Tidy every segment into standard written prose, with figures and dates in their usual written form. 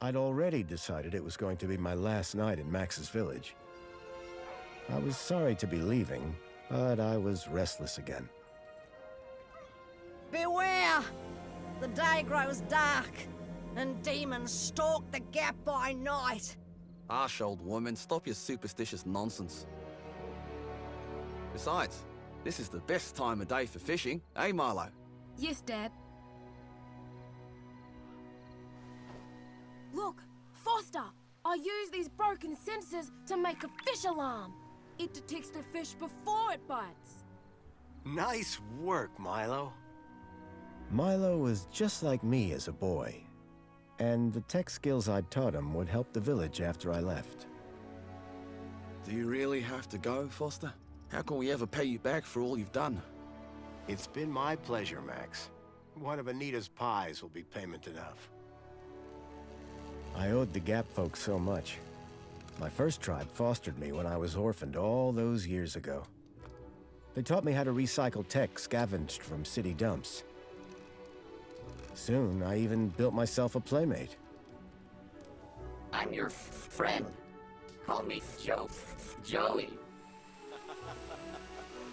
I'd already decided it was going to be my last night in Max's village. I was sorry to be leaving, but I was restless again. Beware! The day grows dark, and demons stalk the gap by night. Harsh old woman, stop your superstitious nonsense. Besides, this is the best time of day for fishing, eh, Milo? Yes, Dad. Look, Foster! I use these broken sensors to make a fish alarm. It detects the fish before it bites. Nice work, Milo. Milo was just like me as a boy, and the tech skills I'd taught him would help the village after I left. Do you really have to go, Foster? How can we ever pay you back for all you've done? It's been my pleasure, Max. One of Anita's pies will be payment enough. I owed the Gap folks so much. My first tribe fostered me when I was orphaned all those years ago. They taught me how to recycle tech scavenged from city dumps. Soon, I even built myself a playmate. I'm your friend. Call me Joey.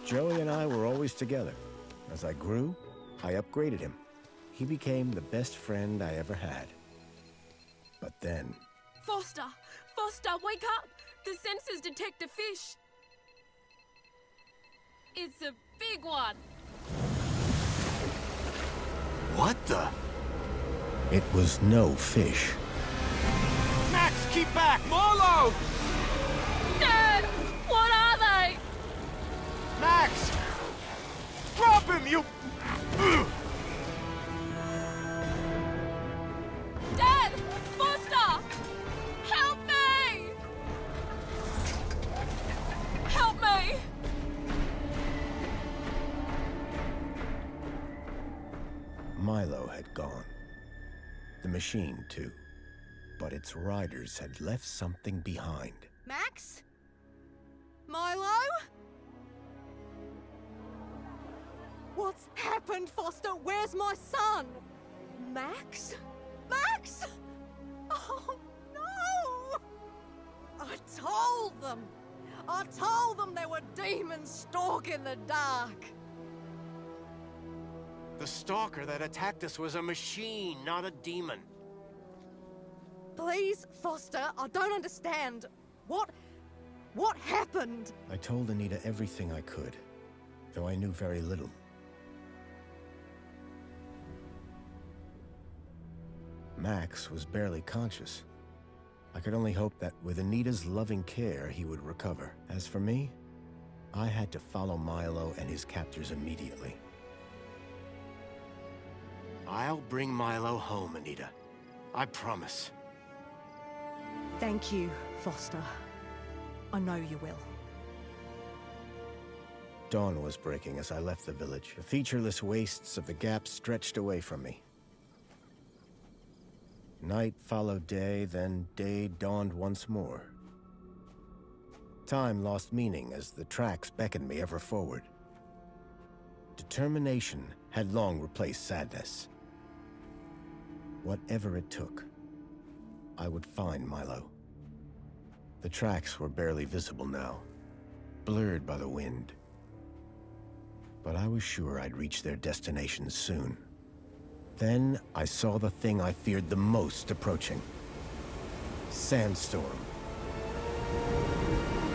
Joey and I were always together. As I grew, I upgraded him. He became the best friend I ever had. But then... Foster! Foster, wake up! The sensors detect a fish. It's a big one. What the? It was no fish. Max, keep back! Molo! Dad! What are they? Max! Drop him, you... Dad! Foster! Help me! Help me! Milo had gone. The machine, too. But its riders had left something behind. Max? Milo? What's happened, Foster? Where's my son? Max? Max? Oh, no! I told them there were demons stalking the dark. The stalker that attacked us was a machine, not a demon. Please, Foster, I don't understand. What happened? I told Anita everything I could, though I knew very little. Max was barely conscious. I could only hope that with Anita's loving care, he would recover. As for me, I had to follow Milo and his captors immediately. I'll bring Milo home, Anita. I promise. Thank you, Foster. I know you will. Dawn was breaking as I left the village. The featureless wastes of the Gap stretched away from me. Night followed day, then day dawned once more. Time lost meaning as the tracks beckoned me ever forward. Determination had long replaced sadness. Whatever it took, I would find Milo. The tracks were barely visible now, blurred by the wind. But I was sure I'd reach their destination soon. Then I saw the thing I feared the most approaching. Sandstorm.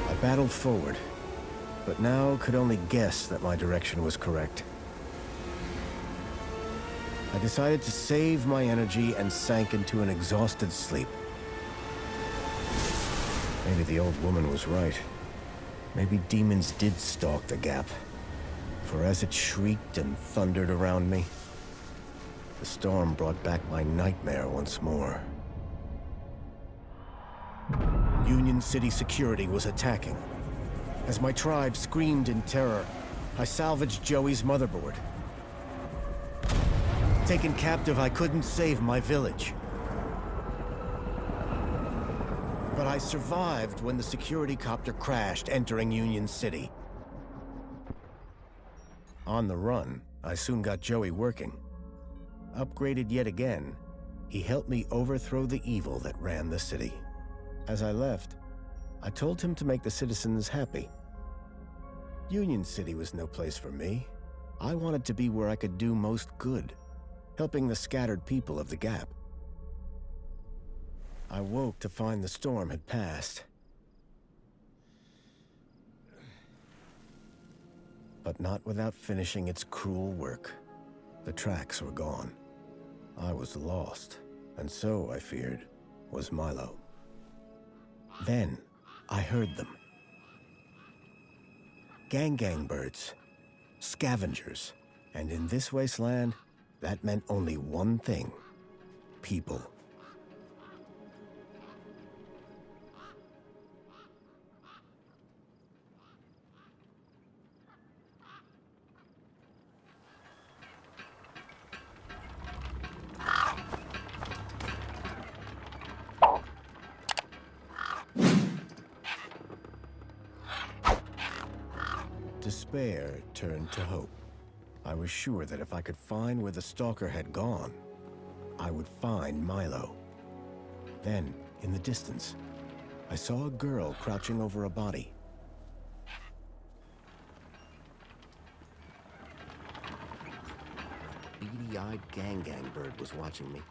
I battled forward, but now could only guess that my direction was correct. I decided to save my energy and sank into an exhausted sleep. Maybe the old woman was right. Maybe demons did stalk the Gap. For as it shrieked and thundered around me, the storm brought back my nightmare once more. Union City security was attacking. As my tribe screamed in terror, I salvaged Joey's motherboard. Taken captive, I couldn't save my village. But I survived when the security copter crashed, entering Union City. On the run, I soon got Joey working. Upgraded yet again, He helped me overthrow the evil that ran the city. As I left, I told him to make the citizens happy. Union City was no place for me. I wanted to be where I could do most good, helping the scattered people of the Gap. I woke to find the storm had passed. But not without finishing its cruel work. The tracks were gone. I was lost, and so, I feared, was Milo. Then, I heard them. Gang birds, scavengers, and in this wasteland, that meant only one thing: people. Despair turned to hope. I was sure that if I could find where the stalker had gone, I would find Milo. Then, in the distance, I saw a girl crouching over a body. Beady-eyed gang bird was watching me.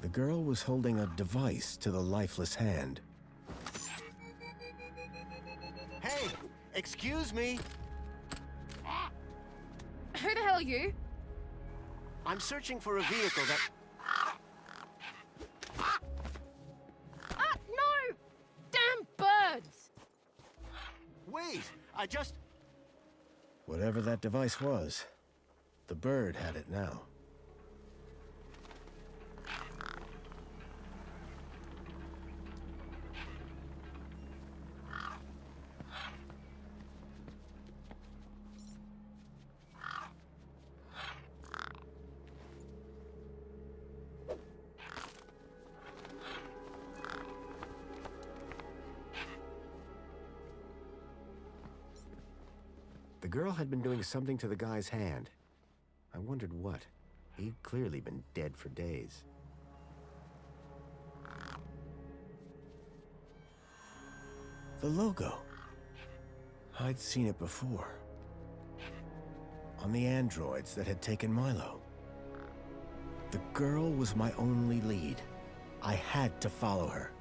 The girl was holding a device to the lifeless hand. Hey! Excuse me! Who the hell are you? I'm searching for a vehicle that... Ah, no! Damn birds! Wait! I just... Whatever that device was, the bird had it now. The girl had been doing something to the guy's hand. I wondered what. He'd clearly been dead for days. The logo. I'd seen it before. On the androids that had taken Milo. The girl was my only lead. I had to follow her.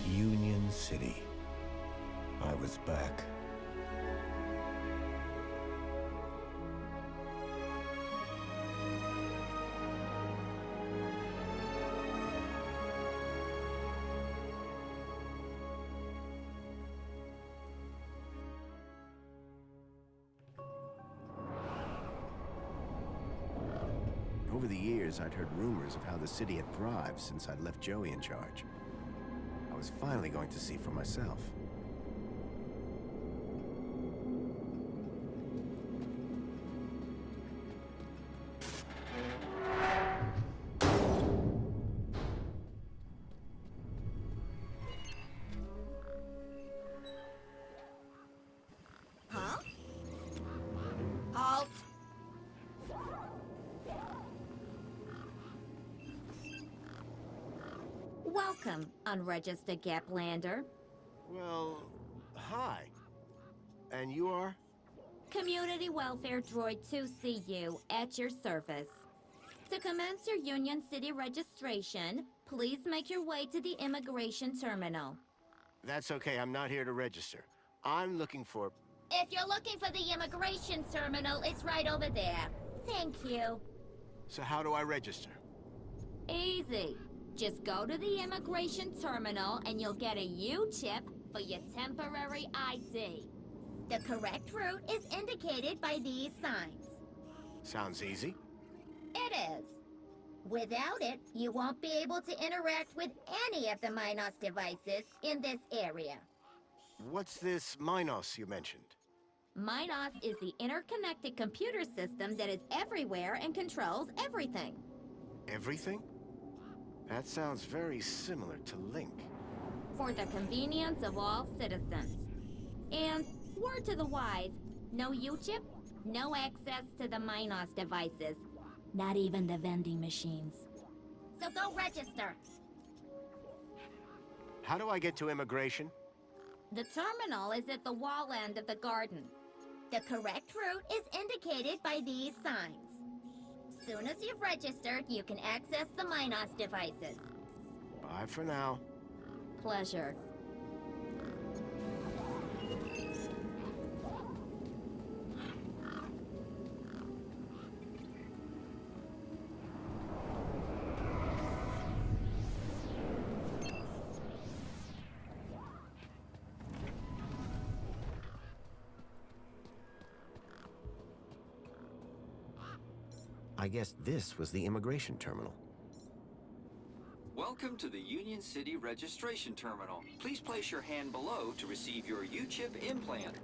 Union City. I was back. Over the years, I'd heard rumors of how the city had thrived since I'd left Joey in charge. I was finally going to see for myself. Huh? Halt! Welcome, unregistered Gaplander. Well, hi. And you are? Community Welfare Droid 2CU at your service. To commence your Union City registration, please make your way to the immigration terminal. That's okay, I'm not here to register. I'm looking for... If you're looking for the immigration terminal, it's right over there. Thank you. So how do I register? Easy. Just go to the immigration terminal and you'll get a U-chip for your temporary ID. The correct route is indicated by these signs. Sounds easy. It is. Without it, you won't be able to interact with any of the MINOS devices in this area. What's this MINOS you mentioned? MINOS is the interconnected computer system that is everywhere and controls everything. Everything? That sounds very similar to Link. For the convenience of all citizens. And word to the wise, no U-chip, no access to the MINOS devices. Not even the vending machines. So go register. How do I get to immigration? The terminal is at the wall end of the garden. The correct route is indicated by these signs. Soon as you've registered, you can access the MINOS devices. Bye for now. Pleasure. I guess this was the immigration terminal. Welcome to the Union City Registration Terminal. Please place your hand below to receive your U-chip implant.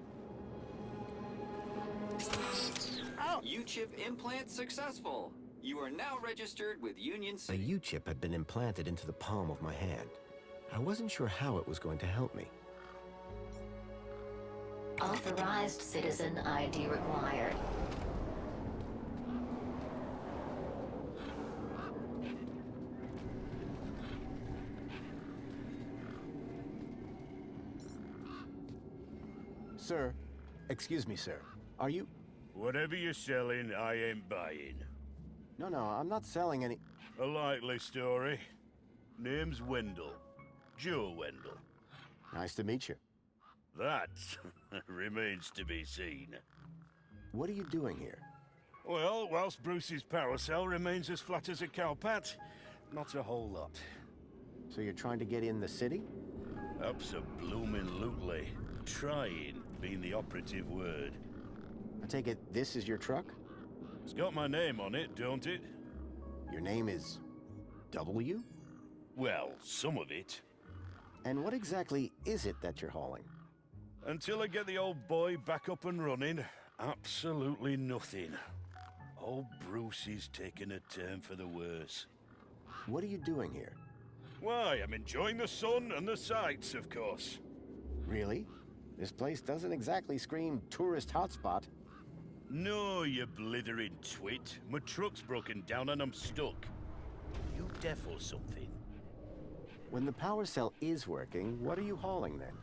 U-chip implant successful. You are now registered with Union A City. U-chip had been implanted into the palm of my hand. I wasn't sure how it was going to help me. Authorized citizen ID required. Sir, excuse me, sir. Are you... Whatever you're selling, I ain't buying. No, I'm not selling any... A likely story. Name's Wendell. Joe Wendell. Nice to meet you. That remains to be seen. What are you doing here? Well, whilst Bruce's power cell remains as flat as a cowpat, not a whole lot. So you're trying to get in the city? Abso-bloomin' Trying being the operative word. I take it this is your truck? It's got my name on it, don't it? Your name is... W? Well, some of it. And what exactly is it that you're hauling? Until I get the old boy back up and running, absolutely nothing. Old Bruce is taking a turn for the worse. What are you doing here? Why, I'm enjoying the sun and the sights, of course. Really? This place doesn't exactly scream tourist hotspot. No, you blithering twit. My truck's broken down and I'm stuck. You deaf or something? When the power cell is working, what are you hauling then?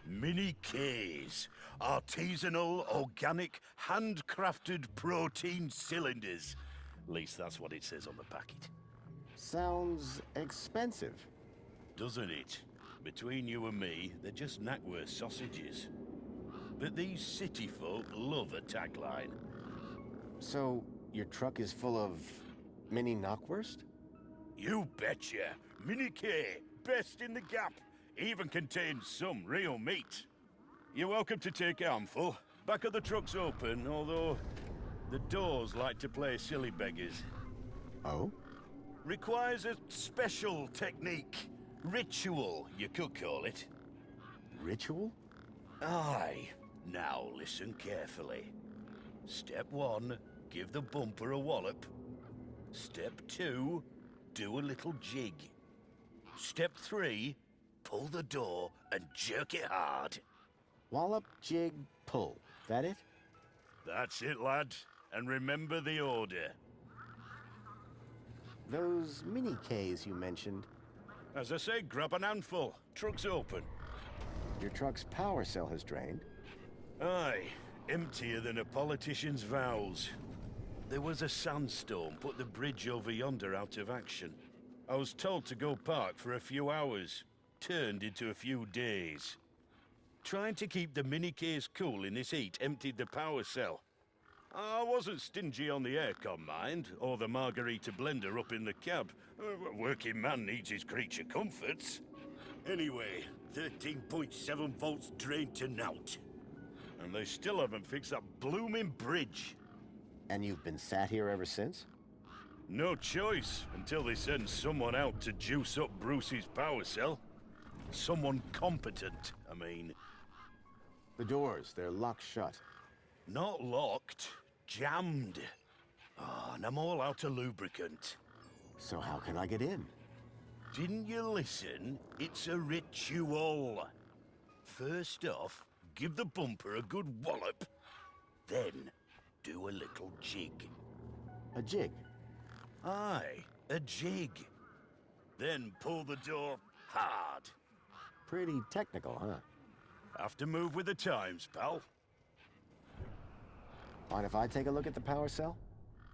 Mini Ks. Artisanal, organic, handcrafted protein cylinders. At least that's what it says on the packet. Sounds expensive. Doesn't it? Between you and me, they're just knackwurst sausages. But these city folk love a tagline. So, your truck is full of... mini knockwurst? You betcha! Mini K, best in the gap. Even contains some real meat. You're welcome to take a handful. Back of the truck's open, although the doors like to play silly beggars. Oh? Requires a special technique. Ritual, you could call it. Ritual? Aye. Now listen carefully. Step 1, give the bumper a wallop. Step 2, do a little jig. Step 3, pull the door and jerk it hard. Wallop, jig, pull. That it? That's it, lad. And remember the order. Those mini Ks you mentioned, As I say, grab an handful. Truck's open. your truck's power cell has drained. Aye, emptier than a politician's vows. There was a sandstorm put the bridge over yonder out of action. I was told to go park for a few hours. Turned into a few days. Trying to keep the mini-Ks cool in this heat emptied the power cell. I wasn't stingy on the aircon, mind, or the margarita blender up in the cab. A working man needs his creature comforts. Anyway, 13.7 volts drained to naught. And they still haven't fixed that blooming bridge. And you've been sat here ever since? No choice, until they send someone out to juice up Bruce's power cell. Someone competent, I mean. The doors, they're locked shut. Not locked, jammed. Oh, and I'm all out of lubricant. So how can I get in? Didn't you listen? It's a ritual. First off, give the bumper a good wallop. Then, do a little jig. A jig? Aye, a jig. Then pull the door hard. Pretty technical, huh? Have to move with the times, pal. Mind if I take a look at the power cell?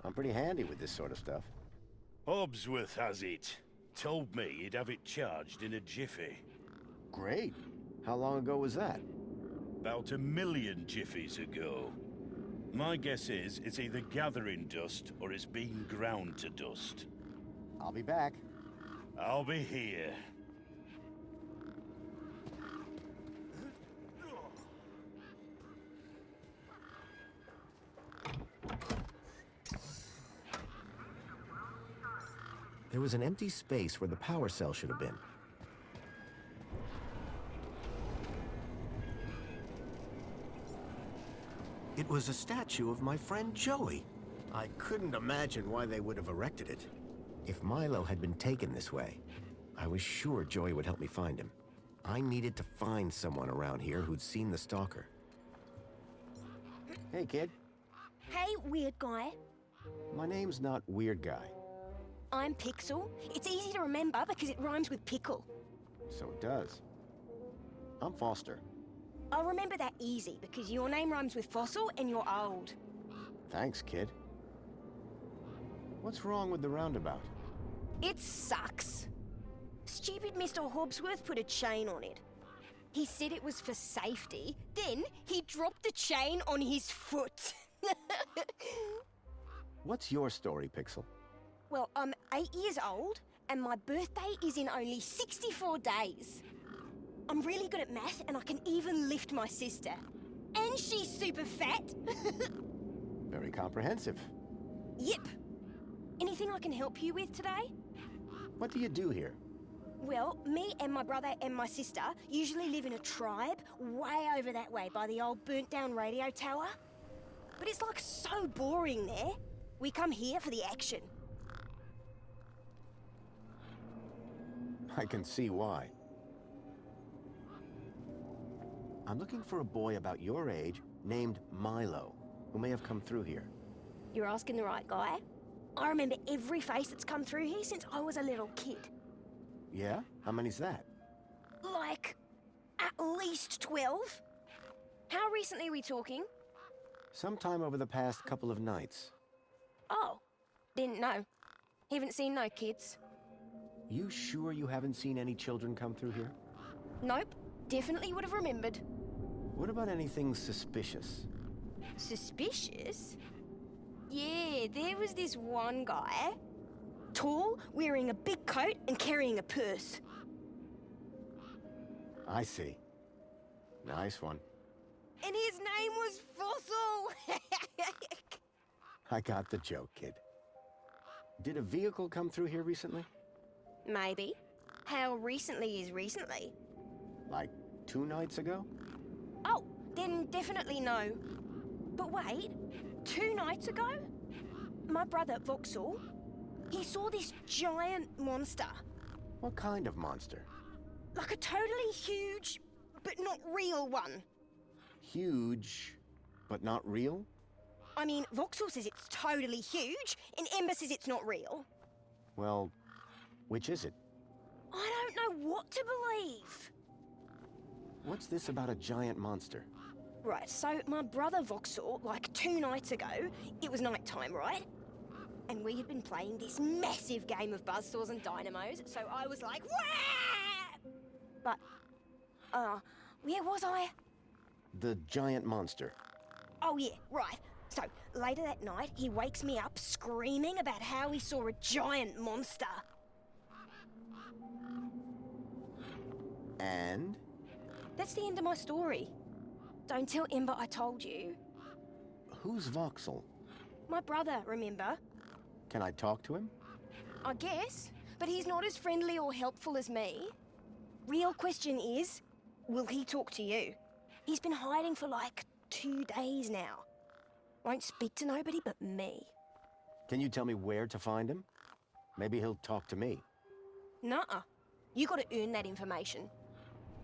I'm pretty handy with this sort of stuff. Obsworth has it. Told me he'd have it charged in a jiffy. Great. How long ago was that? About 1,000,000 jiffies ago. My guess is it's either gathering dust or it's being ground to dust. I'll be back. I'll be here. There was an empty space where the power cell should have been. It was a statue of my friend Joey. I couldn't imagine why they would have erected it. If Milo had been taken this way, I was sure Joey would help me find him. I needed to find someone around here who'd seen the stalker. Hey, kid. Hey, weird guy. My name's not Weird Guy. I'm Pixel. It's easy to remember because it rhymes with pickle. So it does. I'm Foster. I'll remember that easy because your name rhymes with fossil and you're old. Thanks, kid. What's wrong with the roundabout? It sucks. Stupid Mr. Hobbsworth put a chain on it. He said it was for safety, then he dropped the chain on his foot. What's your story, Pixel? Well, I'm 8 years old, and my birthday is in only 64 days. I'm really good at math, and I can even lift my sister. And she's super fat. Very comprehensive. Yep. Anything I can help you with today? What do you do here? Well, me and my brother and my sister usually live in a tribe way over that way by the old burnt-down radio tower. But it's like so boring there. We come here for the action. I can see why. I'm looking for a boy about your age named Milo, who may have come through here. You're asking the right guy. I remember every face that's come through here since I was a little kid. Yeah? How many's that? Like, at least 12. How recently are we talking? Sometime over the past couple of nights. Oh, didn't know. Haven't seen no kids. You sure you haven't seen any children come through here? Nope, definitely would have remembered. What about anything suspicious? Suspicious? Yeah, there was this one guy. Tall, wearing a big coat and carrying a purse. I see. Nice one. And his name was Fossil! I got the joke, kid. Did a vehicle come through here recently? Maybe. How recently is recently? Like 2 nights ago? Oh, then definitely no. But wait, 2 nights ago? My brother, Vauxhall, he saw this giant monster. What kind of monster? Like a totally huge, but not real one. Huge, but not real? I mean, Vauxhall says it's totally huge, and Ember says it's not real. Well, which is it? I don't know what to believe. What's this about a giant monster? Right, so my brother Vauxhall, like 2 nights ago, it was night time, right? And we had been playing this massive game of buzzsaws and dynamos, so I was like, wah! But, where was I? The giant monster. Oh yeah, right. So, later that night, he wakes me up screaming about how he saw a giant monster. And? That's the end of my story. Don't tell Ember I told you. Who's Vauxhall? My brother, remember? Can I talk to him? I guess, but he's not as friendly or helpful as me. Real question is, will he talk to you? He's been hiding for like 2 days now. Won't speak to nobody but me. Can you tell me where to find him? Maybe he'll talk to me. Nuh-uh. You gotta earn that information.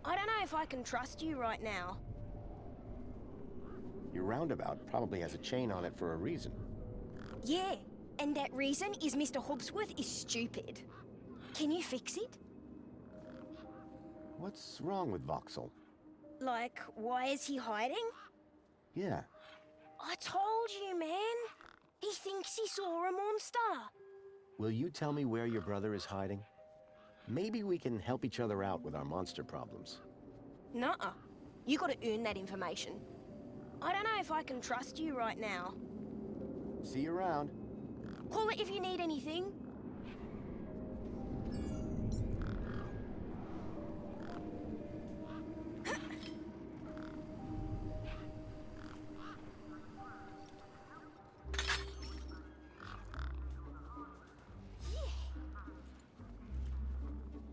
I don't know if I can trust you right now. Your roundabout probably has a chain on it for a reason. Yeah, and that reason is Mr. Hobsworth is stupid. Can you fix it? What's wrong with Voxel? Like, why is he hiding? Yeah. I told you, man. He thinks he saw a monster. Will you tell me where your brother is hiding? Maybe we can help each other out with our monster problems. Nuh-uh. You gotta earn that information. I don't know if I can trust you right now. See you around. Call it if you need anything.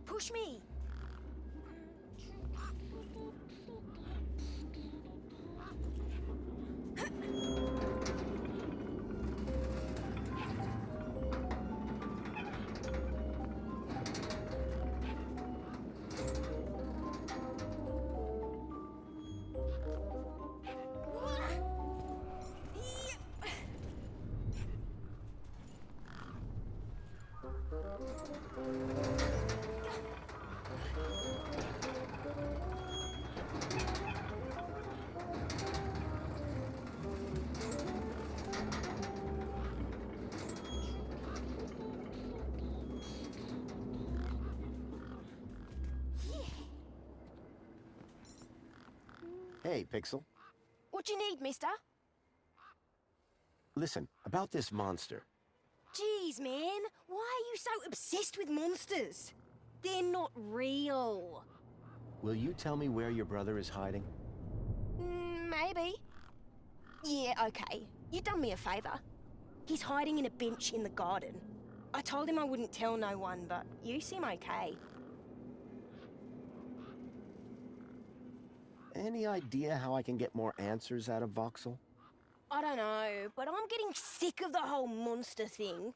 Push me. Hey, Pixel. What you need, mister? Listen, about this monster. Jeez, man. Why are you so obsessed with monsters? They're not real. Will you tell me where your brother is hiding? Maybe. Yeah, okay. You done me a favor. He's hiding in a bench in the garden. I told him I wouldn't tell no one, but you seem okay. Any idea how I can get more answers out of Voxel? I don't know, but I'm getting sick of the whole monster thing.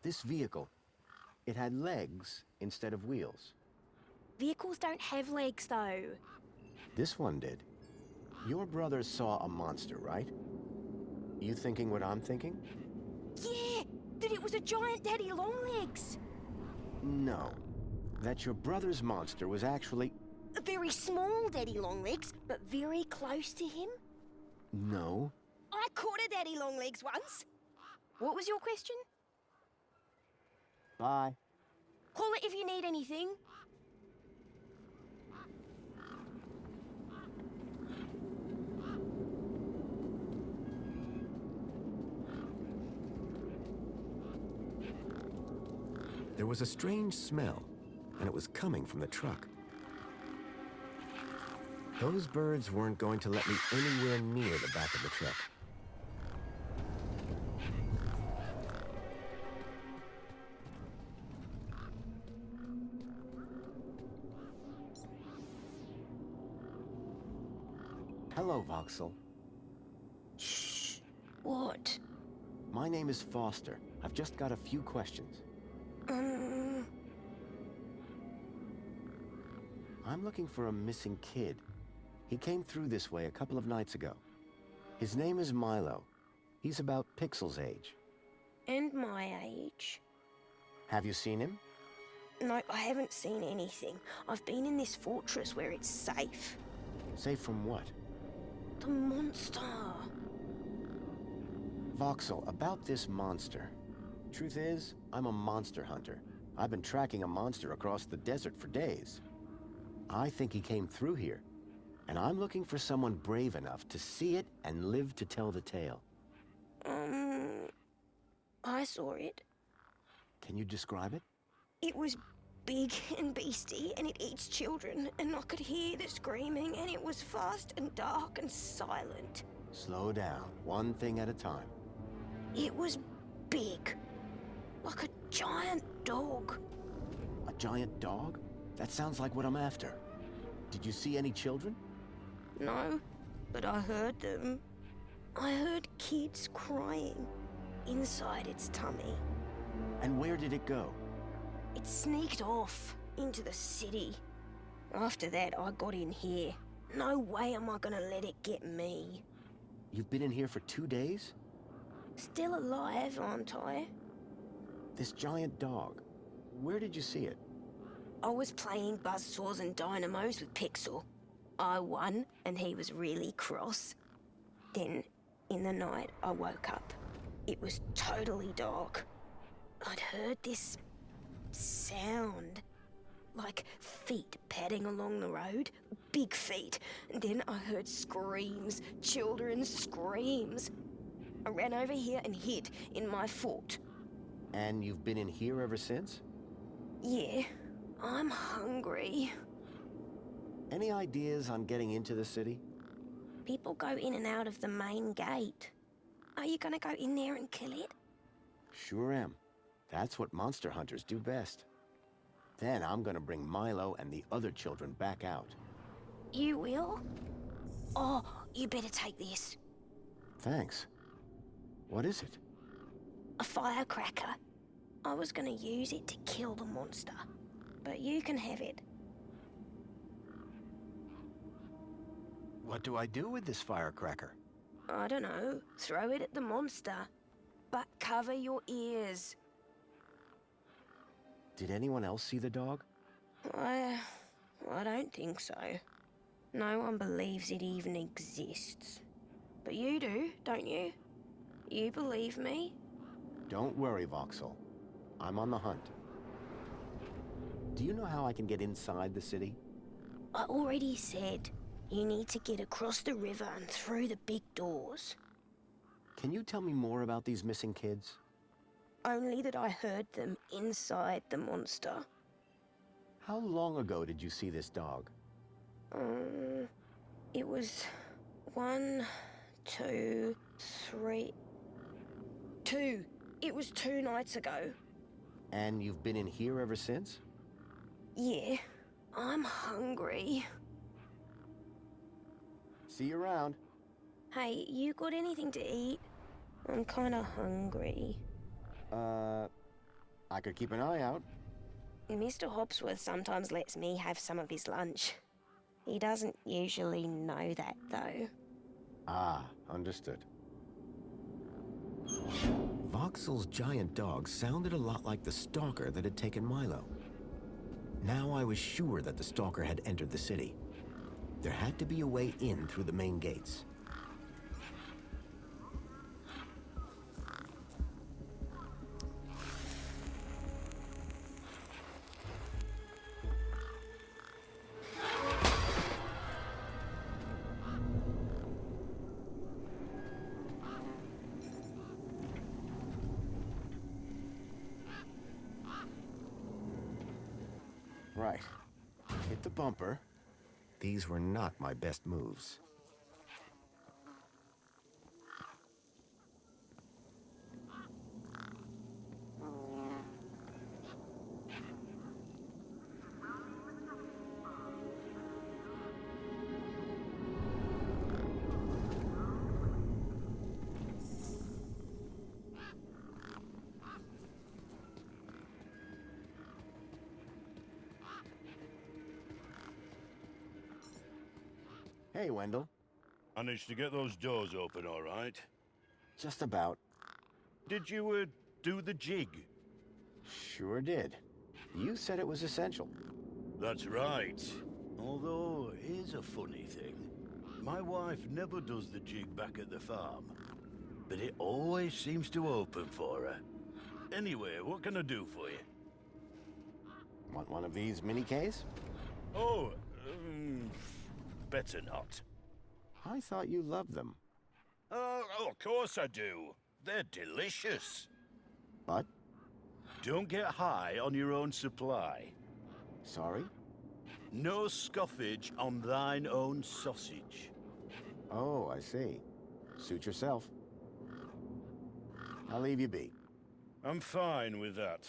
This vehicle, it had legs instead of wheels. Vehicles don't have legs, though. This one did. Your brother saw a monster, right? You thinking what I'm thinking? Yeah, that it was a giant daddy longlegs. No. That your brother's monster was actually... A very small daddy longlegs, but very close to him. No. I caught a daddy longlegs once. What was your question? Bye. Call it if you need anything. There was a strange smell, and it was coming from the truck. Those birds weren't going to let me anywhere near the back of the truck. Hello, Voxel. Shh. What? My name is Foster. I've just got a few questions. I'm looking for a missing kid. He came through this way a couple of nights ago. His name is Milo. He's about Pixel's age. And my age. Have you seen him? No, I haven't seen anything. I've been in this fortress where it's safe. Safe from what? The monster. Voxel, about this monster. Truth is, I'm a monster hunter. I've been tracking a monster across the desert for days. I think he came through here, and I'm looking for someone brave enough to see it and live to tell the tale. I saw it. Can you describe it? It was big and beastie, and it eats children, and I could hear the screaming, and it was fast and dark and silent. Slow down, one thing at a time. It was big, like a giant dog. A giant dog? That sounds like what I'm after. Did you see any children? No, but I heard them. I heard kids crying inside its tummy. And where did it go? It sneaked off into the city. After that, I got in here. No way am I gonna let it get me. You've been in here for 2 days? Still alive, aren't I? This giant dog. Where did you see it? I was playing buzzsaws and dynamos with Pixel. I won, and he was really cross. Then, in the night, I woke up. It was totally dark. I'd heard this sound. Like feet padding along the road. Big feet. And then I heard screams. Children's screams. I ran over here and hid in my fort. And you've been in here ever since? Yeah, I'm hungry. Any ideas on getting into the city? People go in and out of the main gate. Are you gonna go in there and kill it? Sure am. That's what monster hunters do best. Then I'm gonna bring Milo and the other children back out. You will? Oh, you better take this. Thanks. What is it? A firecracker. I was gonna use it to kill the monster, but you can have it. What do I do with this firecracker? I don't know. Throw it at the monster. But cover your ears. Did anyone else see the dog? I don't think so. No one believes it even exists. But you do, don't you? You believe me? Don't worry, Voxel. I'm on the hunt. Do you know how I can get inside the city? I already said. You need to get across the river and through the big doors. Can you tell me more about these missing kids? Only that I heard them inside the monster. How long ago did you see this dog? It was 1, 2, 3... 2. It was 2 nights ago. And you've been in here ever since? Yeah. I'm hungry. See you around. Hey, you got anything to eat? I'm kinda hungry. I could keep an eye out. Mr. Hopsworth sometimes lets me have some of his lunch. He doesn't usually know that, though. Ah, understood. Voxel's giant dog sounded a lot like the stalker that had taken Milo. Now I was sure that the stalker had entered the city. There had to be a way in through the main gates. Right. Hit the bumper. These were not my best moves. Hey, Wendell. Managed to get those doors open all right? Just about. Did you, do the jig? Sure did. You said it was essential. That's right. Although, here's a funny thing. My wife never does the jig back at the farm. But it always seems to open for her. Anyway, what can I do for you? Want one of these mini-Ks? Oh, better not. I thought you loved them. Oh, of course I do. They're delicious. But? Don't get high on your own supply. Sorry? No scoffage on thine own sausage. Oh, I see. Suit yourself. I'll leave you be. I'm fine with that.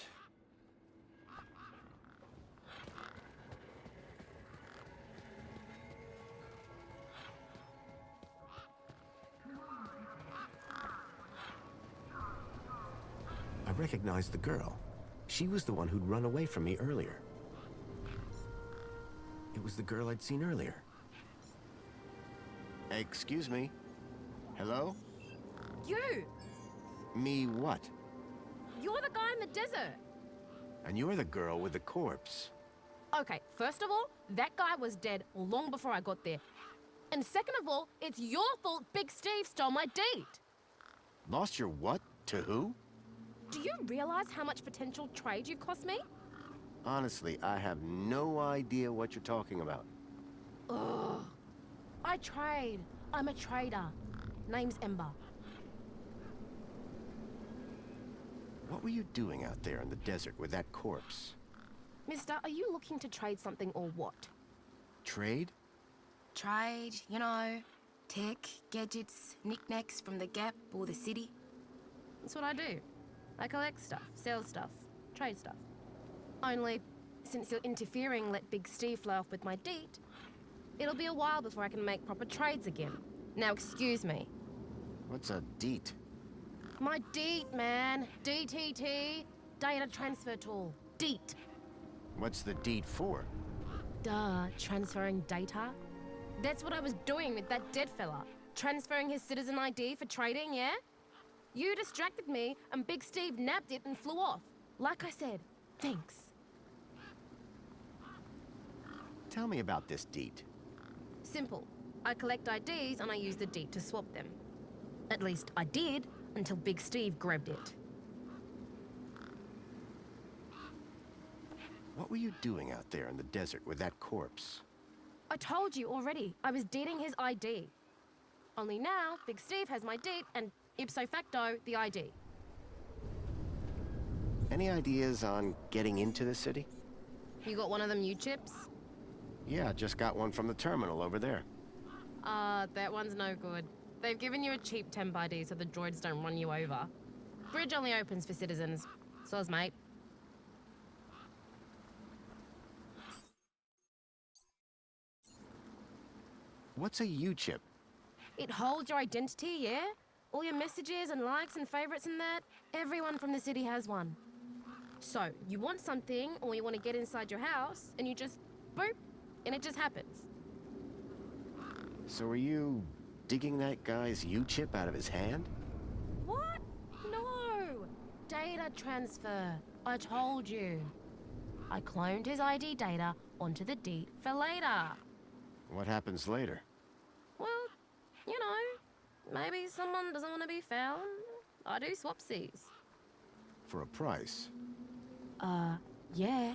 recognized the girl. She was the one who'd run away from me earlier. It was the girl I'd seen earlier. Excuse me. Hello? You! Me what? You're the guy in the desert! And you're the girl with the corpse. Okay, first of all, that guy was dead long before I got there. And second of all, it's your fault Big Steve stole my deed! Lost your what? To who? Do you realize how much potential trade you've cost me? Honestly, I have no idea what you're talking about. Ugh. I trade. I'm a trader. Name's Ember. What were you doing out there in the desert with that corpse? Mister, are you looking to trade something or what? Trade? Trade, you know, tech, gadgets, knickknacks from the Gap or the city. That's what I do. I collect stuff, sell stuff, trade stuff. Only, since you're interfering, let Big Steve fly off with my deed, it'll be a while before I can make proper trades again. Now excuse me. What's a deet? My deed, man. DTT. Data transfer tool. Deet. What's the deed for? Duh, transferring data. That's what I was doing with that dead fella. Transferring his citizen ID for trading, yeah? You distracted me, and Big Steve nabbed it and flew off. Like I said, thanks. Tell me about this deed. Simple. I collect IDs and I use the deed to swap them. At least I did, until Big Steve grabbed it. What were you doing out there in the desert with that corpse? I told you already, I was deeding his ID. Only now, Big Steve has my deed and ipso facto, the ID. Any ideas on getting into the city? You got one of them U-chips? Yeah, just got one from the terminal over there. That one's no good. They've given you a cheap temp ID so the droids don't run you over. Bridge only opens for citizens. Soz, mate. What's a U-chip? It holds your identity, yeah? All your messages and likes and favorites and that. Everyone from the city has one. So, you want something or you want to get inside your house and you just boop, and it just happens. So are you digging that guy's U-chip out of his hand? What? No! Data transfer. I told you. I cloned his ID data onto the deed for later. What happens later? Well, you know, maybe someone doesn't want to be found. I do swapsies. For a price? Yeah.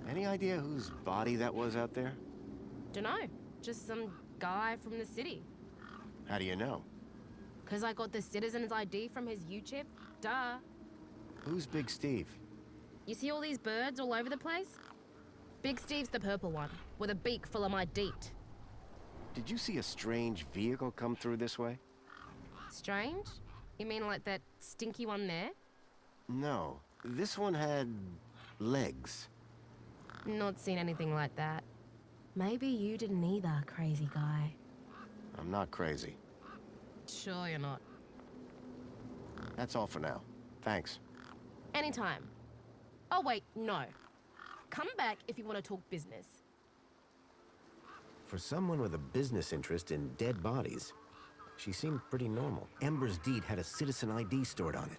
Any idea whose body that was out there? Dunno. Just some guy from the city. How do you know? 'Cause I got the citizen's ID from his U-chip. Duh. Who's Big Steve? You see all these birds all over the place? Big Steve's the purple one, with a beak full of my deet. Did you see a strange vehicle come through this way? Strange? You mean like that stinky one there? No. This one had legs. Not seen anything like that. Maybe you didn't either, crazy guy. I'm not crazy. Sure you're not. That's all for now. Thanks. Anytime. Oh wait, no. Come back if you want to talk business. For someone with a business interest in dead bodies, she seemed pretty normal. Ember's deed had a citizen ID stored on it.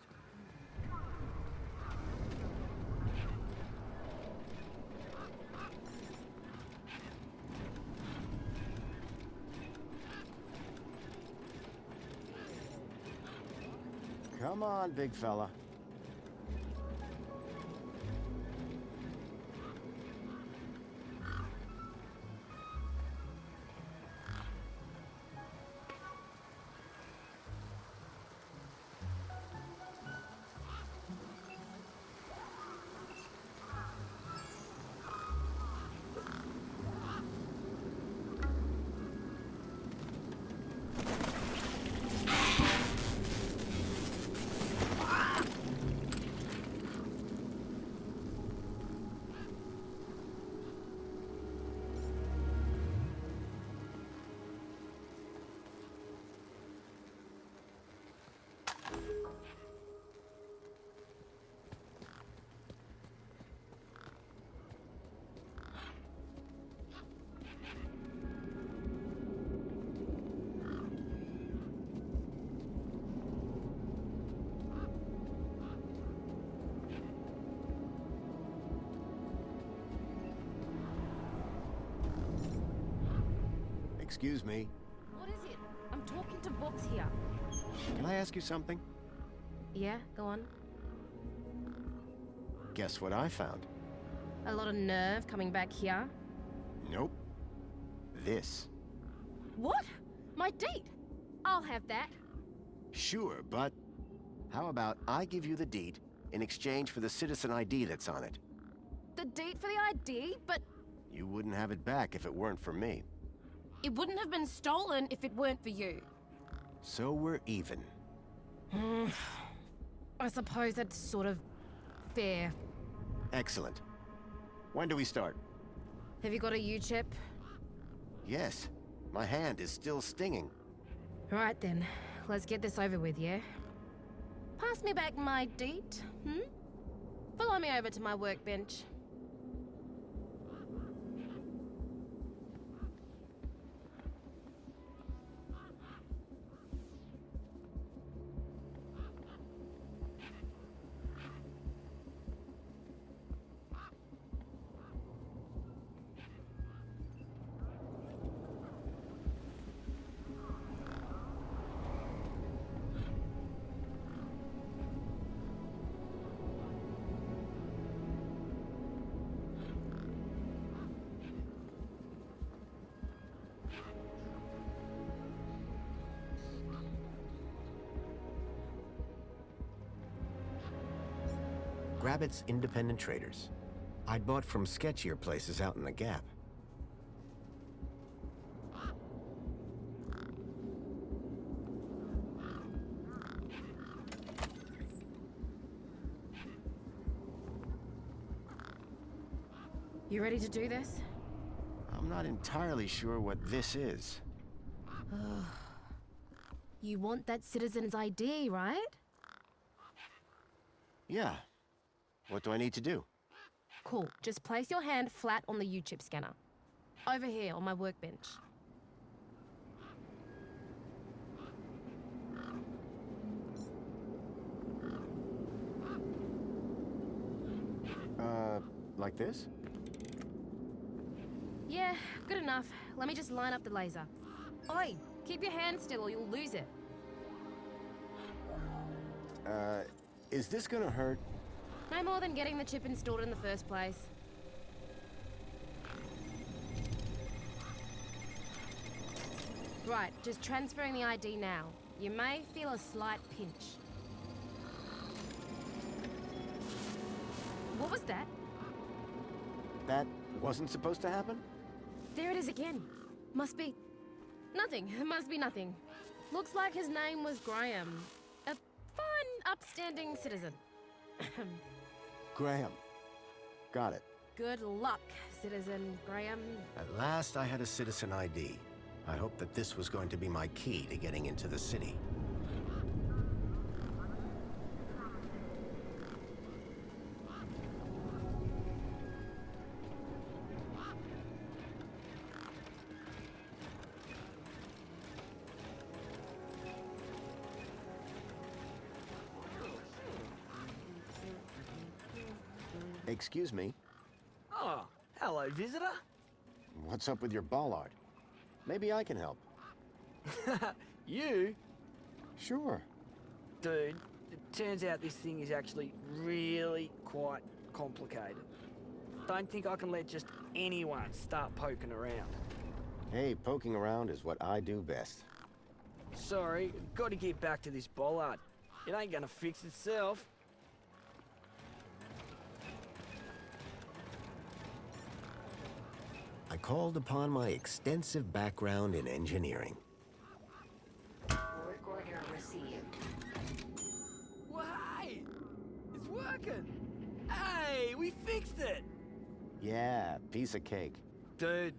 Come on, big fella. Excuse me. What is it? I'm talking to Vox here. Can I ask you something? Yeah, go on. Guess what I found? A lot of nerve coming back here. Nope. This. What? My deed? I'll have that. Sure, but how about I give you the deed in exchange for the citizen ID that's on it? The deed for the ID? But You wouldn't have it back if it weren't for me. it wouldn't have been stolen if it weren't for you. So we're even. I suppose that's sort of fair. Excellent. When do we start? Have you got a U-chip? Yes. My hand is still stinging. Right then, let's get this over with, yeah? Pass me back my deed, Follow me over to my workbench. Grabbit's independent traders. I'd bought from sketchier places out in the Gap. You ready to do this? I'm not entirely sure what this is. You want that citizen's ID, right? Yeah. What do I need to do? Cool. Just place your hand flat on the U-chip scanner. Over here on my workbench. Like this? Yeah, good enough. Let me just line up the laser. Oi, keep your hand still or you'll lose it. Is this gonna hurt? No more than getting the chip installed in the first place. Right, just transferring the ID now. You may feel a slight pinch. What was that? That wasn't supposed to happen? There it is again. Must be... nothing. It must be nothing. Looks like his name was Graham. A fine, upstanding citizen. Graham. Got it. Good luck, Citizen Graham. At last I had a citizen ID. I hoped that this was going to be my key to getting into the city. Excuse me. Oh, hello, visitor. What's up with your bollard? Maybe I can help. You? Sure. Dude, it turns out this thing is actually really quite complicated. Don't think I can let just anyone start poking around. Hey, poking around is what I do best. Sorry, gotta get back to this bollard. It ain't gonna fix itself. I called upon my extensive background in engineering. Work order received. Well, hey! It's working! Hey, we fixed it! Yeah, piece of cake. Dude,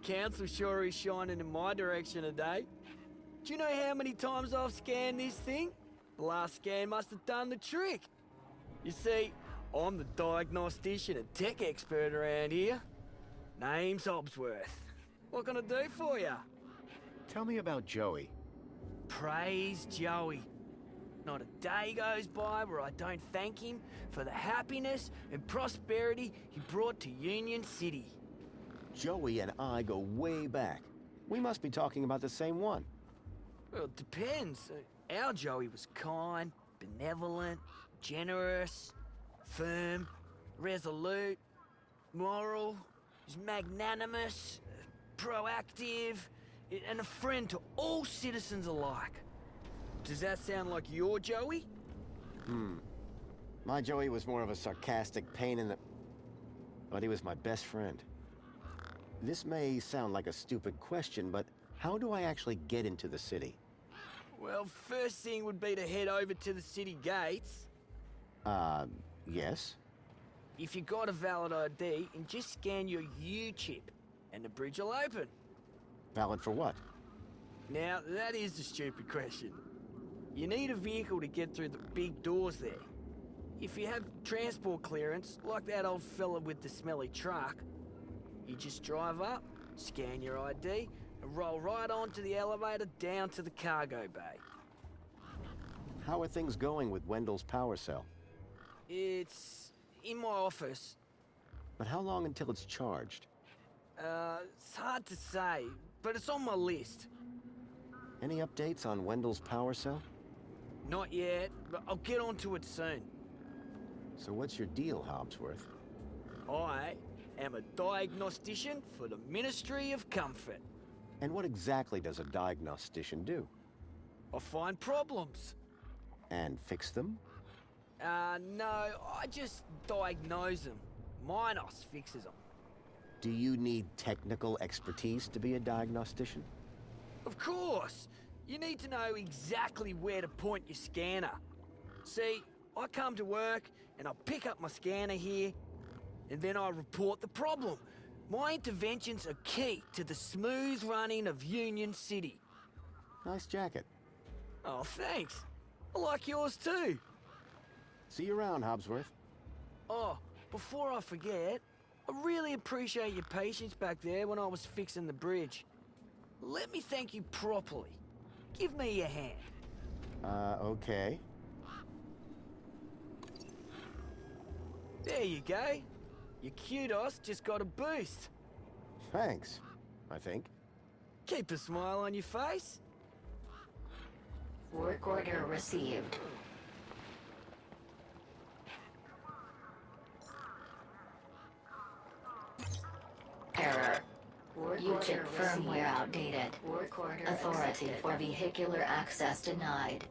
Council sure is shining in my direction today. Do you know how many times I've scanned this thing? The last scan must have done the trick. You see, I'm the diagnostician and tech expert around here. Name's Obsworth. What can I do for you? Tell me about Joey. Praise Joey. Not a day goes by where I don't thank him for the happiness and prosperity he brought to Union City. Joey and I go way back. We must be talking about the same one. Well, it depends. Our Joey was kind, benevolent, generous, firm, resolute, moral, he's magnanimous, proactive, and a friend to all citizens alike. Does that sound like your Joey? My Joey was more of a sarcastic pain in the... But he was my best friend. This may sound like a stupid question, but how do I actually get into the city? Well, first thing would be to head over to the city gates. Yes? If you got a valid ID, and just scan your U-chip, and the bridge will open. Valid for what? Now, that is the stupid question. You need a vehicle to get through the big doors there. If you have transport clearance, like that old fella with the smelly truck, you just drive up, scan your ID, and roll right onto the elevator down to the cargo bay. How are things going with Wendell's power cell? It's in my office. But how long until it's charged? It's hard to say, but it's on my list. Any updates on Wendell's power cell? Not yet, but I'll get onto it soon. So what's your deal, Hobsworth? I am a diagnostician for the Ministry of Comfort. And what exactly does a diagnostician do? I find problems. And fix them? No, I just diagnose them. MINOS fixes them. Do you need technical expertise to be a diagnostician? Of course! You need to know exactly where to point your scanner. See, I come to work and I pick up my scanner here, and then I report the problem. My interventions are key to the smooth running of Union City. Nice jacket. Oh, thanks. I like yours too. See you around, Hobsworth. Oh, before I forget, I really appreciate your patience back there when I was fixing the bridge. Let me thank you properly. Give me a hand. Okay. There you go. Your kudos just got a boost. Thanks, I think. Keep a smile on your face. Work order received. Error. U-chip firmware outdated. Authority for vehicular access denied.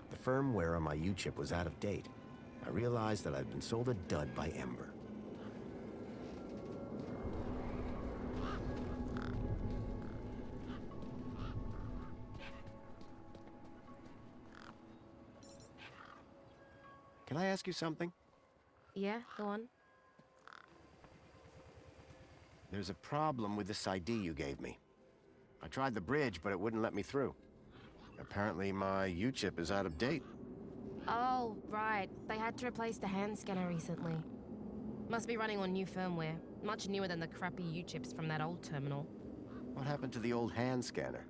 The firmware on my U-chip was out of date. I realized that I'd been sold a dud by Ember. Can I ask you something? Yeah, go on. There's a problem with this ID you gave me. I tried the bridge, but it wouldn't let me through. Apparently my U-chip is out of date. Oh, right. They had to replace the hand scanner recently. Must be running on new firmware. Much newer than the crappy U-chips from that old terminal. What happened to the old hand scanner?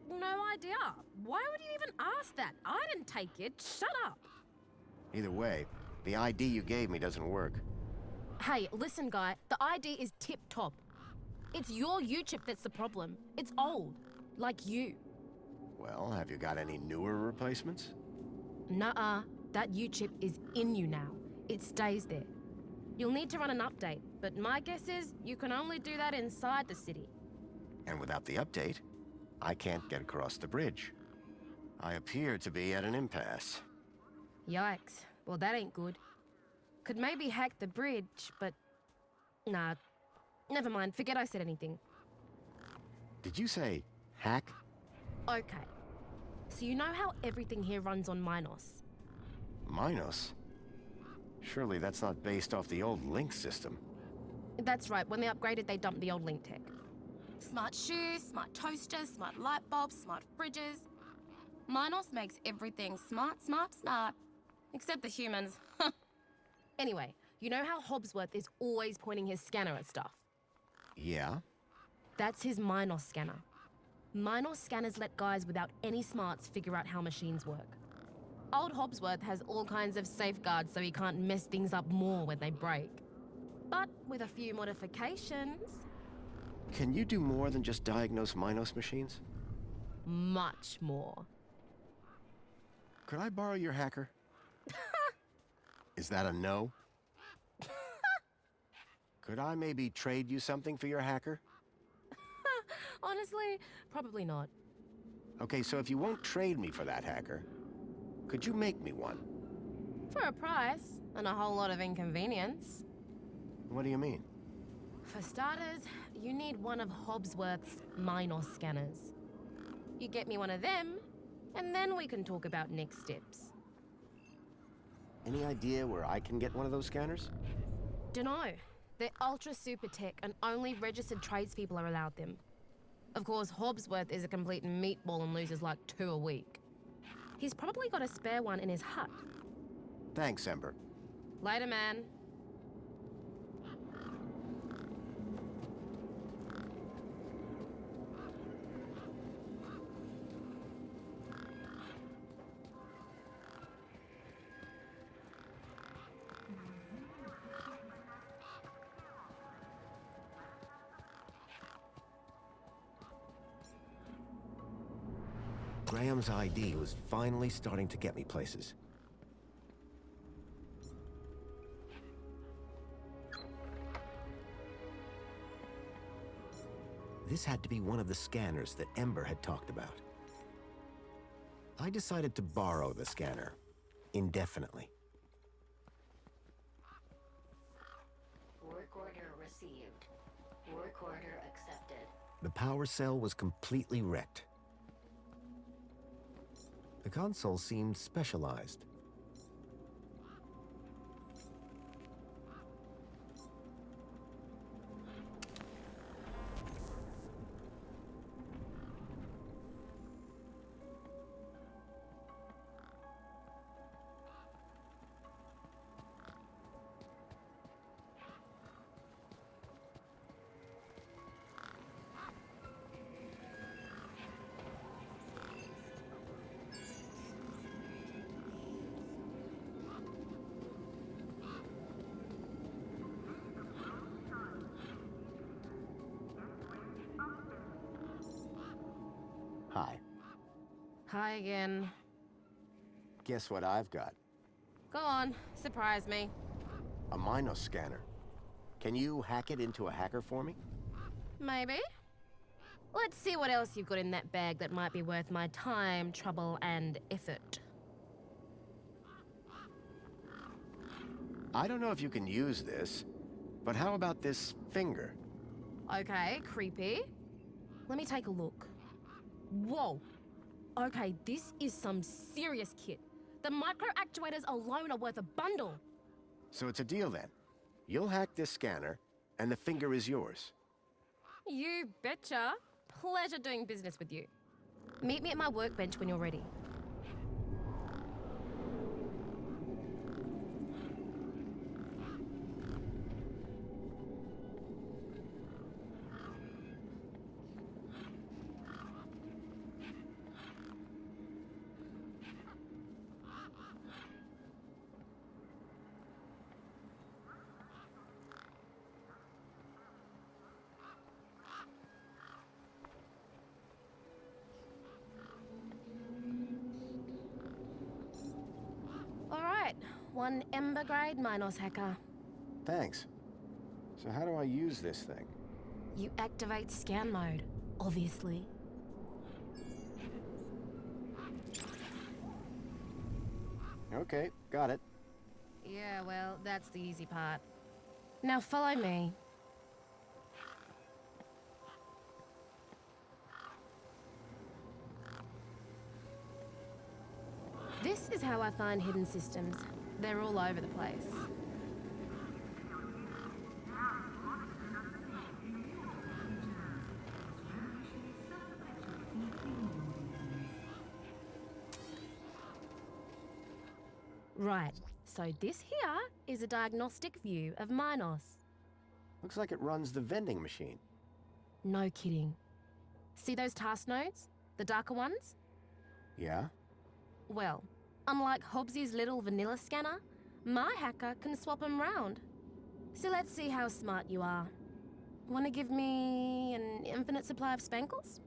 No idea. Why would you even ask that? I didn't take it. Shut up. Either way, the ID you gave me doesn't work. Hey, listen, guy. The ID is tip-top. It's your U-chip that's the problem. It's old. Like you. Well, have you got any newer replacements? Nuh-uh. That U-chip is in you now. It stays there. You'll need to run an update, but my guess is you can only do that inside the city. And without the update, I can't get across the bridge. I appear to be at an impasse. Yikes. Well, that ain't good. Could maybe hack the bridge, but... Nah. Never mind. Forget I said anything. Did you say hack? Okay. So you know how everything here runs on MINOS? MINOS? Surely that's not based off the old Link system. That's right. When they upgraded, they dumped the old Link tech. Smart shoes, smart toasters, smart light bulbs, smart fridges. MINOS makes everything smart, smart, smart. Except the humans. Anyway, you know how Hobsworth is always pointing his scanner at stuff? Yeah? That's his MINOS scanner. MINOS scanners let guys without any smarts figure out how machines work. Old Hobsworth has all kinds of safeguards so he can't mess things up more when they break. But with a few modifications... Can you do more than just diagnose MINOS machines? Much more. Could I borrow your hacker? Is that a no? Could I maybe trade you something for your hacker? Honestly, probably not. Okay, so if you won't trade me for that hacker, could you make me one? For a price, and a whole lot of inconvenience. What do you mean? For starters, you need one of Hobbsworth's MINOS scanners. You get me one of them, and then we can talk about next steps. Any idea where I can get one of those scanners? Dunno. They're ultra super tech, and only registered tradespeople are allowed them. Of course, Hobbsworth is a complete meatball and loses like 2 a week. He's probably got a spare one in his hut. Thanks, Ember. Later, man. Graham's ID was finally starting to get me places. This had to be one of the scanners that Ember had talked about. I decided to borrow the scanner, indefinitely. Work order received. Work order accepted. The power cell was completely wrecked. The console seemed specialized. Hi. Hi again. Guess what I've got? Go on, surprise me. A MINOS scanner. Can you hack it into a hacker for me? Maybe. Let's see what else you've got in that bag that might be worth my time, trouble, and effort. I don't know if you can use this, but how about this finger? Okay, creepy. Let me take a look. Whoa. Okay, this is some serious kit. The micro actuators alone are worth a bundle. So it's a deal then. You'll hack this scanner, and the finger is yours. You betcha. Pleasure doing business with you. Meet me at my workbench when you're ready. One Ember grade MINOS hacker. Thanks. So how do I use this thing? You activate scan mode, obviously. Okay, got it. Yeah, well, that's the easy part. Now follow me. This is how I find hidden systems. They're all over the place. Right, so this here is a diagnostic view of MINOS. Looks like it runs the vending machine. No kidding. See those task nodes? The darker ones? Yeah? Well, unlike Hobbsy's little vanilla scanner, my hacker can swap them round. So let's see how smart you are. Want to give me an infinite supply of spankles?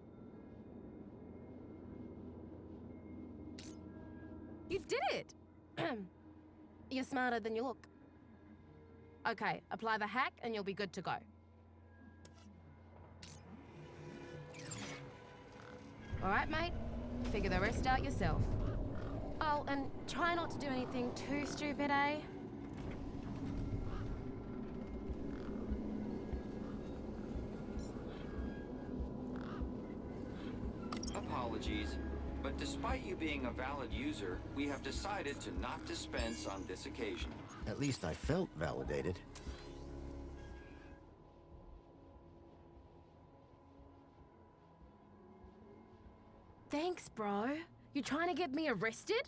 You did it! You're smarter than you look. Okay, apply the hack and you'll be good to go. Alright, mate. Figure the rest out yourself. Oh, and try not to do anything too stupid, eh? Apologies, but despite you being a valid user, we have decided to not dispense on this occasion. At least I felt validated. Thanks, bro. You trying to get me arrested?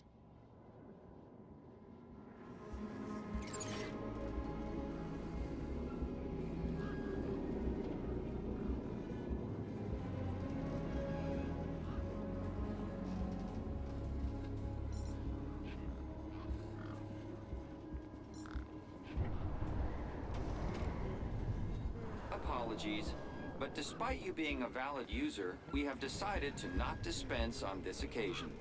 Apologies, but despite you being a valid user, we have decided to not dispense on this occasion.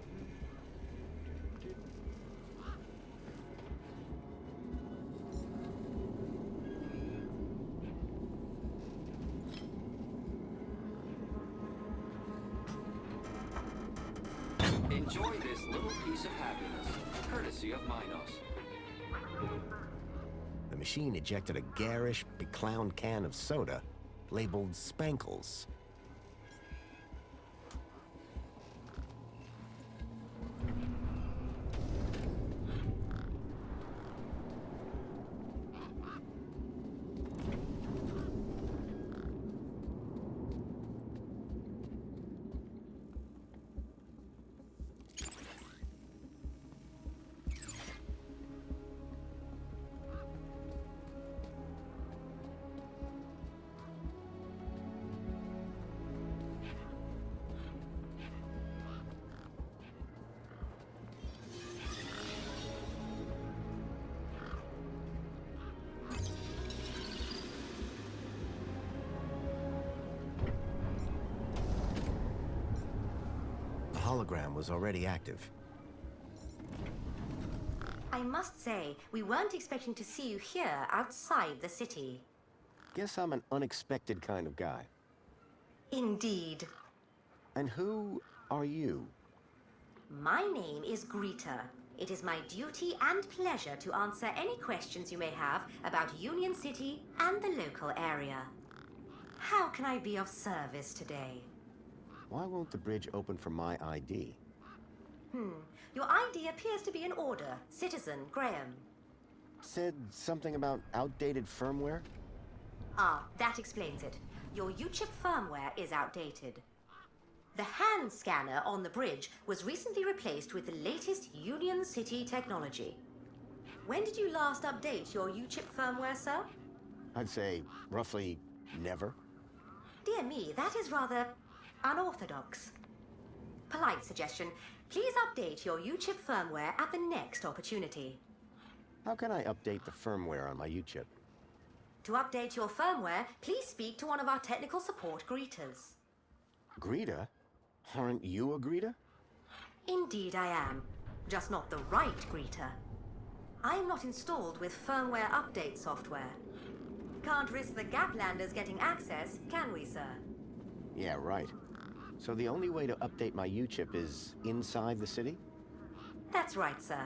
Enjoy this little piece of happiness, courtesy of MINOS. The machine ejected a garish, beclowned can of soda labeled Spankles. The hologram was already active. I must say, we weren't expecting to see you here outside the city. Guess I'm an unexpected kind of guy. Indeed. And who are you? My name is Greta. It is my duty and pleasure to answer any questions you may have about Union City and the local area. How can I be of service today? Why won't the bridge open for my ID? Your ID appears to be in order, Citizen Graham. Said something about outdated firmware? Ah, that explains it. Your U-chip firmware is outdated. The hand scanner on the bridge was recently replaced with the latest Union City technology. When did you last update your U-chip firmware, sir? I'd say roughly never. Dear me, that is rather unorthodox. Polite suggestion. Please update your U-chip firmware at the next opportunity. How can I update the firmware on my U-chip? To update your firmware, please speak to one of our technical support greeters. Greta? Aren't you a Greta? Indeed I am. Just not the right greeter. I am not installed with firmware update software. Can't risk the Gaplanders getting access, can we, sir? Yeah, right. So the only way to update my U-chip is inside the city? That's right, sir.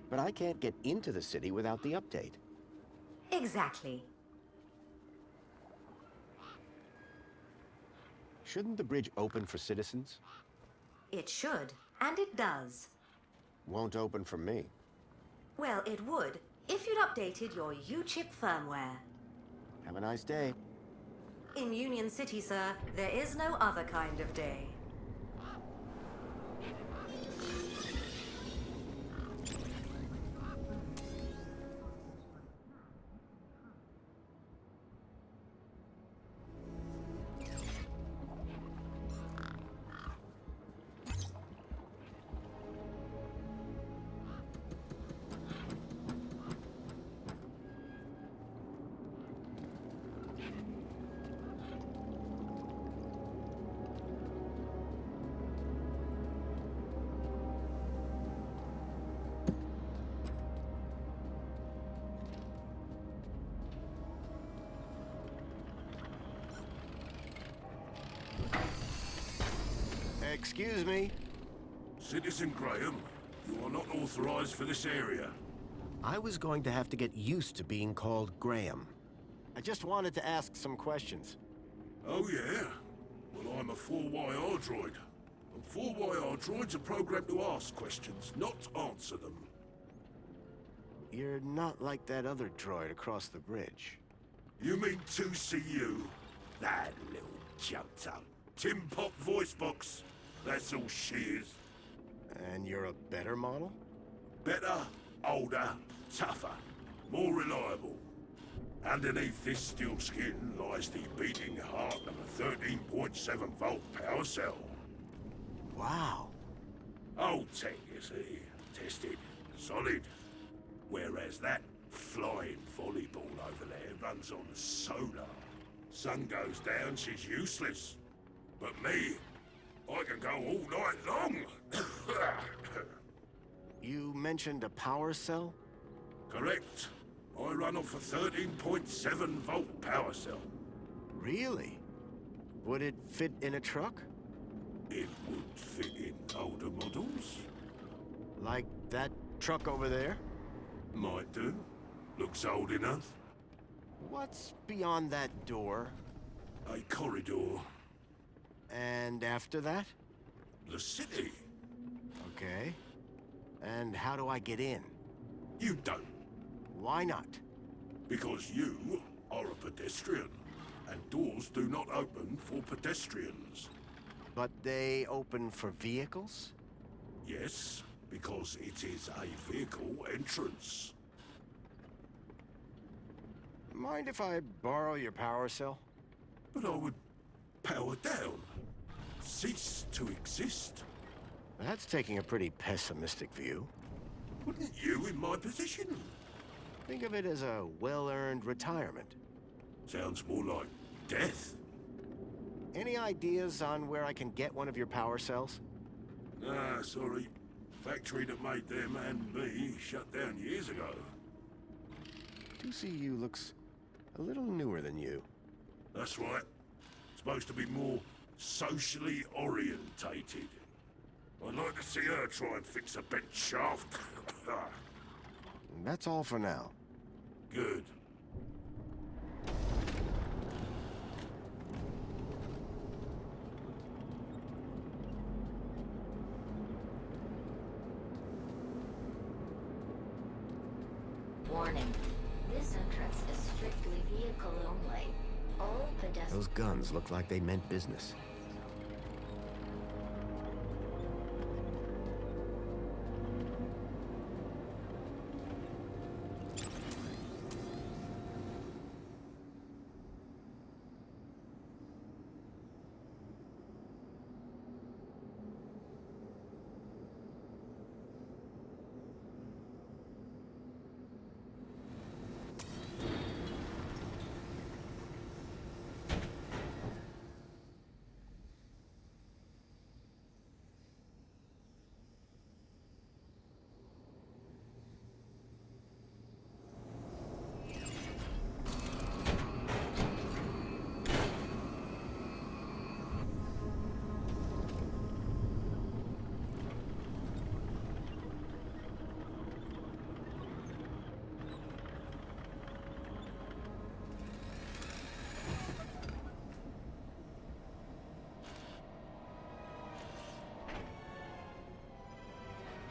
But I can't get into the city without the update. Exactly. Shouldn't the bridge open for citizens? It should, and it does. Won't open for me. Well, it would, if you'd updated your U-chip firmware. Have a nice day. In Union City, sir, there is no other kind of day. Excuse me? Citizen Graham, you are not authorized for this area. I was going to have to get used to being called Graham. I just wanted to ask some questions. Oh, yeah? Well, I'm a 4YR droid. And 4YR droids are programmed to ask questions, not answer them. You're not like that other droid across the bridge. You mean 2CU? That little jumped up. Tin Pot voice box. That's all she is. And you're a better model? Better, older, tougher, more reliable. Underneath this steel skin lies the beating heart of a 13.7 volt power cell. Wow. Old tech, you see. Tested. Solid. Whereas that flying volleyball over there runs on solar. Sun goes down, she's useless. But me, I can go all night long. You mentioned a power cell? Correct. I run off a 13.7 volt power cell. Really? Would it fit in a truck? It would fit in older models. Like that truck over there? Might do. Looks old enough. What's beyond that door? A corridor. And after that? The city. Okay. And how do I get in? You don't. Why not? Because you are a pedestrian, and doors do not open for pedestrians. But they open for vehicles? Yes, because it is a vehicle entrance. Mind if I borrow your power cell? But I would power down. Cease to exist. That's taking a pretty pessimistic view. Wouldn't you in my position? Think of it as a well-earned retirement. Sounds more like death. Any ideas on where I can get one of your power cells? Ah, sorry. Factory that made them and me shut down years ago. 2CU looks a little newer than you. That's right. Supposed to be more socially orientated. I'd like to see her try and fix a bent shaft. That's all for now. Good. Warning. This entrance is strictly vehicle only. All pedestrians... Those guns look like they meant business.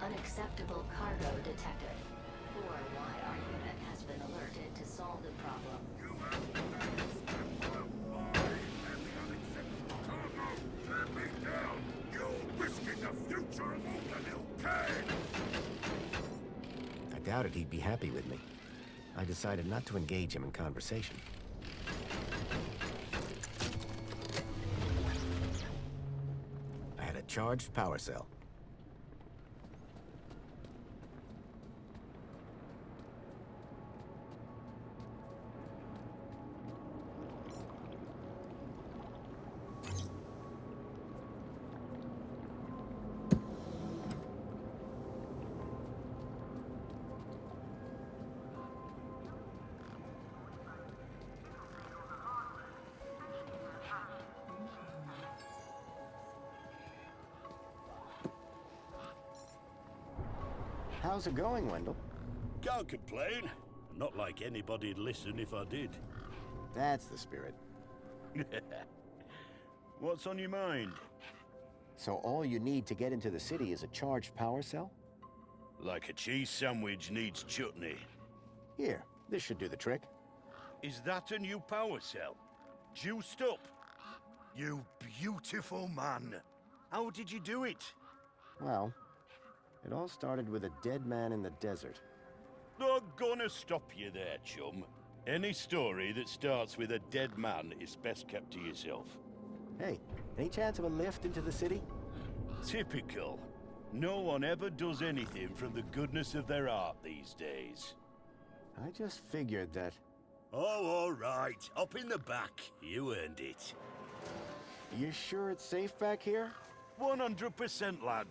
Unacceptable cargo detected. 4YR unit has been alerted to solve the problem. Let me down! You're risking the future of all the little kids! I doubted he'd be happy with me. I decided not to engage him in conversation. I had a charged power cell. How's it going, Wendell? Can't complain. Not like anybody'd listen if I did. That's the spirit. What's on your mind? So all you need to get into the city is a charged power cell? Like a cheese sandwich needs chutney. Here, this should do the trick. Is that a new power cell? Juiced up? You beautiful man. How did you do it? Well, it all started with a dead man in the desert. I'm gonna stop you there, chum. Any story that starts with a dead man is best kept to yourself. Hey, any chance of a lift into the city? Typical. No one ever does anything from the goodness of their heart these days. I just figured that... Oh, all right. Up in the back. You earned it. You sure it's safe back here? 100%, lad.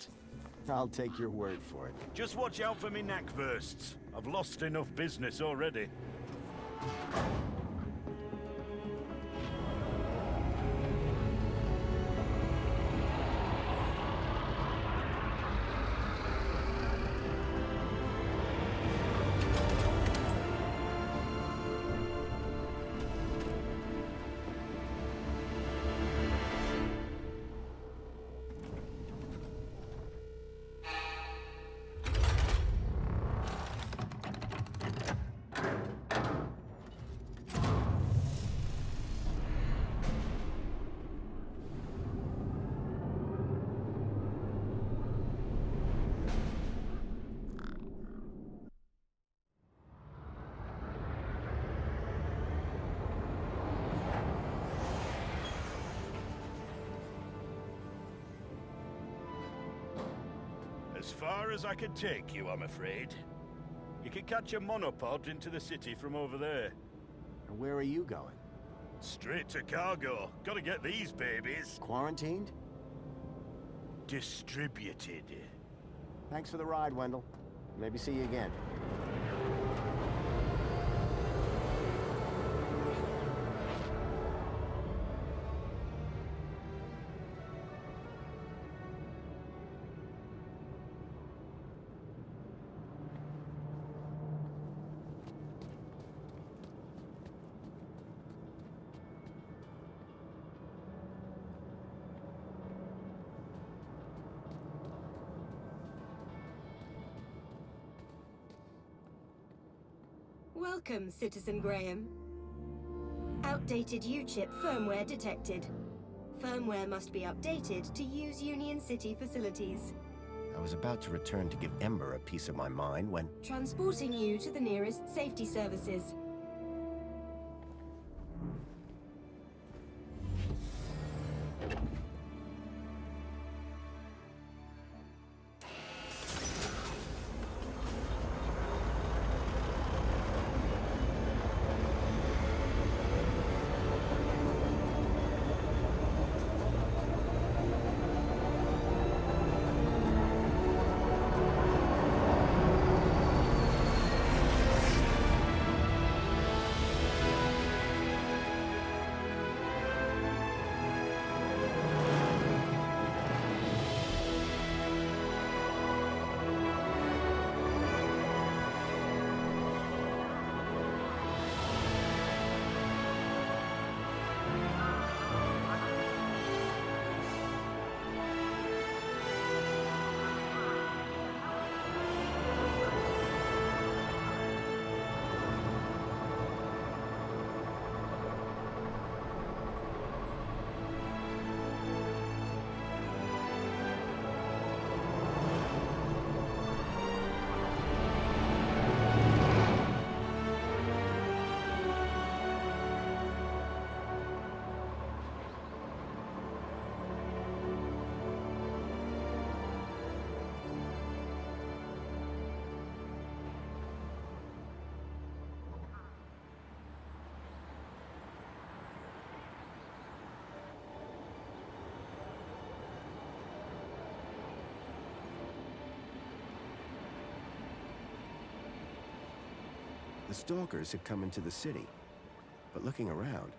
I'll take your word for it. Just watch out for me neck bursts. I've lost enough business already. As far as I can take you, I'm afraid. You can catch a monopod into the city from over there. And where are you going? Straight to cargo. Gotta get these babies. Quarantined? Distributed. Thanks for the ride, Wendell. Maybe see you again. Welcome, Citizen Graham. Outdated U-chip firmware detected. Firmware must be updated to use Union City facilities. I was about to return to give Ember a piece of my mind when... Transporting you to the nearest safety services. The stalkers had come into the city. But looking around,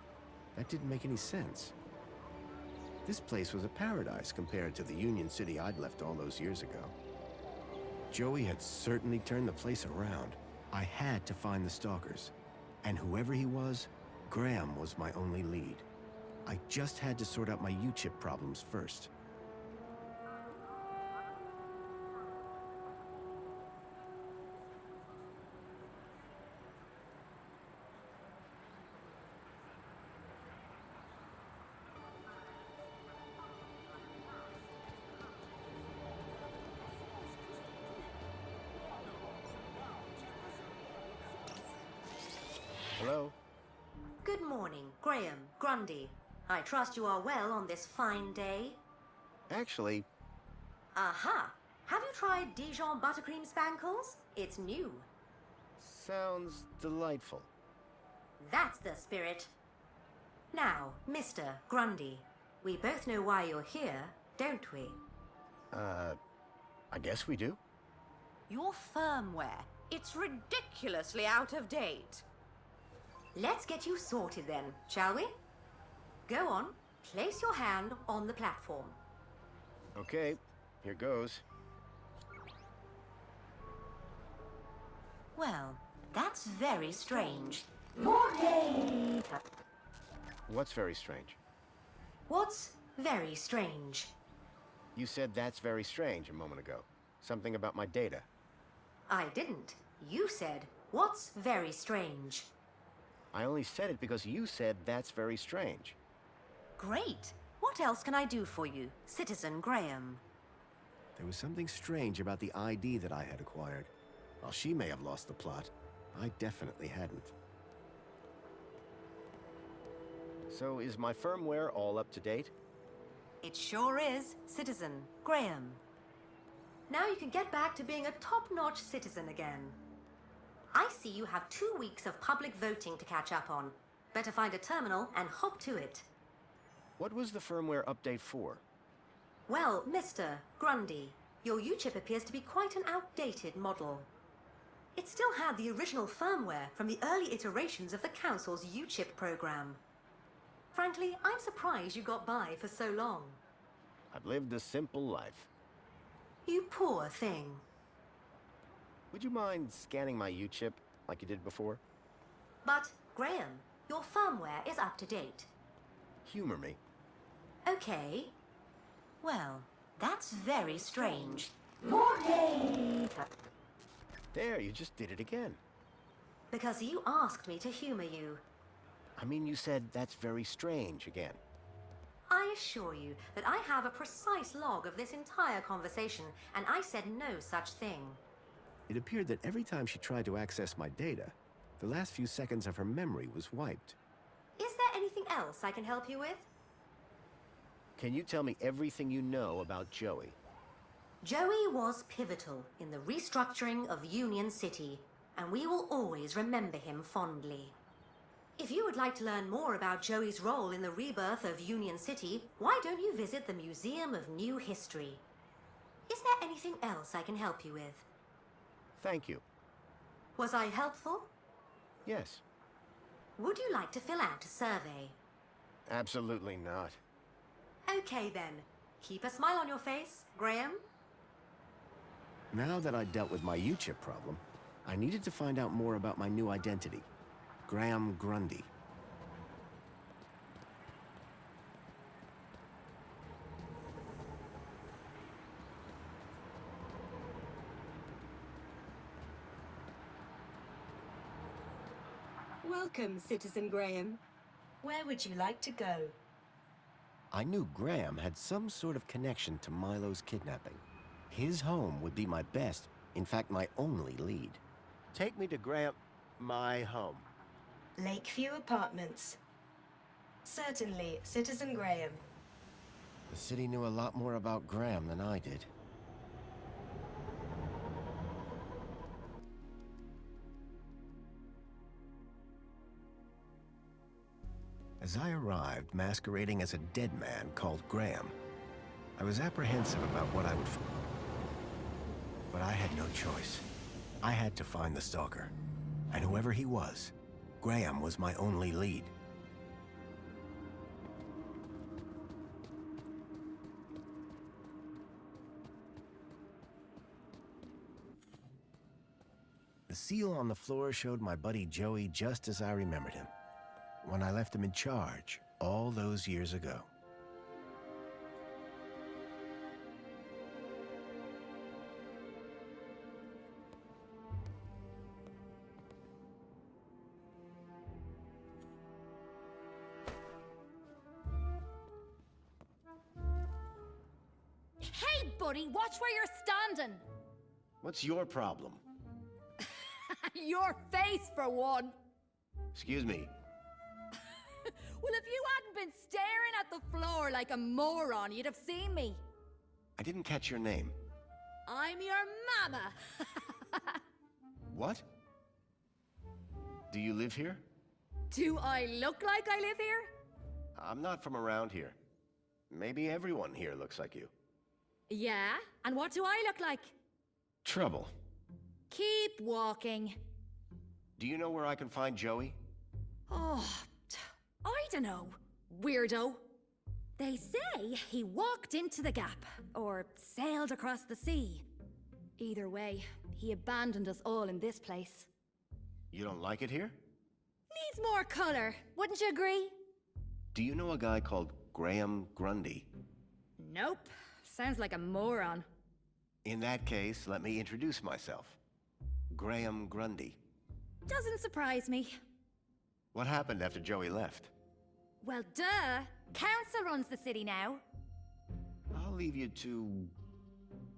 that didn't make any sense. This place was a paradise compared to the Union City I'd left all those years ago. Joey had certainly turned the place around. I had to find the stalkers. And whoever he was, Graham was my only lead. I just had to sort out my U-chip problems first. Hello? Good morning, Graham, Grundy. I trust you are well on this fine day. Actually, Aha! Have you tried Dijon buttercream spankles? It's new. sounds delightful. That's the spirit. Now, Mr. Grundy, we both know why you're here, don't we? I guess we do. Your firmware. It's ridiculously out of date. Let's get you sorted then, shall we? Go on, place your hand on the platform. Okay, here goes. Well, that's very strange. What's very strange? What's very strange? You said that's very strange a moment ago. Something about my data. I didn't. You said, what's very strange? I only said it because you said that's very strange. Great. What else can I do for you, Citizen Graham? There was something strange about the ID that I had acquired. While she may have lost the plot, I definitely hadn't. So is my firmware all up to date? It sure is, Citizen Graham. Now you can get back to being a top-notch citizen again. I see you have 2 weeks of public voting to catch up on. Better find a terminal and hop to it. What was the firmware update for? Well, Mr. Grundy, your U-chip appears to be quite an outdated model. It still had the original firmware from the early iterations of the Council's U-chip program. Frankly, I'm surprised you got by for so long. I've lived a simple life. You poor thing. Would you mind scanning my U-chip like you did before? But, Graham, your firmware is up to date. Humor me. Okay. Well, that's very strange. There, you just did it again. Because you asked me to humor you. I mean, you said that's very strange again. I assure you that I have a precise log of this entire conversation, and I said no such thing. It appeared that every time she tried to access my data, the last few seconds of her memory was wiped. Is there anything else I can help you with? Can you tell me everything you know about Joey? Joey was pivotal in the restructuring of Union City, and we will always remember him fondly. If you would like to learn more about Joey's role in the rebirth of Union City, why don't you visit the Museum of New History? Is there anything else I can help you with? Thank you. Was I helpful? Yes. Would you like to fill out a survey? Absolutely not. Okay then. Keep a smile on your face, Graham. Now that I'd dealt with my U-chip problem, I needed to find out more about my new identity. Graham Grundy. Welcome, Citizen Graham. Where would you like to go? I knew Graham had some sort of connection to Milo's kidnapping. His home would be my best, in fact, my only lead. Take me to Graham... my home. Lakeview Apartments. Certainly, Citizen Graham. The city knew a lot more about Graham than I did. As I arrived, masquerading as a dead man called Graham, I was apprehensive about what I would find. But I had no choice. I had to find the stalker. And whoever he was, Graham was my only lead. The seal on the floor showed my buddy Joey just as I remembered him, when I left him in charge all those years ago. Hey, buddy, watch where you're standing. What's your problem? Your face, for one. Excuse me. Well, if you hadn't been staring at the floor like a moron, you'd have seen me. I didn't catch your name. I'm your mama. What? Do you live here? Do I look like I live here? I'm not from around here. Maybe everyone here looks like you. Yeah? And what do I look like? Trouble. Keep walking. Do you know where I can find Joey? Oh, I don't know. Weirdo. They say he walked into the gap, or sailed across the sea. Either way, he abandoned us all in this place. You don't like it here? Needs more color, wouldn't you agree? Do you know a guy called Graham Grundy? Nope. Sounds like a moron. In that case, let me introduce myself. Graham Grundy. Doesn't surprise me. What happened after Joey left? Well, duh. Council runs the city now. I'll leave you to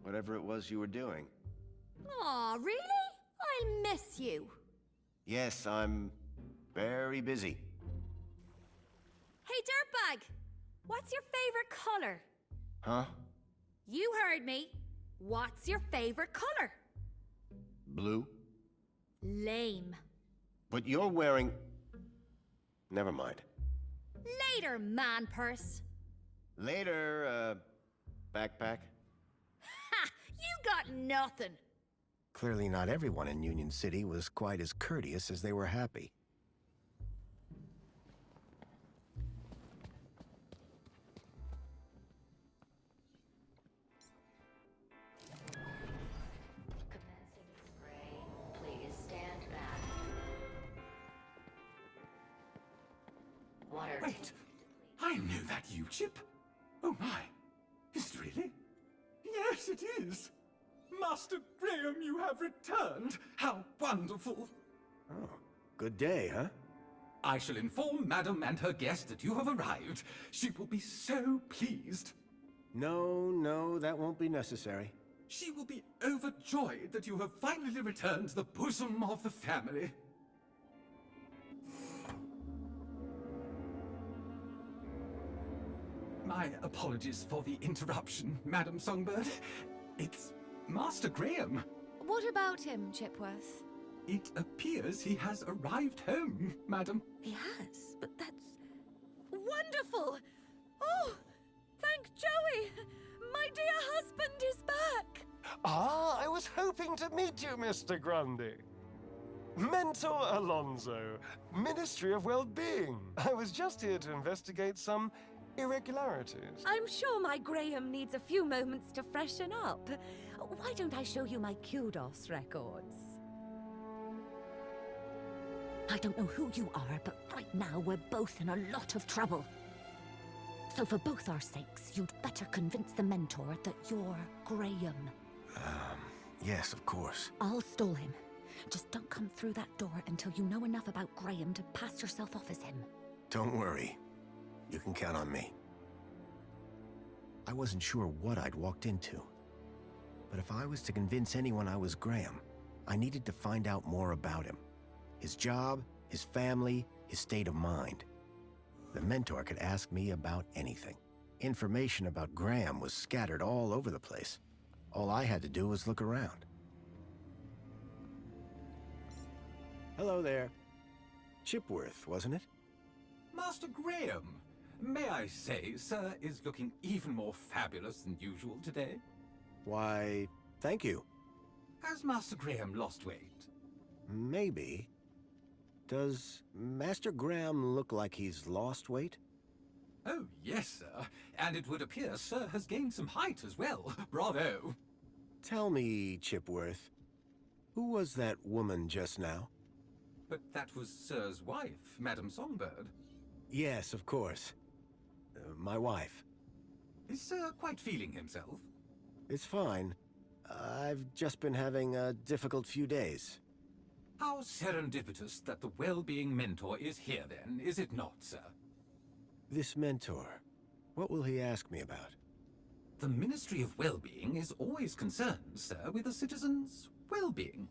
whatever it was you were doing. Aw, really? I'll miss you. Yes, I'm very busy. Hey, dirtbag! What's your favorite color? Huh? You heard me. What's your favorite color? Blue? Lame. But you're wearing... Never mind. Later, man purse. Later, backpack. Ha! You got nothing. Clearly not everyone in Union City was quite as courteous as they were happy. Please stand back. Water. Wait! I know that U-chip! Oh my! Is it really? Yes, it is! Master Graham, you have returned! How wonderful! Oh, good day, huh? I shall inform Madam and her guest that you have arrived. She will be so pleased. No, that won't be necessary. She will be overjoyed that you have finally returned to the bosom of the family. My apologies for the interruption, Madam Songbird. It's Master Graham. What about him, Chipworth? It appears he has arrived home, Madam. He has, but that's... wonderful! Oh, thank Joey! My dear husband is back! Ah, I was hoping to meet you, Mr. Grundy. Mentor Alonso, Ministry of Well-Being. I was just here to investigate some irregularities. I'm sure my Graham needs a few moments to freshen up. Why don't I show you my kudos records? I don't know who you are, but right now we're both in a lot of trouble. So for both our sakes, you'd better convince the mentor that you're Graham. Yes, of course. I'll stall him. Just don't come through that door until you know enough about Graham to pass yourself off as him. Don't worry. You can count on me. I wasn't sure what I'd walked into. But if I was to convince anyone I was Graham, I needed to find out more about him. His job, his family, his state of mind. The mentor could ask me about anything. Information about Graham was scattered all over the place. All I had to do was look around. Hello there. Chipworth, wasn't it? Master Graham, may I say, sir is looking even more fabulous than usual today. Why, thank you. Has Master Graham lost weight? Maybe. Does Master Graham look like he's lost weight? Oh, yes, sir. And it would appear sir has gained some height as well. Bravo. Tell me, Chipworth, Who was that woman just now? But that was Sir's wife, Madame Songbird. Yes, of course. My wife. Is Sir quite feeling himself? It's fine. I've just been having a difficult few days. How serendipitous that the well-being mentor is here then, is it not, sir? This mentor, what will he ask me about? The Ministry of Well-being is always concerned, sir, with the citizens' well-being.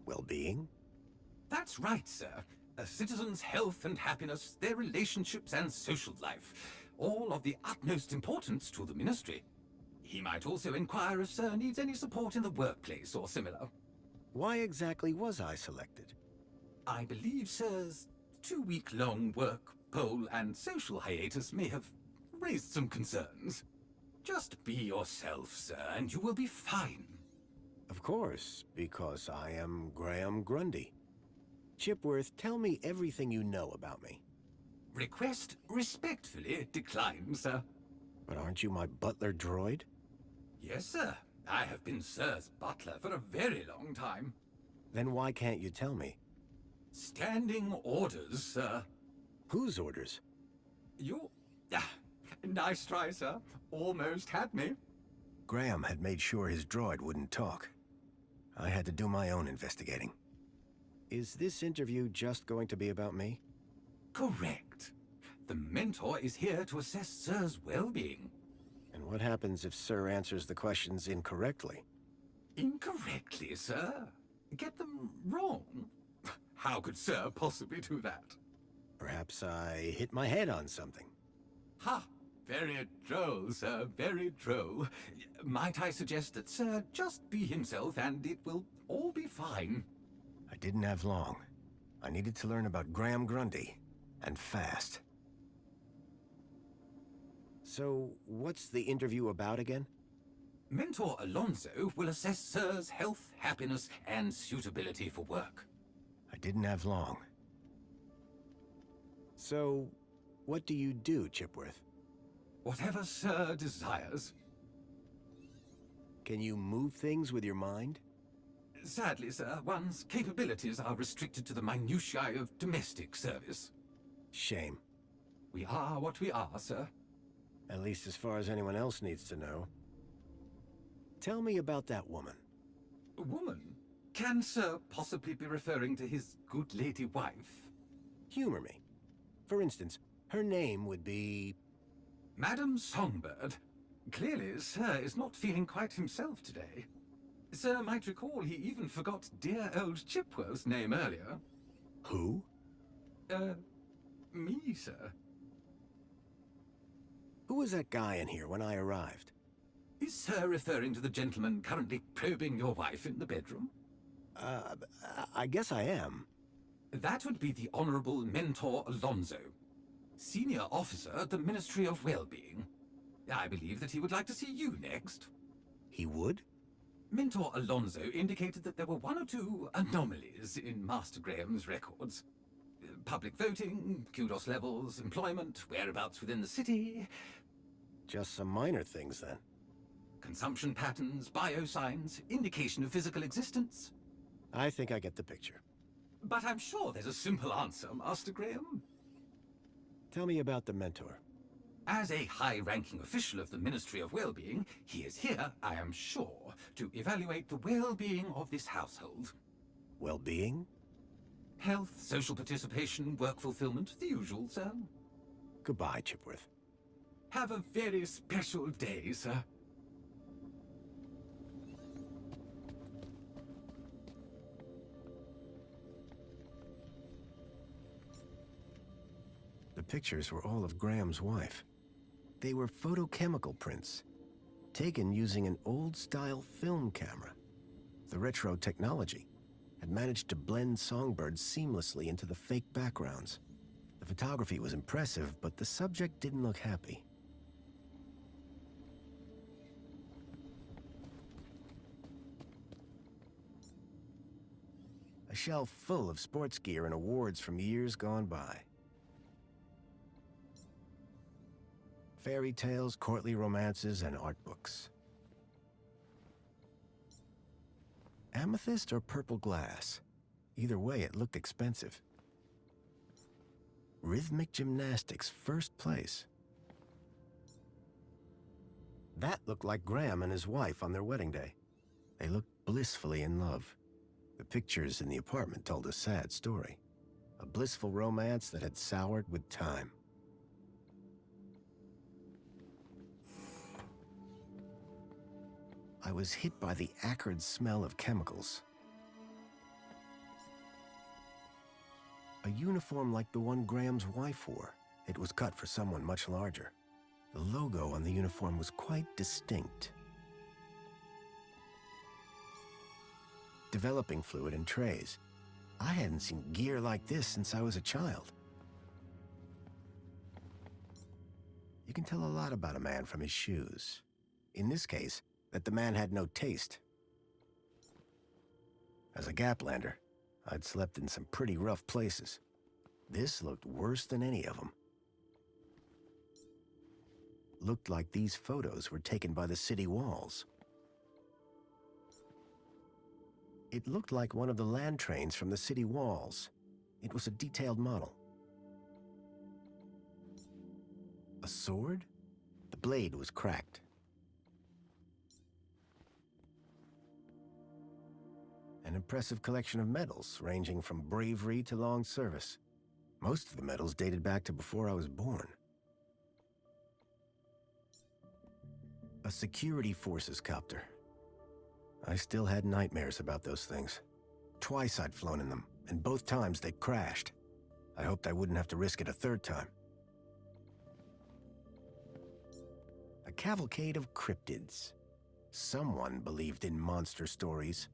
Well-being? That's right, sir. A citizen's health and happiness, their relationships and social life, all of the utmost importance to the Ministry. He might also inquire if Sir needs any support in the workplace or similar. Why exactly was I selected? I believe Sir's 2-week-long work, poll, and social hiatus may have raised some concerns. Just be yourself, sir, and you will be fine. Of course, because I am Graham Grundy. Chipworth, tell me everything you know about me. Request respectfully declined, sir. But aren't you my butler droid? Yes, sir. I have been Sir's butler for a very long time. Then why can't you tell me? Standing orders, sir. Whose orders? You... nice try, sir. Almost had me. Graham had made sure his droid wouldn't talk. I had to do my own investigating. Is this interview just going to be about me? Correct. The mentor is here to assess Sir's well-being. And what happens if Sir answers the questions incorrectly? Incorrectly, sir? Get them wrong? How could Sir possibly do that? Perhaps I hit my head on something. Ha! Very droll, sir, very droll. Might I suggest that Sir just be himself and it will all be fine? I didn't have long. I needed to learn about Graham Grundy, and fast. So, what's the interview about again? Mentor Alonso will assess Sir's health, happiness, and suitability for work. I didn't have long. So, what do you do, Chipworth? Whatever Sir desires. Can you move things with your mind? Sadly, sir, one's capabilities are restricted to the minutiae of domestic service. Shame. We are what we are, sir. At least as far as anyone else needs to know. Tell me about that woman. Woman? Can Sir possibly be referring to his good lady wife? Humor me. For instance, her name would be... Madame Songbird. Clearly, Sir is not feeling quite himself today. Sir might recall he even forgot dear old Chipworth's name earlier. Who? Me, sir. Who was that guy in here when I arrived? Is Sir referring to the gentleman currently probing your wife in the bedroom? I guess I am. That would be the Honorable Mentor Alonso, Senior Officer at the Ministry of Well-being. I believe that he would like to see you next. He would? Mentor Alonso indicated that there were 1 or 2 anomalies in Master Graham's records. Public voting, kudos levels, employment, whereabouts within the city. Just some minor things, then. Consumption patterns, biosigns, indication of physical existence. I think I get the picture. But I'm sure there's a simple answer, Master Graham. Tell me about the mentor. As a high-ranking official of the Ministry of Well-being, he is here, I am sure, to evaluate the well-being of this household. Well-being? Health, social participation, work fulfillment, the usual, sir. Goodbye, Chipworth. Have a very special day, sir. The pictures were all of Graham's wife. They were photochemical prints, taken using an old-style film camera. The retro technology had managed to blend songbirds seamlessly into the fake backgrounds. The photography was impressive, but the subject didn't look happy. A shelf full of sports gear and awards from years gone by. Fairy tales, courtly romances, and art books. Amethyst or purple glass? Either way, it looked expensive. Rhythmic gymnastics, first place. That looked like Graham and his wife on their wedding day. They looked blissfully in love. The pictures in the apartment told a sad story. A blissful romance that had soured with time. I was hit by the acrid smell of chemicals. A uniform like the one Graham's wife wore. It was cut for someone much larger. The logo on the uniform was quite distinct. Developing fluid and trays. I hadn't seen gear like this since I was a child. You can tell a lot about a man from his shoes. In this case, that the man had no taste. As a Gaplander, I'd slept in some pretty rough places. This looked worse than any of them. Looked like these photos were taken by the city walls. It looked like one of the land trains from the city walls. It was a detailed model. A sword? The blade was cracked. An impressive collection of medals, ranging from bravery to long service. Most of the medals dated back to before I was born. A security forces copter. I still had nightmares about those things. Twice I'd flown in them, and both times they'd crashed. I hoped I wouldn't have to risk it a third time. A cavalcade of cryptids. Someone believed in monster stories.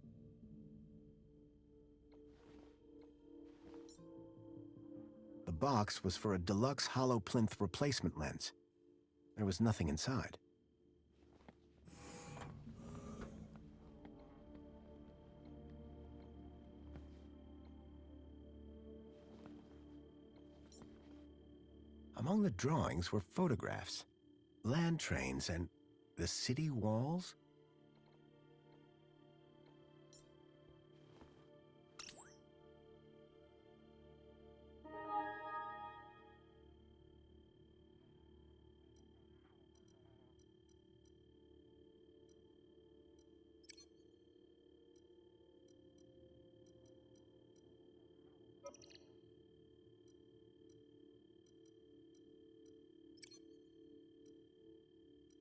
The box was for a deluxe hollow plinth replacement lens. There was nothing inside. Among the drawings were photographs, land trains, and the city walls?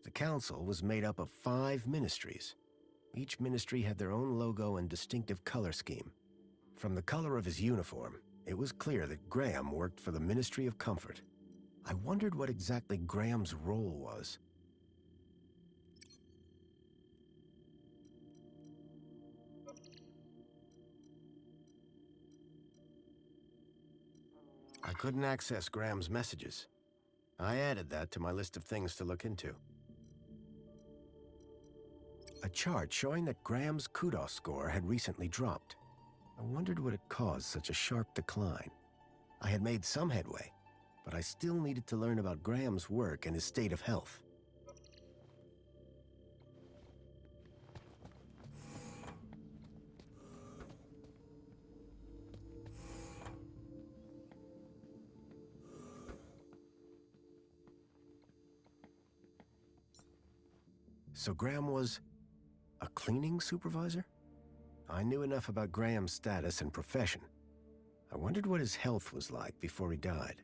The council was made up of 5 ministries. Each ministry had their own logo and distinctive color scheme. From the color of his uniform, it was clear that Graham worked for the Ministry of Comfort. I wondered what exactly Graham's role was. I couldn't access Graham's messages. I added that to my list of things to look into. A chart showing that Graham's kudos score had recently dropped. I wondered what had caused such a sharp decline. I had made some headway, but I still needed to learn about Graham's work and his state of health. So Graham was a cleaning supervisor? I knew enough about Graham's status and profession. I wondered what his health was like before he died.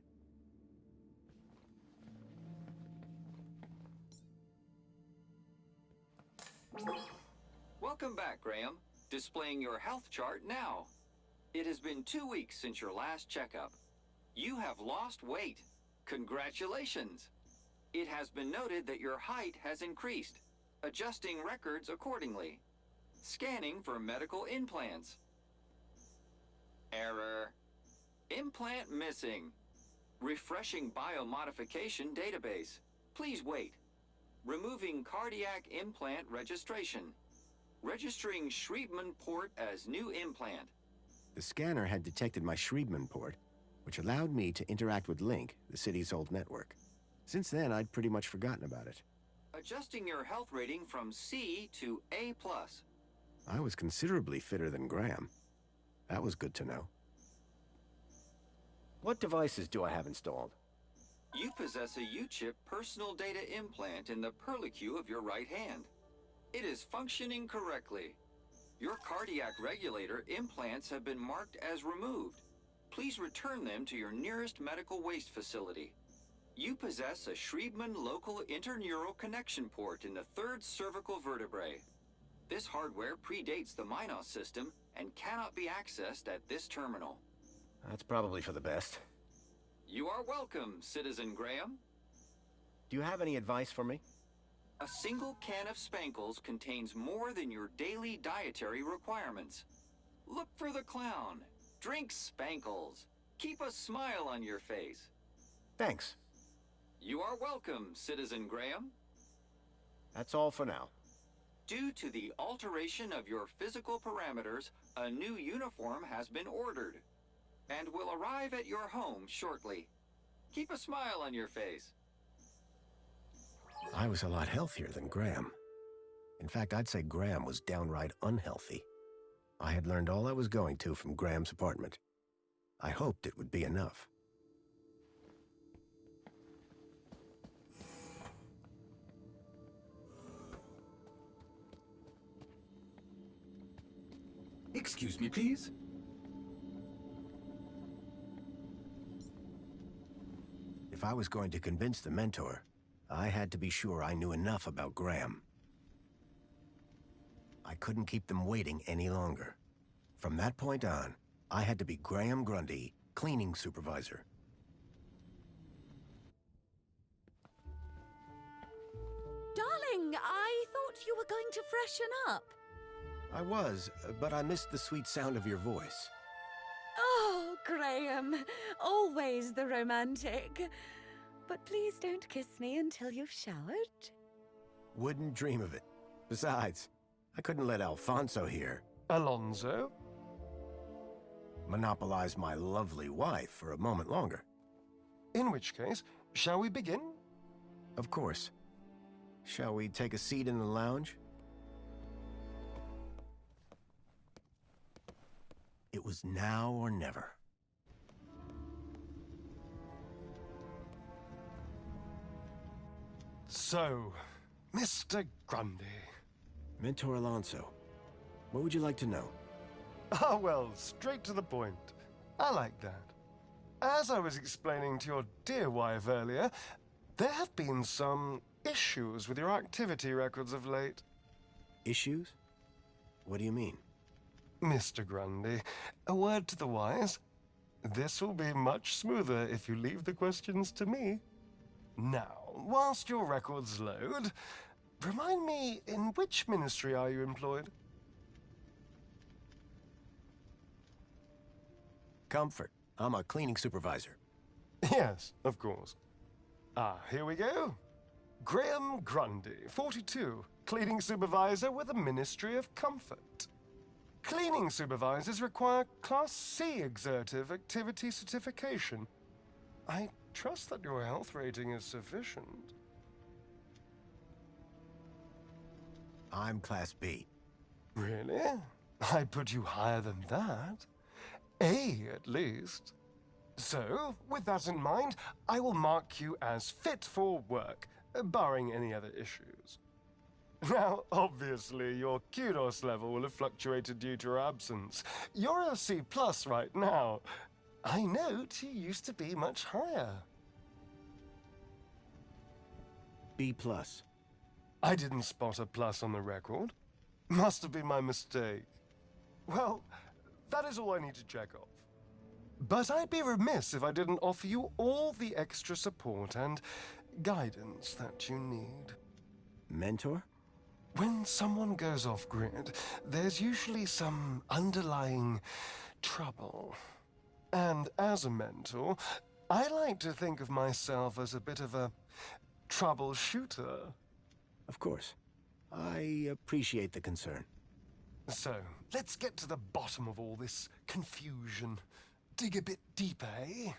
Welcome back, Graham. Displaying your health chart now. It has been 2 weeks since your last checkup. You have lost weight. Congratulations. It has been noted that your height has increased. Adjusting records accordingly. Scanning for medical implants. Error. Implant missing. Refreshing biomodification database. Please wait. Removing cardiac implant registration. Registering Schriebman port as new implant. The scanner had detected my Schriebman port, which allowed me to interact with Link, the city's old network. Since then, I'd pretty much forgotten about it. Adjusting your health rating from C to A+. I was considerably fitter than Graham. That was good to know. What devices do I have installed? You possess a U-chip personal data implant in the perlicue of your right hand. It is functioning correctly. Your cardiac regulator implants have been marked as removed. Please return them to your nearest medical waste facility. You possess a Schriebman local interneural connection port in the third cervical vertebrae. This hardware predates the MINOS system and cannot be accessed at this terminal. That's probably for the best. You are welcome, Citizen Graham. Do you have any advice for me? A single can of Spankles contains more than your daily dietary requirements. Look for the clown. Drink Spankles. Keep a smile on your face. Thanks. You are welcome, Citizen Graham. That's all for now. Due to the alteration of your physical parameters, a new uniform has been ordered and will arrive at your home shortly. Keep a smile on your face. I was a lot healthier than Graham. In fact, I'd say Graham was downright unhealthy. I had learned all I was going to from Graham's apartment. I hoped it would be enough. Excuse me, please. If I was going to convince the mentor, I had to be sure I knew enough about Graham. I couldn't keep them waiting any longer. From that point on, I had to be Graham Grundy, cleaning supervisor. Darling, I thought you were going to freshen up. I was, but I missed the sweet sound of your voice. Oh, Graham, always the romantic. But please don't kiss me until you've showered. Wouldn't dream of it. Besides, I couldn't let Alfonso here. Alonso? Monopolize my lovely wife for a moment longer. In which case, shall we begin? Of course. Shall we take a seat in the lounge? It was now or never. So, Mr. Grundy. Mentor Alonso, what would you like to know? Ah, well, straight to the point. I like that. As I was explaining to your dear wife earlier, there have been some issues with your activity records of late. Issues? What do you mean? Mr. Grundy, a word to the wise. This will be much smoother if you leave the questions to me. Now, whilst your records load, remind me, in which ministry are you employed? Comfort. I'm a cleaning supervisor. Yes, of course. Ah, here we go. Graham Grundy, 42, cleaning supervisor with the Ministry of Comfort. Cleaning supervisors require Class C exertive activity certification. I trust that your health rating is sufficient. I'm Class B. Really? I put you higher than that. A, at least. So, with that in mind, I will mark you as fit for work, barring any other issues. Now, obviously, your kudos level will have fluctuated due to your absence. You're a C+ right now. I note you used to be much higher. B+. I didn't spot a plus on the record. Must have been my mistake. Well, that is all I need to check off. But I'd be remiss if I didn't offer you all the extra support and guidance that you need. Mentor? When someone goes off-grid, there's usually some underlying trouble. And as a mentor, I like to think of myself as a bit of a troubleshooter. Of course. I appreciate the concern. So, let's get to the bottom of all this confusion. Dig a bit deeper, eh?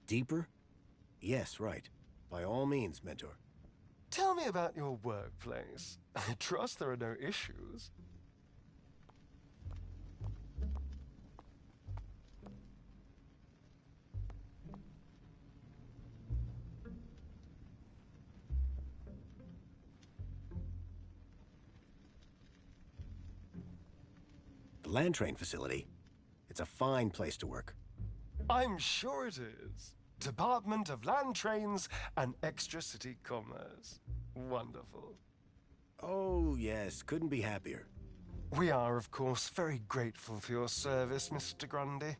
Deeper? Yes, right. By all means, Mentor. Tell me about your workplace. I trust there are no issues. land train facility. It's a fine place to work. I'm sure it is. Department of Land Trains and Extra City Commerce. Wonderful. Oh, yes, couldn't be happier. We are, of course, very grateful for your service, Mr. Grundy.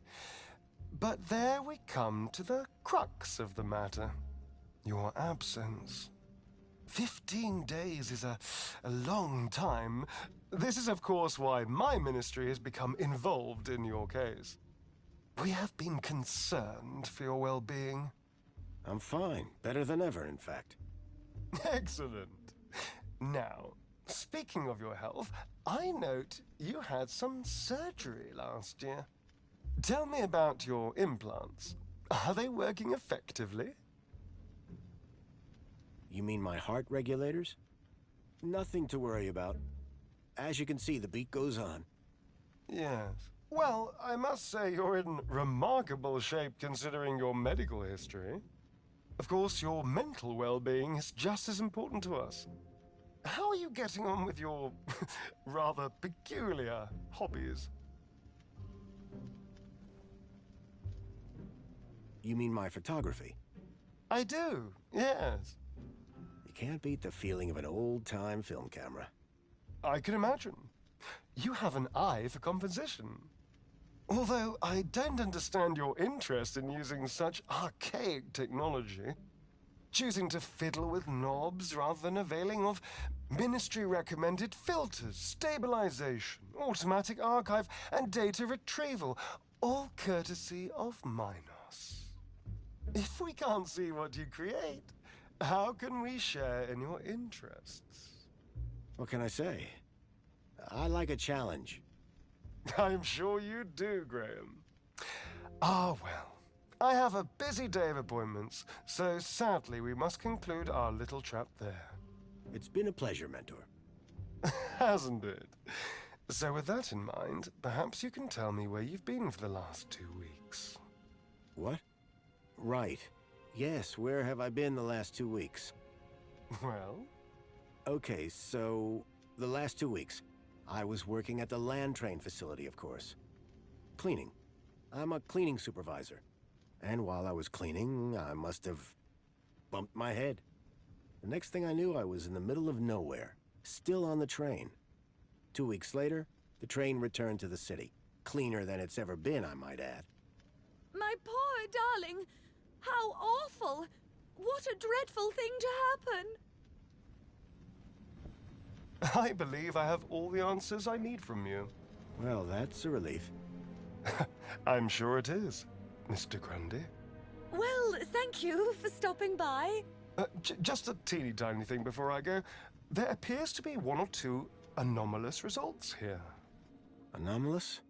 But there we come to the crux of the matter. Your absence. 15 days is a long time. This is, of course, why my ministry has become involved in your case. We have been concerned for your well-being. I'm fine. Better than ever, in fact. Excellent. Now, speaking of your health, I note you had some surgery last year. Tell me about your implants. Are they working effectively? You mean my heart regulators? Nothing to worry about. As you can see, the beat goes on. Yes. Well, I must say you're in remarkable shape considering your medical history. Of course, your mental well-being is just as important to us. How are you getting on with your rather peculiar hobbies? You mean my photography? I do, yes. You can't beat the feeling of an old-time film camera. I can imagine. You have an eye for composition. Although I don't understand your interest in using such archaic technology. Choosing to fiddle with knobs rather than availing of ministry-recommended filters, stabilization, automatic archive, and data retrieval, all courtesy of MINOS. If we can't see what you create, how can we share in your interests? What can I say? I like a challenge. I'm sure you do, Graham. Ah, well. I have a busy day of appointments, so sadly we must conclude our little chat there. It's been a pleasure, Mentor. Hasn't it? So with that in mind, perhaps you can tell me where you've been for the last 2 weeks. What? Right. Yes, where have I been the last 2 weeks? Well? Okay, so the last 2 weeks, I was working at the land train facility, of course. Cleaning. I'm a cleaning supervisor. And while I was cleaning, I must have bumped my head. The next thing I knew, I was in the middle of nowhere, still on the train. 2 weeks later, the train returned to the city. Cleaner than it's ever been, I might add. My poor darling! How awful! What a dreadful thing to happen! I believe I have all the answers I need from you. Well, that's a relief. I'm sure it is, Mr. Grundy. Well, thank you for stopping by. Just a teeny tiny thing before I go. There appears to be 1 or 2 anomalous results here. Anomalous?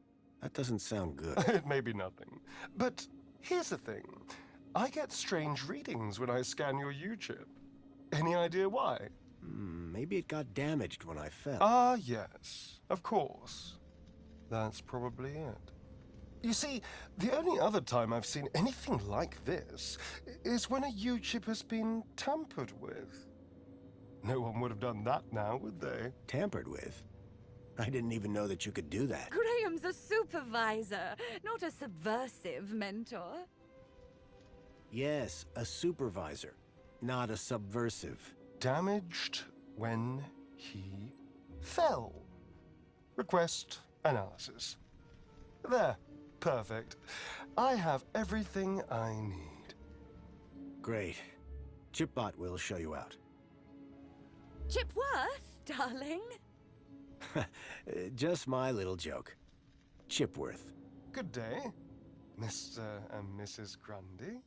That doesn't sound good. It may be nothing. But here's the thing. I get strange readings when I scan your U-chip. Any idea why? Maybe it got damaged when I fell. Ah, yes. Of course. That's probably it. You see, the only other time I've seen anything like this is when a U-chip has been tampered with. No one would have done that now, would they? Tampered with? I didn't even know that you could do that. Graham's a supervisor, not a subversive mentor. Yes, a supervisor, not a subversive. Damaged when he fell. Request analysis. There. Perfect. I have everything I need. Great. Chipbot will show you out. Chipworth, darling? Just my little joke. Chipworth. Good day, Mr. and Mrs. Grundy.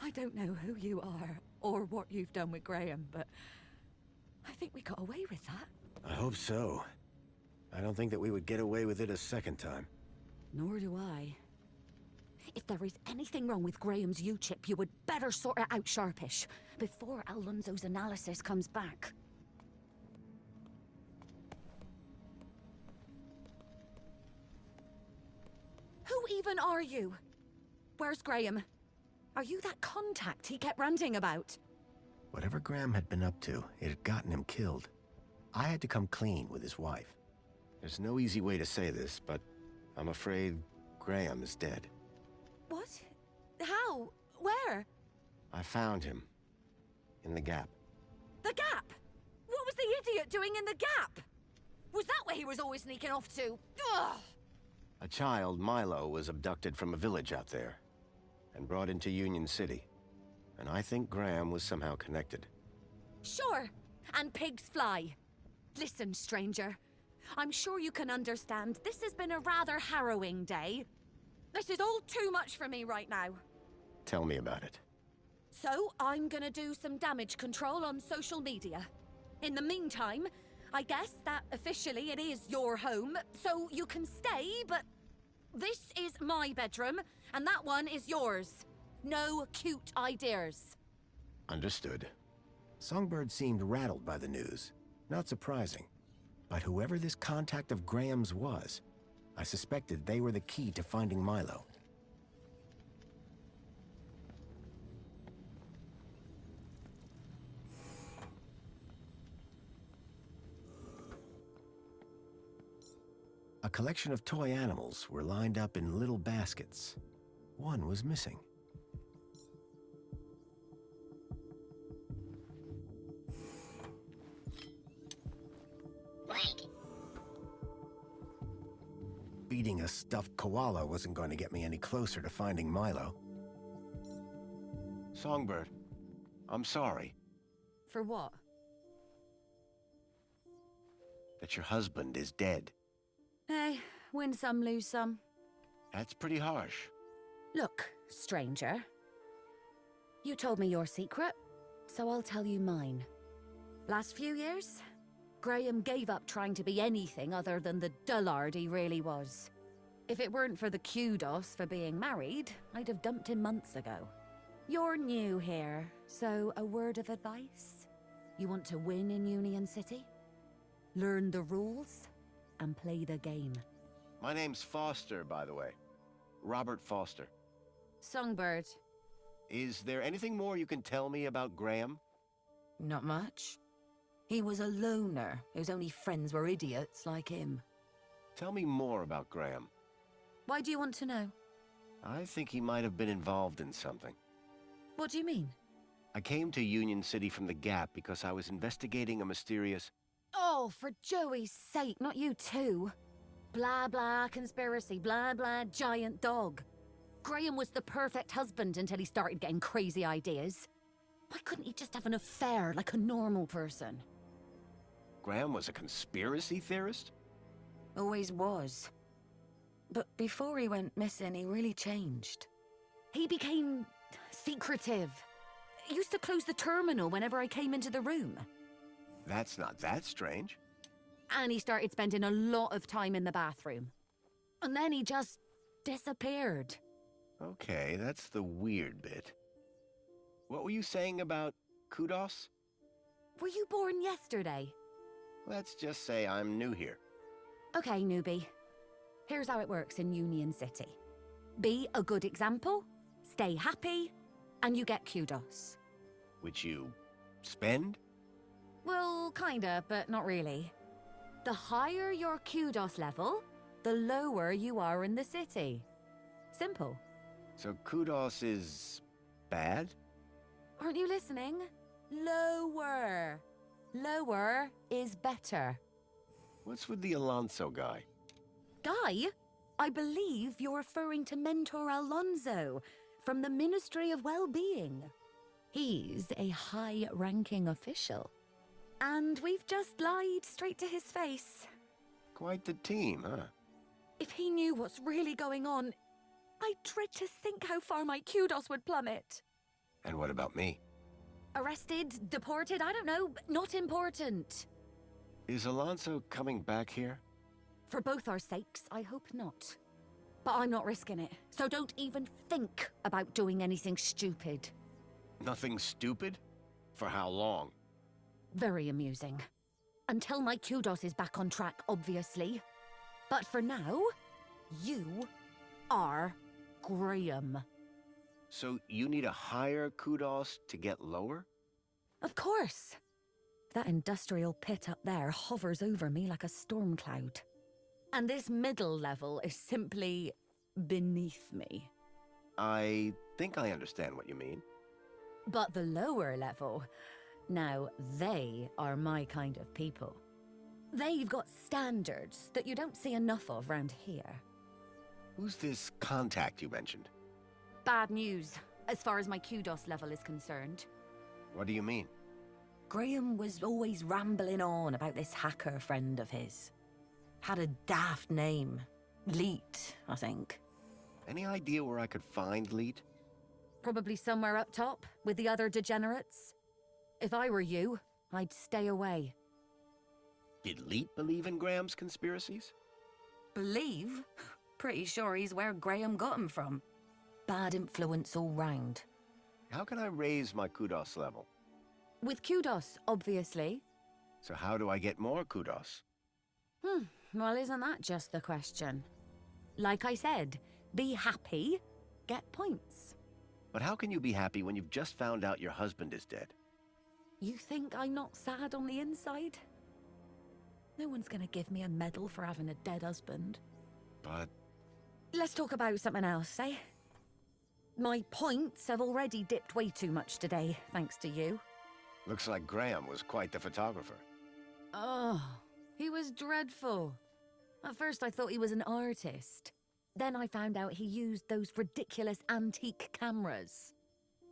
I don't know who you are or what you've done with Graham, but I think we got away with that. I hope so. I don't think that we would get away with it a second time. Nor do I. If there is anything wrong with Graham's U-chip, you would better sort it out sharpish, before Alonso's analysis comes back. Who even are you? Where's Graham? Are you that contact he kept ranting about? Whatever Graham had been up to, it had gotten him killed. I had to come clean with his wife. There's no easy way to say this, but I'm afraid Graham is dead. What? How? Where? I found him. In the Gap. The Gap? What was the idiot doing in the Gap? Was that where he was always sneaking off to? Ugh! A child, Milo, was abducted from a village out there and brought into Union City. And I think Graham was somehow connected. Sure, and pigs fly. Listen, stranger. I'm sure you can understand this has been a rather harrowing day. This is all too much for me right now. Tell me about it. So, I'm gonna do some damage control on social media. In the meantime, I guess that officially it is your home, so you can stay, but this is my bedroom, and that one is yours. No cute ideas. Understood. Songbird seemed rattled by the news. Not surprising. But whoever this contact of Graham's was, I suspected they were the key to finding Milo. A collection of toy animals were lined up in little baskets. One was missing. Beating a stuffed koala wasn't going to get me any closer to finding Milo. Songbird, I'm sorry For what? that your husband is dead. Hey, win some, lose some. That's pretty harsh. Look, stranger. You told me your secret, so I'll tell you mine. Last few years, Graham gave up trying to be anything other than the dullard he really was. If it weren't for the kudos for being married, I'd have dumped him months ago. You're new here, so a word of advice? You want to win in Union City? Learn the rules and play the game. My name's Foster, by the way. Robert Foster. Songbird. Is there anything more you can tell me about Graham? Not much. He was a loner whose only friends were idiots like him. Tell me more about Graham. Why do you want to know? I think he might have been involved in something. What do you mean? I came to Union City from the Gap because I was investigating a mysterious... Oh, for Joey's sake, not you too. Blah blah conspiracy, blah blah giant dog. Graham was the perfect husband until he started getting crazy ideas. Why couldn't he just have an affair like a normal person? Graham was a conspiracy theorist? Always was. But before he went missing, he really changed. He became secretive. Used to close the terminal whenever I came into the room. That's not that strange. And he started spending a lot of time in the bathroom. And then he just disappeared. Okay, that's the weird bit. What were you saying about kudos? Were you born yesterday? Let's just say I'm new here. Okay, newbie. Here's how it works in Union City. Be a good example, stay happy, and you get kudos. Which you spend? Well, kinda, but not really. The higher your kudos level, the lower you are in the city. Simple. So kudos is bad? Aren't you listening? Lower. Lower is better. What's with the Alonso guy? Guy? I believe you're referring to Mentor Alonso from the Ministry of Well-Being. He's a high-ranking official. And we've just lied straight to his face. Quite the team, huh? If he knew what's really going on, I dread to think how far my kudos would plummet. And what about me? Arrested, deported, I don't know, not important. Is Alonso coming back here? For both our sakes, I hope not. But I'm not risking it, so don't even think about doing anything stupid. Nothing stupid? For how long? Very amusing. Until my kudos is back on track, obviously. But for now, you are Graham. So you need a higher kudos to get lower? Of course. That industrial pit up there hovers over me like a storm cloud. And this middle level is simply beneath me. I think I understand what you mean. But the lower level, now they are my kind of people. They've got standards that you don't see enough of round here. Who's this contact you mentioned? Bad news, as far as my kudos level is concerned. What do you mean? Graham was always rambling on about this hacker friend of his. Had a daft name. Leet, I think. Any idea where I could find Leet? Probably somewhere up top, with the other degenerates. If I were you, I'd stay away. Did Leet believe in Graham's conspiracies? Believe? Pretty sure he's where Graham got him from. Bad influence all round. How can I raise my kudos level? With kudos, obviously. So how do I get more kudos? Well, isn't that just the question? Like I said, be happy, get points. But how can you be happy when you've just found out your husband is dead? You think I'm not sad on the inside? No one's gonna give me a medal for having a dead husband. But... Let's talk about something else, eh? My points have already dipped way too much today, thanks to you. Looks like Graham was quite the photographer. Oh, he was dreadful. At first I thought he was an artist. Then I found out he used those ridiculous antique cameras.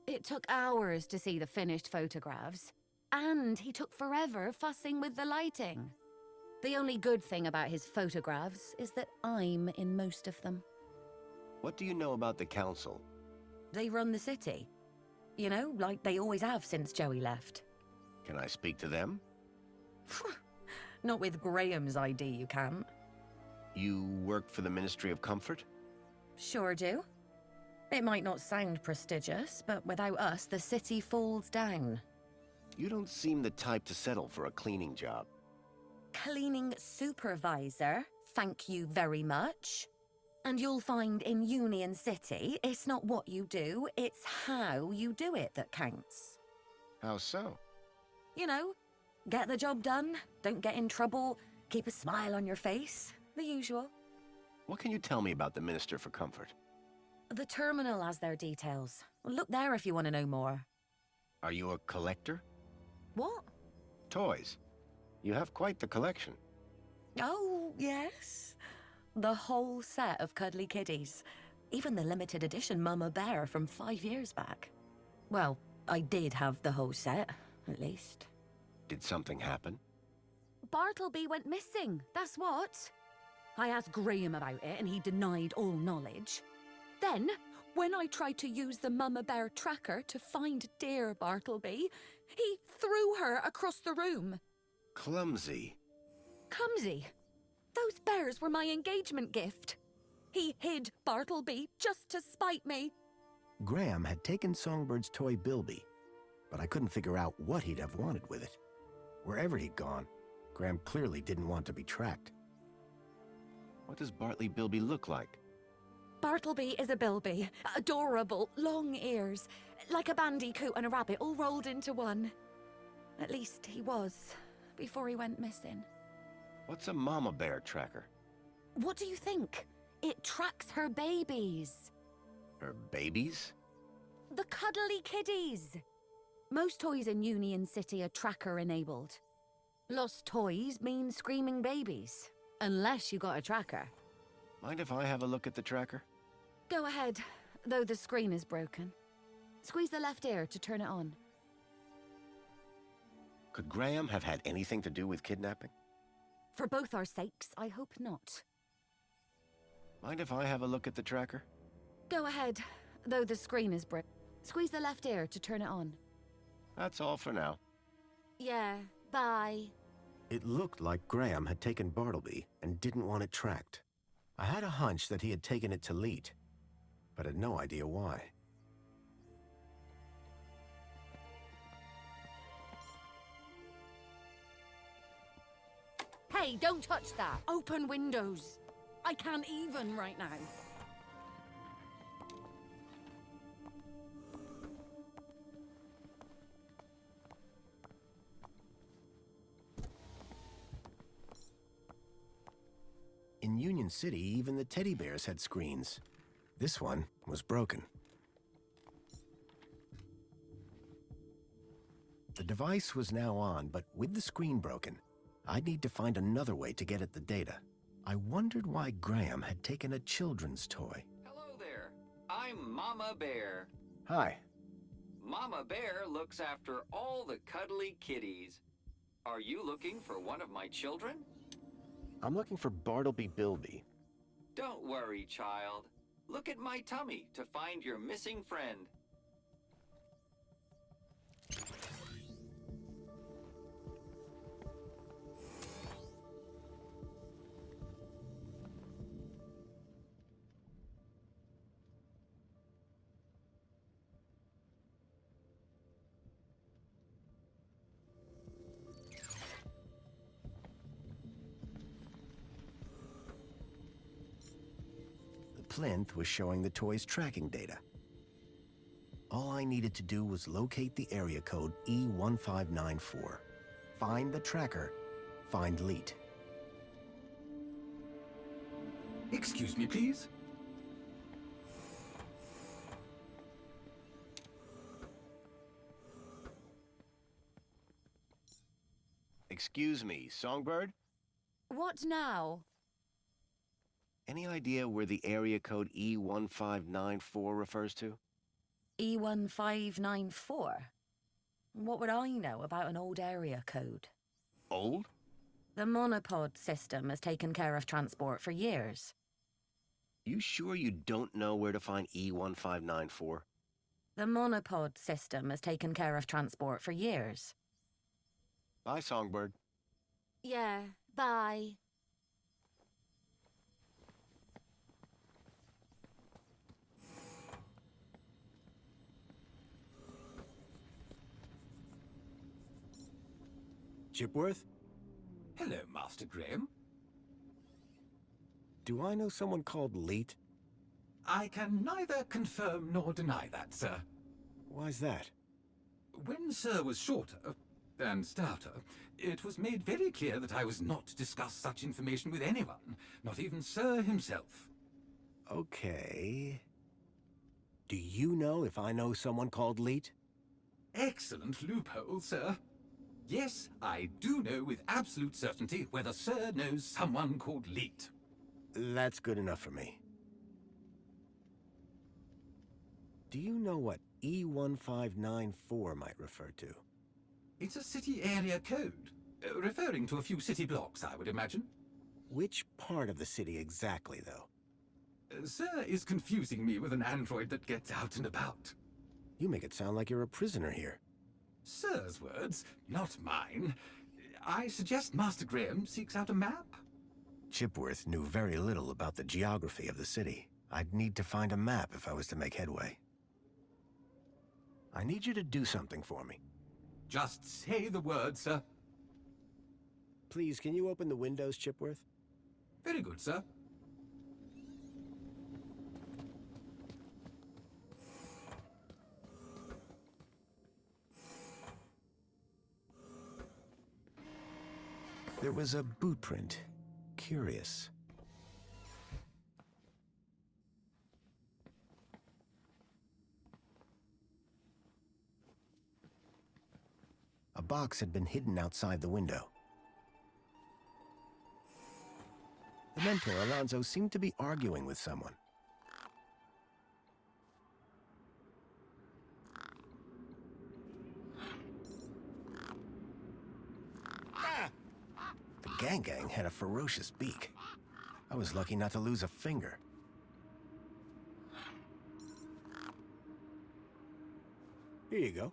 It took hours to see the finished photographs, and he took forever fussing with the lighting. The only good thing about his photographs is that I'm in most of them. What do you know about the council? They run the city. You know, like they always have since Joey left. Can I speak to them? Not with Graham's ID, you can't. You work for the Ministry of Comfort? Sure do. It might not sound prestigious, but without us, the city falls down. You don't seem the type to settle for a cleaning job. Cleaning supervisor, thank you very much. And you'll find in Union City, it's not what you do, it's how you do it that counts. How so? You know, get the job done, don't get in trouble, keep a smile on your face, the usual. What can you tell me about the Minister for Comfort? The terminal has their details. Look there if you want to know more. Are you a collector? What? Toys. You have quite the collection. Oh, yes. The whole set of cuddly kitties. Even the limited edition Mama Bear from 5 years back. Well, I did have the whole set, at least. Did something happen? Bartleby went missing, that's what. I asked Graham about it and he denied all knowledge. Then, when I tried to use the Mama Bear tracker to find dear Bartleby, he threw her across the room. Clumsy. Clumsy? Those bears were my engagement gift. He hid Bartleby just to spite me. Graham had taken Songbird's toy Bilby, but I couldn't figure out what he'd have wanted with it. Wherever he'd gone, Graham clearly didn't want to be tracked. What does Bartley Bilby look like? Bartleby is a Bilby. Adorable, long ears. Like a bandicoot and a rabbit all rolled into one. At least he was, before he went missing. What's a Mama Bear tracker? What do you think? It tracks her babies. Her babies? The cuddly kiddies. Most toys in Union City are tracker-enabled. Lost toys mean screaming babies. Unless you got a tracker. Mind if I have a look at the tracker? Go ahead, though the screen is broken. Squeeze the left ear to turn it on. Could Graham have had anything to do with kidnapping? For both our sakes, I hope not. Mind if I have a look at the tracker? Go ahead, though the screen is broken. Squeeze the left ear to turn it on. That's all for now. Yeah, bye. It looked like Graham had taken Bartleby and didn't want it tracked. I had a hunch that he had taken it to Leet, but had no idea why. Hey, don't touch that. Open windows. I can't even right now. In In Union City, even the teddy bears had screens. This one was broken. The device was now on, but with the screen broken, I'd need to find another way to get at the data. I wondered why Graham had taken a children's toy. Hello there. I'm Mama Bear. Hi. Mama Bear looks after all the cuddly kitties. Are you looking for one of my children? I'm looking for Bartleby Bilby. Don't worry, child. Look at my tummy to find your missing friend. Plinth was showing the toy's tracking data. All I needed to do was locate the area code E1594, find the tracker, find Leet. Excuse me, please. Excuse me, Songbird? What now? Any idea where the area code E1594 refers to? E1594? What would I know about an old area code? Old? The monopod system has taken care of transport for years. You sure you don't know where to find E1594? The monopod system has taken care of transport for years. Bye, Songbird. Yeah, bye. Chipworth? Hello, Master Graham. Do I know someone called Leet? I can neither confirm nor deny that, sir. Why's that? When Sir was shorter and stouter, it was made very clear that I was not to discuss such information with anyone, not even Sir himself. Okay. Do you know if I know someone called Leet? Excellent loophole, sir. Yes, I do know with absolute certainty whether Sir knows someone called Leet. That's good enough for me. Do you know what E1594 might refer to? It's a city area code, referring to a few city blocks, I would imagine. Which part of the city exactly, though? Sir is confusing me with an android that gets out and about. You make it sound like you're a prisoner here. Sir's words, not mine. I suggest Master Graham seeks out a map. Chipworth knew very little about the geography of the city. I'd need to find a map if I was to make headway. I need you to do something for me. Just say the word, sir. Please, can you open the windows, Chipworth? Very good, sir. There was a boot print. Curious. A box had been hidden outside the window. The mentor, Alonzo, seemed to be arguing with someone. The gang had a ferocious beak. I was lucky not to lose a finger. Here you go.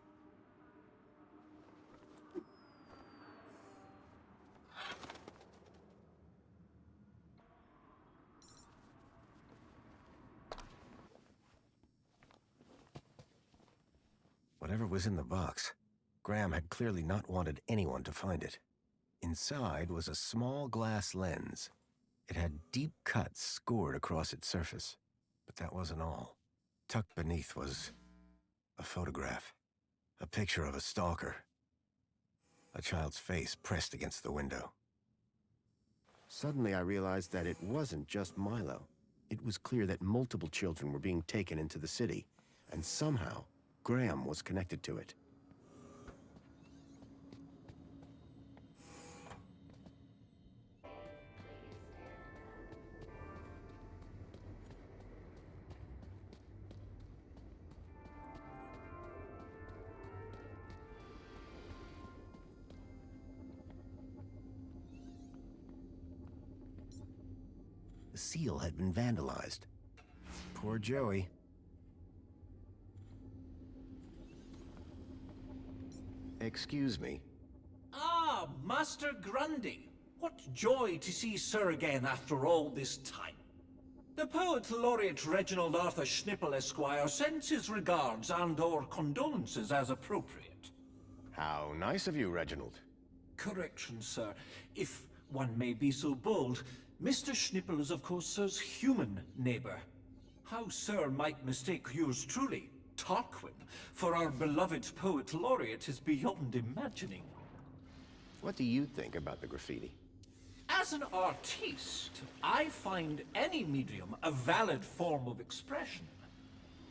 Whatever was in the box, Graham had clearly not wanted anyone to find it. Inside was a small glass lens. It had deep cuts scored across its surface. But that wasn't all. Tucked beneath was a photograph. A picture of a stalker. A child's face pressed against the window. Suddenly I realized that it wasn't just Milo. It was clear that multiple children were being taken into the city, and somehow, Graham was connected to it. The seal had been vandalized. Poor Joey. Excuse me. Ah, Master Grundy. What joy to see Sir again after all this time. The Poet Laureate Reginald Arthur Schnippel, Esquire, sends his regards and/or condolences as appropriate. How nice of you, Reginald. Correction, sir. If one may be so bold, Mr. Schnippel is of course Sir's human neighbor. How Sir might mistake yours truly, Tarquin, for our beloved Poet Laureate is beyond imagining. What do you think about the graffiti? As an artiste, I find any medium a valid form of expression.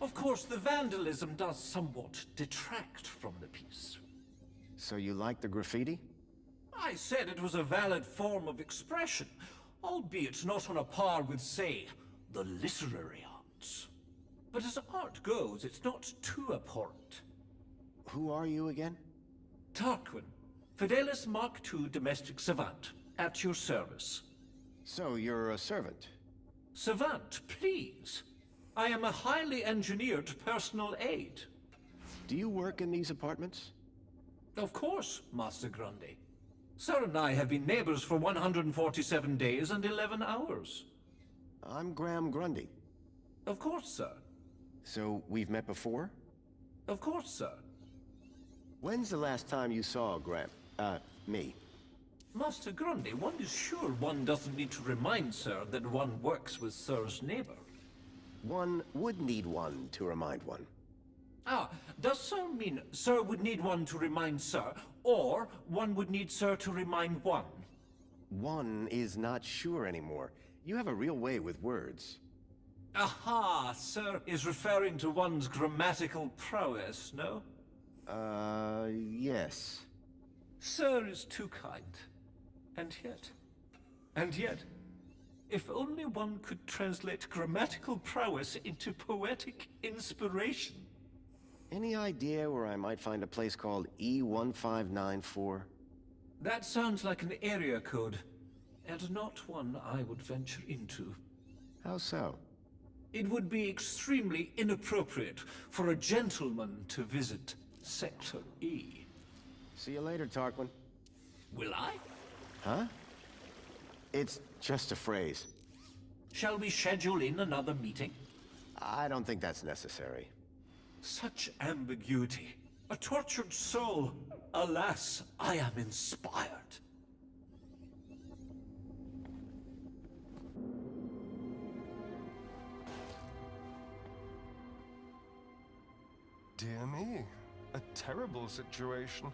Of course, the vandalism does somewhat detract from the piece. So you like the graffiti? I said it was a valid form of expression, albeit not on a par with, say, the literary arts. But as art goes, it's not too abhorrent. Who are you again? Tarquin, Fidelis Mark II domestic savant, at your service. So you're a servant? Savant, please. I am a highly engineered personal aid. Do you work in these apartments? Of course, Master Grundy. Sir and I have been neighbors for 147 days and 11 hours. I'm Graham Grundy. Of course, sir. So we've met before? Of course, sir. When's the last time you saw Graham? Me? Master Grundy, one is sure one doesn't need to remind Sir that one works with Sir's neighbor. One would need one to remind one. Ah, does Sir mean Sir would need one to remind Sir, or one would need Sir to remind one? One is not sure anymore. You have a real way with words. Aha, Sir is referring to one's grammatical prowess, no? Yes. Sir is too kind. And yet, if only one could translate grammatical prowess into poetic inspiration. Any idea where I might find a place called E1594? That sounds like an area code, and not one I would venture into. How so? It would be extremely inappropriate for a gentleman to visit Sector E. See you later, Tarquin. Will I? Huh? It's just a phrase. Shall we schedule in another meeting? I don't think that's necessary. Such ambiguity. A tortured soul. Alas, I am inspired. Dear me, a terrible situation.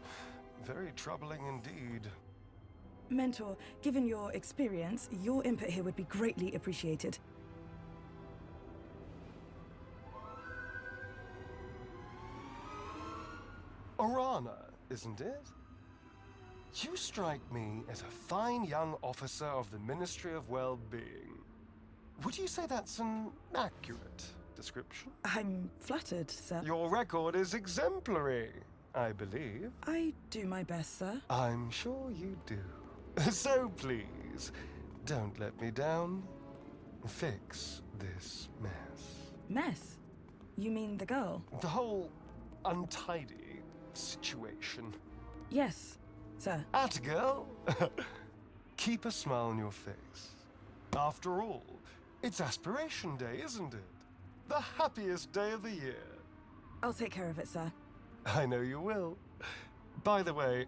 Very troubling indeed. Mentor, given your experience, your input here would be greatly appreciated. Orana, isn't it? You strike me as a fine young officer of the Ministry of Well-Being. Would you say that's an accurate description? I'm flattered, sir. Your record is exemplary, I believe. I do my best, sir. I'm sure you do. So please, don't let me down. Fix this mess. Mess? You mean the girl? The whole untidy situation. Yes, sir. Atta girl! Keep a smile on your face. After all, it's Aspiration Day, isn't it? The happiest day of the year. I'll take care of it, sir. I know you will. By the way,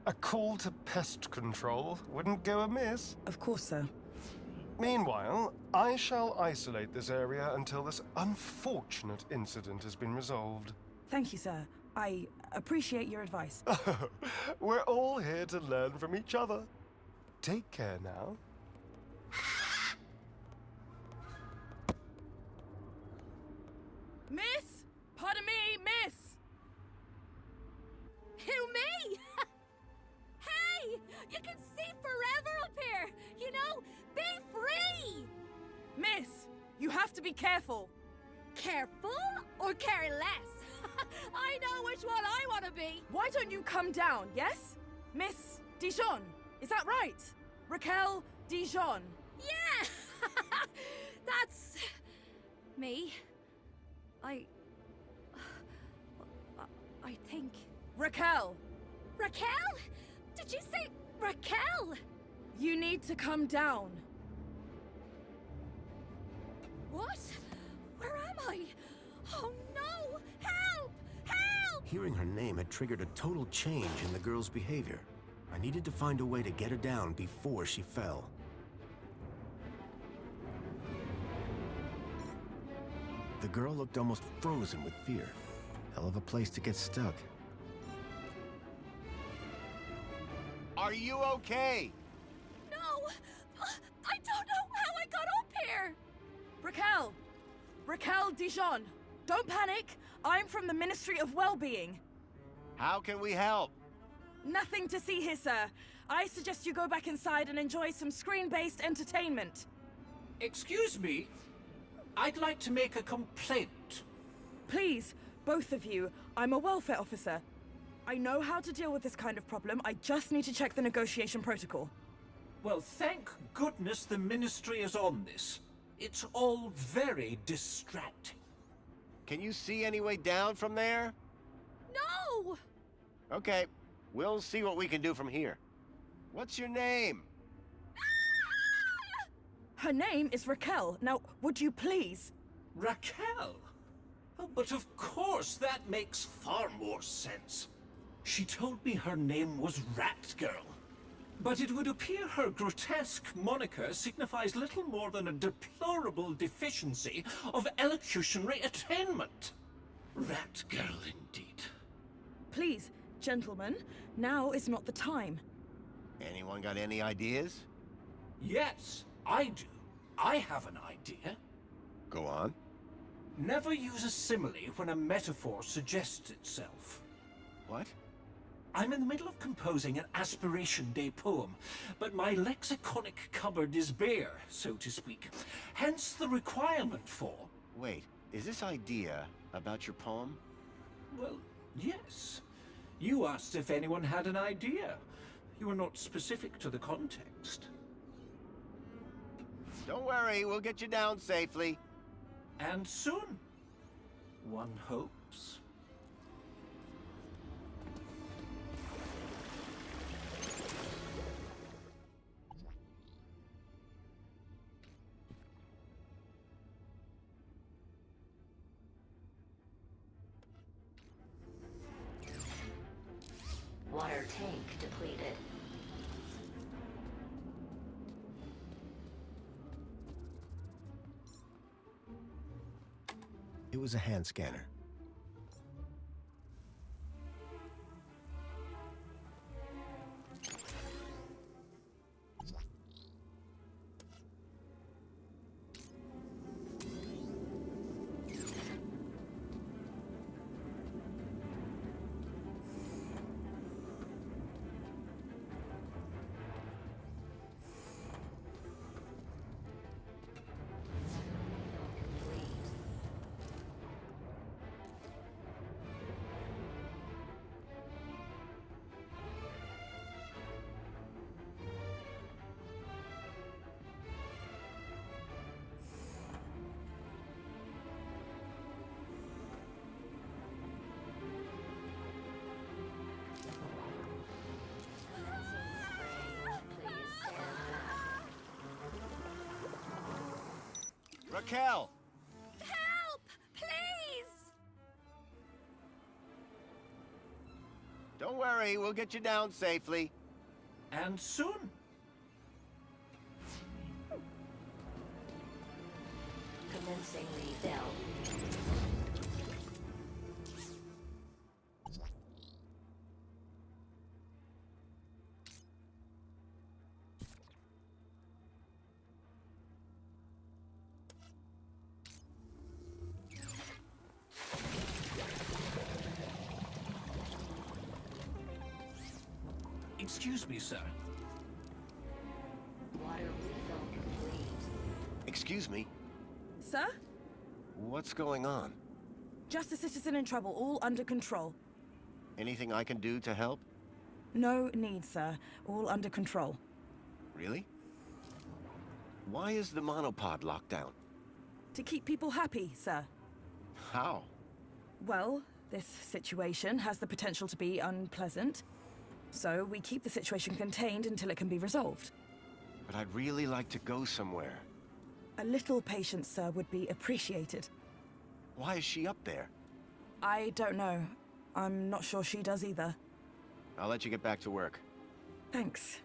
a call to pest control wouldn't go amiss. Of course, sir. Meanwhile, I shall isolate this area until this unfortunate incident has been resolved. Thank you, sir. I appreciate your advice. We're all here to learn from each other. Take care now. Miss! Pardon me, miss! Who, me? Hey! You can see forever up here! You know, be free! Miss, you have to be careful. Careful or careless? I know which one I want to be. Why don't you come down, yes? Miss Dijon, is that right? Raquel Dijon. Yeah! That's... me. I think... Raquel! Raquel? Did you say Raquel? You need to come down. What? Where am I? Oh no! Help! Help! Hearing her name had triggered a total change in the girl's behavior. I needed to find a way to get her down before she fell. The girl looked almost frozen with fear. Hell of a place to get stuck. Are you okay? No! I don't know how I got up here! Raquel! Raquel Dijon! Don't panic! I'm from the Ministry of Well-Being. How can we help? Nothing to see here, sir. I suggest you go back inside and enjoy some screen-based entertainment. Excuse me? I'd like to make a complaint. Please, both of you. I'm a welfare officer. I know how to deal with this kind of problem. I just need to check the negotiation protocol. Well, thank goodness the Ministry is on this. It's all very distracting. Can you see any way down from there? No! Okay, we'll see what we can do from here. What's your name? Her name is Raquel. Now, would you please? Raquel? Oh, but of course, that makes far more sense. She told me her name was Rat Girl. But it would appear her grotesque moniker signifies little more than a deplorable deficiency of elocutionary attainment. Rat Girl, indeed. Please, gentlemen, now is not the time. Anyone got any ideas? Yes, I do. I have an idea. Go on. Never use a simile when a metaphor suggests itself. What? I'm in the middle of composing an Aspiration Day poem, but my lexiconic cupboard is bare, so to speak. Hence the requirement for... Wait, is this idea about your poem? Well, yes. You asked if anyone had an idea. You were not specific to the context. Don't worry, we'll get you down safely. And soon. One hopes. Water tank depleted. It was a hand scanner. Raquel! Help! Please! Don't worry, we'll get you down safely. And soon. Commencing refill. Excuse me, sir. Water refill complete. Excuse me, Sir? what's going on? Just a citizen in trouble, all under control. Anything I can do to help? No need, sir. All under control. Really? Why is the monopod locked down? To keep people happy, sir. How? Well, this situation has the potential to be unpleasant. So we keep the situation contained until it can be resolved. But I'd really like to go somewhere. A little patience, sir, would be appreciated. Why is she up there? I don't know. I'm not sure she does either. I'll let you get back to work. Thanks.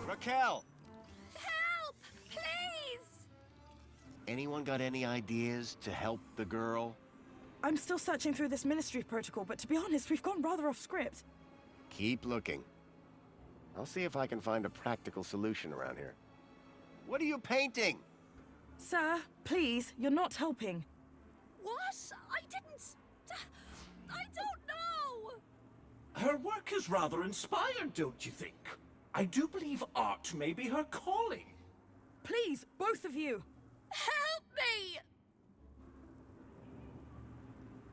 Raquel! Help! Please! Anyone got any ideas to help the girl? I'm still searching through this ministry protocol, but to be honest, we've gone rather off script. Keep looking. I'll see if I can find a practical solution around here. What are you painting? Sir, please, you're not helping. What? I didn't... I don't know! Her work is rather inspired, don't you think? I do believe art may be her calling. Please, both of you! Help me!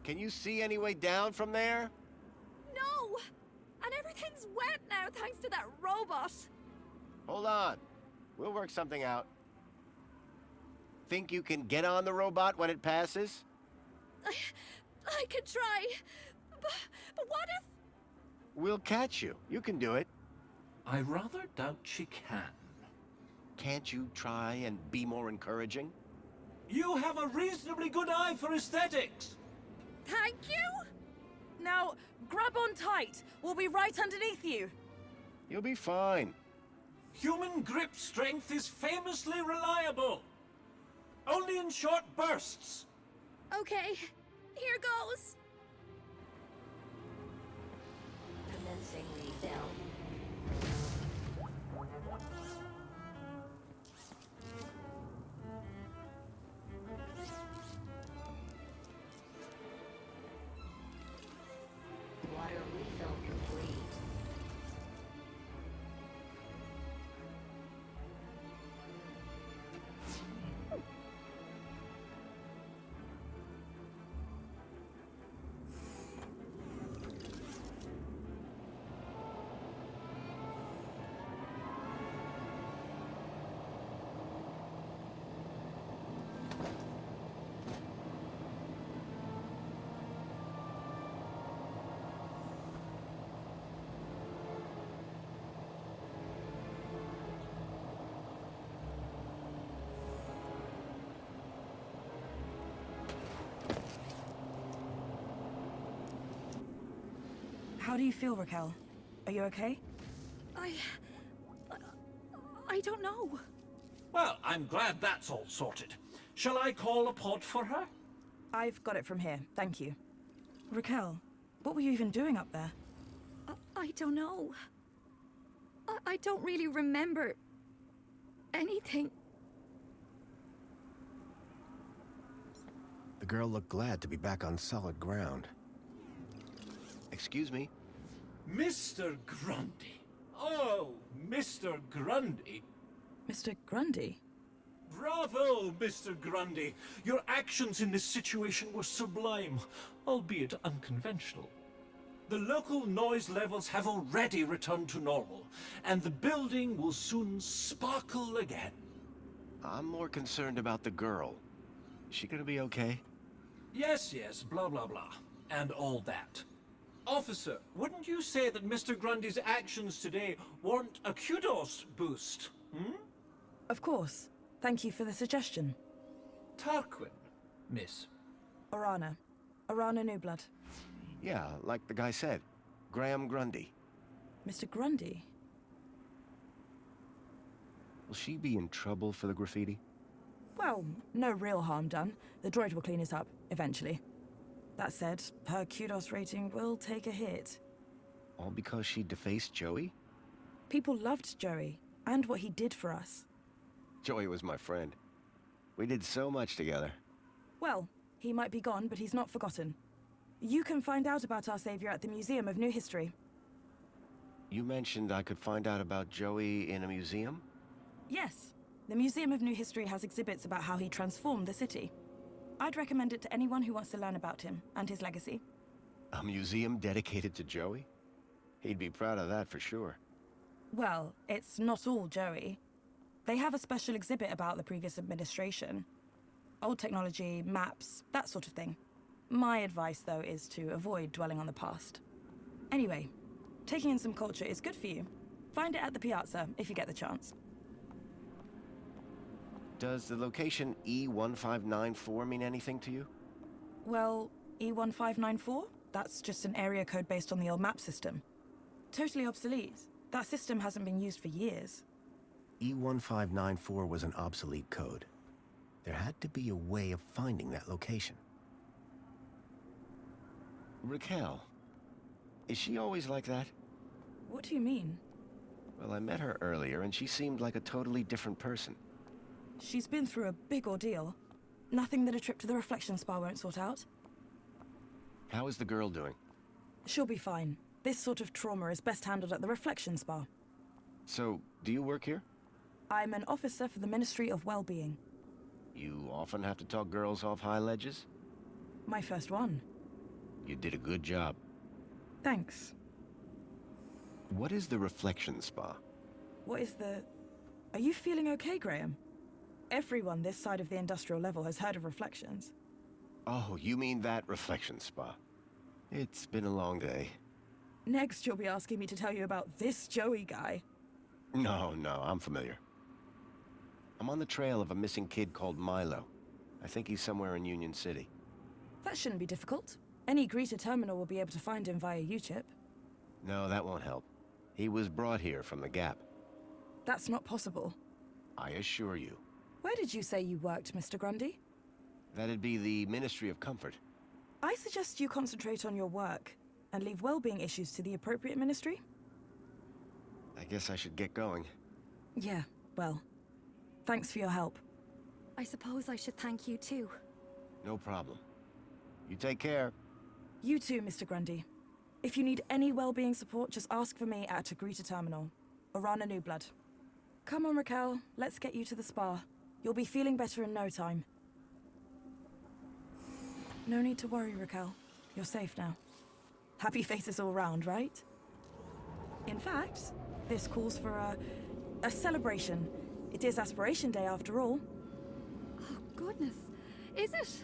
Can you see any way down from there? No! And everything's wet now thanks to that robot. Hold on. We'll work something out. Think you can get on the robot when it passes? I could try. But what if... We'll catch you. You can do it. I rather doubt she can. Can't you try and be more encouraging? You have a reasonably good eye for aesthetics. Thank you? Now, grab on tight. We'll be right underneath you. You'll be fine. Human grip strength is famously reliable. Only in short bursts. Okay, here goes. Commencing refill. Water refill complete. How do you feel, Raquel? Are you okay? I don't know. Well, I'm glad that's all sorted. Shall I call a pod for her? I've got it from here, thank you. Raquel, what were you even doing up there? I don't know. I don't really remember anything. The girl looked glad to be back on solid ground. Excuse me? Mr. Grundy. Oh, Mr. Grundy. Mr. Grundy? Bravo, Mr. Grundy. Your actions in this situation were sublime, albeit unconventional. The local noise levels have already returned to normal, and the building will soon sparkle again. I'm more concerned about the girl. Is she gonna be okay? Yes, blah, blah, blah, and all that. Officer, wouldn't you say that Mr. Grundy's actions today warrant a kudos boost, hmm? Of course. Thank you for the suggestion. Tarquin, miss. Orana. Orana Newblood. Yeah, like the guy said. Graham Grundy. Mr. Grundy? Will she be in trouble for the graffiti? Well, no real harm done. The droid will clean it up, eventually. That said, her kudos rating will take a hit. All because she defaced Joey? People loved Joey, and what he did for us. Joey was my friend. We did so much together. Well, He might be gone, but he's not forgotten. You can find out about our savior at the Museum of New History. You mentioned I could find out about Joey in a museum? Yes. The Museum of New History has exhibits about how he transformed the city. I'd recommend it to anyone who wants to learn about him and his legacy. A museum dedicated to Joey? He'd be proud of that for sure. Well, it's not all Joey. They have a special exhibit about the previous administration. Old technology, maps, that sort of thing. My advice, though, is to avoid dwelling on the past. Anyway, taking in some culture is good for you. Find it at the piazza if you get the chance. Does the location E1594 mean anything to you? Well, E1594? That's just an area code based on the old map system. Totally obsolete. That system hasn't been used for years. E1594 was an obsolete code. There had to be a way of finding that location. Raquel. Is she always like that? What do you mean? Well, I met her earlier and she seemed like a totally different person. She's been through a big ordeal. Nothing that a trip to the reflection spa won't sort out. How is the girl doing? She'll be fine. This sort of trauma is best handled at the reflection spa. So, do you work here? I'm an officer for the Ministry of Well-Being. You often have to talk girls off high ledges? My first one. You did a good job. Thanks. What is the reflection spa? What is the... Are you feeling okay, Graham? Everyone this side of the industrial level has heard of reflections. Oh, you mean that reflection spa. It's been a long day. Next, you'll be asking me to tell you about this Joey guy. No, I'm familiar. I'm on the trail of a missing kid called Milo. I think he's somewhere in Union City. That shouldn't be difficult. Any greeter terminal will be able to find him via U-chip. No, that won't help. He was brought here from the Gap. That's not possible. I assure you. Where did you say you worked, Mr. Grundy? That'd be the Ministry of Comfort. I suggest you concentrate on your work and leave well-being issues to the appropriate ministry. I guess I should get going. Yeah, well, thanks for your help. I suppose I should thank you too. No problem. You take care. You too, Mr. Grundy. If you need any well-being support, just ask for me at a greeter terminal, or on a New Blood. Come on, Raquel, let's get you to the spa. You'll be feeling better in no time. No need to worry, Raquel. You're safe now. Happy faces all round, right? In fact, this calls for a celebration. It is Aspiration Day after all. Oh, goodness. Is it?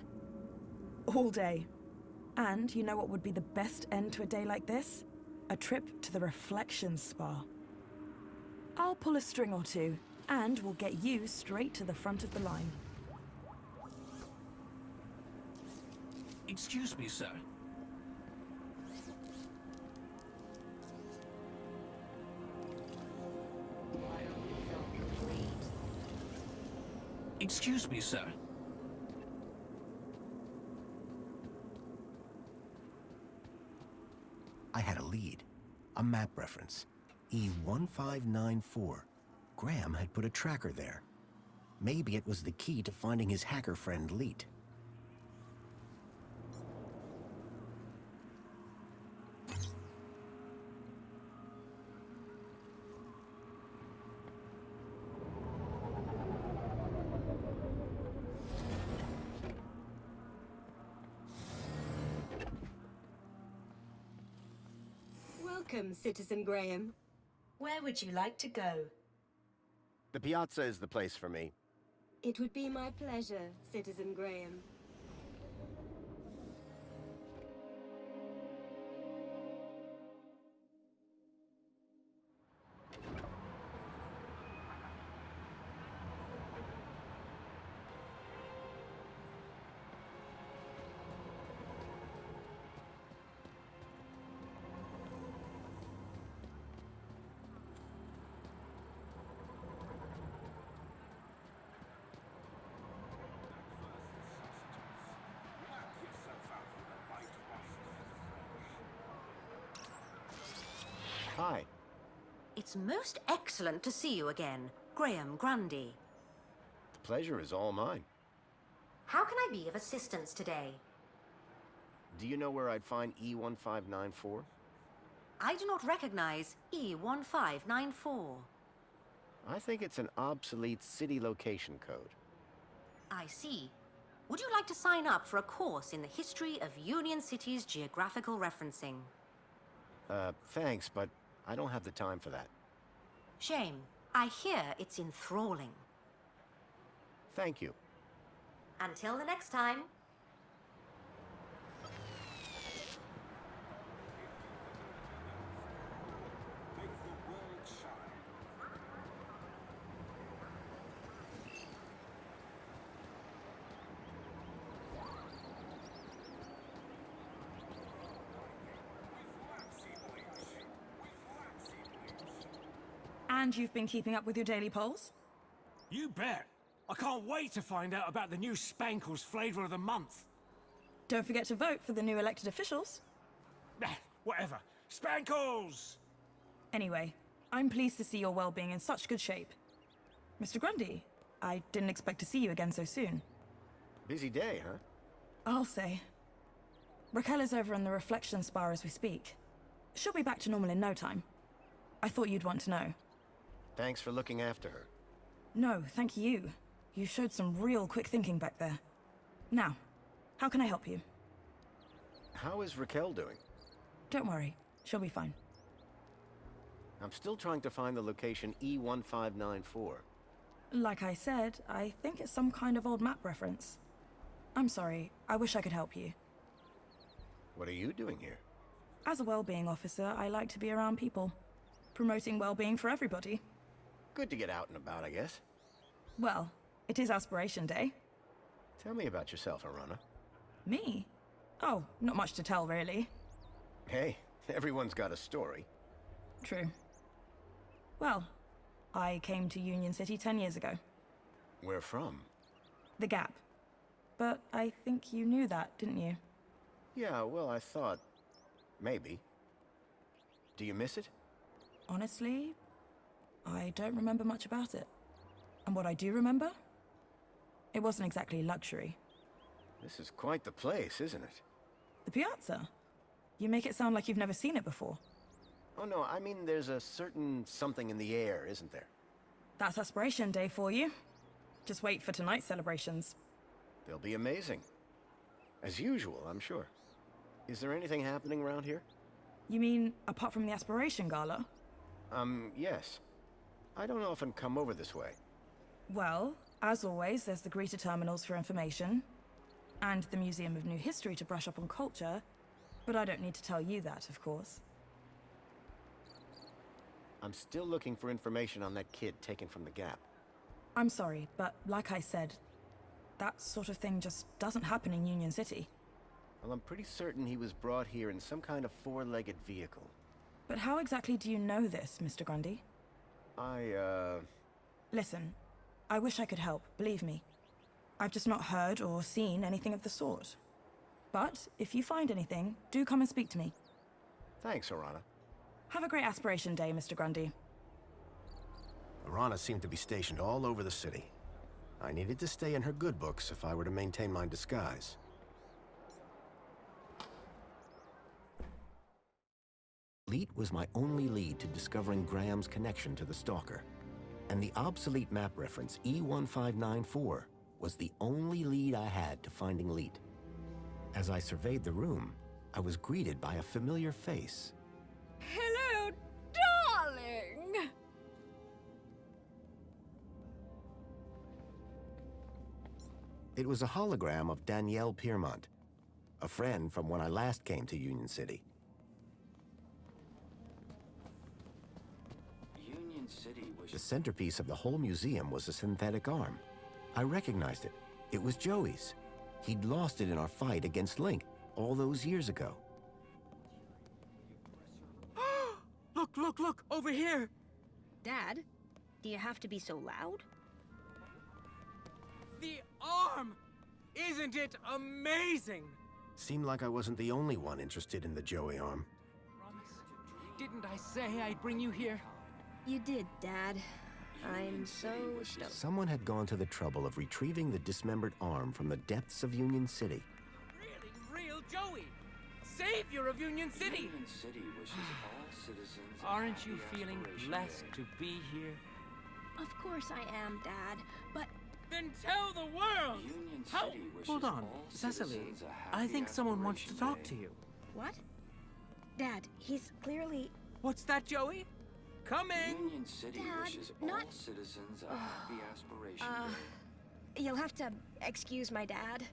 All day. And you know what would be the best end to a day like this? A trip to the reflection spa. I'll pull a string or two, and we'll get you straight to the front of the line. Excuse me, sir. Excuse me, sir. I had a lead. A map reference. E1594. Graham had put a tracker there. Maybe it was the key to finding his hacker friend, Leet. Welcome, Citizen Graham. Where would you like to go? The piazza is the place for me. It would be my pleasure, Citizen Graham. Hi. It's most excellent to see you again, Graham Grundy. The pleasure is all mine. How can I be of assistance today? Do you know where I'd find E1594? I do not recognize E1594. I think it's an obsolete city location code. I see. Would you like to sign up for a course in the history of Union City's geographical referencing? Thanks, but I don't have the time for that. Shame. I hear it's enthralling. Thank you. Until the next time. And you've been keeping up with your daily polls? You bet. I can't wait to find out about the new Spankles flavor of the month. Don't forget to vote for the new elected officials. Whatever. Spankles! Anyway, I'm pleased to see your well-being in such good shape. Mr. Grundy, I didn't expect to see you again so soon. Busy day, huh? I'll say. Raquel is over in the reflection spa as we speak. She'll be back to normal in no time. I thought you'd want to know. Thanks for looking after her. No, thank you. You showed some real quick thinking back there. Now, how can I help you? How is Raquel doing? Don't worry, she'll be fine. I'm still trying to find the location E1594. Like I said, I think it's some kind of old map reference. I'm sorry, I wish I could help you. What are you doing here? As a well-being officer, I like to be around people, promoting well-being for everybody. Good to get out and about, I guess. Well, it is Aspiration Day. Tell me about yourself, Arana. Me? Oh, not much to tell, really. Hey, everyone's got a story. True. Well, I came to Union City 10 years ago. Where from? The Gap. But I think you knew that, didn't you? Yeah, well, I thought... maybe. Do you miss it? Honestly, I don't remember much about it. And what I do remember? It wasn't exactly luxury. This is quite the place, isn't it? The Piazza? You make it sound like you've never seen it before. Oh no, I mean there's a certain something in the air, isn't there? That's Aspiration Day for you. Just wait for tonight's celebrations. They'll be amazing. As usual, I'm sure. Is there anything happening around here? You mean, apart from the Aspiration Gala? Yes. I don't often come over this way. Well, as always, there's the greeter terminals for information, and the Museum of New History to brush up on culture, but I don't need to tell you that, of course. I'm still looking for information on that kid taken from the Gap. I'm sorry, but like I said, that sort of thing just doesn't happen in Union City. Well, I'm pretty certain he was brought here in some kind of four-legged vehicle. But how exactly do you know this, Mr. Grundy? Listen, I wish I could help, believe me. I've just not heard or seen anything of the sort. But if you find anything, do come and speak to me. Thanks, Arana. Have a great Aspiration Day, Mr. Grundy. Arana seemed to be stationed all over the city. I needed to stay in her good books if I were to maintain my disguise. Leet was my only lead to discovering Graham's connection to the Stalker. And the obsolete map reference E1594 was the only lead I had to finding Leet. As I surveyed the room, I was greeted by a familiar face. Hello, darling! It was a hologram of Danielle Piermont, a friend from when I last came to Union City. Union City was... The centerpiece of the whole museum was a synthetic arm. I recognized it. It was Joey's. He'd lost it in our fight against Link all those years ago. Look, over here! Dad, do you have to be so loud? The arm! Isn't it amazing? Seemed like I wasn't the only one interested in the Joey arm. Didn't I say I'd bring you here? You did, Dad. I'm so stoked. Someone had gone to the trouble of retrieving the dismembered arm from the depths of Union City. Real Joey! Savior of Union City! Union City wishes all citizens a Aren't happy you feeling Aspiration blessed Day. to be here? Of course I am, Dad, but... Then tell the world! Union How? City wishes Hold on, all Cecily. citizens a I happy think someone wants to Aspiration talk Day. to you. What? Dad, he's clearly... What's that, Joey? Coming! Union City Dad, wishes not- all citizens a happy Aspiration Day. You'll have to excuse my dad.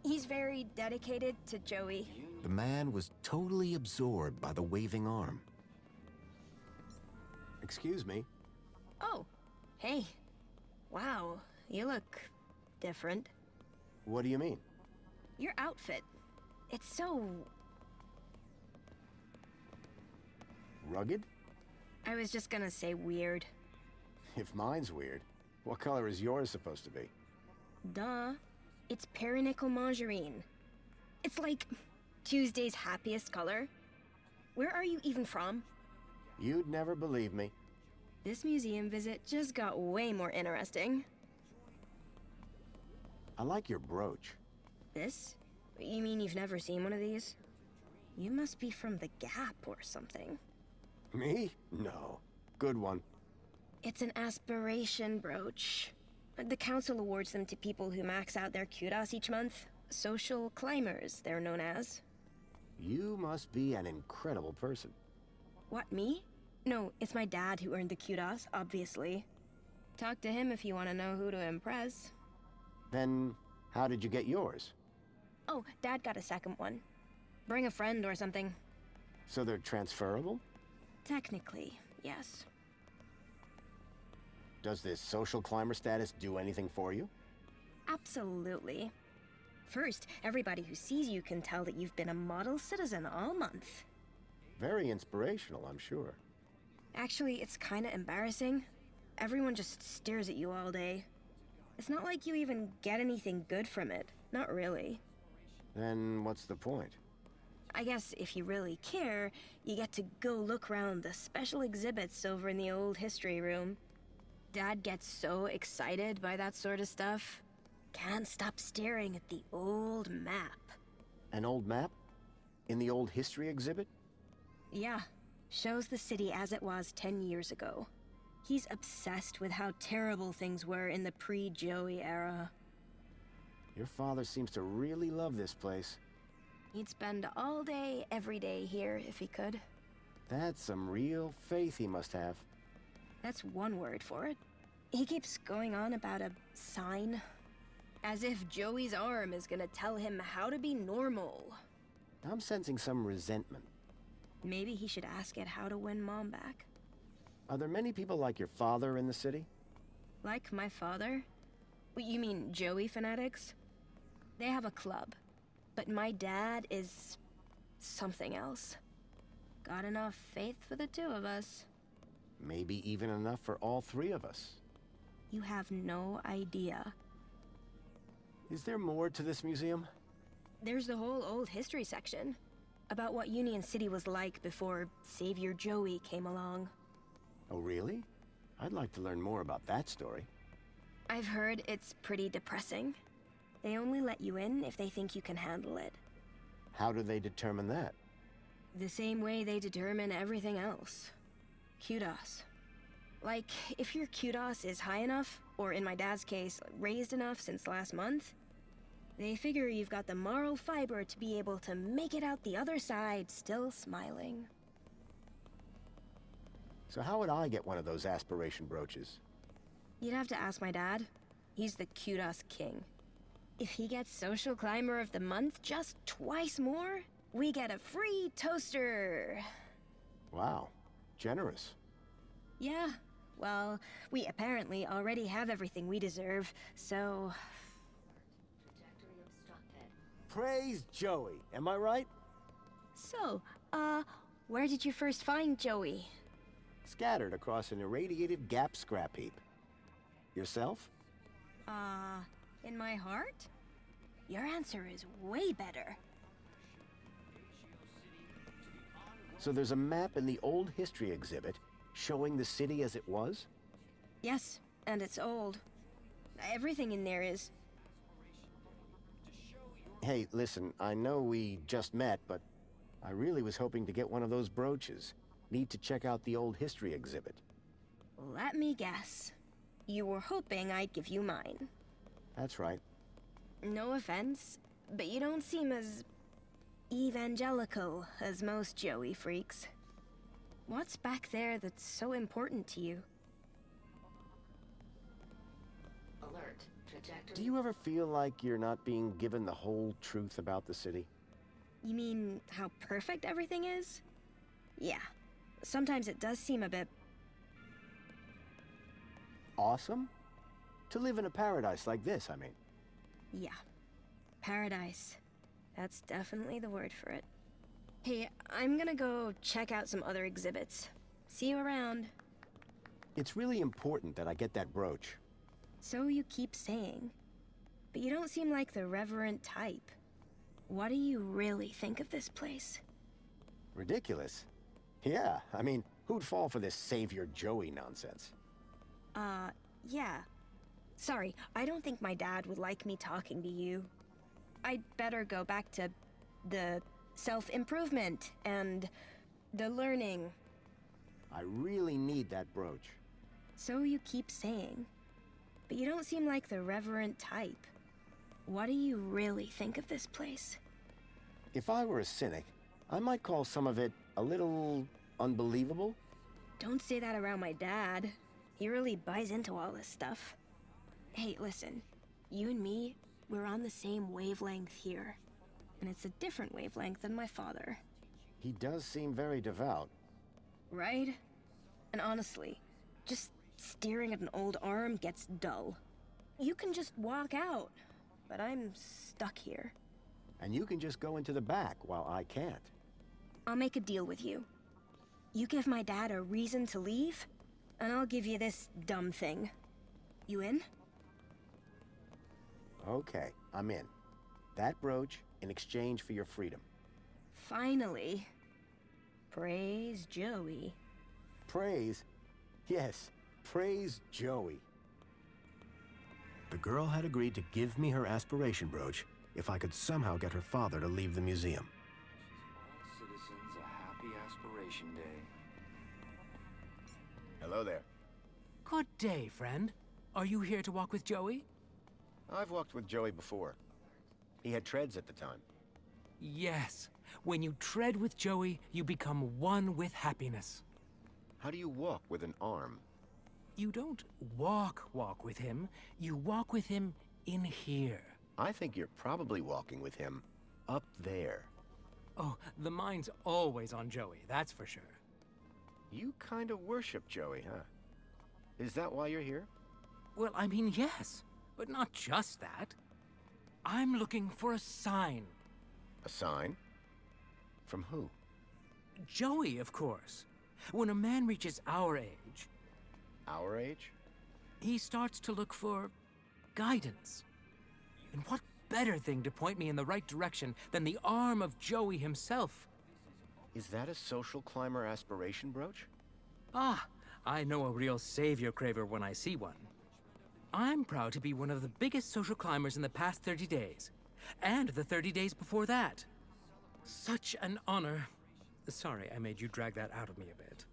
He's very dedicated to Joey. The man was totally absorbed by the waving arm. Excuse me. Oh, hey. Wow, you look different. What do you mean? Your outfit, it's so... Rugged? I was just gonna say weird. If mine's weird, what color is yours supposed to be? Duh. It's perinickel margarine. It's like Tuesday's happiest color. Where are you even from? You'd never believe me. This museum visit just got way more interesting. I like your brooch. This? You mean you've never seen one of these? You must be from the Gap or something. Me? No. Good one. It's an aspiration brooch. The council awards them to people who max out their kudos each month. Social climbers, they're known as. You must be an incredible person. What, me? No, it's my dad who earned the kudos, obviously. Talk to him if you want to know who to impress. Then, how did you get yours? Oh, Dad got a second one. Bring a friend or something. So they're transferable? Technically, yes. Does this social climber status do anything for you? Absolutely. First, everybody who sees you can tell that you've been a model citizen all month. Very inspirational, I'm sure. Actually, it's kinda embarrassing. Everyone just stares at you all day. It's not like you even get anything good from it. Not really. Then what's the point? I guess if you really care, you get to go look around the special exhibits over in the old history room. Dad gets so excited by that sort of stuff. Can't stop staring at the old map. An old map? In the old history exhibit? Yeah, shows the city as it was 10 years ago. He's obsessed with how terrible things were in the pre-Joey era. Your father seems to really love this place. He'd spend all day, every day here if he could. That's some real faith he must have. That's one word for it. He keeps going on about a sign. As if Joey's arm is gonna tell him how to be normal. I'm sensing some resentment. Maybe he should ask it how to win Mom back. Are there many people like your father in the city? Like my father? What, you mean Joey fanatics? They have a club. But my dad is... something else. Got enough faith for the two of us. Maybe even enough for all three of us. You have no idea. Is there more to this museum? There's the whole old history section. About what Union City was like before Savior Joey came along. Oh, really? I'd like to learn more about that story. I've heard it's pretty depressing. They only let you in if they think you can handle it. How do they determine that? The same way they determine everything else. Kudos. Like, if your kudos is high enough, or in my dad's case, raised enough since last month, they figure you've got the moral fiber to be able to make it out the other side still smiling. So how would I get one of those aspiration brooches? You'd have to ask my dad. He's the kudos king. If he gets Social Climber of the Month just twice more, we get a free toaster. Wow, generous. Yeah, well, we apparently already have everything we deserve, so... Praise Joey, am I right? So, where did you first find Joey? Scattered across an irradiated Gap scrap heap. Yourself? In my heart? Your answer is way better. So there's a map in the old history exhibit showing the city as it was? Yes, and it's old. Everything in there is. Hey, listen, I know we just met, but I really was hoping to get one of those brooches. Need to check out the old history exhibit. Let me guess. You were hoping I'd give you mine. That's right. No offense, but you don't seem as evangelical as most Joey freaks. What's back there that's so important to you? Alert. Trajectory. Do you ever feel like you're not being given the whole truth about the city? You mean how perfect everything is? Yeah. Sometimes it does seem a bit... Awesome? To live in a paradise like this, I mean. Yeah. Paradise. That's definitely the word for it. Hey, I'm gonna go check out some other exhibits. See you around. It's really important that I get that brooch. So you keep saying. But you don't seem like the reverent type. What do you really think of this place? Ridiculous. Yeah, I mean, who'd fall for this Savior Joey nonsense? Yeah. Sorry, I don't think my dad would like me talking to you. I'd better go back to the self-improvement and the learning. I really need that brooch. So you keep saying. But you don't seem like the reverent type. What do you really think of this place? If I were a cynic, I might call some of it a little unbelievable. Don't say that around my dad. He really buys into all this stuff. Hey, listen. You and me, we're on the same wavelength here. And it's a different wavelength than my father. He does seem very devout. Right? And honestly, just staring at an old arm gets dull. You can just walk out, but I'm stuck here. And you can just go into the back while I can't. I'll make a deal with you. You give my dad a reason to leave, and I'll give you this dumb thing. You in? Okay, I'm in. That brooch in exchange for your freedom. Finally. Praise Joey. Praise? Yes, praise Joey. The girl had agreed to give me her aspiration brooch if I could somehow get her father to leave the museum. All citizens a happy Aspiration Day. Hello there. Good day, friend. Are you here to walk with Joey? I've walked with Joey before. He had treads at the time. Yes. When you tread with Joey, you become one with happiness. How do you walk with an arm? You don't walk with him. You walk with him in here. I think you're probably walking with him up there. Oh, the mind's always on Joey, that's for sure. You kind of worship Joey, huh? Is that why you're here? Well, I mean, yes, but not just that. I'm looking for a sign. A sign? From who? Joey, of course. When a man reaches our age... Our age? He starts to look for guidance. And what better thing to point me in the right direction than the arm of Joey himself? Is that a social climber aspiration brooch? Ah, I know a real savior craver when I see one. I'm proud to be one of the biggest social climbers in the past 30 days. And the 30 days before that. Such an honor. Sorry, I made you drag that out of me a bit.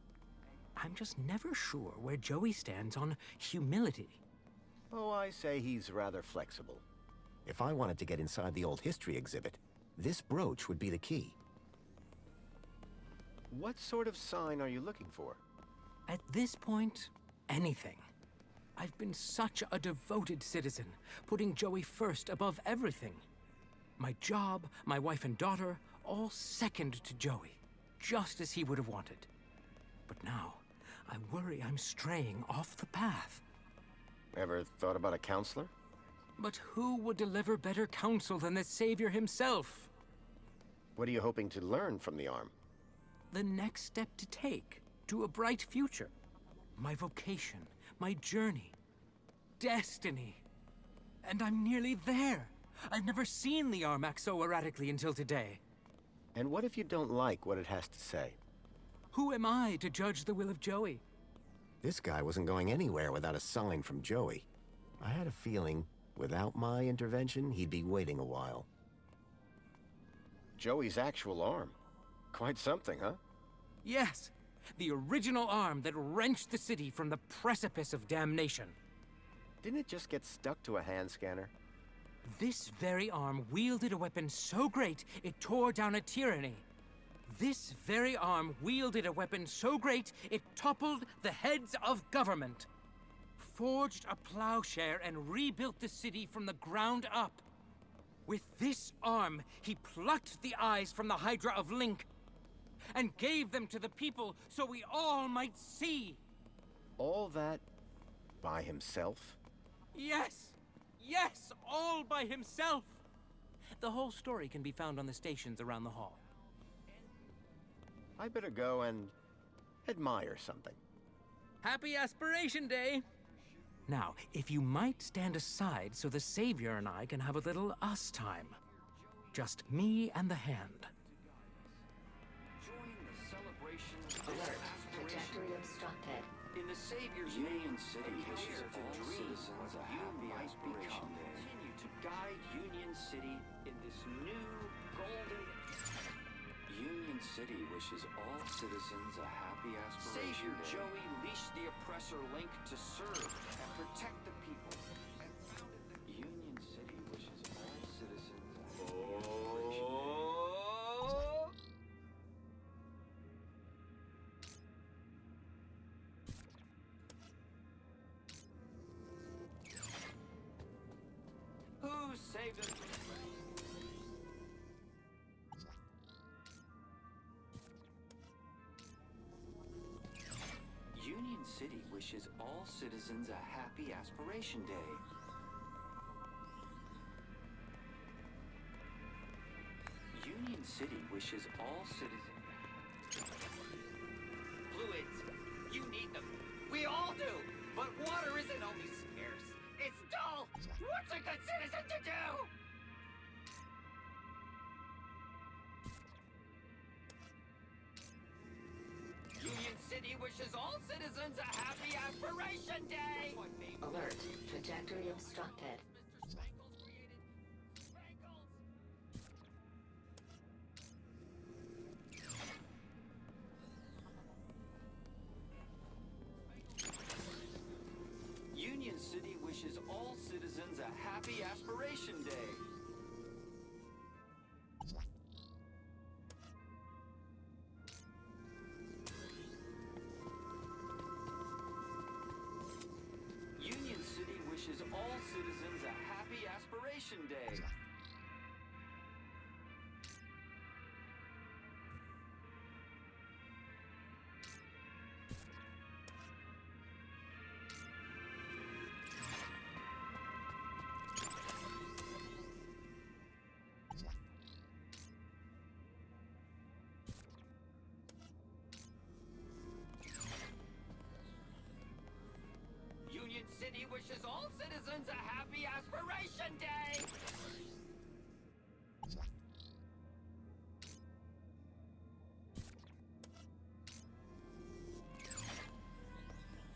I'm just never sure where Joey stands on humility. Oh, I say he's rather flexible. If I wanted to get inside the old history exhibit, this brooch would be the key. What sort of sign are you looking for? At this point, anything. I've been such a devoted citizen, putting Joey first above everything. My job, my wife and daughter, all second to Joey, just as he would have wanted. But now, I worry I'm straying off the path. Ever thought about a counselor? But who would deliver better counsel than the Savior himself? What are you hoping to learn from the arm? The next step to take to a bright future. My vocation, my journey, destiny. And I'm nearly there. I've never seen the arm act so erratically until today. And what if you don't like what it has to say? Who am I to judge the will of Joey? This guy wasn't going anywhere without a sign from Joey. I had a feeling, without my intervention, he'd be waiting a while. Joey's actual arm. Quite something, huh? Yes, the original arm that wrenched the city from the precipice of damnation. Didn't it just get stuck to a hand scanner? This very arm wielded a weapon so great it tore down a tyranny. This very arm wielded a weapon so great it toppled the heads of government. Forged a plowshare and rebuilt the city from the ground up. With this arm, he plucked the eyes from the Hydra of Link and gave them to the people so we all might see. All that by himself? Yes! Yes! All by himself! The whole story can be found on the stations around the hall. I better go and admire something. Happy Aspiration Day! Now, if you might stand aside so the Savior and I can have a little us time. Just me and the hand. Join the celebration Alert. of Aspiration Trajectory obstructed. in the Savior's Union City wishes all citizens a happy Aspiration Day. Continue to guide Union City in this new golden... Union City wishes all citizens a happy Aspiration Day. Savior Joey leashed the oppressor Link to serve and protect the people, and founded the Union City wishes all citizens a happy Aspiration Day. Who saved us? Union City wishes all citizens a happy Aspiration Day. Union City wishes all citizens... Fluids, you need them. We all do. But water isn't only scarce. It's dull. What's a good citizen to do? Union City wishes all citizens a happy Aspiration Day! Alert. Trajectory obstructed. Union City wishes all citizens a happy Aspiration Day. Union City wishes all citizens a happy Aspiration Day. Union City wishes all citizens a happy Aspiration Day!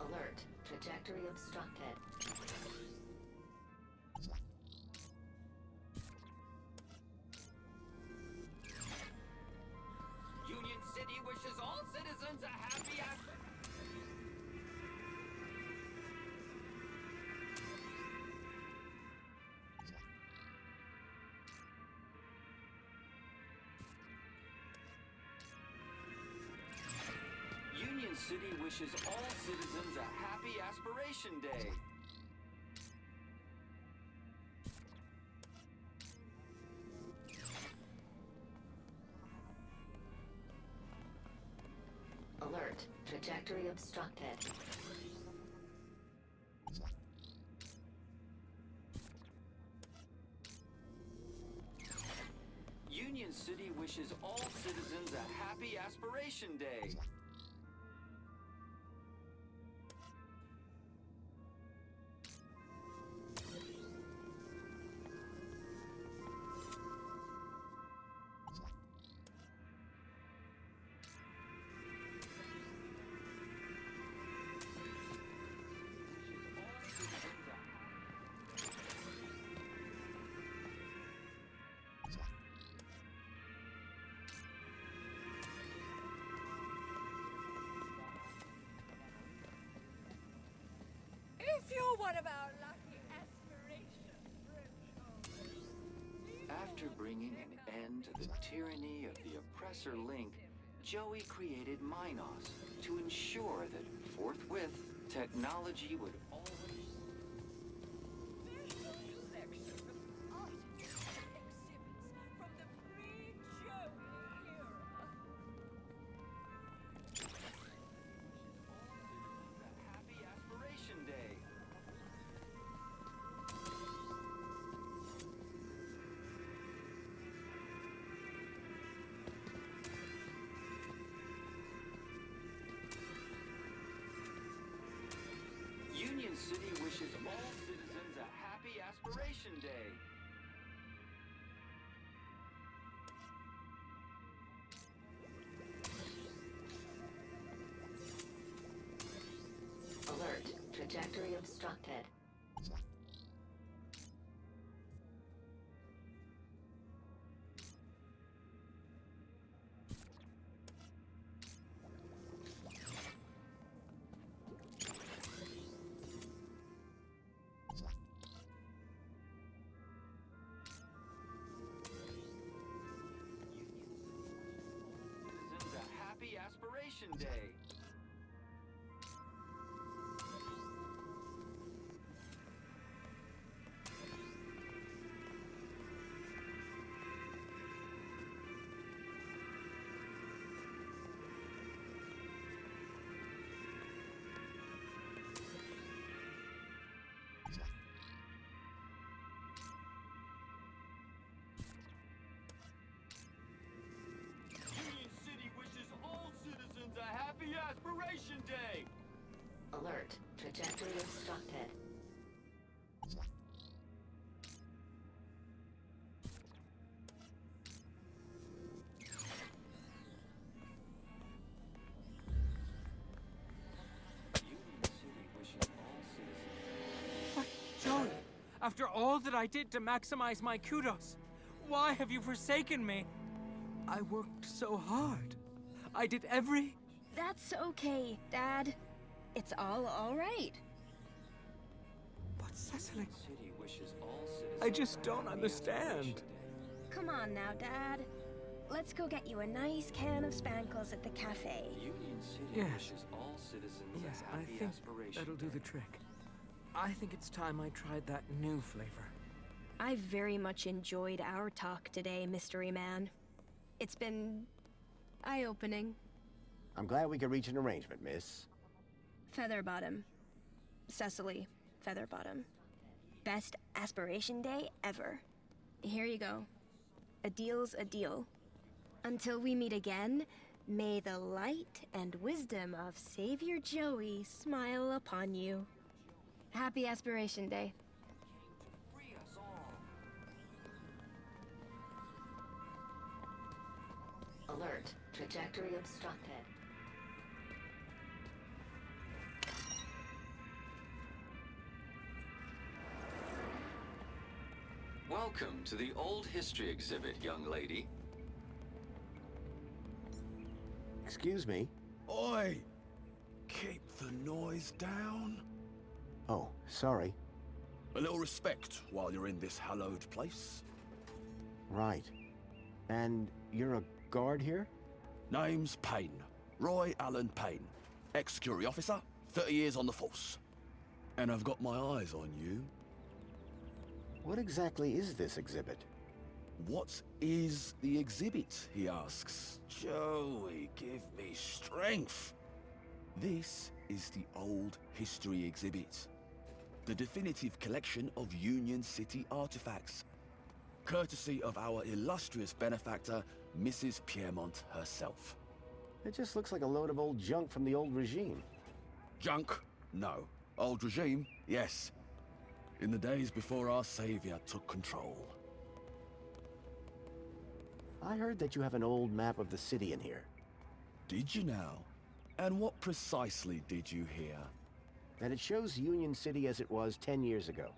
Alert. Trajectory obstructed. Union City wishes all citizens a happy Aspiration... Union City wishes all citizens a happy Aspiration Day. Alert. Trajectory obstructed. Union City wishes all citizens a happy Aspiration Day. If you're one of our lucky aspiration After bringing an end to the tyranny of the oppressor Link, Joey created MINOS to ensure that forthwith, technology would always... Happy Aspiration Day. Union City wishes all citizens a happy Aspiration Day. Alert. Trajectory obstructed. Citizens a happy Aspiration Day. Union City wishes all citizens a happy Aspiration Day. Alert. Trajectory obstructed. But, Joey, after all that I did to maximize my kudos, why have you forsaken me? I worked so hard. I did every... That's okay, Dad. It's all right. But Cecily, City wishes all citizens I just a don't happy understand. Aspiration Day. Come on now, Dad. Let's go get you a nice can of Spankles at the cafe. Union City Yes. wishes all citizens Yes, a I happy think Aspiration that'll do Day. the trick. I think it's time I tried that new flavor. I very much enjoyed our talk today, Mystery Man. It's been eye-opening. I'm glad we could reach an arrangement, miss. Featherbottom. Cecily Featherbottom. Best Aspiration Day ever. Here you go. A deal's a deal. Until we meet again, may the light and wisdom of Savior Joey smile upon you. Happy Aspiration Day. Free us all. Alert. Trajectory obstructed. Welcome to the Old History exhibit, young lady. Excuse me? Oi! Keep the noise down. Oh, sorry. A little respect while you're in this hallowed place. Right. And you're a guard here? Name's Payne. Roy Allen Payne. Ex-security officer, 30 years on the force. And I've got my eyes on you. What exactly is this exhibit? What is the exhibit, he asks. Joey, give me strength. This is the Old History exhibit. The definitive collection of Union City artifacts. Courtesy of our illustrious benefactor, Mrs. Piermont herself. It just looks like a load of old junk from the old regime. Junk? No. Old regime? Yes. In the days before our savior took control. I heard that you have an old map of the city in here. Did you now? And what precisely did you hear? That it shows Union City as it was 10 years ago.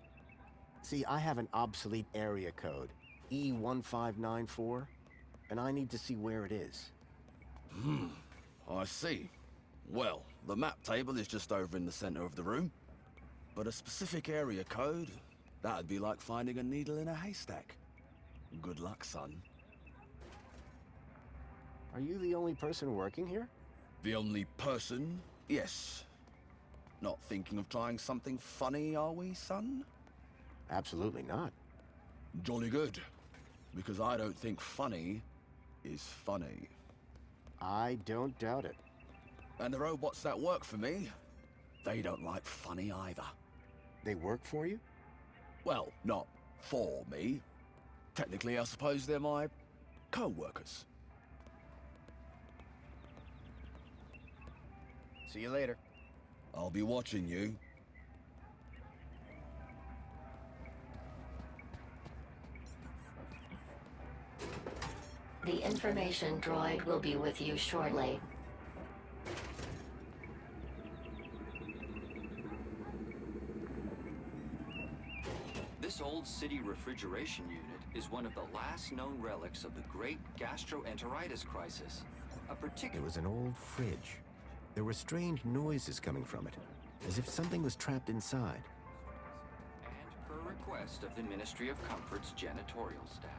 See, I have an obsolete area code, E1594, and I need to see where it is. I see. Well, the map table is just over in the center of the room. But a specific area code, that'd be like finding a needle in a haystack. Good luck, son. Are you the only person working here? The only person? Yes. Not thinking of trying something funny, are we, son? Absolutely not. Jolly good. Because I don't think funny is funny. I don't doubt it. And the robots that work for me, they don't like funny either. They work for you? Well, not for me. Technically, I suppose they're my co-workers. See you later. I'll be watching you. The information droid will be with you shortly. This old city refrigeration unit is one of the last known relics of the great gastroenteritis crisis. It was an old fridge. There were strange noises coming from it, as if something was trapped inside. And per request of the Ministry of Comfort's janitorial staff.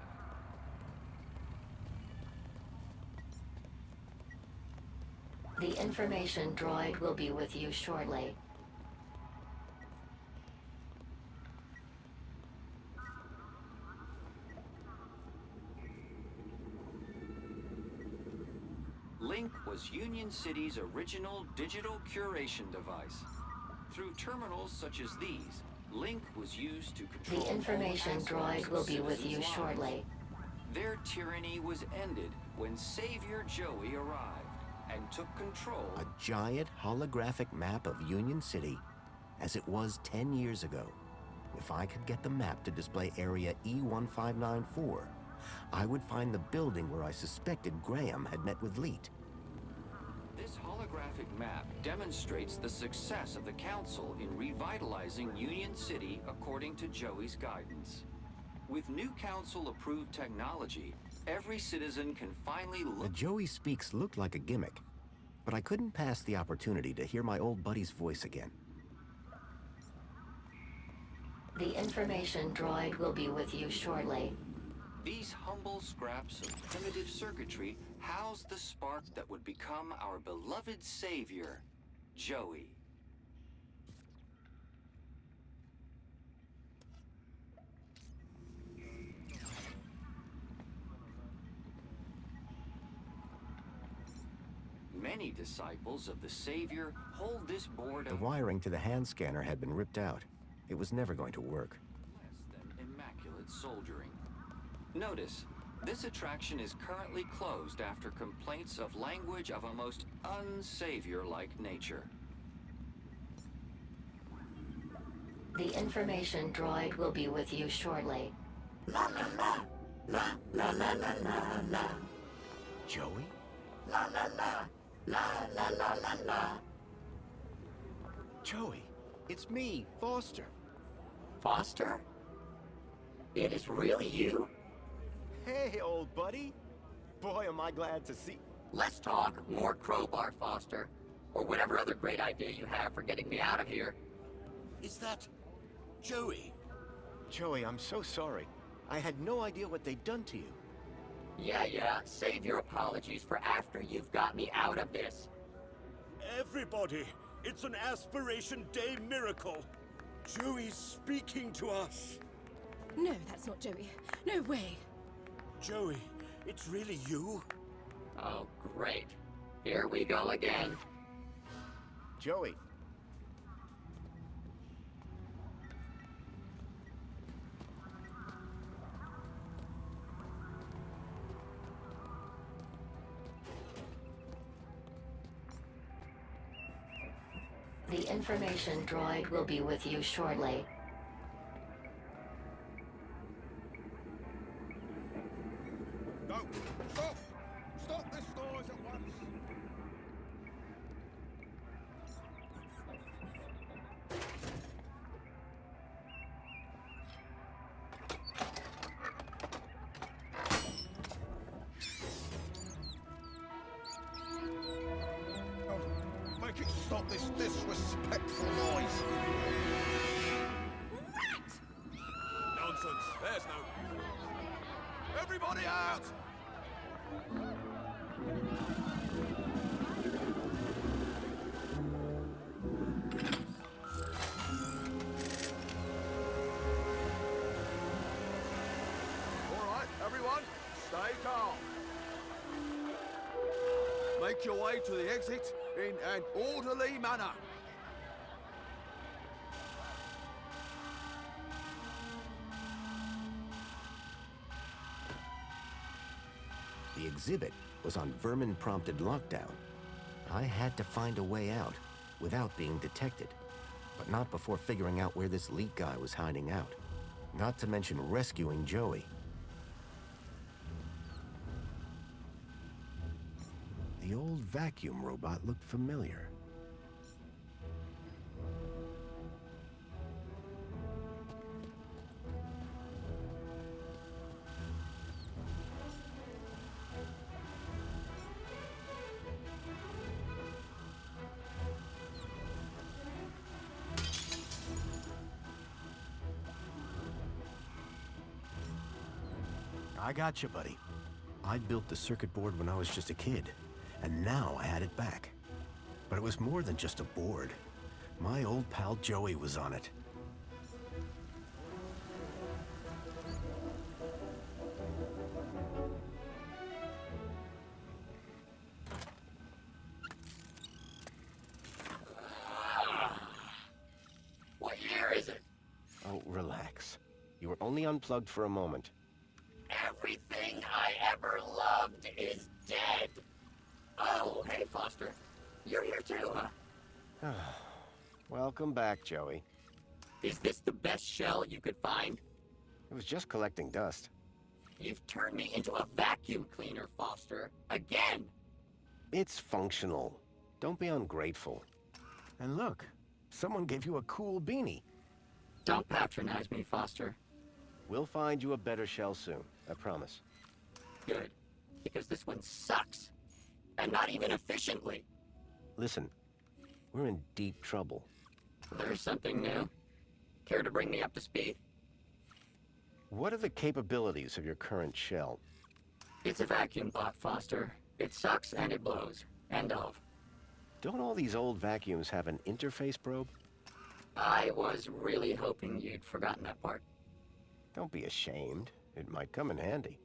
The information droid will be with you shortly. Link was Union City's original digital curation device. Through terminals such as these, Link was used to control The information all droid aspects will of be with you citizens' shortly. lives. Their tyranny was ended when Savior Joey arrived and took control. A giant holographic map of Union City, as it was 10 years ago. If I could get the map to display area E1594, I would find the building where I suspected Graham had met with Leet. This holographic map demonstrates the success of the Council in revitalizing Union City according to Joey's guidance. With new Council-approved technology, every citizen can finally The look... Joey Speaks looked like a gimmick, but I couldn't pass the opportunity to hear my old buddy's voice again. The information droid will be with you shortly. These humble scraps of primitive circuitry house the spark that would become our beloved savior, Joey. Many disciples of the Savior hold this board The of wiring to the hand scanner had been ripped out. It was never going to work. less than immaculate soldiering. Notice, this attraction is currently closed after complaints of language of a most unsavior-like nature. The information droid will be with you shortly. Joey? Joey, it's me, Foster. Foster? It is really you? Hey, old buddy. Boy, am I glad to see... Let's talk more crowbar, Foster. Or whatever other great idea you have for getting me out of here. Is that... Joey? Joey, I'm so sorry. I had no idea what they'd done to you. Yeah, save your apologies for after you've got me out of this. Everybody, it's an Aspiration Day miracle. Joey's speaking to us. No, that's not Joey. No way. Joey, it's really you? Oh, great. Here we go again. Joey. The information droid will be with you shortly. No, stop! Stop this noise at once! Make it stop this disrespectful noise! There's no... Everybody out! All right, everyone, stay calm. Make your way to the exit in an orderly manner. The exhibit was on vermin-prompted lockdown. I had to find a way out without being detected, but not before figuring out where this leak guy was hiding out. Not to mention rescuing Joey. The old vacuum robot looked familiar. I got you, buddy. I built the circuit board when I was just a kid, and now I had it back. But it was more than just a board. My old pal Joey was on it. What year is it? Oh, relax. You were only unplugged for a moment. Everything I ever loved is dead. Oh, hey, Foster. You're here too, huh? Welcome back, Joey. Is this the best shell you could find? It was just collecting dust. You've turned me into a vacuum cleaner, Foster. Again! It's functional. Don't be ungrateful. And look, someone gave you a cool beanie. Don't patronize me, Foster. We'll find you a better shell soon, I promise. Good, because this one sucks. And not even efficiently. Listen, we're in deep trouble. There's something new. Care to bring me up to speed? What are the capabilities of your current shell? It's a vacuum bot, Foster. It sucks and it blows. End of. Don't all these old vacuums have an interface probe? I was really hoping you'd forgotten that part. Don't be ashamed. It might come in handy.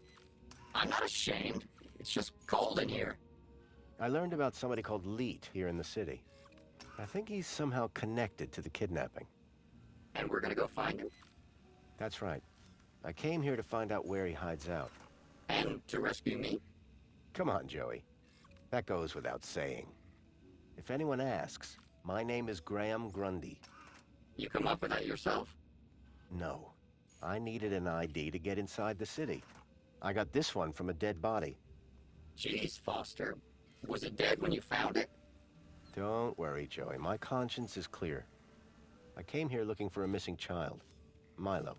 I'm not ashamed. It's just cold in here. I learned about somebody called Leet here in the city. I think he's somehow connected to the kidnapping. And we're gonna go find him? That's right. I came here to find out where he hides out. And to rescue me? Come on, Joey. That goes without saying. If anyone asks, my name is Graham Grundy. You come up with that yourself? No. I needed an ID to get inside the city. I got this one from a dead body. Jeez, Foster. Was it dead when you found it? Don't worry, Joey. My conscience is clear. I came here looking for a missing child, Milo.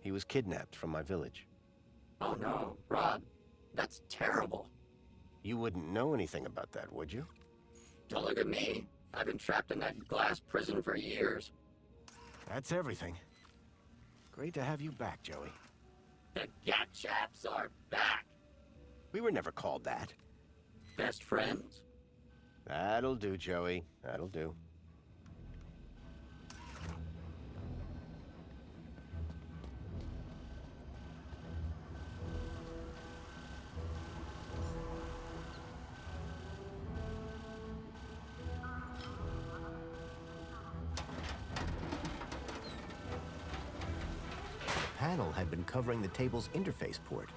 He was kidnapped from my village. Oh no, Rod. That's terrible. You wouldn't know anything about that, would you? Don't look at me. I've been trapped in that glass prison for years. That's everything. Great to have you back, Joey. The Gat Chaps are back. We were never called that. Best friends? That'll do, Joey. That'll do. The panel had been covering the table's interface port.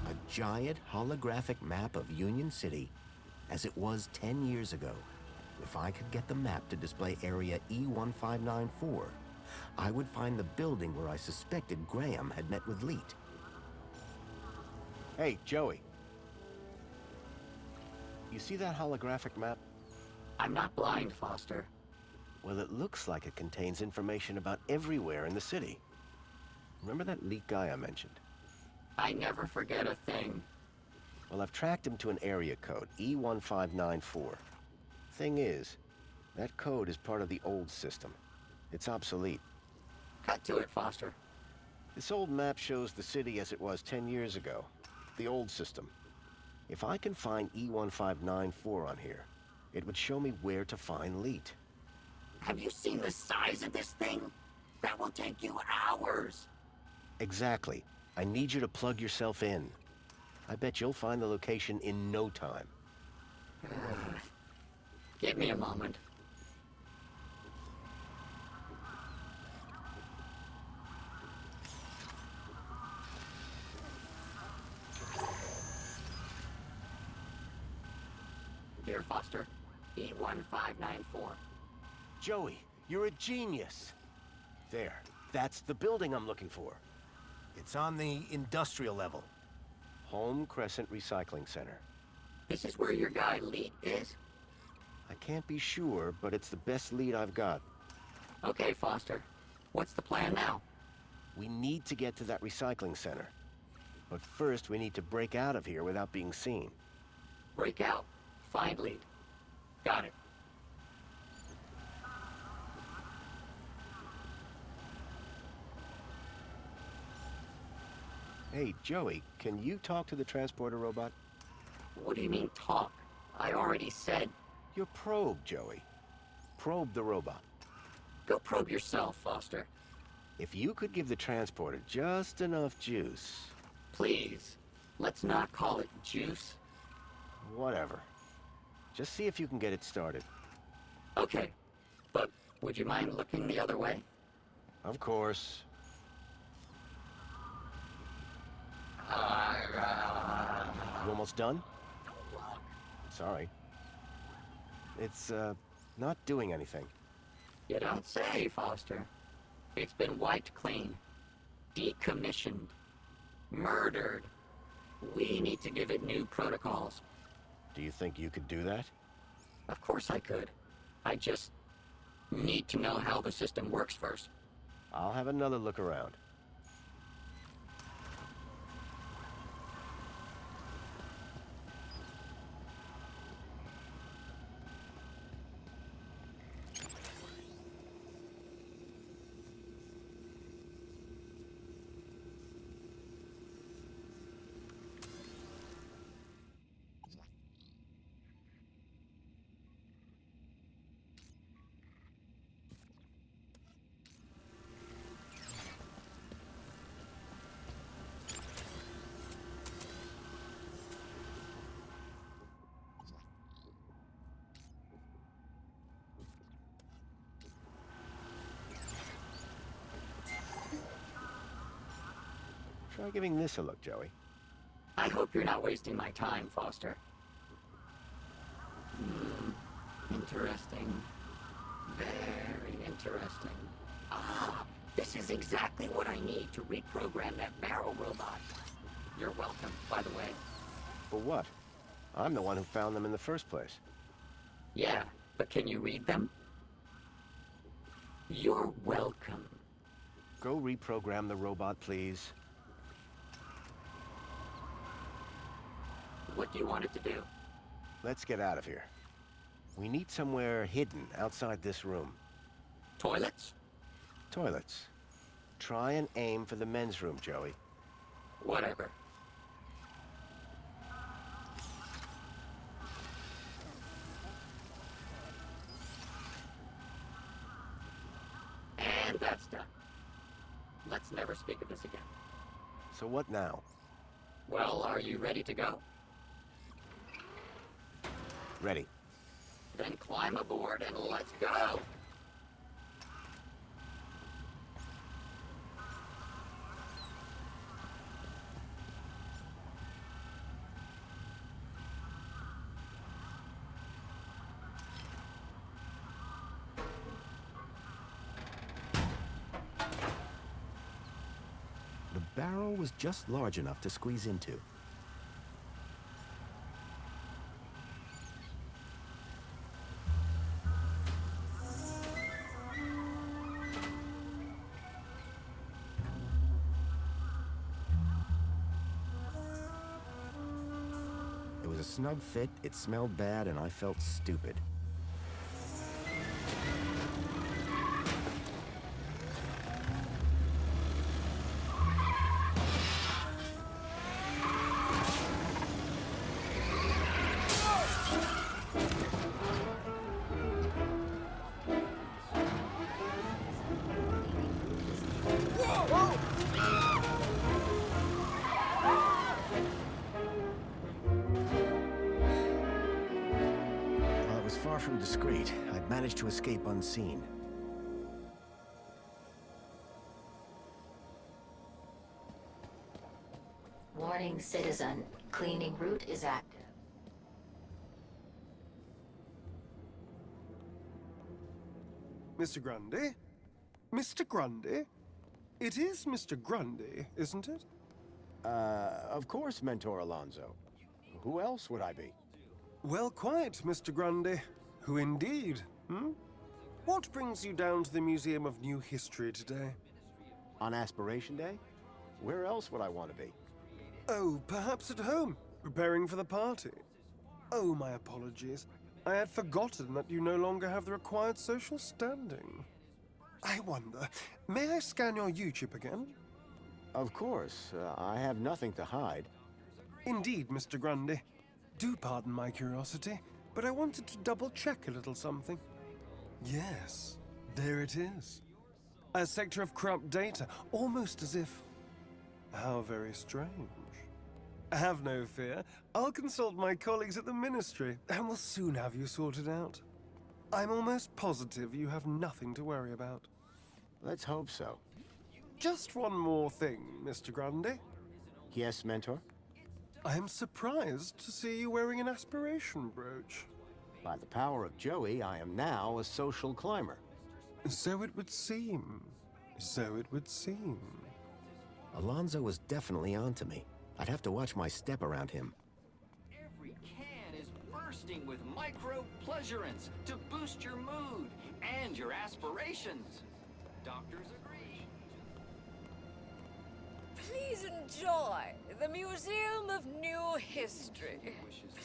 A giant holographic map of Union City as it was 10 years ago. If I could get the map to display area E1594, I would find the building where I suspected Graham had met with Leet. Hey, Joey. You see that holographic map? I'm not blind, Foster. Well, it looks like it contains information about everywhere in the city. Remember that Leet guy I mentioned? I never forget a thing. Well, I've tracked him to an area code, E1594. Thing is, that code is part of the old system. It's obsolete. Cut to it, Foster. This old map shows the city as it was 10 years ago. The old system. If I can find E1594 on here, it would show me where to find Leet. Have you seen the size of this thing? That will take you hours. Exactly. I need you to plug yourself in. I bet you'll find the location in no time. Give me a moment. Dear Foster, E1594. Joey, you're a genius. There, that's the building I'm looking for. It's on the industrial level. Home Crescent Recycling Center. This is where your guy Leet is? I can't be sure, but it's the best lead I've got. Okay, Foster. What's the plan now? We need to get to that recycling center. But first, we need to break out of here without being seen. Break out. Find Leet. Got it. Hey, Joey, can you talk to the transporter robot? What do you mean, talk? I already said... You're probe, Joey. Probe the robot. Go probe yourself, Foster. If you could give the transporter just enough juice... Please, let's not call it juice. Whatever. Just see if you can get it started. Okay, but would you mind looking the other way? Of course. You almost done? Sorry. It's, not doing anything. You don't say, Foster. It's been wiped clean. Decommissioned. Murdered. We need to give it new protocols. Do you think you could do that? Of course I could. I just need to know how the system works first. I'll have another look around. Try giving this a look, Joey. I hope you're not wasting my time, Foster. Interesting. Very interesting. Ah, this is exactly what I need to reprogram that barrel robot. You're welcome, by the way. For what? I'm the one who found them in the first place. Yeah, but can you read them? You're welcome. Go reprogram the robot, please. What do you want it to do? Let's get out of here. We need somewhere hidden outside this room. Toilets? Toilets. Try and aim for the men's room, Joey. Whatever. And that's done. Let's never speak of this again. So what now? Well, are you ready to go? Ready. Then climb aboard and let's go! The barrel was just large enough to squeeze into. It was a snug fit, it smelled bad, and I felt stupid. far from discreet. I'd managed to escape unseen. Warning, citizen. Cleaning route is active. Mr. Grundy? Mr. Grundy? It is Mr. Grundy, isn't it? Of course, Mentor Alonso. Who else would I be? Well, quite, Mr. Grundy. Who indeed, What brings you down to the Museum of New History today? On Aspiration Day? Where else would I want to be? Oh, perhaps at home, preparing for the party. Oh, my apologies. I had forgotten that you no longer have the required social standing. I wonder, may I scan your U-chip again? Of course. I have nothing to hide. Indeed, Mr. Grundy. Do pardon my curiosity, but I wanted to double-check a little something. Yes, there it is. A sector of corrupt data, almost as if... How very strange. Have no fear. I'll consult my colleagues at the Ministry, and we'll soon have you sorted out. I'm almost positive you have nothing to worry about. Let's hope so. Just one more thing, Mr. Grundy. Yes, Mentor? I am surprised to see you wearing an aspiration brooch. By the power of Joey, I am now a social climber. So it would seem. So it would seem. Alonso was definitely onto me. I'd have to watch my step around him. Every can is bursting with micro-pleasurants to boost your mood and your aspirations. Doctors agree. Please enjoy the Museum of New History.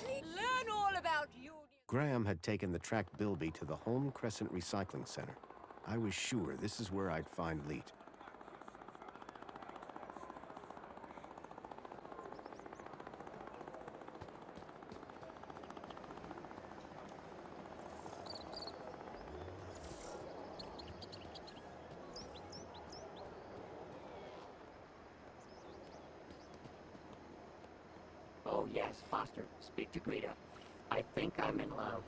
Please learn all about Union. Graham had taken the tracked Bilby to the Home Crescent Recycling Center. I was sure this is where I'd find Leet. Oh yes, Foster, speak to Greta. I think I'm in love.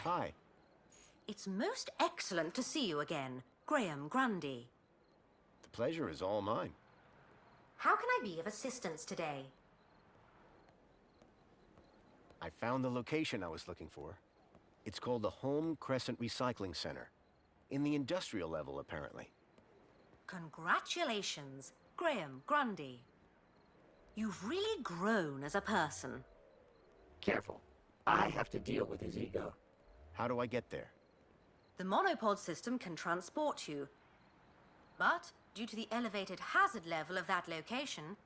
Hi. It's most excellent to see you again, Graham Grundy. The pleasure is all mine. How can I be of assistance today? I found the location I was looking for. It's called the Home Crescent Recycling Center. In the industrial level, apparently. Congratulations, Graham Grundy. You've really grown as a person. Careful. I have to deal with his ego. How do I get there? The monopod system can transport you. But, due to the elevated hazard level of that location,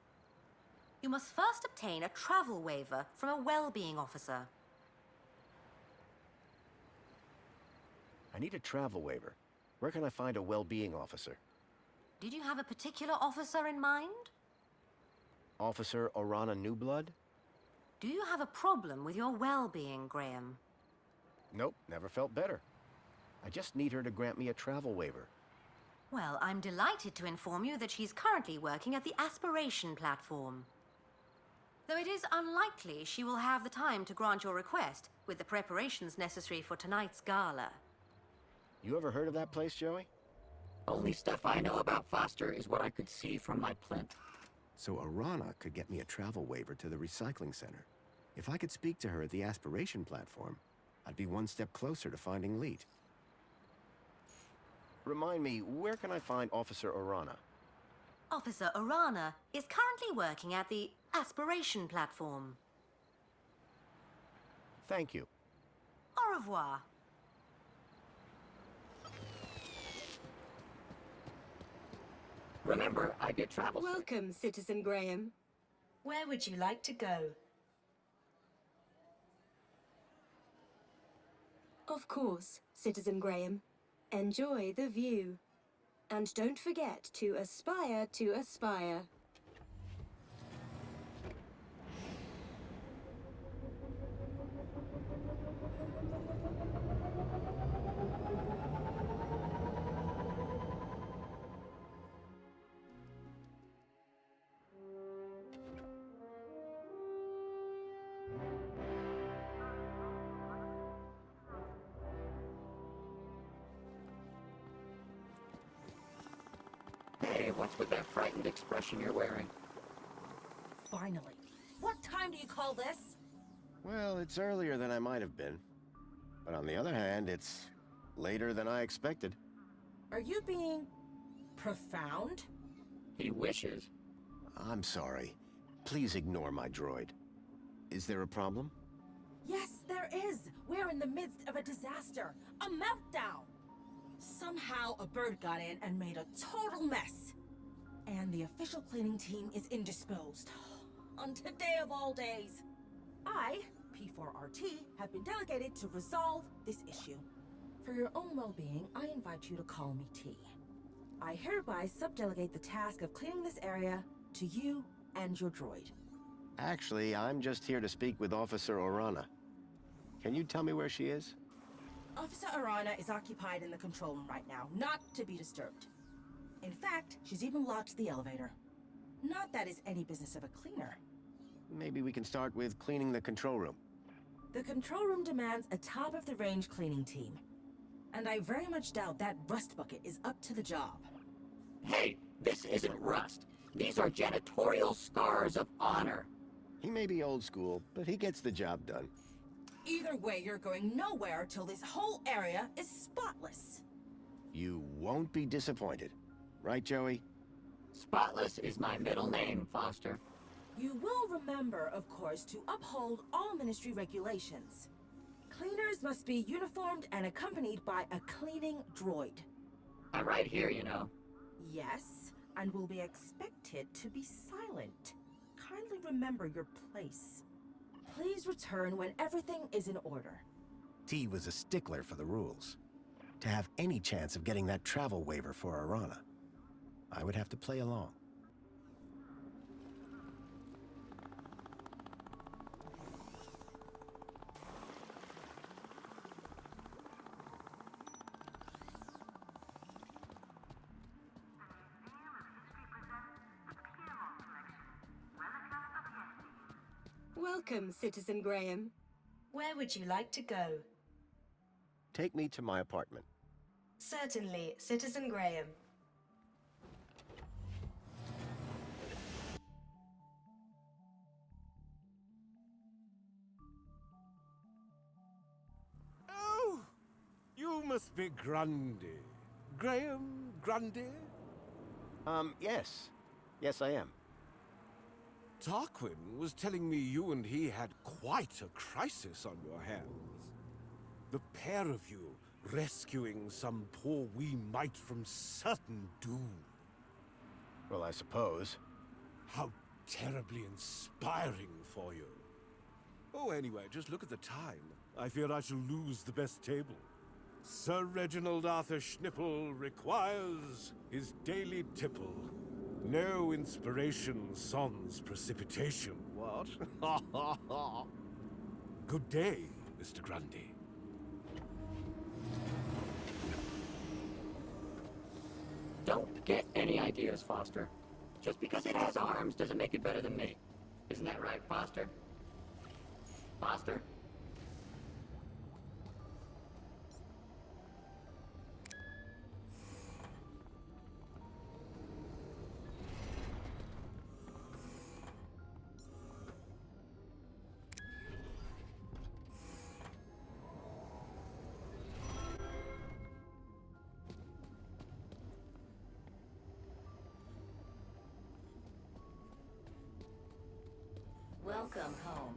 you must first obtain a travel waiver from a well-being officer. I need a travel waiver. Where can I find a well-being officer? Did you have a particular officer in mind? Officer Orana Newblood? Do you have a problem with your well-being, Graham? Nope, never felt better. I just need her to grant me a travel waiver. Well, I'm delighted to inform you that she's currently working at the Aspiration Platform. Though it is unlikely she will have the time to grant your request with the preparations necessary for tonight's gala. You ever heard of that place, Joey? Only stuff I know about Foster is what I could see from my plinth. So Orana could get me a travel waiver to the recycling center. If I could speak to her at the Aspiration Platform, I'd be one step closer to finding Leet. Remind me, where can I find Officer Orana? Officer Orana is currently working at the Aspiration Platform. Thank you. Au revoir. Remember, I get travel. Welcome, Citizen Graham. Where would you like to go? Of course, Citizen Graham. Enjoy the view. And don't forget to aspire to aspire. Hey, what's with that frightened expression you're wearing? Finally. What time do you call this? Well, it's earlier than I might have been. But on the other hand, it's later than I expected. Are you being profound? He wishes. I'm sorry. Please ignore my droid. Is there a problem? Yes, there is. We're in the midst of a disaster. A meltdown. Somehow a bird got in and made a total mess. And the official cleaning team is indisposed. On today of all days. I, P4RT, have been delegated to resolve this issue. For your own well-being, I invite you to call me T. I hereby subdelegate the task of cleaning this area to you and your droid. Actually, I'm just here to speak with Officer Orana. Can you tell me where she is? Officer Arana is occupied in the control room right now, not to be disturbed. In fact, she's even locked the elevator. Not that it's any business of a cleaner. Maybe we can start with cleaning the control room. The control room demands a top-of-the-range cleaning team. And I very much doubt that rust bucket is up to the job. Hey, this isn't rust. These are janitorial scars of honor. He may be old school, but he gets the job done. Either way, you're going nowhere till this whole area is spotless. You won't be disappointed. Right, Joey? Spotless is my middle name, Foster. You will remember, of course, to uphold all ministry regulations. Cleaners must be uniformed and accompanied by a cleaning droid. I'm right here, you know. Yes, and will be expected to be silent. Kindly remember your place. Please return when everything is in order. T was a stickler for the rules. To have any chance of getting that travel waiver for Arana, I would have to play along. Welcome, Citizen Graham. Where would you like to go? Take me to my apartment. Certainly, Citizen Graham. Oh, you must be Grundy. Graham Grundy? Yes. Yes, I am. Tarquin was telling me you and he had quite a crisis on your hands. The pair of you rescuing some poor wee mite from certain doom. Well, I suppose. How terribly inspiring for you. Oh, anyway, just look at the time. I fear I shall lose the best table. Sir Reginald Arthur Schnipple requires his daily tipple. No inspiration sans precipitation, what? Good day, Mr. Grundy. Don't get any ideas, Foster. Just because it has arms doesn't make it better than me. Isn't that right, Foster? Foster? Welcome home.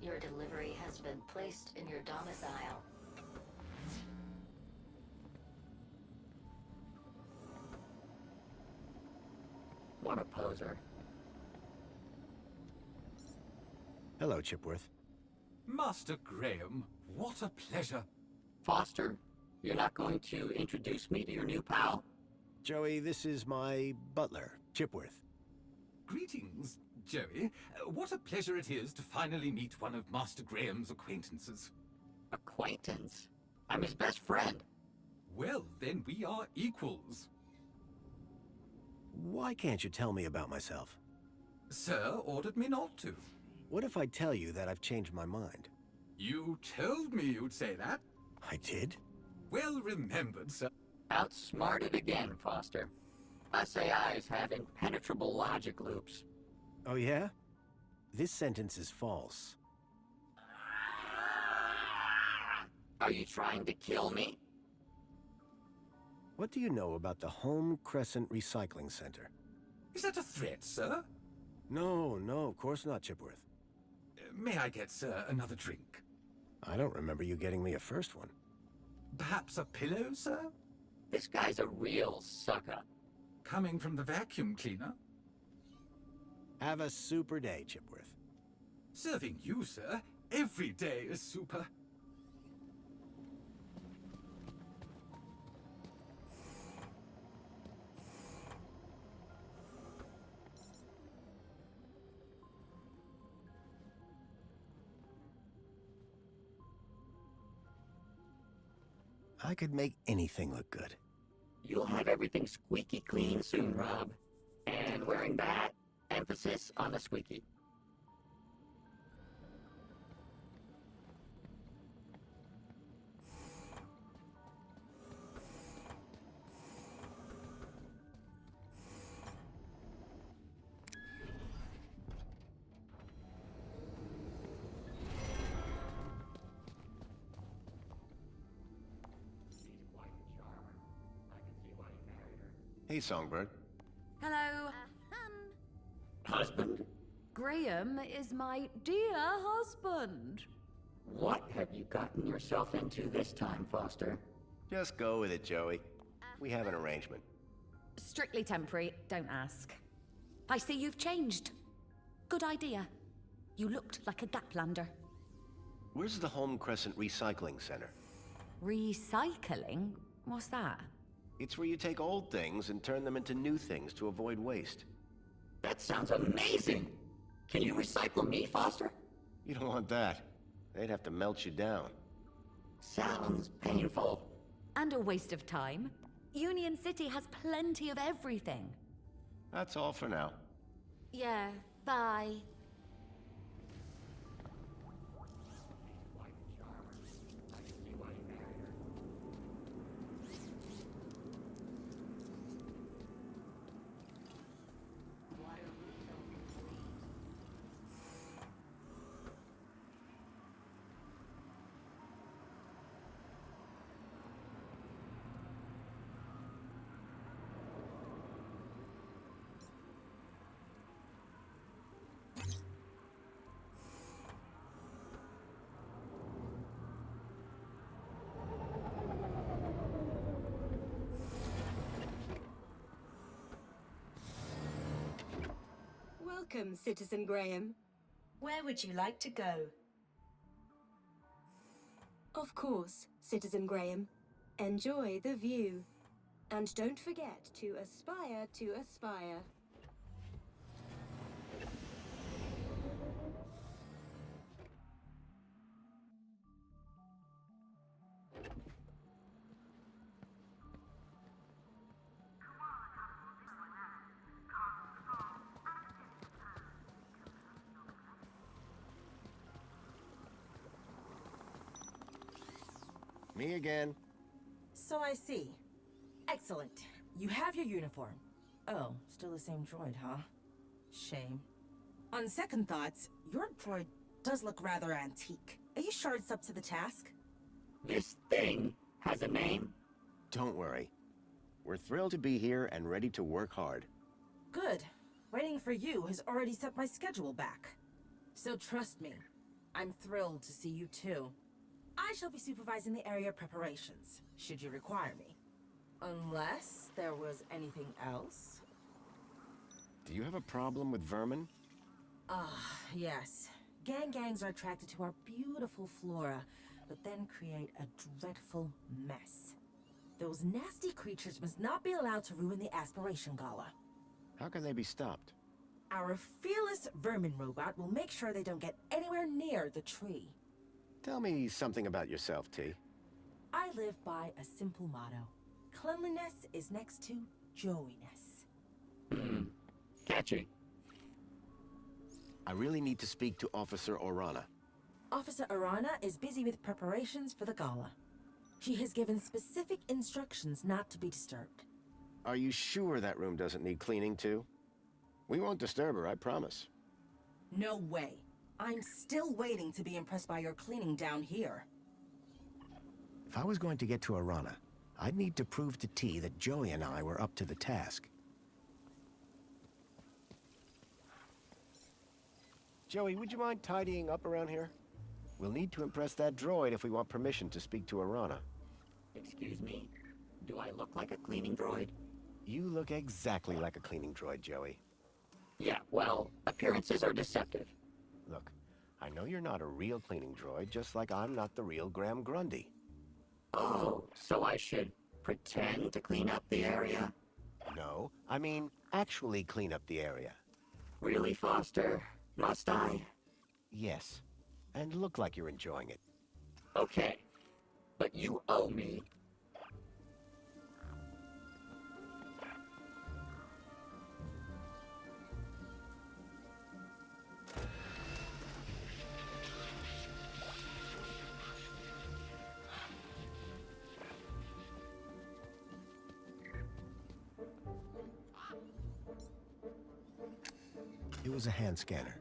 Your delivery has been placed in your domicile. What a poser. Hello, Chipworth. Master Graham, what a pleasure. Foster, you're not going to introduce me to your new pal? Joey, this is my butler, Chipworth. Greetings, Joey. What a pleasure it is to finally meet one of Master Graham's acquaintances. Acquaintance? I'm his best friend. Well, then we are equals. Why can't you tell me about myself? Sir ordered me not to. What if I tell you that I've changed my mind? You told me you'd say that. I did? Well remembered, sir. Outsmarted again, Foster. Us AIs have impenetrable logic loops. Oh yeah? This sentence is false. Are you trying to kill me? What do you know about the Home Crescent Recycling Center? Is that a threat, sir? No, of course not, Chipworth. May I get, sir, another drink? I don't remember you getting me a first one. Perhaps a pillow, sir? This guy's a real sucker. Coming from the vacuum cleaner? Have a super day, Chipworth. Serving you, sir. Every day is super. I could make anything look good. You'll have everything squeaky clean soon, Rob. And wearing that, emphasis on the squeaky. Hey, Songbird. Hello. Husband? Graham is my dear husband. What have you gotten yourself into this time, Foster? Just go with it, Joey. We have an arrangement. Strictly temporary, don't ask. I see you've changed. Good idea. You looked like a gaplander. Where's the Home Crescent Recycling Center? Recycling? What's that? It's where you take old things and turn them into new things to avoid waste. That sounds amazing! Can you recycle me, Foster? You don't want that. They'd have to melt you down. Sounds painful. And a waste of time. Union City has plenty of everything. That's all for now. Yeah, bye. Welcome, Citizen Graham. Where would you like to go? Of course, Citizen Graham. Enjoy the view. And don't forget to aspire to aspire. Me again. So I see. Excellent. You have your uniform. Oh, still the same droid, huh? Shame. On second thoughts, your droid does look rather antique. Are you sure it's up to the task? This thing has a name? Don't worry. We're thrilled to be here and ready to work hard. Good. Waiting for you has already set my schedule back. So trust me, I'm thrilled to see you too. I shall be supervising the area preparations, should you require me. Unless there was anything else? Do you have a problem with vermin? Yes. Gangs are attracted to our beautiful flora, but then create a dreadful mess. Those nasty creatures must not be allowed to ruin the Aspiration Gala. How can they be stopped? Our fearless vermin robot will make sure they don't get anywhere near the tree. Tell me something about yourself, T. I live by a simple motto. Cleanliness is next to Joey-ness. Catchy. I really need to speak to Officer Orana. Officer Arana is busy with preparations for the gala. She has given specific instructions not to be disturbed. Are you sure that room doesn't need cleaning too? We won't disturb her, I promise. No way. I'm still waiting to be impressed by your cleaning down here. If I was going to get to Arana, I'd need to prove to T that Joey and I were up to the task. Joey, would you mind tidying up around here? We'll need to impress that droid if we want permission to speak to Arana. Excuse me? Do I look like a cleaning droid? You look exactly like a cleaning droid, Joey. Yeah, well, appearances are deceptive. Look, I know you're not a real cleaning droid, just like I'm not the real Graham Grundy. Oh, so I should pretend to clean up the area? No, I mean actually clean up the area. Really, Foster? Must I? Yes, and look like you're enjoying it. Okay, but you owe me. It was a hand scanner.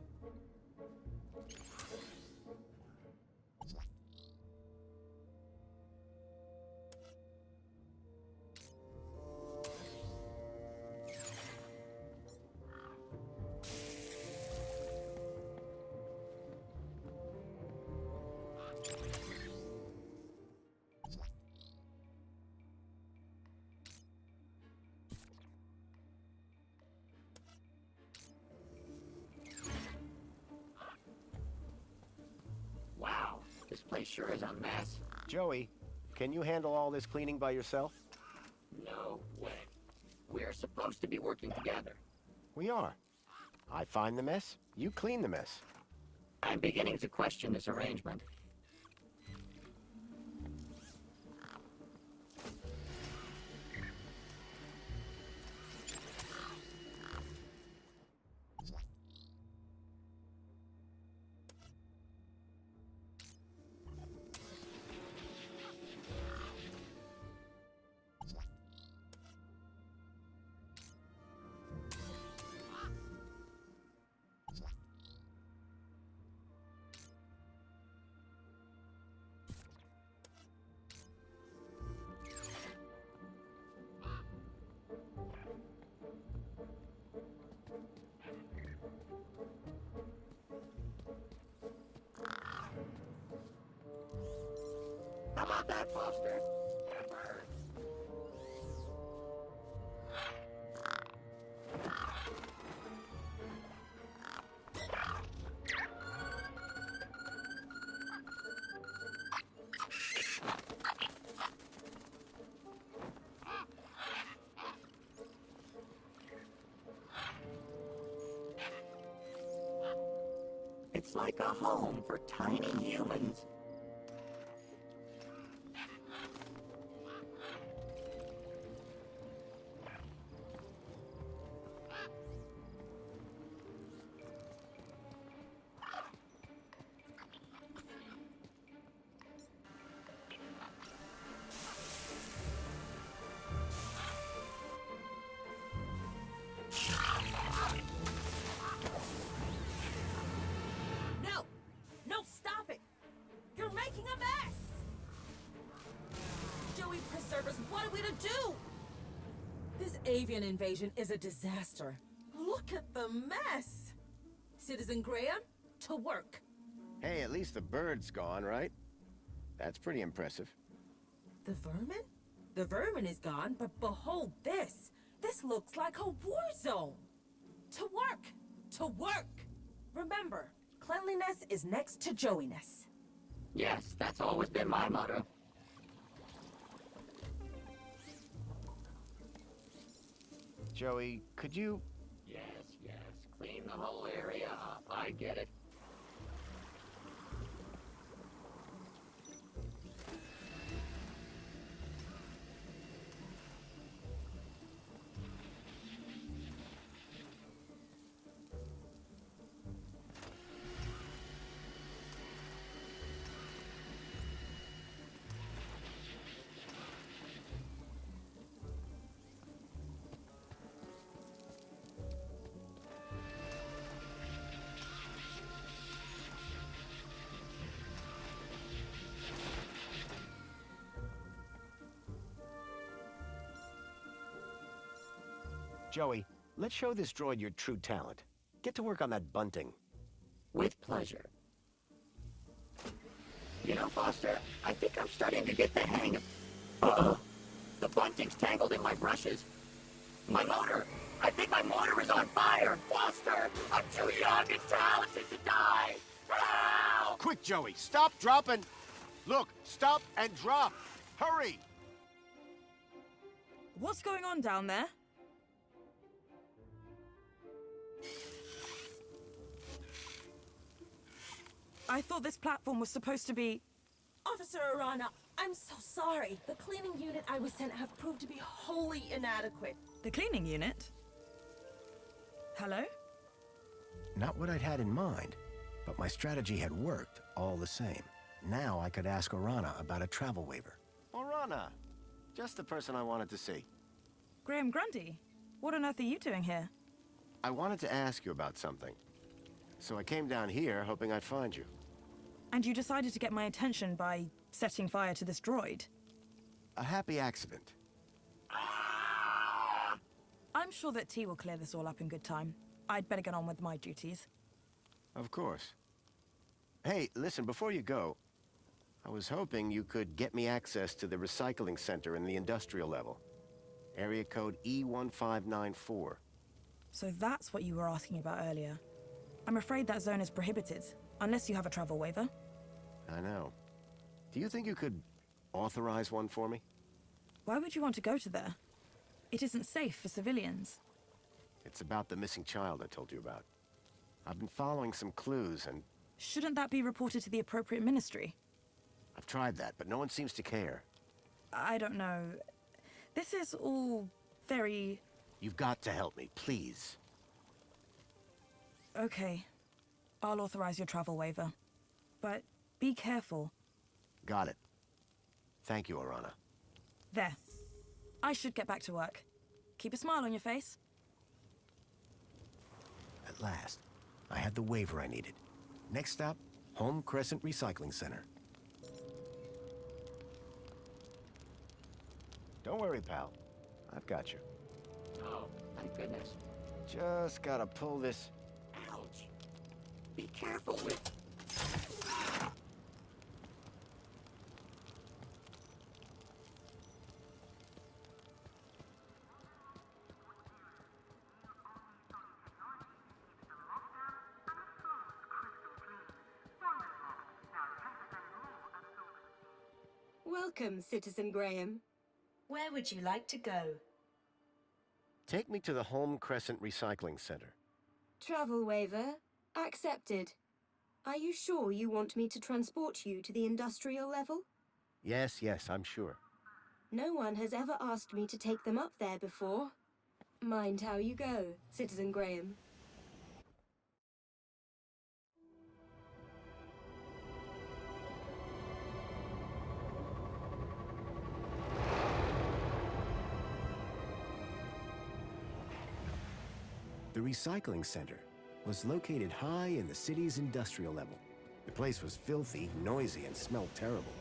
Wow, this place sure is a mess. Joey, can you handle all this cleaning by yourself? No way. We're supposed to be working together. We are. I find the mess, you clean the mess. I'm beginning to question this arrangement. How about that, Foster? It's like a home for tiny humans. No! No, stop it! You're making a mess! Joey Preservers, what are we to do? This avian invasion is a disaster. Look at the mess! Citizen Graham, to work. Hey, at least the bird's gone, right? That's pretty impressive. The vermin? The vermin is gone, but behold this! This looks like a war zone! To work! To work! Remember, cleanliness is next to Joey-ness. Yes, that's always been my motto. Joey, could you... Yes, clean the whole area up. I get it. Joey, let's show this droid your true talent. Get to work on that bunting. With pleasure. You know, Foster, I think I'm starting to get the hang of... Uh-oh. The bunting's tangled in my brushes. My motor! I think my motor is on fire! Foster! I'm too young and talented to die! Ow! Quick, Joey, stop, drop, and... Look, stop and drop! Hurry! What's going on down there? I thought this platform was supposed to be... Officer Arana, I'm so sorry. The cleaning unit I was sent have proved to be wholly inadequate. The cleaning unit? Hello? Not what I'd had in mind, but my strategy had worked all the same. Now I could ask Arana about a travel waiver. Arana! Just the person I wanted to see. Graham Grundy? What on earth are you doing here? I wanted to ask you about something. So I came down here hoping I'd find you. And you decided to get my attention by setting fire to this droid? A happy accident. I'm sure that T will clear this all up in good time. I'd better get on with my duties. Of course. Hey, listen, before you go, I was hoping you could get me access to the recycling center in the industrial level. Area code E1594. So that's what you were asking about earlier. I'm afraid that zone is prohibited, unless you have a travel waiver. I know. Do you think you could authorize one for me? Why would you want to go to there? It isn't safe for civilians. It's about the missing child I told you about. I've been following some clues and... Shouldn't that be reported to the appropriate ministry? I've tried that, but no one seems to care. I don't know. This is all very... You've got to help me, please. Okay. I'll authorize your travel waiver. But be careful. Got it. Thank you, Arana. There. I should get back to work. Keep a smile on your face. At last, I had the waiver I needed. Next stop, Home Crescent Recycling Center. Don't worry, pal. I've got you. Oh, thank goodness. Just gotta pull this... Ouch. Be careful with... Welcome, Citizen Graham. Where would you like to go? Take me to the Home Crescent Recycling Center. Travel waiver accepted. Are you sure you want me to transport you to the industrial level? Yes, I'm sure. No one has ever asked me to take them up there before. Mind how you go, Citizen Graham. The recycling center was located high in the city's industrial level. The place was filthy, noisy, and smelled terrible.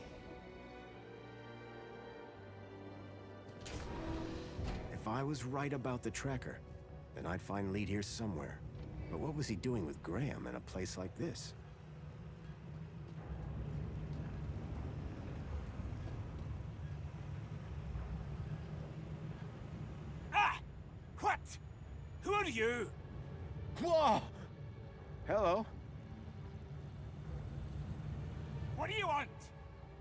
If I was right about the tracker, then I'd find lead here somewhere. But what was he doing with Graham in a place like this? Ah! What? Who are you? Whoa! Hello. What do you want?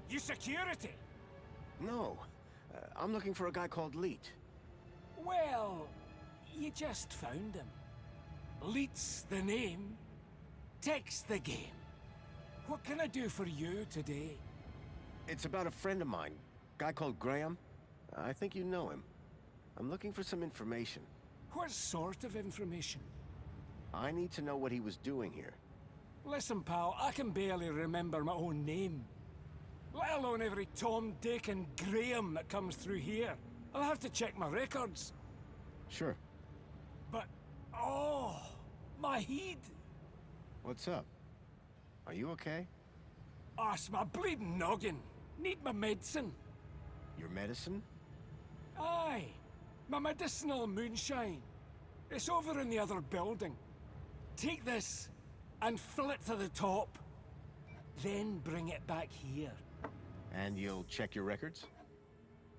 You security? No. I'm looking for a guy called Leet. Well, you just found him. Leet's the name. Tech's the game. What can I do for you today? It's about a friend of mine. Guy called Graham. I think you know him. I'm looking for some information. What sort of information? I need to know what he was doing here. Listen, pal, I can barely remember my own name. Let alone every Tom, Dick, and Graham that comes through here. I'll have to check my records. Sure. But, oh, my head. What's up? Are you okay? Oh, it's my bleeding noggin. Need my medicine. Your medicine? Aye, my medicinal moonshine. It's over in the other building. Take this and fill it to the top. Then bring it back here. And you'll check your records?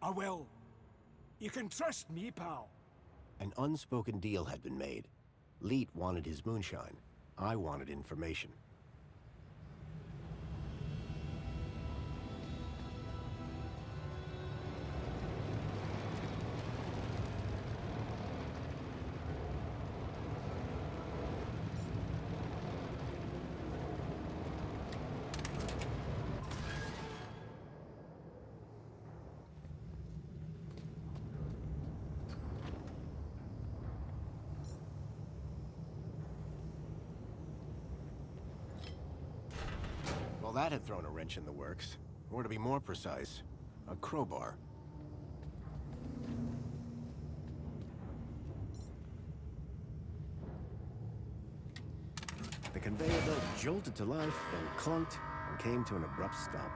I will. You can trust me, pal. An unspoken deal had been made. Leet wanted his moonshine. I wanted information. Well, that had thrown a wrench in the works. Or to be more precise, a crowbar. The conveyor belt jolted to life, then clunked, and came to an abrupt stop.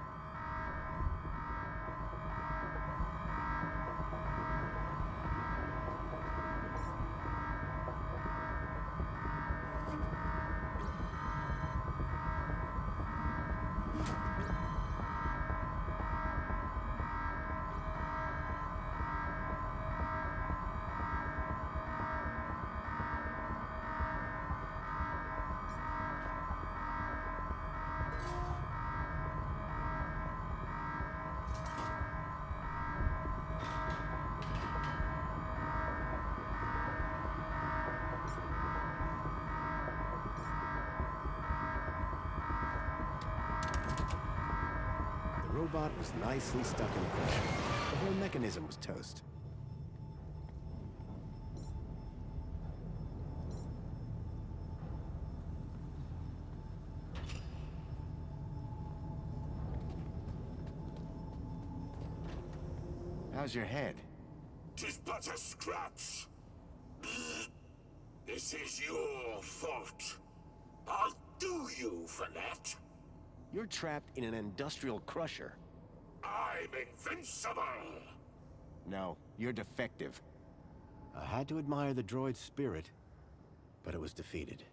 The robot was nicely stuck in the crusher. The whole mechanism was toast. How's your head? 'Tis but a scratch. This is your fault. I'll do you for that. You're trapped in an industrial crusher. I'm invincible. No, you're defective. I had to admire the droid's spirit, but it was defeated.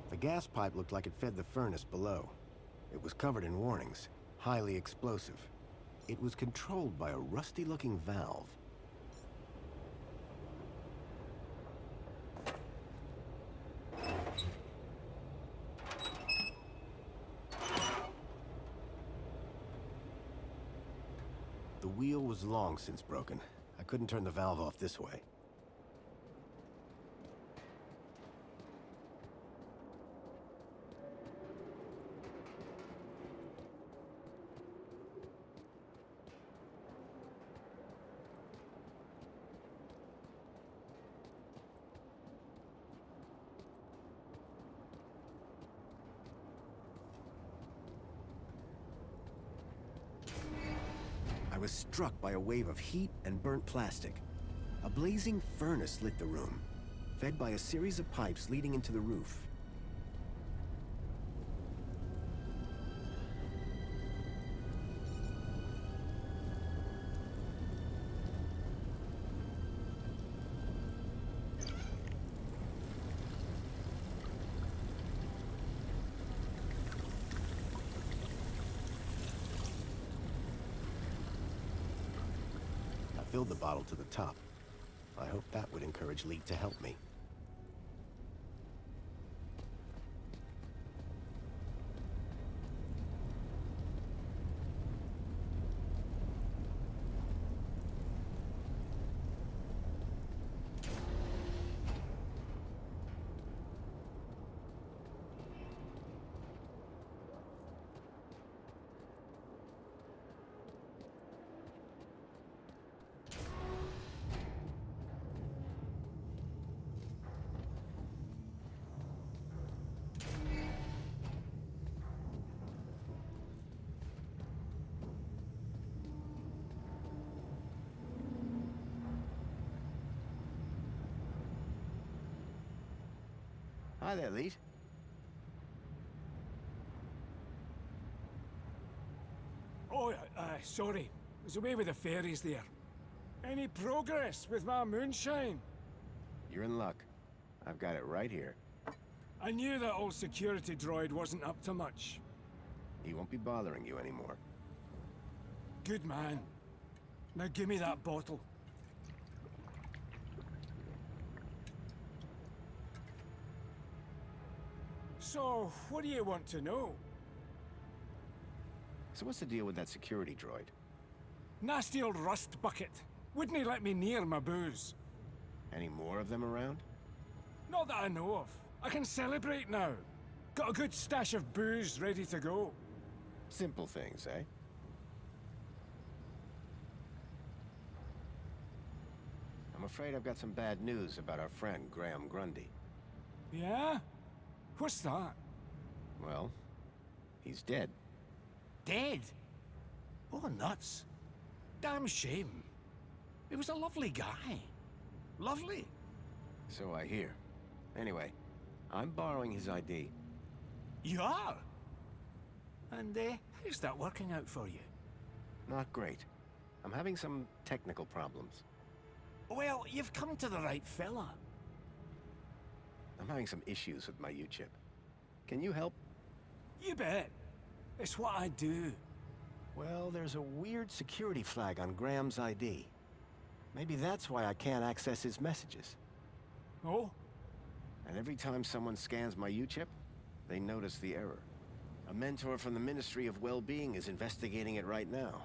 The gas pipe looked like it fed the furnace below. It was covered in warnings, highly explosive. It was controlled by a rusty-looking valve. The wheel was long since broken. I couldn't turn the valve off this way. I was struck by a wave of heat and burnt plastic. A blazing furnace lit the room, fed by a series of pipes leading into the roof. filled the bottle to the top. I hope that would encourage Leet to help me. Hi there, Leet. Oh, sorry. I was away with the fairies there. Any progress with my moonshine? You're in luck. I've got it right here. I knew that old security droid wasn't up to much. He won't be bothering you anymore. Good man. Now give me that bottle. So, what do you want to know? So what's the deal with that security droid? Nasty old rust bucket. Wouldn't he let me near my booze? Any more of them around? Not that I know of. I can celebrate now. Got a good stash of booze ready to go. Simple things, eh? I'm afraid I've got some bad news about our friend, Graham Grundy. Yeah? What's that? Well, he's dead. Dead? Oh, nuts. Damn shame. He was a lovely guy. Lovely. So I hear. Anyway, I'm borrowing his ID. You are? And, how's that working out for you? Not great. I'm having some technical problems. Well, you've come to the right fella. I'm having some issues with my U-chip. Can you help? You bet. It's what I do. Well, there's a weird security flag on Graham's ID. Maybe that's why I can't access his messages. Oh? And every time someone scans my U-chip, they notice the error. A mentor from the Ministry of Well-Being is investigating it right now.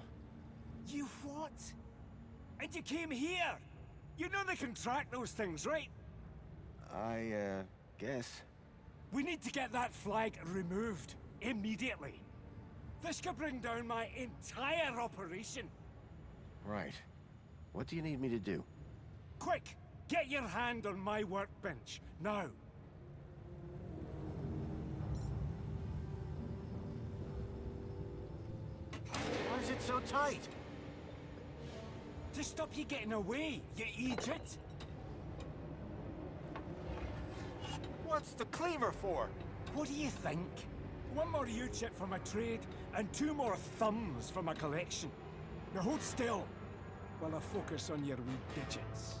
You what? And you came here? You know they can track those things, right? I, guess. We need to get that flag removed. Immediately. This could bring down my entire operation. Right. What do you need me to do? Quick! Get your hand on my workbench, now! Why is it so tight? To stop you getting away, you idiot! What's the cleaver for? What do you think? One more U-chip for my trade, and 2 more thumbs for my collection. Now hold still, while I focus on your wee digits.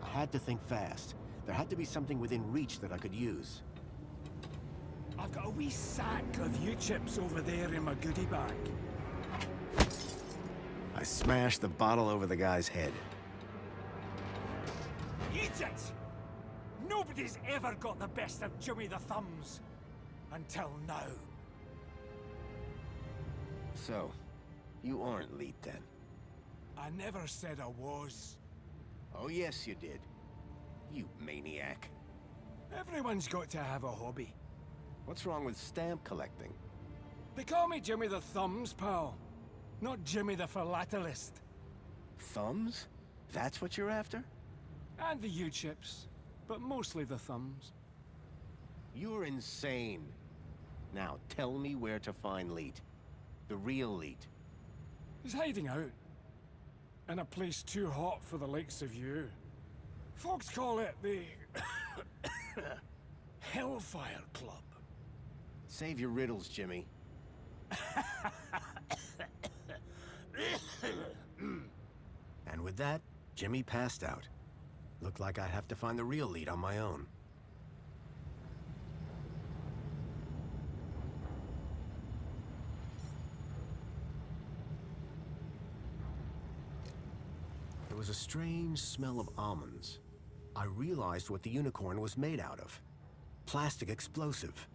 I had to think fast. There had to be something within reach that I could use. I've got a wee sack of U-chips over there in my goodie bag. I smashed the bottle over the guy's head. Idiot! Nobody's ever got the best of Jimmy the Thumbs. Until now. So, you aren't Leet then? I never said I was. Oh yes you did. You maniac. Everyone's got to have a hobby. What's wrong with stamp collecting? They call me Jimmy the Thumbs, pal. Not Jimmy the Philatelist. Thumbs? That's what you're after? And the U-chips. But mostly the thumbs. You're insane. Now tell me where to find Leet. The real Leet. He's hiding out. In a place too hot for the likes of you. Folks call it the... Hellfire Club. Save your riddles, Jimmy. And with that, Jimmy passed out. Looked like I'd have to find the real Leet on my own. It was a strange smell of almonds. I realized what the unicorn was made out of. Plastic explosive.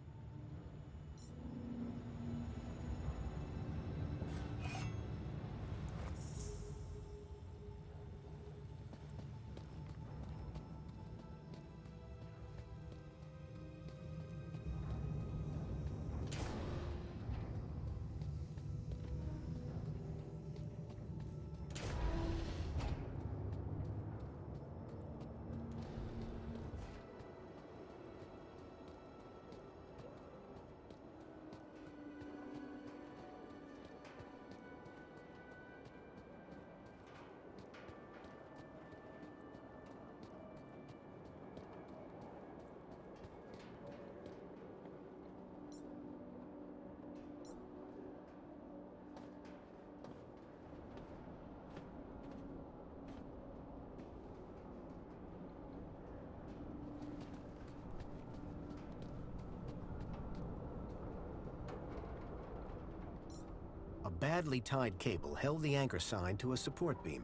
A badly tied cable held the anchor sign to a support beam.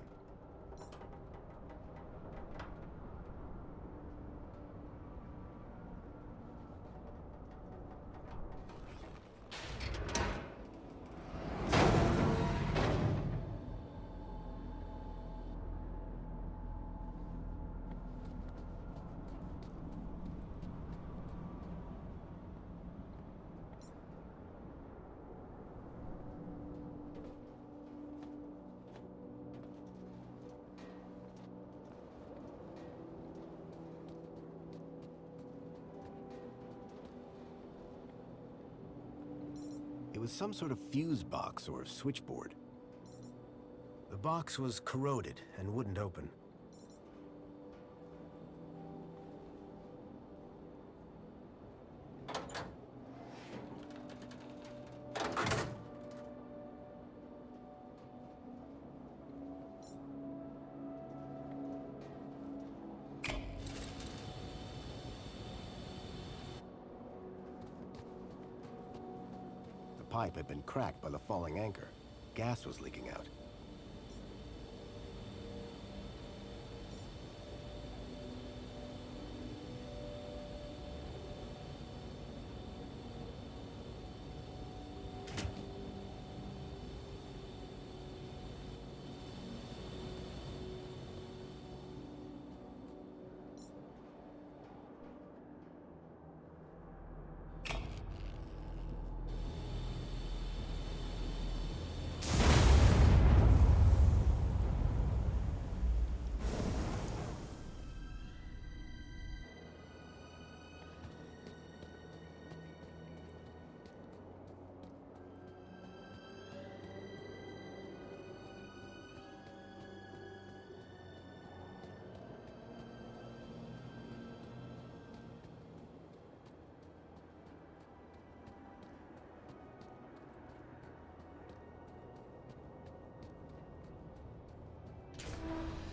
It was some sort of fuse box or switchboard. The box was corroded and wouldn't open. The pipe had been cracked by the falling anchor. Gas was leaking out.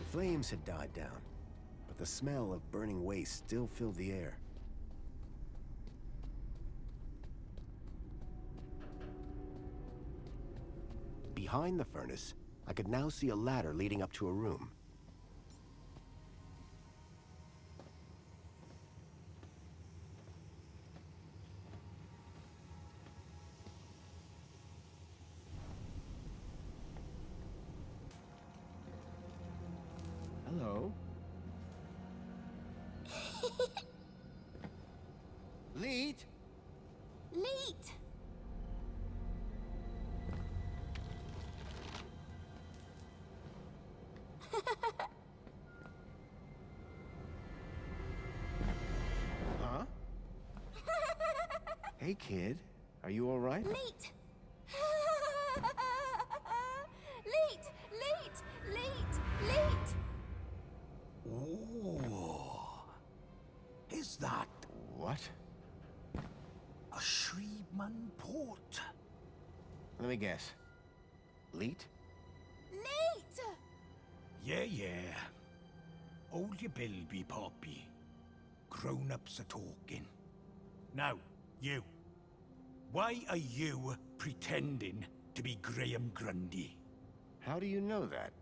The flames had died down, but the smell of burning waste still filled the air. Behind the furnace, I could now see a ladder leading up to a room. Hello. Leet? Leet! Huh? Hey, kid. Are you all right? Leet! Leet! Leet! Leet! Leet! Ooh. Is that What? a Shreebman port? Let me guess. Leet? Leet! Yeah. Hold your bill, be poppy. Grown-ups are talking. Now, you. Why are you pretending to be Graham Grundy? How do you know that?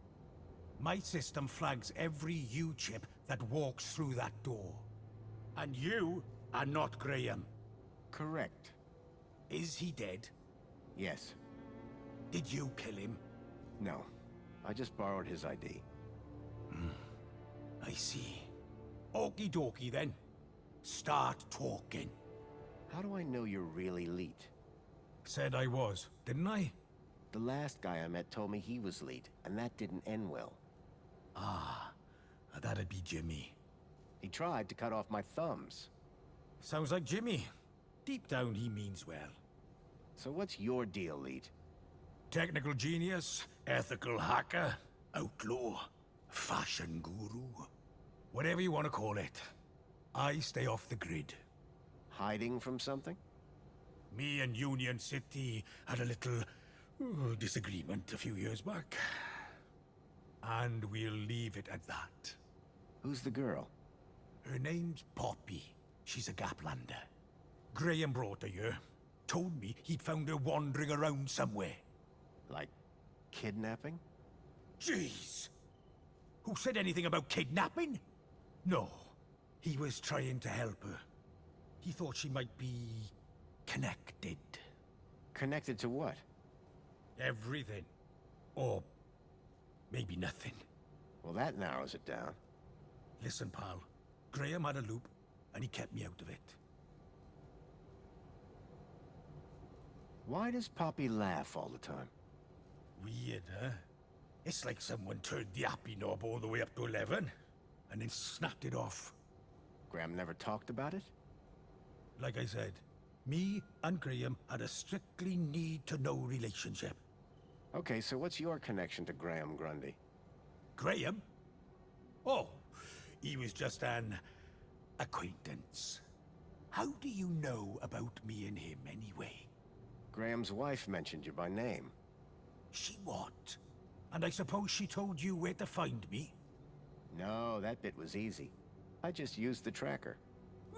My system flags every U-chip that walks through that door. And you are not Graham. Correct. Is he dead? Yes. Did you kill him? No. I just borrowed his ID. I see. Okie dokie then. Start talking. How do I know you're really elite? Said I was, didn't I? The last guy I met told me he was elite, and that didn't end well. Ah, that'd be Jimmy. He tried to cut off my thumbs. Sounds like Jimmy. Deep down, he means well. So what's your deal, Elite? Technical genius, ethical hacker, outlaw, fashion guru. Whatever you want to call it. I stay off the grid. Hiding from something? Me and Union City had a little disagreement a few years back. And we'll leave it at that. Who's the girl? Her name's Poppy. She's a Gaplander. Graham brought her here. Told me he'd found her wandering around somewhere. Like kidnapping? Jeez! Who said anything about kidnapping? No. He was trying to help her. He thought she might be connected. Connected to what? Everything. Or maybe nothing. Well, that narrows it down. Listen, pal. Graham had a loop, and he kept me out of it. Why does Poppy laugh all the time? Weird, huh? It's like someone turned the happy knob all the way up to 11, and then snapped it off. Graham never talked about it? Like I said, me and Graham had a strictly need-to-know relationship. Okay, so what's your connection to Graham Grundy? Graham? Oh, he was just an acquaintance. How do you know about me and him, anyway? Graham's wife mentioned you by name. She what? And I suppose she told you where to find me? No, that bit was easy. I just used the tracker.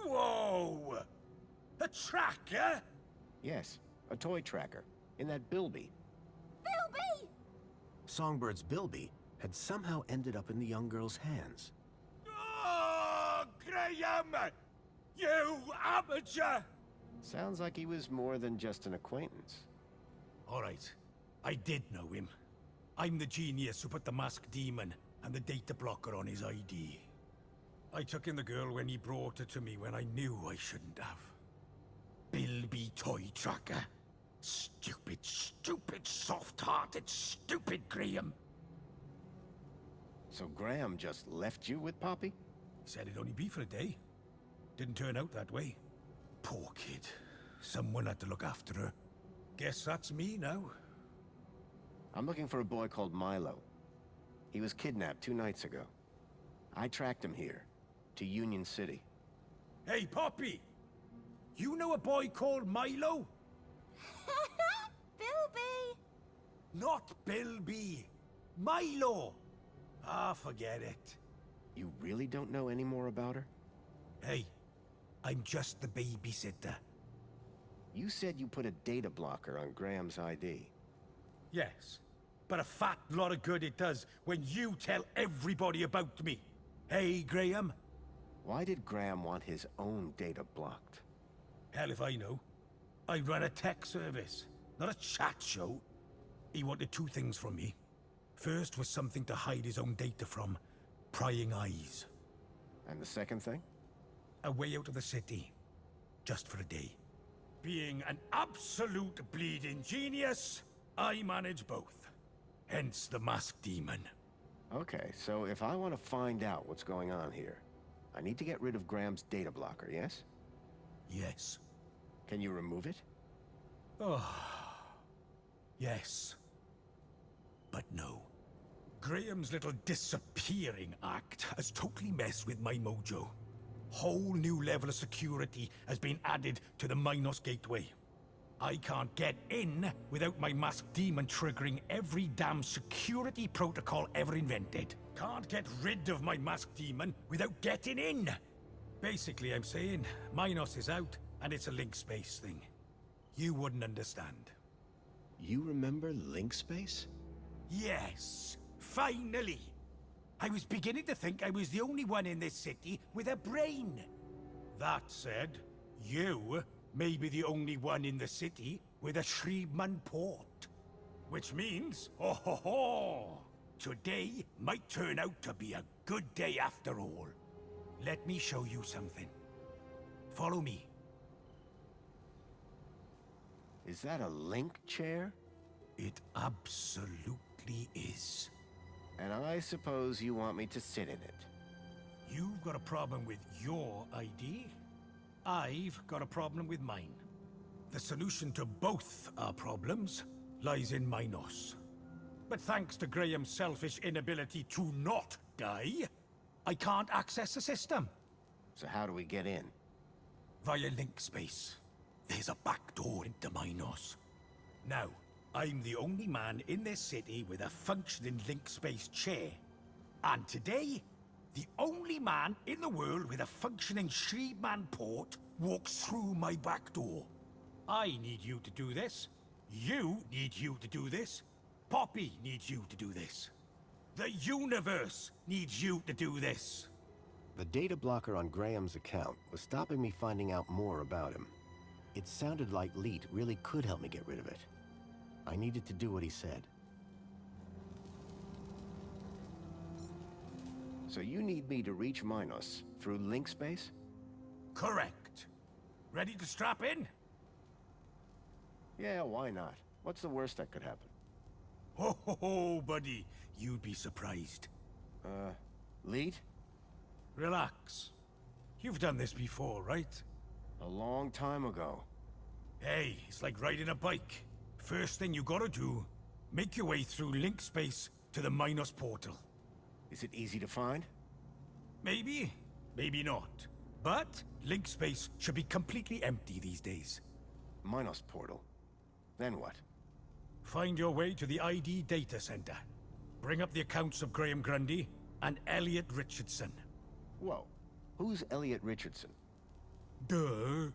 Whoa! A tracker? Yes, a toy tracker. In that Bilby. Bilby! Songbird's Bilby had somehow ended up in the young girl's hands. Oh, Graham! You amateur! Sounds like he was more than just an acquaintance. All right. I did know him. I'm the genius who put the masked demon and the data blocker on his ID. I took in the girl when he brought her to me when I knew I shouldn't have. Bilby Toy Tracker. Stupid, stupid, soft-hearted, stupid Graham. So Graham just left you with Poppy? He said it'd only be for a day. Didn't turn out that way. Poor kid. Someone had to look after her. Guess that's me now. I'm looking for a boy called Milo. He was kidnapped 2 nights ago. I tracked him here, to Union City. Hey, Poppy! You know a boy called Milo? Bilby! Not Bilby. Milo! Ah, forget it. You really don't know any more about her? Hey, I'm just the babysitter. You said you put a data blocker on Graham's ID. Yes, but a fat lot of good it does when you tell everybody about me. Hey, Graham? Why did Graham want his own data blocked? Hell if I know. I run a tech service, not a chat show. He wanted 2 things from me. First was something to hide his own data from. Prying eyes. And the second thing? A way out of the city. Just for a day. Being an absolute bleeding genius, I manage both. Hence the masked demon. Okay, so if I want to find out what's going on here, I need to get rid of Graham's data blocker, yes? Yes. Can you remove it? Oh. Yes. But no. Graham's little disappearing act has totally messed with my mojo. Whole new level of security has been added to the MINOS gateway. I can't get in without my masked demon triggering every damn security protocol ever invented. Can't get rid of my masked demon without getting in. Basically, I'm saying MINOS is out and it's a link space thing. You wouldn't understand. You remember link space? Yes, finally. I was beginning to think I was the only one in this city with a brain. That said, you may be the only one in the city with a Shriebman port. Which means, ho ho ho! Today might turn out to be a good day after all. Let me show you something. Follow me. Is that a link chair? It absolutely is. And I suppose you want me to sit in it. You've got a problem with your ID. I've got a problem with mine. The solution to both our problems lies in MINOS. But thanks to Graham's selfish inability to not die, I can't access the system. So how do we get in? Via link space. There's a back door into MINOS. Now, I'm the only man in this city with a functioning link space chair. And today, the only man in the world with a functioning Shriebman port walks through my back door. I need you to do this. You need you to do this. Poppy needs you to do this. The universe needs you to do this. The data blocker on Graham's account was stopping me finding out more about him. It sounded like Leet really could help me get rid of it. I needed to do what he said. So you need me to reach MINOS through link space? Correct. Ready to strap in? Yeah, why not? What's the worst that could happen? Ho ho ho, buddy. You'd be surprised. Leet? Relax. You've done this before, right? A long time ago. Hey, it's like riding a bike. First thing you gotta do, make your way through link space to the MINOS portal. Is it easy to find? Maybe, maybe not. But link space should be completely empty these days. MINOS portal. Then what? Find your way to the ID data center. Bring up the accounts of Graham Grundy and Elliot Richardson. Whoa. Who's Elliot Richardson? Duh.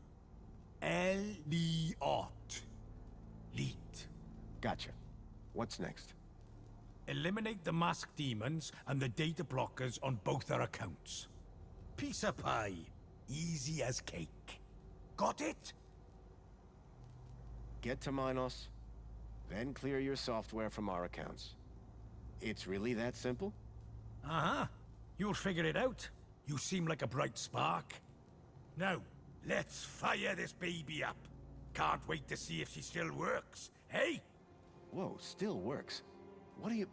Elliot. Leet. Gotcha. What's next? Eliminate the masked demons and the data blockers on both our accounts. Piece of pie. Easy as cake. Got it? Get to MINOS, then clear your software from our accounts. It's really that simple? Uh-huh. You'll figure it out. You seem like a bright spark. Now, let's fire this baby up. Can't wait to see if she still works, hey? Whoa, still works. What are you...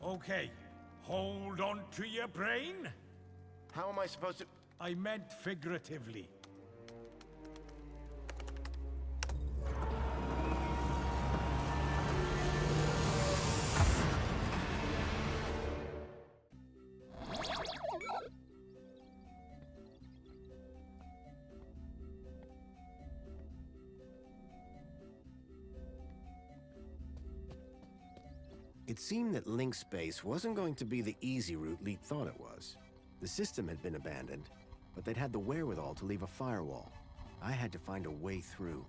Okay, hold on to your brain. How am I supposed to... I meant figuratively. It seemed that link space wasn't going to be the easy route Leet thought it was. The system had been abandoned, but they'd had the wherewithal to leave a firewall. I had to find a way through.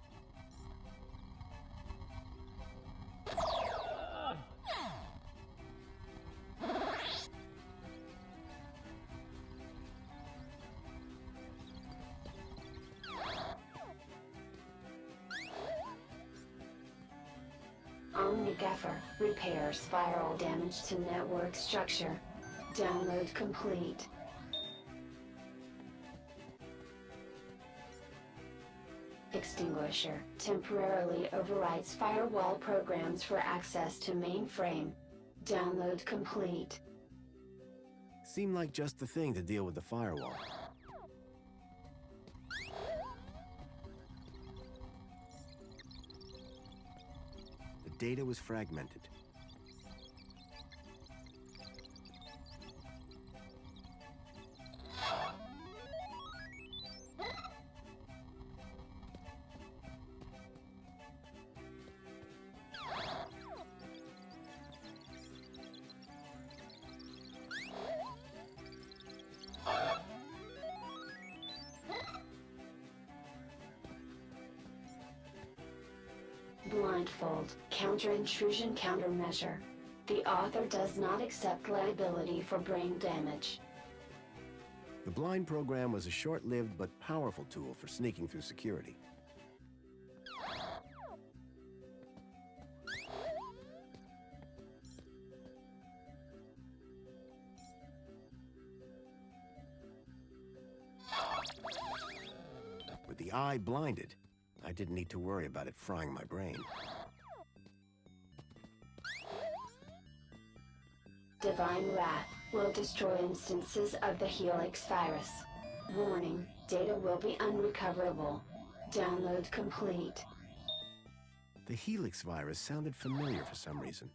Omni-Gaffer repairs firewall damage to network structure. Download complete. Extinguisher temporarily overrides firewall programs for access to mainframe. Download complete. Seemed like just the thing to deal with the firewall. The data was fragmented. Blindfold, counter-intrusion countermeasure. The author does not accept liability for brain damage. The blind program was a short-lived but powerful tool for sneaking through security. With the eye blinded, I didn't need to worry about it frying my brain. Divine Wrath will destroy instances of the Helix virus. Warning, data will be unrecoverable. Download complete. The Helix virus sounded familiar for some reason.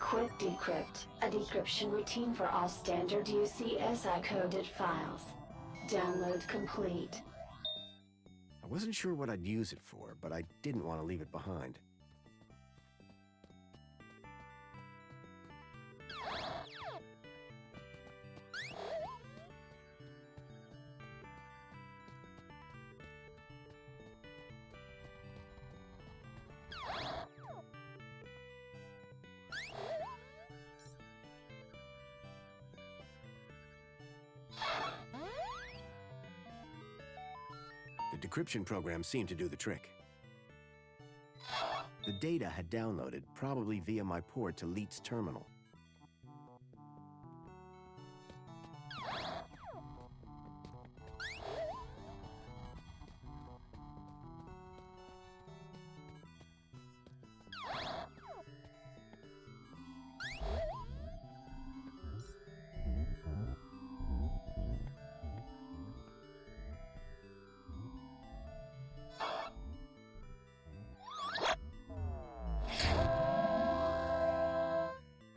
Quick Decrypt, a decryption routine for all standard UCSI-coded files. Download complete. I wasn't sure what I'd use it for, but I didn't want to leave it behind. The decryption program seemed to do the trick. The data had downloaded, probably via my port to Leet's terminal.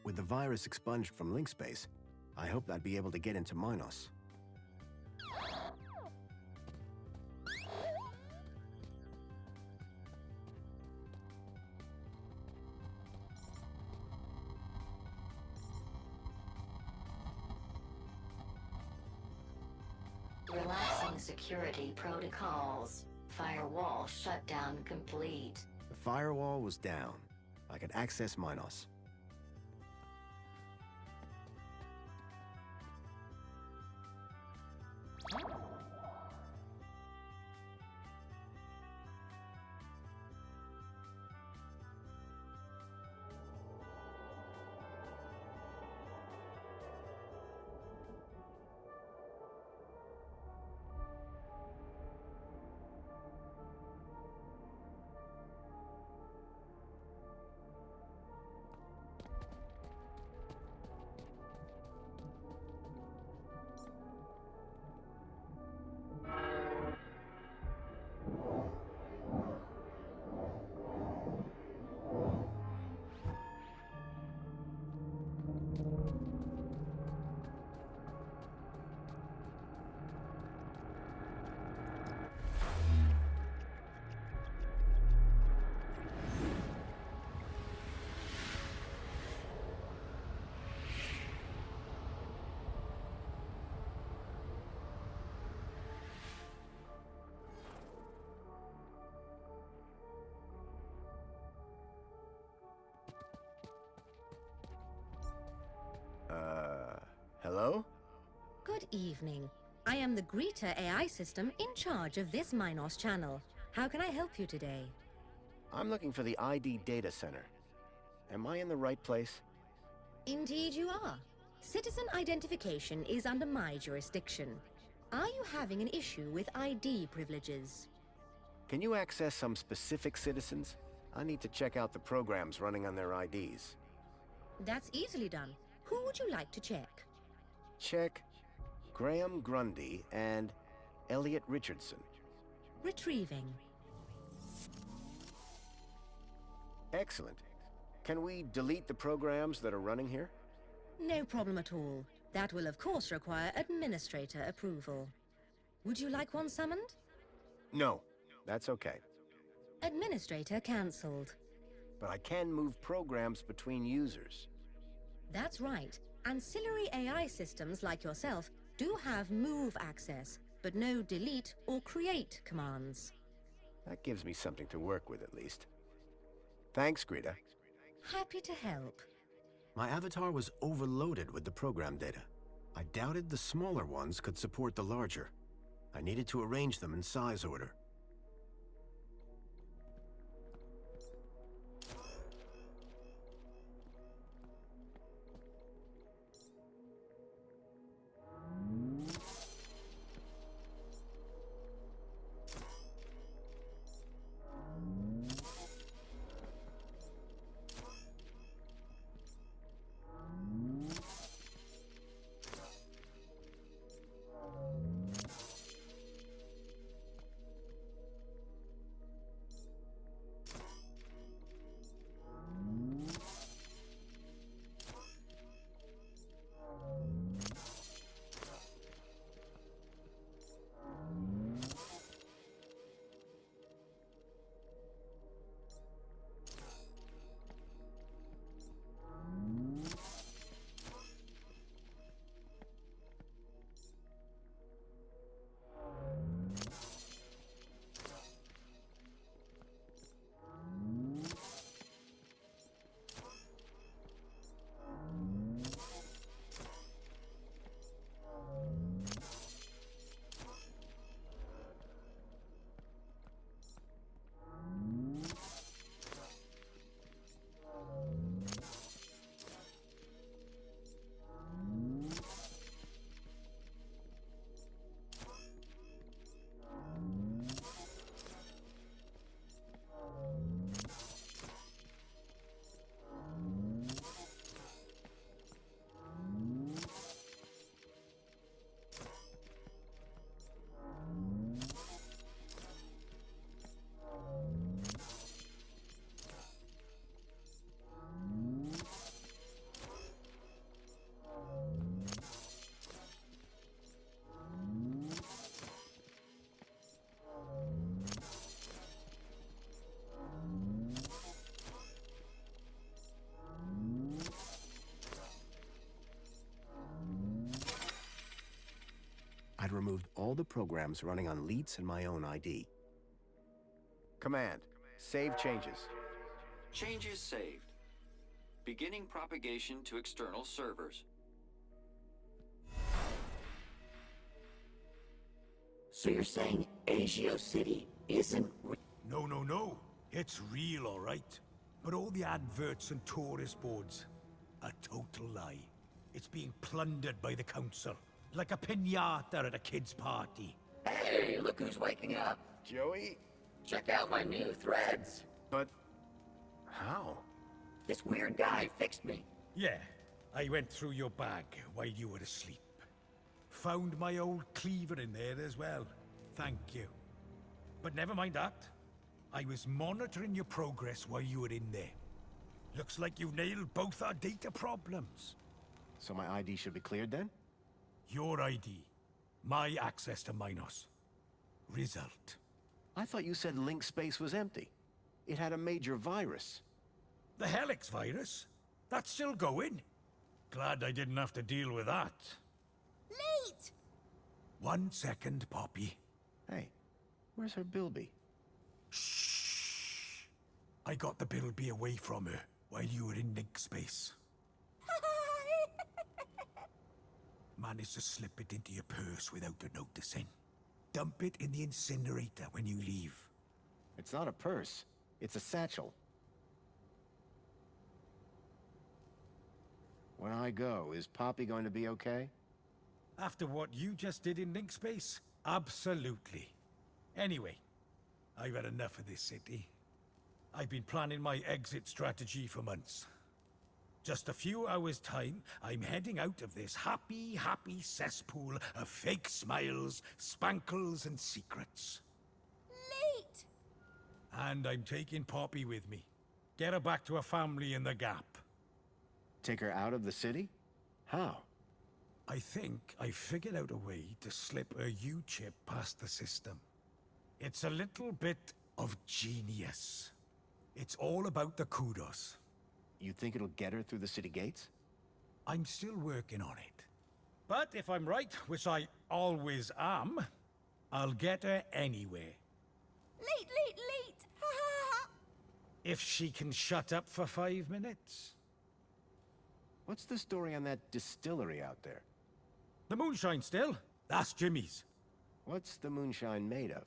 With the virus expunged from link space, I hoped I'd be able to get into MINOS. Relaxing security protocols. Firewall shutdown complete. The firewall was down. I could access MINOS. Hello? Good evening. I am the Greeter AI system in charge of this MINOS channel. How can I help you today? I'm looking for the ID data center. Am I in the right place? Indeed you are. Citizen identification is under my jurisdiction. Are you having an issue with ID privileges? Can you access some specific citizens? I need to check out the programs running on their IDs. That's easily done. Who would you like to check? Check Graham Grundy and Elliot Richardson. Retrieving. Excellent. Can we delete the programs that are running here? No problem at all. That will of course require administrator approval. Would you like one summoned? No, that's okay. Administrator cancelled. But I can move programs between users. That's right. Ancillary AI systems like yourself do have move access, but no delete or create commands. That gives me something to work with at least. Thanks, Greta. Happy to help. My avatar was overloaded with the program data. I doubted the smaller ones could support the larger. I needed to arrange them in size order. I'd removed all the programs running on Leets and my own ID. Command. Save changes. Changes saved. Beginning propagation to external servers. So you're saying Agio City isn't No, no, no. It's real, all right. But all the adverts and tourist boards, a total lie. It's being plundered by the council, like a piñata at a kid's party. Hey, look who's waking up. Joey? Check out my new threads. But how? This weird guy fixed me. Yeah, I went through your bag while you were asleep. Found my old cleaver in there as well. Thank you. But never mind that. I was monitoring your progress while you were in there. Looks like you nailed both our data problems. So my ID should be cleared then? Your ID. My access to MINOS. Result. I thought you said link space was empty. It had a major virus. The Helix virus? That's still going? Glad I didn't have to deal with that. Late! 1 second, Poppy. Hey, where's her Bilby? Shh. I got the Bilby away from her while you were in link space. Managed to slip it into your purse without her noticing. Dump it in the incinerator when you leave. It's not a purse. It's a satchel. When I go, is Poppy going to be okay? After what you just did in link space? Absolutely. Anyway, I've had enough of this city. I've been planning my exit strategy for months. Just a few hours' time, I'm heading out of this happy, happy cesspool of fake smiles, spankles, and secrets. Late! And I'm taking Poppy with me. Get her back to her family in the Gap. Take her out of the city? How? I think I figured out a way to slip her U-chip past the system. It's a little bit of genius. It's all about the kudos. You think it'll get her through the city gates? I'm still working on it. But if I'm right, which I always am, I'll get her anyway. Late, late, late! Ha ha ha! If she can shut up for 5 minutes. What's the story on that distillery out there? The moonshine still? That's Jimmy's. What's the moonshine made of?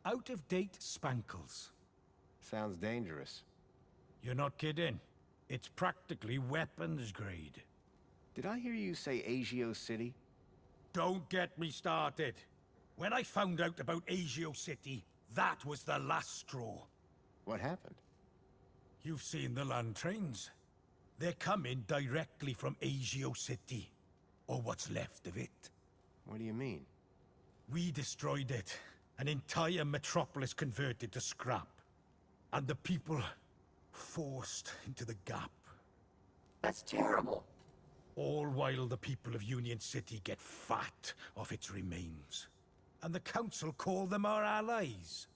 Out-of-date spankles. Sounds dangerous. You're not kidding. It's practically weapons grade. Did I hear you say Agio City? Don't get me started. When I found out about Agio City, that was the last straw. What happened? You've seen the land trains. They're coming directly from Agio City. Or what's left of it. What do you mean? We destroyed it. An entire metropolis converted to scrap. And the people forced into the Gap. That's terrible. All while the people of Union City get fat off its remains. And the Council call them our allies.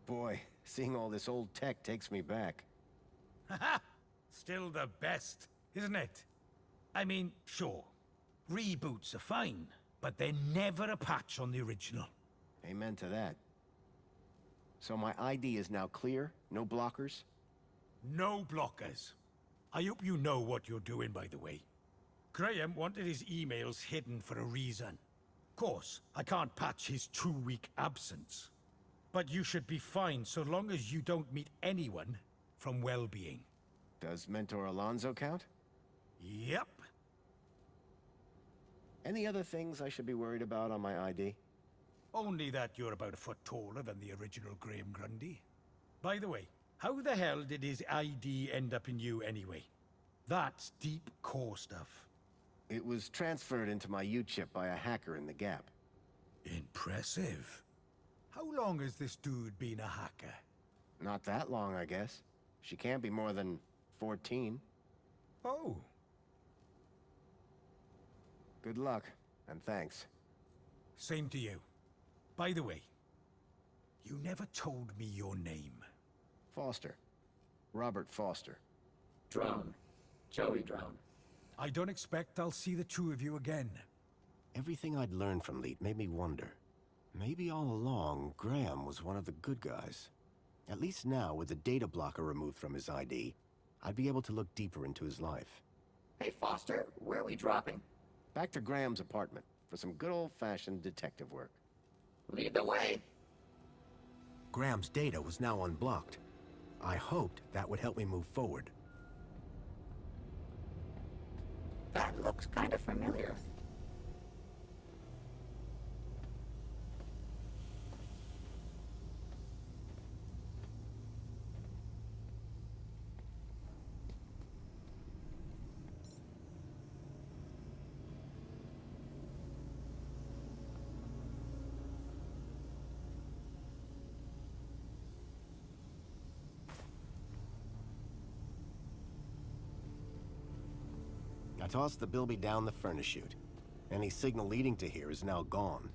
Boy, seeing all this old tech takes me back. Haha! Still the best, isn't it? I mean, sure. Reboots are fine, but they're never a patch on the original. Amen to that. So my ID is now clear? No blockers? No blockers. I hope you know what you're doing, by the way. Graham wanted his emails hidden for a reason. Of course, I can't patch his 2-week absence. But you should be fine so long as you don't meet anyone from well-being. Does Mentor Alonso count? Yep. Any other things I should be worried about on my ID? Only that you're about a foot taller than the original Graham Grundy. By the way, how the hell did his ID end up in you anyway? That's deep core stuff. It was transferred into my U-chip by a hacker in the Gap. Impressive. How long has this dude been a hacker? Not that long, I guess. She can't be more than 14. Oh. Good luck, and thanks. Same to you. By the way, you never told me your name. Foster. Robert Foster. Drone. Joey Drone. I don't expect I'll see the two of you again. Everything I'd learned from Leet made me wonder. Maybe all along, Graham was one of the good guys. At least now, with the data blocker removed from his ID, I'd be able to look deeper into his life. Hey, Foster, where are we dropping? Back to Graham's apartment for some good old-fashioned detective work. Lead the way. Graham's data was now unblocked. I hoped that would help me move forward. That looks kind of familiar. I tossed the bilby down the furnace chute. Any signal leading to here is now gone.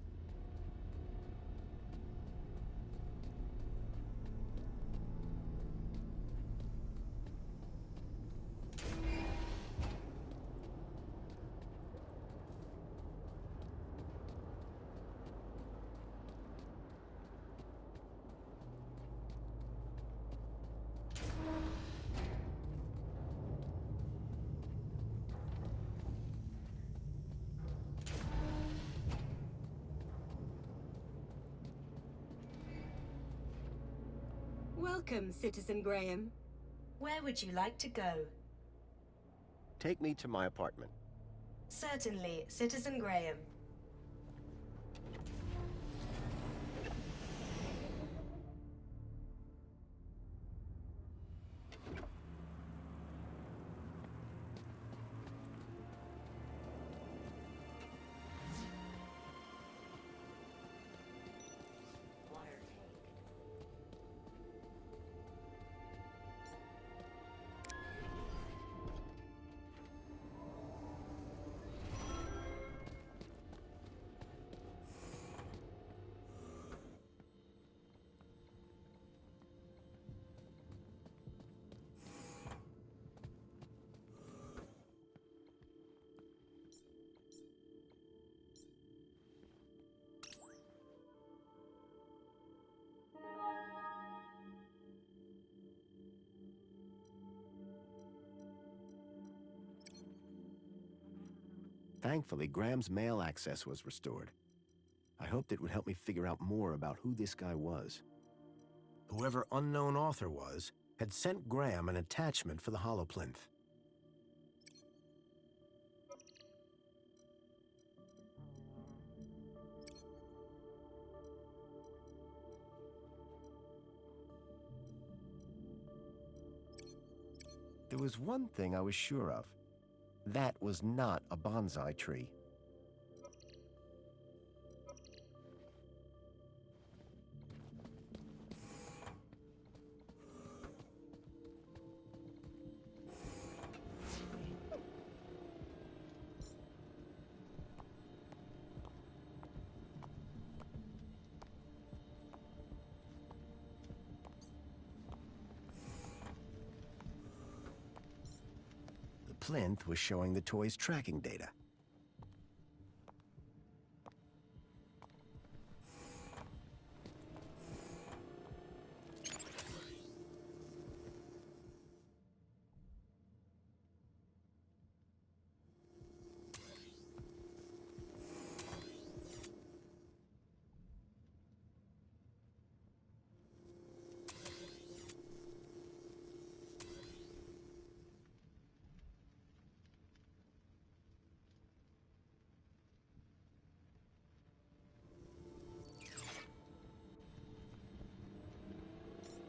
Welcome, Citizen Graham. Where would you like to go? Take me to my apartment. Certainly, Citizen Graham. Thankfully, Graham's mail access was restored. I hoped it would help me figure out more about who this guy was. Whoever unknown author was had sent Graham an attachment for the holoplinth. There was one thing I was sure of. That was not a bonsai tree. The plinth was showing the toy's tracking data.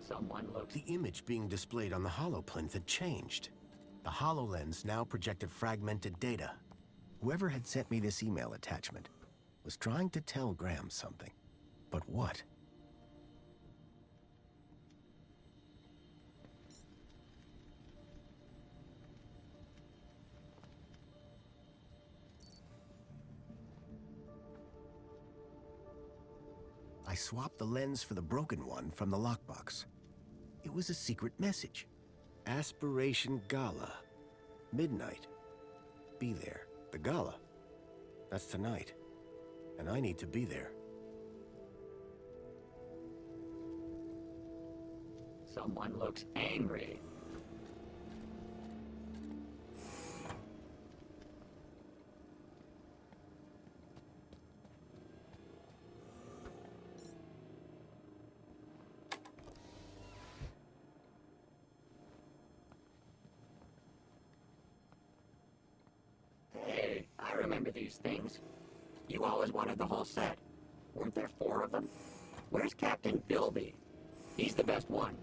Someone looks... The image being displayed on the holoplinth had changed. The HoloLens now projected fragmented data. Whoever had sent me this email attachment was trying to tell Graham something. But what? I swapped the lens for the broken one from the lockbox. It was a secret message. Aspiration Gala. Midnight. Be there. The gala. That's tonight. And I need to be there. Someone looks angry. Hey, I remember these things. You always wanted the whole set. Weren't there 4 of them? Where's Captain Bilby? He's the best one.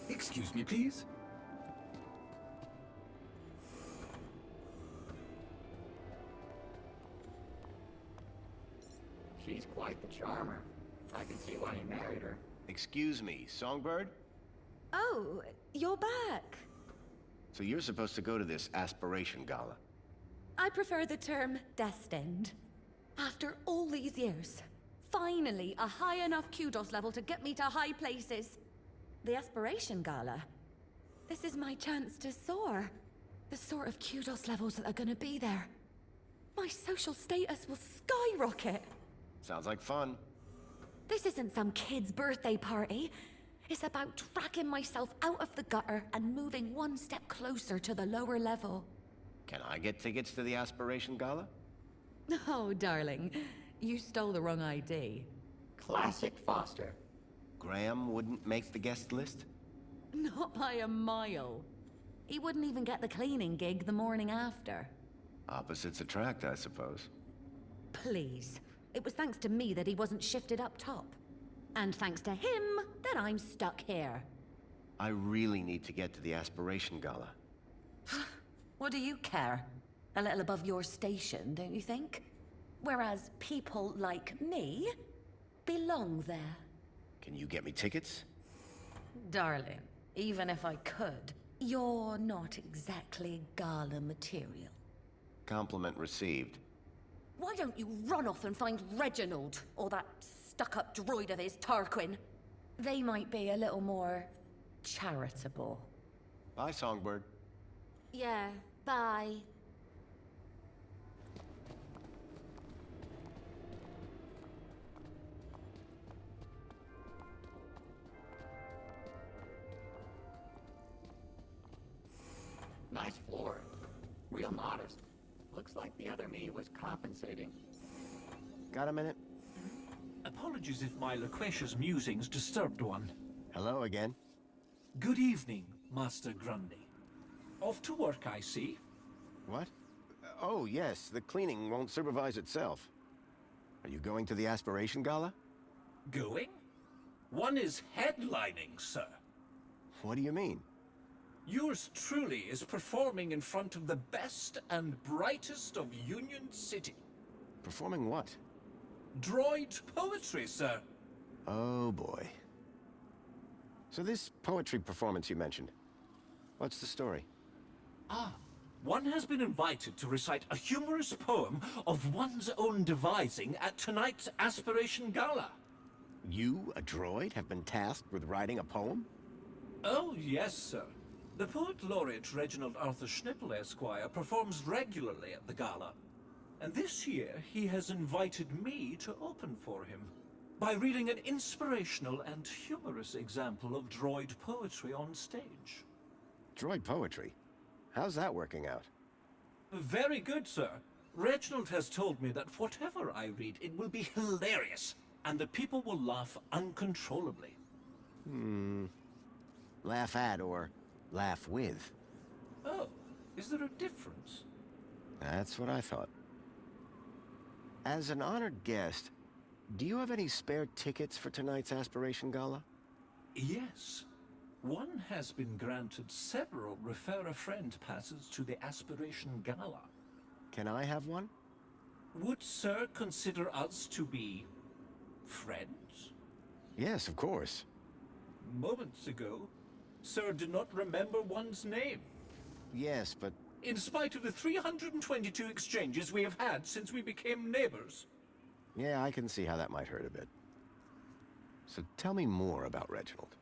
Excuse me, please. She's quite the charmer. I can see why he married her. Excuse me, Songbird? Oh, you're back. So you're supposed to go to this Aspiration Gala. I prefer the term destined. After all these years, finally a high enough kudos level to get me to high places. The Aspiration Gala. This is my chance to soar. The sort of kudos levels that are gonna be there. My social status will skyrocket. Sounds like fun. This isn't some kid's birthday party. It's about dragging myself out of the gutter and moving one step closer to the lower level. Can I get tickets to the Aspiration Gala? Oh, darling. You stole the wrong ID. Classic Foster. Graham wouldn't make the guest list? Not by a mile. He wouldn't even get the cleaning gig the morning after. Opposites attract, I suppose. Please. It was thanks to me that he wasn't shifted up top. And thanks to him that I'm stuck here. I really need to get to the Aspiration Gala. What do you care? A little above your station, don't you think? Whereas people like me belong there. Can you get me tickets? Darling, even if I could, you're not exactly gala material. Compliment received. Why don't you run off and find Reginald, or that stuck-up droid of his, Tarquin? They might be a little more charitable. Bye, Songbird. Yeah, bye. Looks like the other me was compensating. Got a minute? Apologies if my loquacious musings disturbed one. Hello again. Good evening, Master Grundy. Off to work, I see. What? Oh, yes, the cleaning won't supervise itself. Are you going to the Aspiration Gala? Going? One is headlining, sir. What do you mean? Yours truly is performing in front of the best and brightest of Union City. Performing what? Droid poetry, sir. Oh, boy. So this poetry performance you mentioned, what's the story? One has been invited to recite a humorous poem of one's own devising at tonight's Aspiration Gala. You, a droid, have been tasked with writing a poem? Oh, yes, sir. The poet laureate Reginald Arthur Schnipple, Esquire, performs regularly at the gala. And this year, he has invited me to open for him by reading an inspirational and humorous example of droid poetry on stage. Droid poetry? How's that working out? Very good, sir. Reginald has told me that whatever I read, it will be hilarious, and the people will laugh uncontrollably. Laugh at or laugh with? Oh, is there a difference? That's what I thought. As an honored guest, do you have any spare tickets for tonight's Aspiration Gala? Yes. One has been granted several refer-a-friend passes to the Aspiration Gala. Can I have one? Would Sir consider us to be friends? Yes, of course. Moments ago, Sir did not remember one's name. Yes, but... In spite of the 322 exchanges we have had since we became neighbors. Yeah, I can see how that might hurt a bit. So tell me more about Reginald.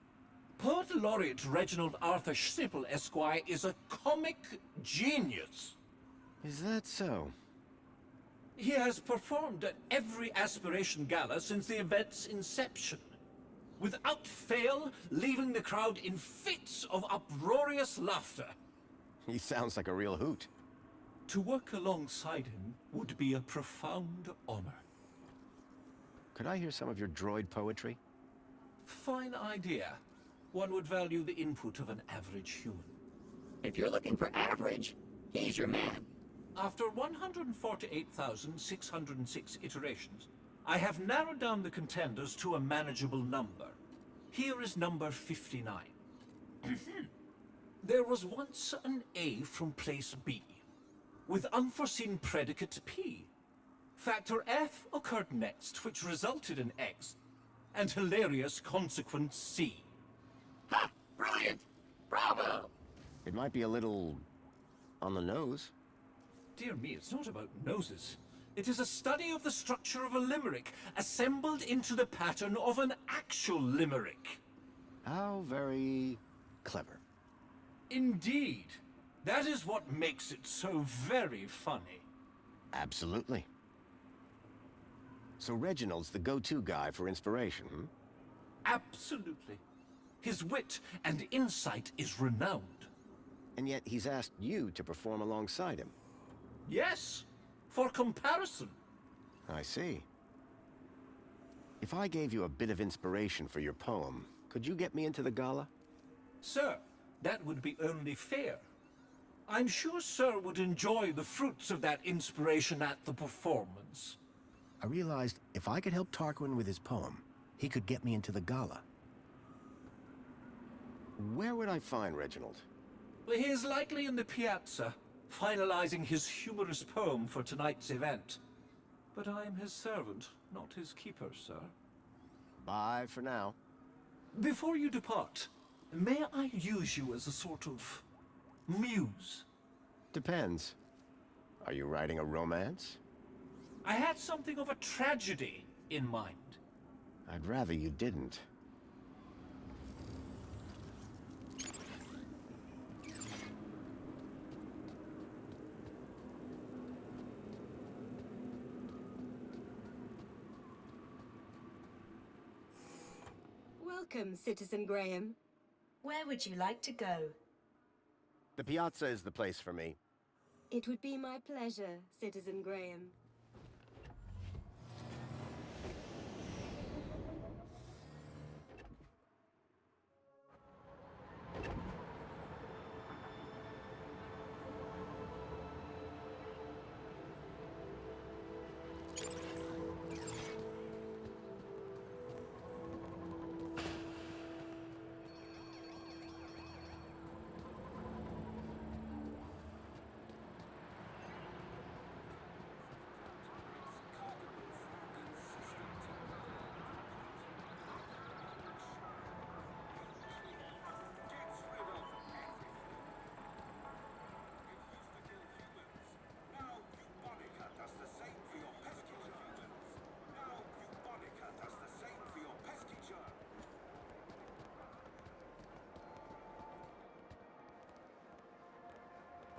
Poet Laureate Reginald Arthur Schnipple, Esquire, is a comic genius. Is that so? He has performed at every Aspiration Gala since the event's inception, without fail leaving the crowd in fits of uproarious laughter. He sounds like a real hoot. To work alongside him would be a profound honor. Could I hear some of your droid poetry? Fine idea. One would value the input of an average human. If you're looking for average, he's your man. After 148,606 iterations, I have narrowed down the contenders to a manageable number. Here is number 59. There was once an A from place B, with unforeseen predicate P. Factor F occurred next, which resulted in X, and hilarious consequence C. Ha! Brilliant! Bravo! It might be a little... on the nose. Dear me, it's not about noses. It is a study of the structure of a limerick, assembled into the pattern of an actual limerick. How very clever. Indeed. That is what makes it so very funny. Absolutely. So Reginald's the go-to guy for inspiration, hmm? Absolutely. His wit and insight is renowned. And yet he's asked you to perform alongside him. Yes, for comparison. I see. If I gave you a bit of inspiration for your poem, could you get me into the gala? Sir, that would be only fair. I'm sure Sir would enjoy the fruits of that inspiration at the performance. I realized if I could help Tarquin with his poem, he could get me into the gala. Where would I find Reginald? Well, he is likely in the piazza, finalizing his humorous poem for tonight's event. But I am his servant, not his keeper, sir. Bye for now. Before you depart, may I use you as a sort of muse? Depends. Are you writing a romance? I had something of a tragedy in mind. I'd rather you didn't. Welcome, Citizen Graham. Where would you like to go? The piazza is the place for me. It would be my pleasure, Citizen Graham.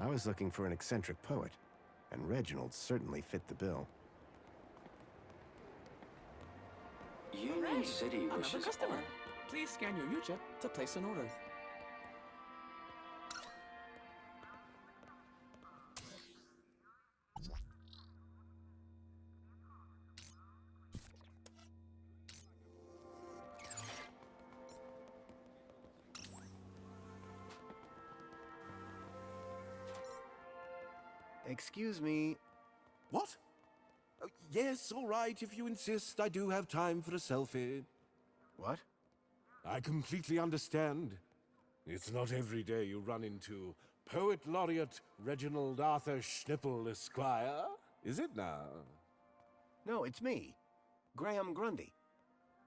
I was looking for an eccentric poet, and Reginald certainly fit the bill. Union City Another wishes customer. all. Please scan your U-chip to place an order. Excuse me. What? Oh, yes, all right, if you insist. I do have time for a selfie. What? I completely understand. It's not every day you run into Poet Laureate Reginald Arthur Schnipple, Esquire, is it now? No, it's me. Graham Grundy.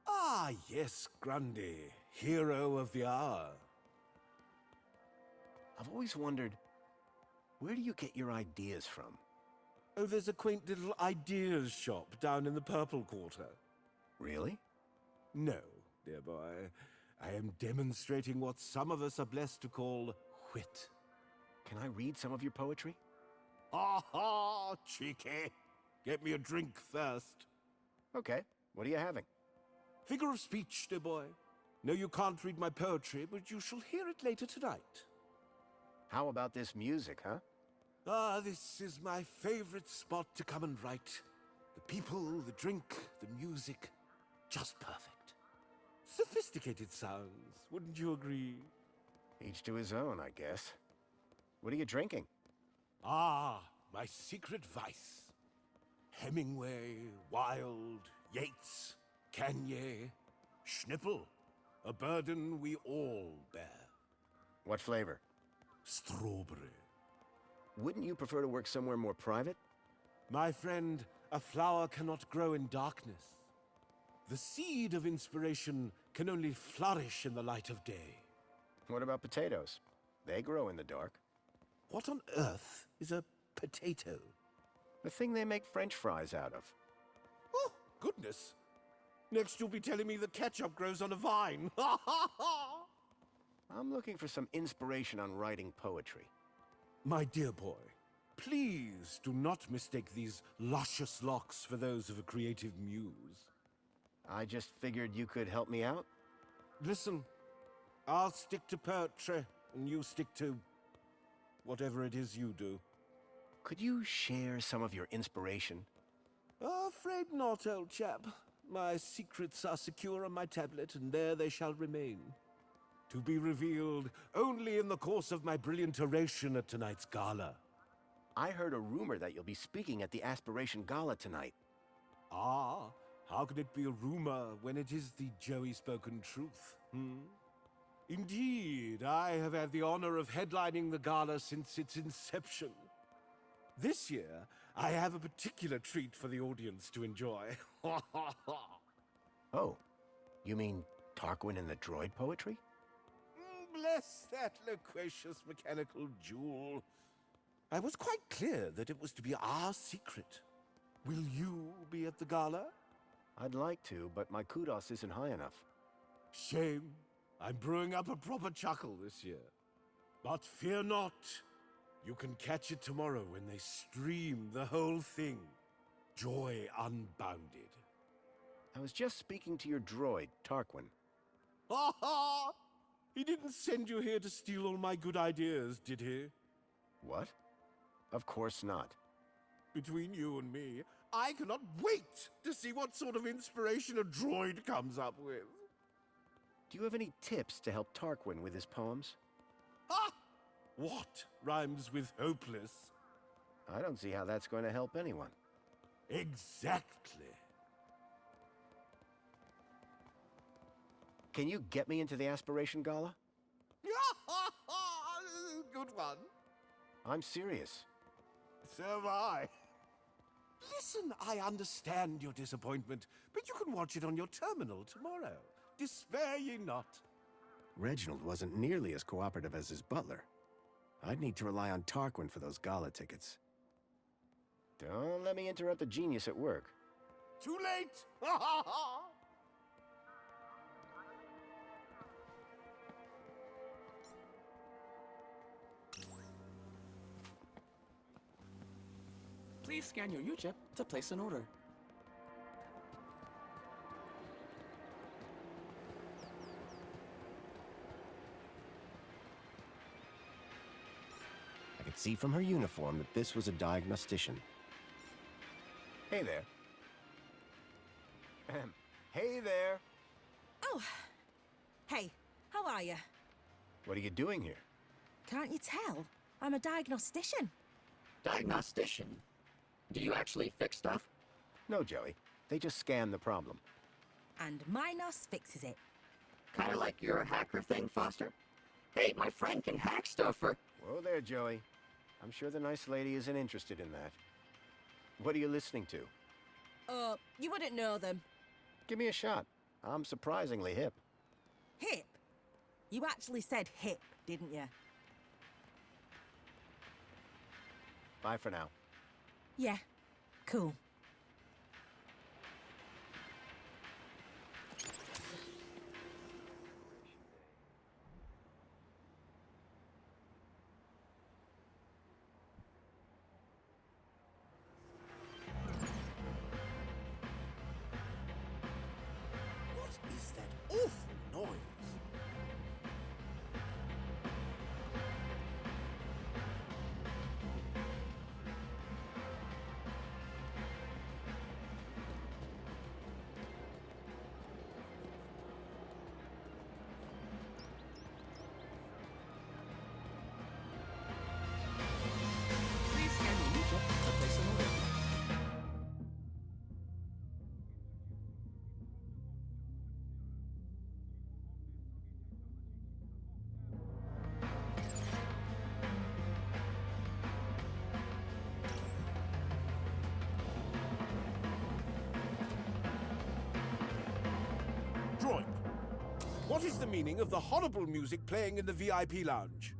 Ah, yes, Grundy, hero of the hour. I've always wondered, where do you get your ideas from? Oh, there's a quaint little ideas shop down in the Purple Quarter. Really? No, dear boy. I am demonstrating what some of us are blessed to call wit. Can I read some of your poetry? Ha ha, cheeky. Get me a drink first. Okay, what are you having? Figure of speech, dear boy. No, you can't read my poetry, but you shall hear it later tonight. How about this music, huh? Ah, this is my favorite spot to come and write. The people, the drink, the music, just perfect. Sophisticated sounds, wouldn't you agree? Each to his own, I guess. What are you drinking? Ah, my secret vice. Hemingway, Wilde, Yeats, Kanye, Schnipple. A burden we all bear. What flavor? Strawberry. Wouldn't you prefer to work somewhere more private? My friend, a flower cannot grow in darkness. The seed of inspiration can only flourish in the light of day. What about potatoes? They grow in the dark. What on earth is a potato? The thing they make French fries out of. Oh, goodness. Next you'll be telling me the ketchup grows on a vine. Ha ha ha! I'm looking for some inspiration on writing poetry. My dear boy, please do not mistake these luscious locks for those of a creative muse. I just figured you could help me out. Listen, I'll stick to poetry, and you stick to whatever it is you do. Could you share some of your inspiration? Afraid not, old chap. My secrets are secure on my tablet, and there they shall remain. To be revealed only in the course of my brilliant oration at tonight's gala. I heard a rumor that you'll be speaking at the Aspiration Gala tonight. Ah, how could it be a rumor when it is the Joey spoken truth, Indeed, I have had the honor of headlining the gala since its inception. This year, I have a particular treat for the audience to enjoy. Oh, you mean Tarquin and the droid poetry? Bless that loquacious mechanical jewel. I was quite clear that it was to be our secret. Will you be at the gala? I'd like to, but my kudos isn't high enough. Shame. I'm brewing up a proper chuckle this year. But fear not. You can catch it tomorrow when they stream the whole thing. Joy unbounded. I was just speaking to your droid, Tarquin. Ha ha! He didn't send you here to steal all my good ideas, did he? What? Of course not. Between you and me, I cannot wait to see what sort of inspiration a droid comes up with. Do you have any tips to help Tarquin with his poems? Ah! What rhymes with hopeless? I don't see how that's going to help anyone. Exactly. Can you get me into the Aspiration Gala? Good one. I'm serious. So am I. Listen, I understand your disappointment, but you can watch it on your terminal tomorrow. Despair ye not. Reginald wasn't nearly as cooperative as his butler. I'd need to rely on Tarquin for those gala tickets. Don't let me interrupt the genius at work. Too late! Please scan your U-chip to place an order. I could see from her uniform that this was a diagnostician. Hey there. Hey there. Oh. Hey, how are you? What are you doing here? Can't you tell? I'm a diagnostician. Diagnostician? Do you actually fix stuff? No, Joey. They just scan the problem. And MINOS fixes it. Kinda like your hacker thing, Foster? Hey, my friend can hack stuff for... Whoa there, Joey. I'm sure the nice lady isn't interested in that. What are you listening to? You wouldn't know them. Give me a shot. I'm surprisingly hip. Hip? You actually said hip, didn't you? Bye for now. Yeah, cool. What is that awful noise? Please scan your U-chip to place an order. Droid, what is the meaning of the horrible music playing in the VIP lounge?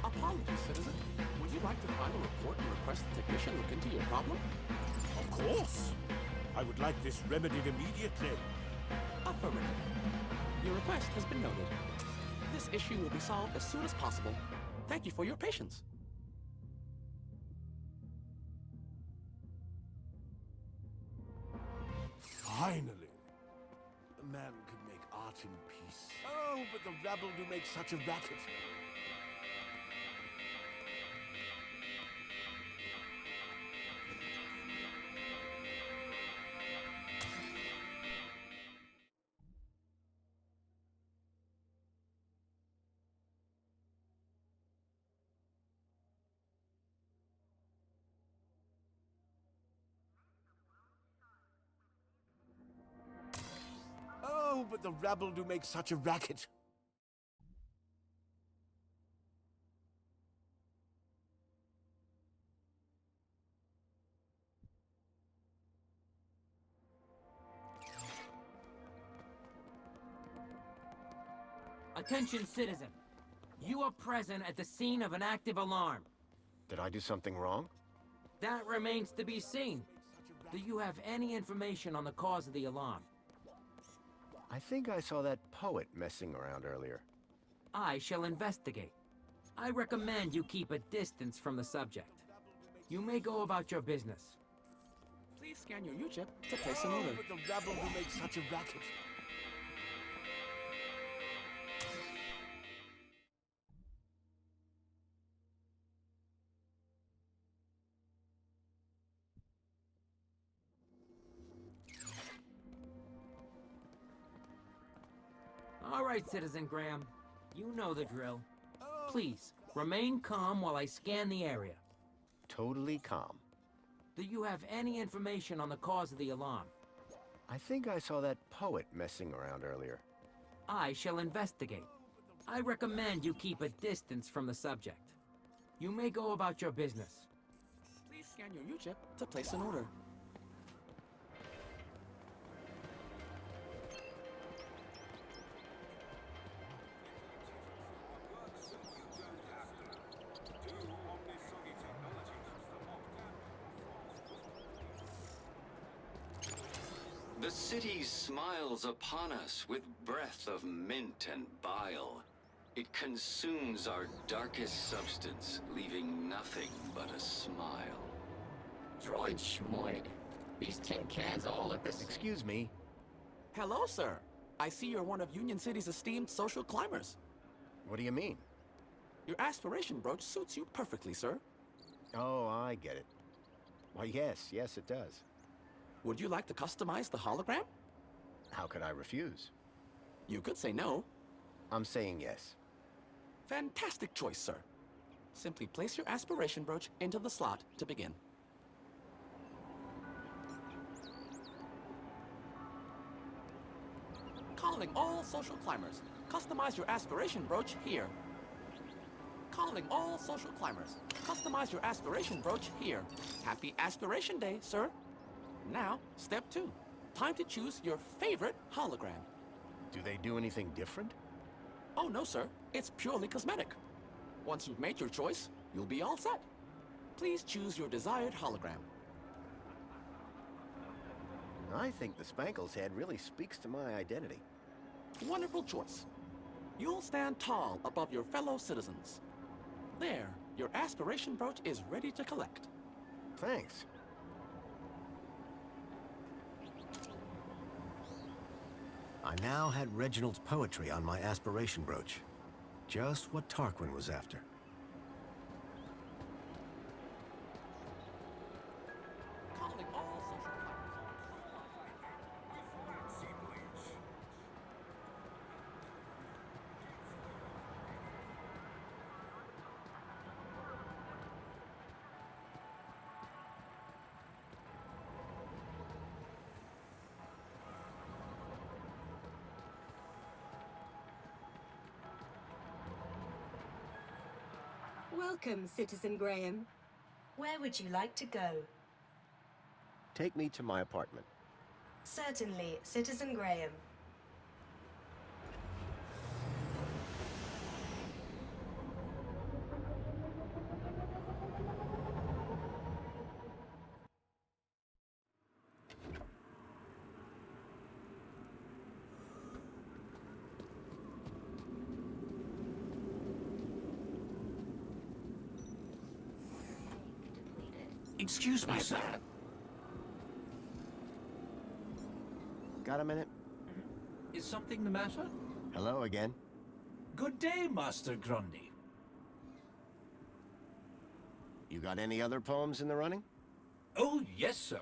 Apologies, citizen. Would you like to file a report and request the technician look into your problem? Of course. I would like this remedied immediately. Affirmative. Your request has been noted. This issue will be solved as soon as possible. Thank you for your patience. Finally. A man could make art in peace. Oh, but the rabble do make such a racket. Oh, but the rabble do make such a racket. Attention, citizen. You are present at the scene of an active alarm. Did I do something wrong? That remains to be seen. Do you have any information on the cause of the alarm? I think I saw that poet messing around earlier. I shall investigate. I recommend you keep a distance from the subject. You may go about your business. Please scan your U-chip to place an order. But the rabble who make such a racket. All right, Citizen Graham. You know the drill. Please, remain calm while I scan the area. Totally calm. Do you have any information on the cause of the alarm? I think I saw that poet messing around earlier. I shall investigate. I recommend you keep a distance from the subject. You may go about your business. Please scan your U-chip to place an order. The city smiles upon us with breath of mint and bile. It consumes our darkest substance, leaving nothing but a smile. Droid schmoid. These tin cans all look the same. Excuse me. Hello, sir. I see you're one of Union City's esteemed social climbers. What do you mean? Your aspiration brooch suits you perfectly, sir. Oh, I get it. Why, yes, it does. Would you like to customize the hologram? How could I refuse? You could say no. I'm saying yes. Fantastic choice, sir. Simply place your aspiration brooch into the slot to begin. Calling all social climbers. Customize your aspiration brooch here. Calling all social climbers. Customize your aspiration brooch here. Happy Aspiration Day, sir. Now, step 2. Time to choose your favorite hologram. Do they do anything different? Oh, no, sir. It's purely cosmetic. Once you've made your choice, you'll be all set. Please choose your desired hologram. I think the Spankle's head really speaks to my identity. Wonderful choice. You'll stand tall above your fellow citizens. There, your aspiration brooch is ready to collect. Thanks. I now had Reginald's poetry on my aspiration brooch. Just what Tarquin was after. Calling all social Welcome, Citizen Graham. Where would you like to go? Take me to my apartment. Certainly, Citizen Graham. Excuse me, sir. Got a minute? Is something the matter? Hello again. Good day, Master Grundy. You got any other poems in the running? Oh, yes, sir.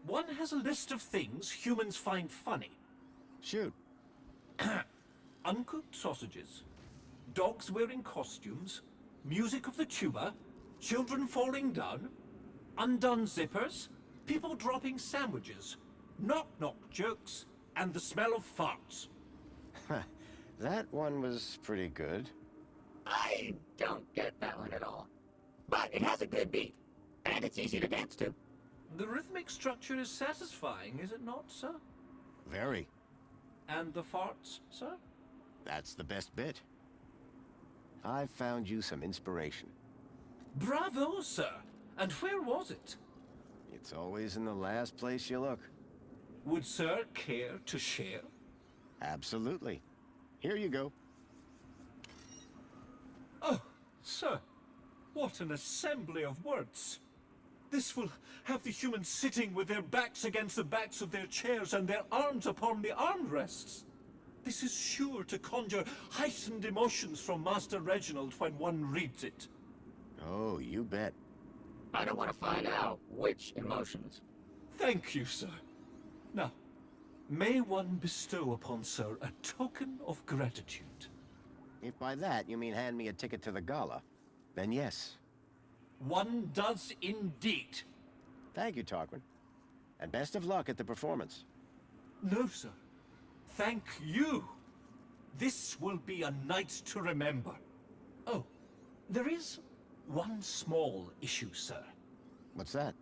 One has a list of things humans find funny. Shoot. Uncooked sausages, dogs wearing costumes, music of the tuba, children falling down, undone zippers, people dropping sandwiches, knock-knock jokes, and the smell of farts. That one was pretty good. I don't get that one at all. But it has a good beat, and it's easy to dance to. The rhythmic structure is satisfying, is it not, sir? Very. And the farts, sir? That's the best bit. I've found you some inspiration. Bravo, sir! And where was it? It's always in the last place you look. Would sir care to share? Absolutely. Here you go. Oh, sir, what an assembly of words. This will have the humans sitting with their backs against the backs of their chairs and their arms upon the armrests. This is sure to conjure heightened emotions from Master Reginald when one reads it. Oh, you bet. I don't want to find out which emotions. Thank you, sir. Now, may one bestow upon sir a token of gratitude? If by that you mean hand me a ticket to the gala, then yes. One does indeed. Thank you, Tarquin. And best of luck at the performance. No, sir. Thank you. This will be a night to remember. Oh, there is one small issue, sir. What's that?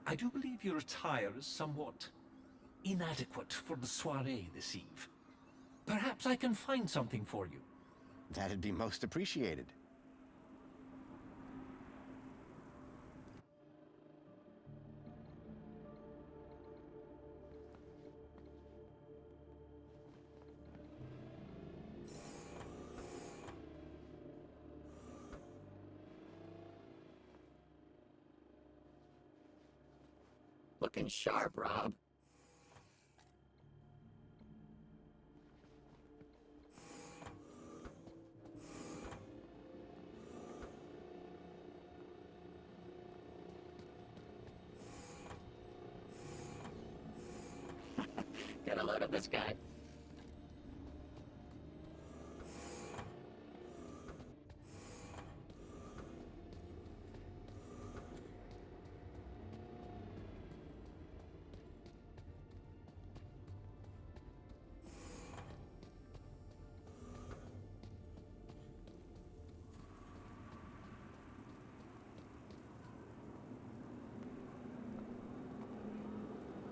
I do believe your attire is somewhat inadequate for the soiree this eve. Perhaps I can find something for you. That'd be most appreciated. Looking sharp, Rob. Get a load of this guy.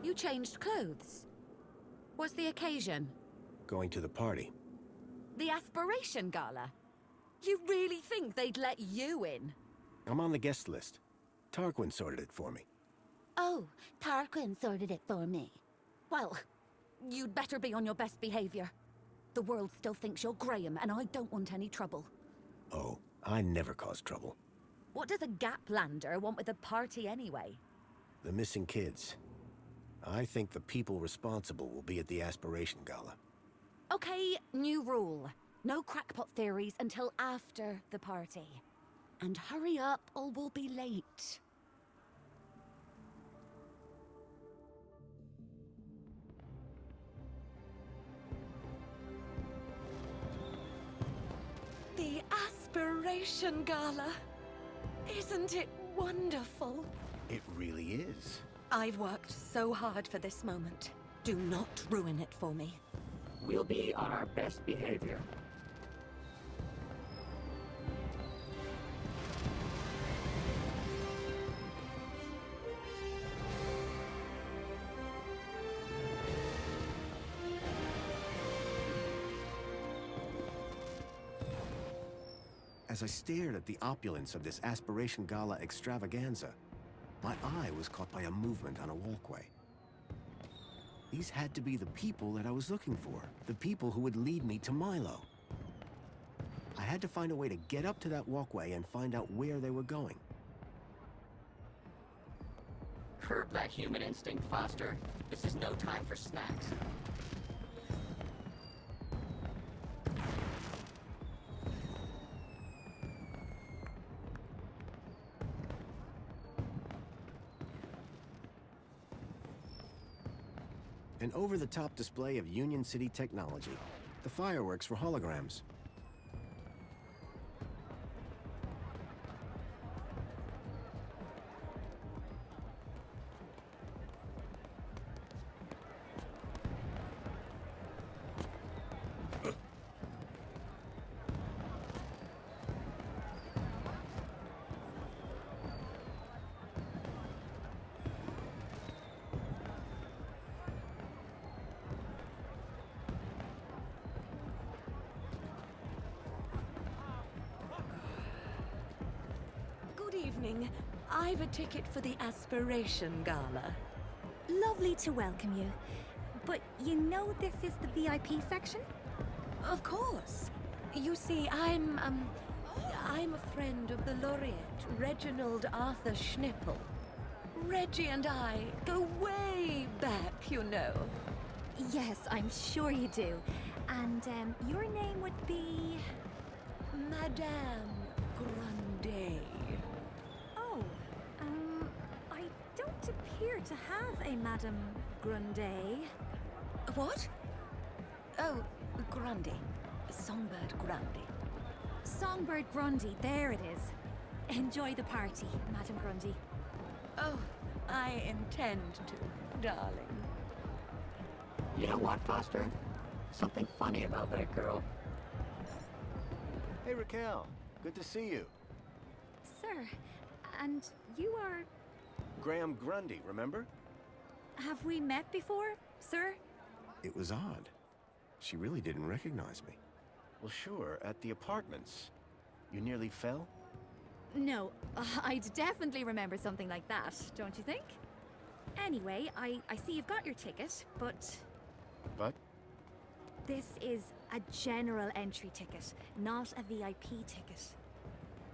You changed clothes. What's the occasion? Going to the party. The Aspiration Gala? You really think they'd let you in? I'm on the guest list. Tarquin sorted it for me. Oh, Tarquin sorted it for me. Well, you'd better be on your best behavior. The world still thinks you're Graham, and I don't want any trouble. Oh, I never cause trouble. What does a Gaplander want with a party anyway? The missing kids. I think the people responsible will be at the Aspiration Gala. Okay, new rule. No crackpot theories until after the party. And hurry up, or we'll be late. The Aspiration Gala. Isn't it wonderful? It really is. I've worked so hard for this moment. Do not ruin it for me. We'll be on our best behavior. As I stared at the opulence of this Aspiration Gala extravaganza, my eye was caught by a movement on a walkway. These had to be the people that I was looking for, the people who would lead me to Milo. I had to find a way to get up to that walkway and find out where they were going. Curb that human instinct, Foster. This is no time for snacks. An over-the-top display of Union City technology. The fireworks were holograms. I've a ticket for the Aspiration Gala. Lovely to welcome you. But you know this is the VIP section? Of course. You see, I'm a friend of the laureate, Reginald Arthur Schnippel. Reggie and I go way back, you know. Yes, I'm sure you do. And your name would be... Madame Grande. Oh, I don't appear to have a Madame Grande. What? Oh, Grundy. Songbird Grundy. Songbird Grundy, there it is. Enjoy the party, Madame Grundy. Oh, I intend to, darling. You know what, Foster? Something funny about that girl. Hey, Raquel. Good to see you. Sir, and you are... Graham Grundy, remember? Have we met before, sir? It was odd. She really didn't recognize me. Well, sure, at the apartments. You nearly fell? No, I'd definitely remember something like that, don't you think? Anyway, I see you've got your ticket, but... But? This is a general entry ticket, not a VIP ticket.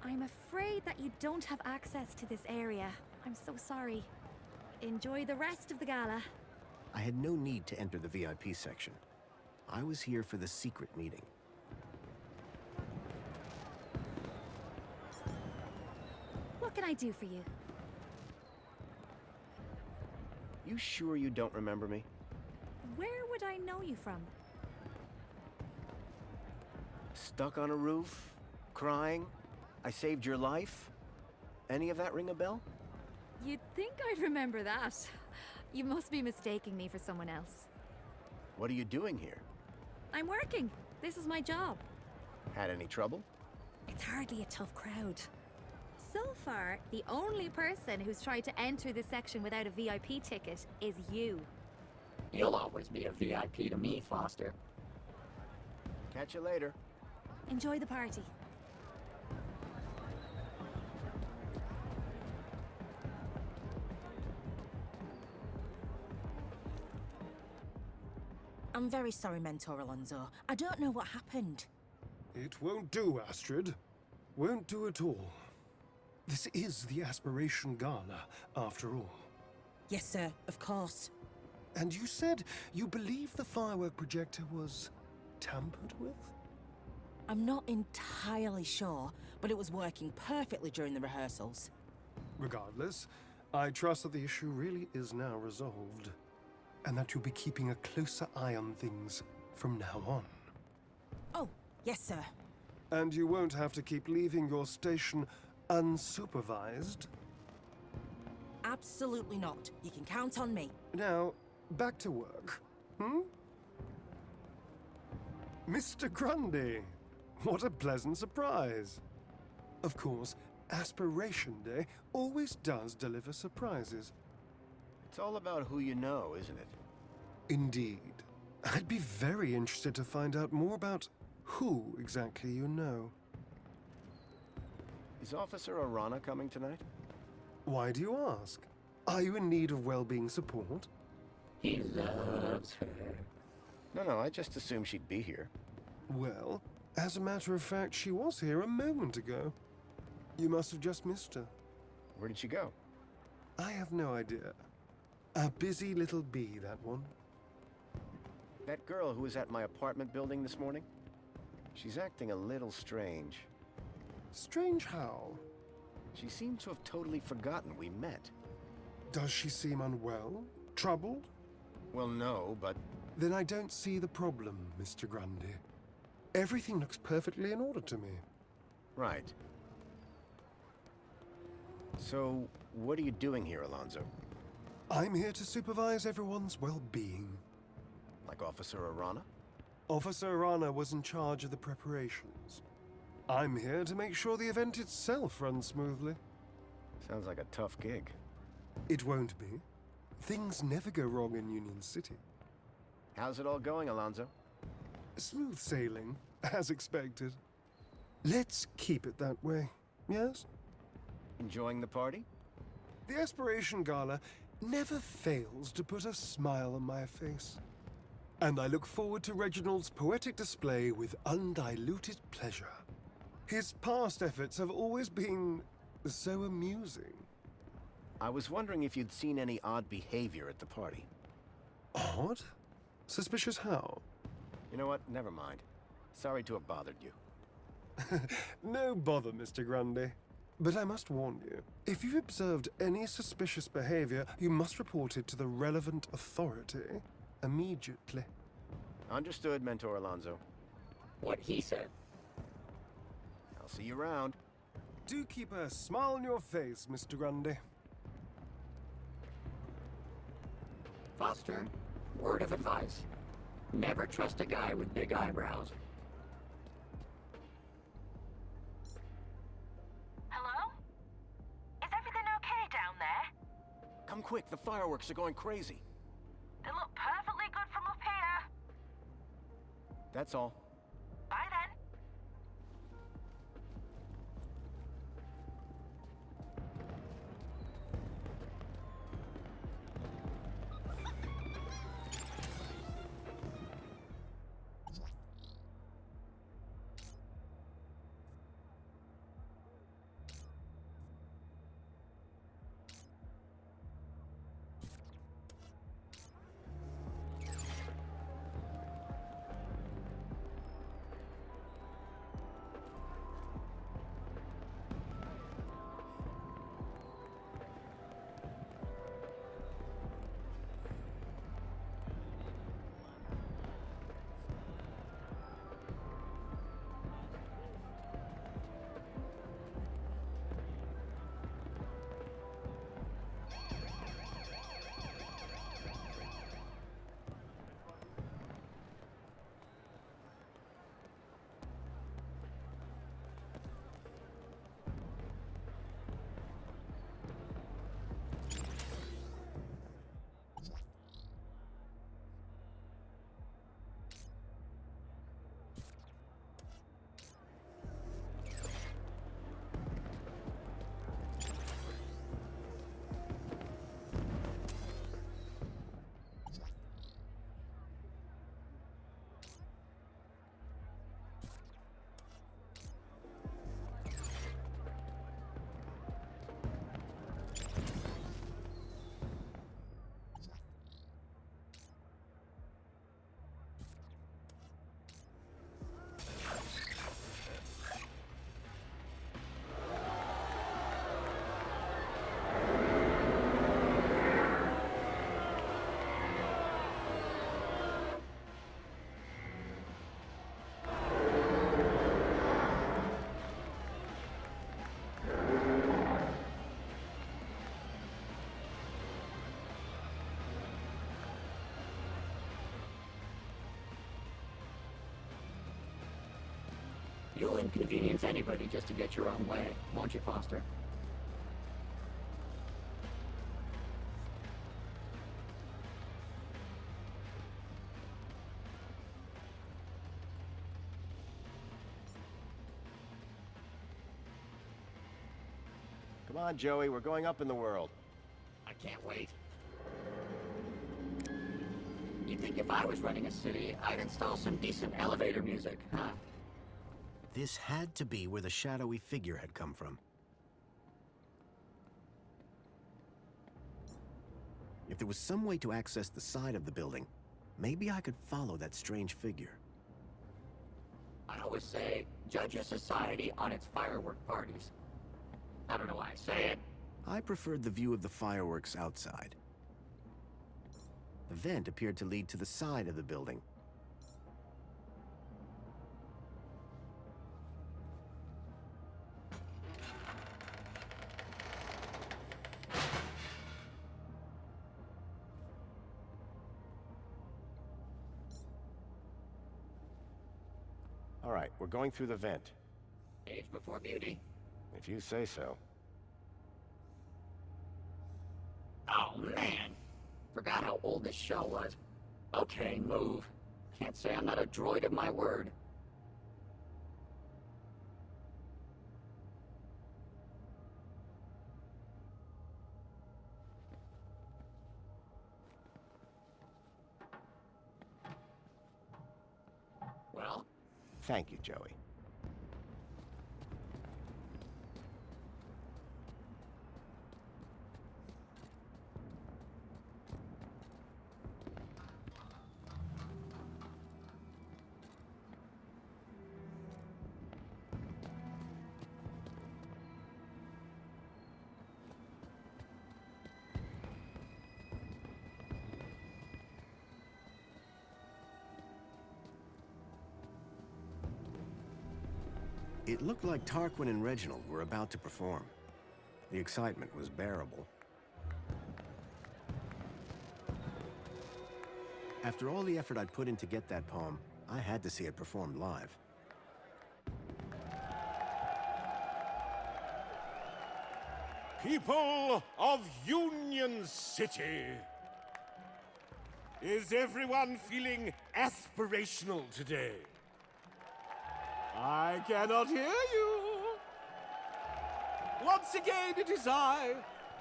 I'm afraid that you don't have access to this area. I'm so sorry. Enjoy the rest of the gala. I had no need to enter the VIP section. I was here for the secret meeting. What can I do for you? You sure you don't remember me? Where would I know you from? Stuck on a roof? Crying? I saved your life? Any of that ring a bell? You'd think I'd remember that. You must be mistaking me for someone else. What are you doing here? I'm working. This is my job. Had any trouble? It's hardly a tough crowd. So far, the only person who's tried to enter this section without a VIP ticket is you. You'll always be a VIP to me, Foster. Catch you later. Enjoy the party. I'm very sorry, Mentor Alonso. I don't know what happened. It won't do, Astrid. Won't do at all. This is the Aspiration Gala, after all. Yes, sir, of course. And you said you believe the firework projector was tampered with? I'm not entirely sure, but it was working perfectly during the rehearsals. Regardless, I trust that the issue really is now resolved, and that you'll be keeping a closer eye on things from now on. Oh, yes, sir. And you won't have to keep leaving your station unsupervised? Absolutely not. You can count on me. Now, back to work. Mr. Grundy, what a pleasant surprise. Of course, Aspiration Day always does deliver surprises. It's all about who you know, isn't it? Indeed. I'd be very interested to find out more about who exactly you know. Is Officer Arana coming tonight? Why do you ask? Are you in need of well-being support? He loves her. No, I just assumed she'd be here. Well, as a matter of fact, she was here a moment ago. You must have just missed her. Where did she go? I have no idea. A busy little bee, that one. That girl who was at my apartment building this morning? She's acting a little strange. Strange how? She seemed to have totally forgotten we met. Does she seem unwell? Troubled? Well, no, but... Then I don't see the problem, Mr. Grundy. Everything looks perfectly in order to me. Right. So, what are you doing here, Alonso? I'm here to supervise everyone's well-being. Like Officer Arana? Officer Arana was in charge of the preparations. I'm here to make sure the event itself runs smoothly. Sounds like a tough gig. It won't be. Things never go wrong in Union City. How's it all going, Alonso? Smooth sailing, as expected. Let's keep it that way, yes? Enjoying the party? The Aspiration Gala never fails to put a smile on my face. And I look forward to Reginald's poetic display with undiluted pleasure. His past efforts have always been so amusing. I was wondering if you'd seen any odd behavior at the party. Odd? Suspicious how? You know what? Never mind. Sorry to have bothered you. No bother, Mr. Grundy. But I must warn you, if you've observed any suspicious behavior, you must report it to the relevant authority immediately. Understood, Mentor Alonso. What he said. I'll see you around. Do keep a smile on your face, Mr. Grundy. Foster, word of advice. Never trust a guy with big eyebrows. Hello? Is everything okay down there? Come quick, the fireworks are going crazy. They look perfectly good from up here. That's all. Bye then. You'll inconvenience anybody just to get your own way, won't you, Foster? Come on, Joey, we're going up in the world. I can't wait. You'd think if I was running a city, I'd install some decent elevator music, huh? This had to be where the shadowy figure had come from. If there was some way to access the side of the building, maybe I could follow that strange figure. I always say, judge a society on its firework parties. I don't know why I say it. I preferred the view of the fireworks outside. The vent appeared to lead to the side of the building. All right, we're going through the vent. Age before beauty. If you say so. Oh, man. Forgot how old this show was. Okay, move. Can't say I'm not a droid of my word. Thank you, Joey. It looked like Tarquin and Reginald were about to perform. The excitement was bearable. After all the effort I'd put in to get that poem, I had to see it performed live. People of Union City! Is everyone feeling aspirational today? I cannot hear you. Once again, it is I,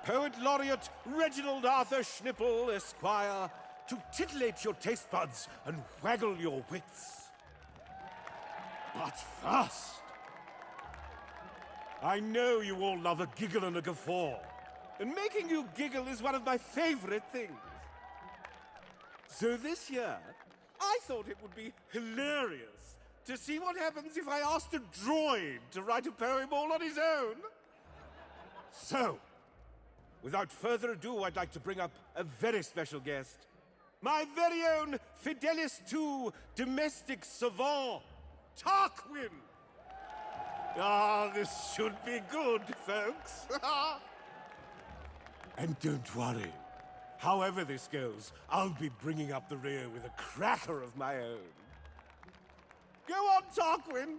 Poet Laureate Reginald Arthur Schnipple, Esquire, to titillate your taste buds and waggle your wits. But first, I know you all love a giggle and a guffaw, and making you giggle is one of my favorite things. So this year, I thought it would be hilarious to see what happens if I asked a droid to write a poem all on his own. So, without further ado, I'd like to bring up a very special guest. My very own Fidelis II domestic savant, Tarquin. Ah, this should be good, folks. And don't worry. However this goes, I'll be bringing up the rear with a cracker of my own. Go on, Tarquin.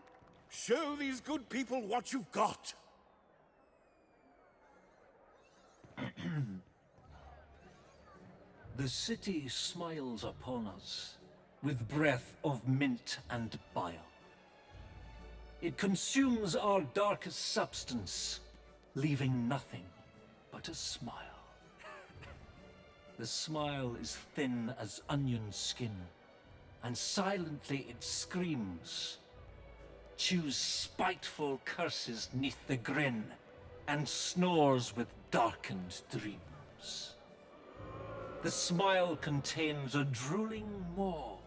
Show these good people what you've got. The city smiles upon us with breath of mint and bile. It consumes our darkest substance, leaving nothing but a smile. The smile is thin as onion skin, and silently it screams, chews spiteful curses neath the grin, and snores with darkened dreams. The smile contains a drooling maw,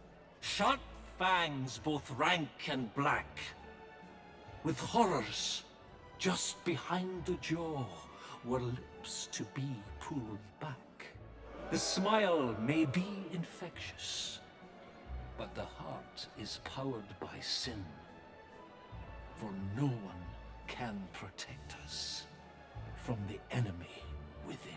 sharp fangs both rank and black, with horrors just behind the jaw, were lips to be pulled back. The smile may be infectious, but the heart is powered by sin, for no one can protect us from the enemy within.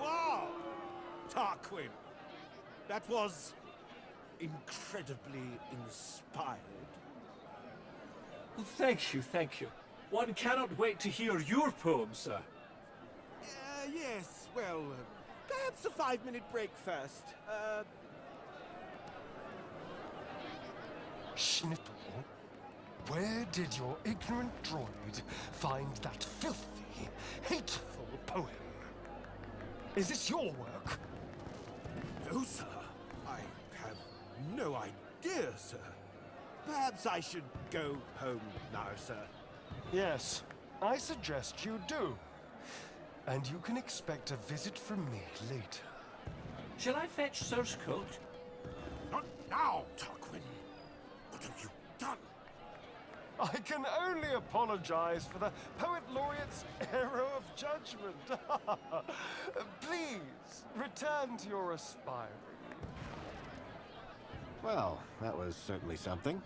Wow! Tarquin, that was incredibly inspired. Well, thank you, thank you. One cannot wait to hear your poem, sir. Yes, well, perhaps a 5-minute break first. Schnittle, where did your ignorant droid find that filthy, hateful poem? Is this your work? No, sir. I have no idea, sir. Perhaps I should go home now, sir. Yes, I suggest you do. And you can expect a visit from me later. Shall I fetch Sir's coat? Not now, Tarquin. What have you done? I can only apologize for the Poet Laureate's error of judgment. Please, return to your aspiring. Well, that was certainly something.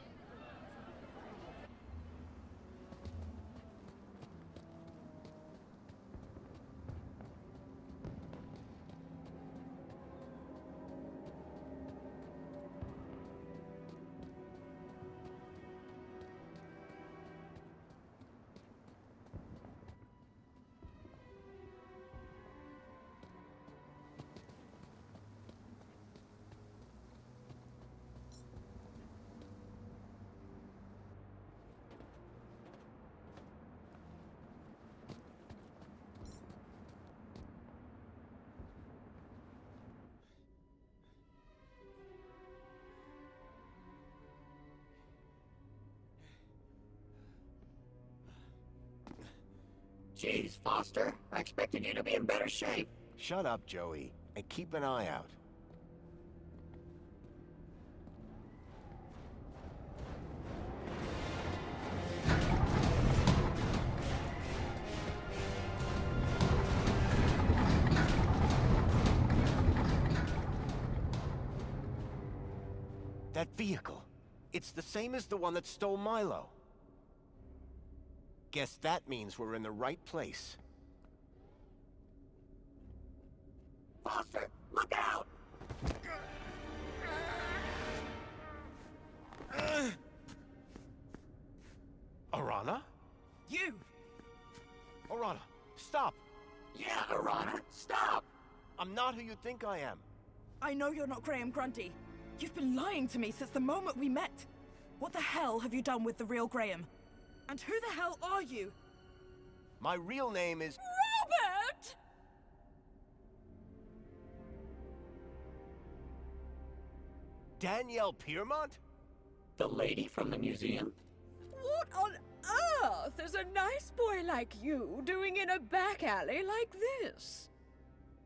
Jeez, Foster. I expected you to be in better shape. Shut up, Joey, and keep an eye out. That vehicle. It's the same as the one that stole Milo. Guess that means we're in the right place. Foster, look out! Arana? You! Arana, stop! Yeah, Arana, stop! I'm not who you think I am. I know you're not Graham Grundy. You've been lying to me since the moment we met. What the hell have you done with the real Graham? And who the hell are you? My real name is... Robert! Danielle Piermont? The lady from the museum? What on earth is a nice boy like you doing in a back alley like this?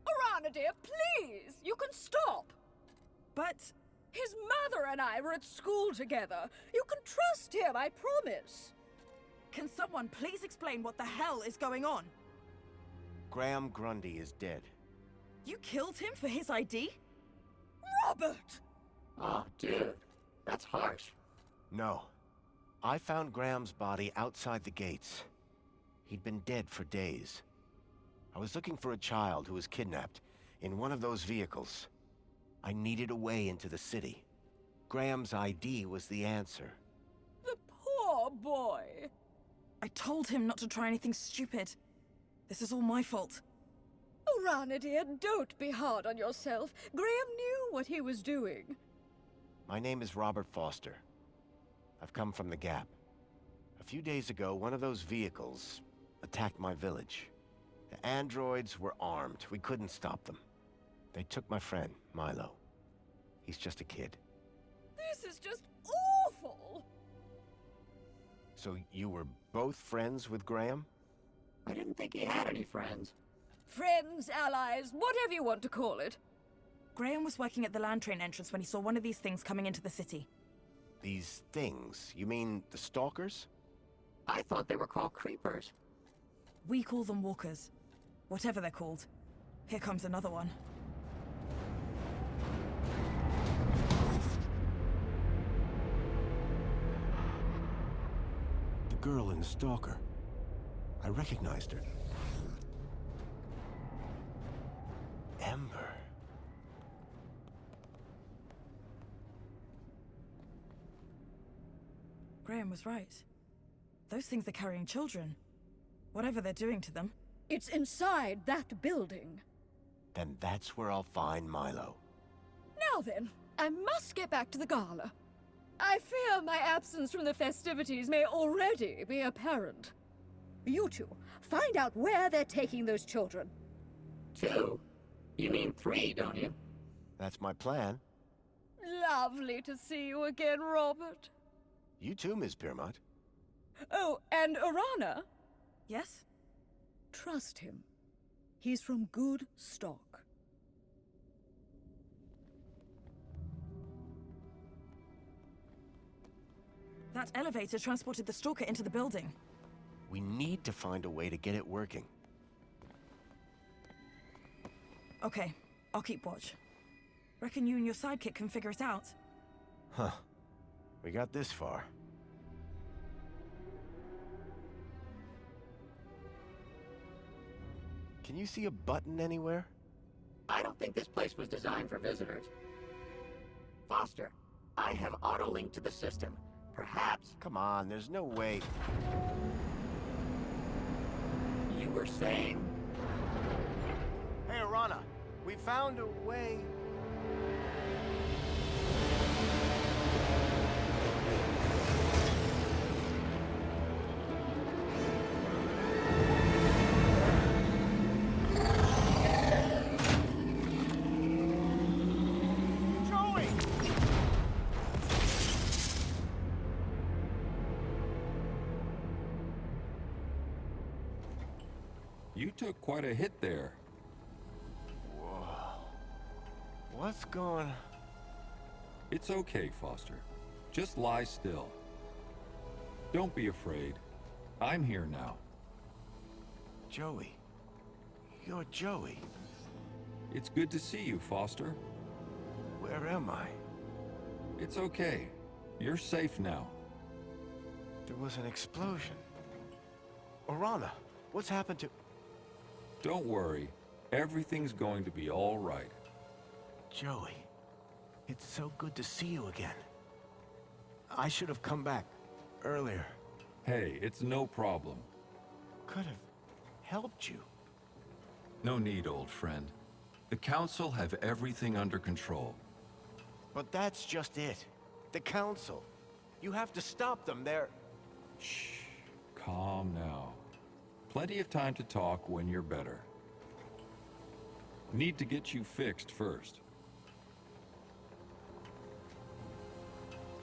Arana, dear, please! You can stop! But... His mother and I were at school together. You can trust him, I promise. Can someone please explain what the hell is going on? Graham Grundy is dead. You killed him for his ID? Robert! Oh, dude. That's harsh. No. I found Graham's body outside the gates. He'd been dead for days. I was looking for a child who was kidnapped in one of those vehicles. I needed a way into the city. Graham's ID was the answer. The poor boy. I told him not to try anything stupid. This is all my fault. Arana, dear, don't be hard on yourself. Graham knew what he was doing. My name is Robert Foster. I've come from the Gap. A few days ago, one of those vehicles attacked my village. The androids were armed. We couldn't stop them. They took my friend, Milo. He's just a kid. This is just awful! So you were both friends with Graham? I didn't think he had any friends. Friends, allies, whatever you want to call it. Graham was working at the land train entrance when he saw one of these things coming into the city. These things? You mean the stalkers? I thought they were called creepers. We call them walkers. Whatever they're called. Here comes another one. The girl in the stalker. I recognized her. Ember. Graham was right. Those things are carrying children. Whatever they're doing to them. It's inside that building. Then that's where I'll find Milo. Now then, I must get back to the gala. I fear my absence from the festivities may already be apparent. You two, find out where they're taking those children. 2? You mean 3, don't you? That's my plan. Lovely to see you again, Robert. You too, Miss Piermont. Oh, and Arana? Yes? Trust him. He's from good stock. That elevator transported the stalker into the building. We need to find a way to get it working. Okay, I'll keep watch. Reckon you and your sidekick can figure it out? Huh. We got this far. Can you see a button anywhere? I don't think this place was designed for visitors. Foster, I have auto-linked to the system. Perhaps... Come on, there's no way... You were saying... Hey, Arana, we found a way... You took quite a hit there. Whoa. What's going... It's okay, Foster. Just lie still. Don't be afraid. I'm here now. Joey. You're Joey. It's good to see you, Foster. Where am I? It's okay. You're safe now. There was an explosion. Orana, what's happened to... Don't worry. Everything's going to be all right. Joey, it's so good to see you again. I should have come back earlier. Hey, it's no problem. Could have helped you. No need, old friend. The Council have everything under control. But that's just it. The Council. You have to stop them. They're... Shh. Calm now. Plenty of time to talk when you're better. Need to get you fixed first.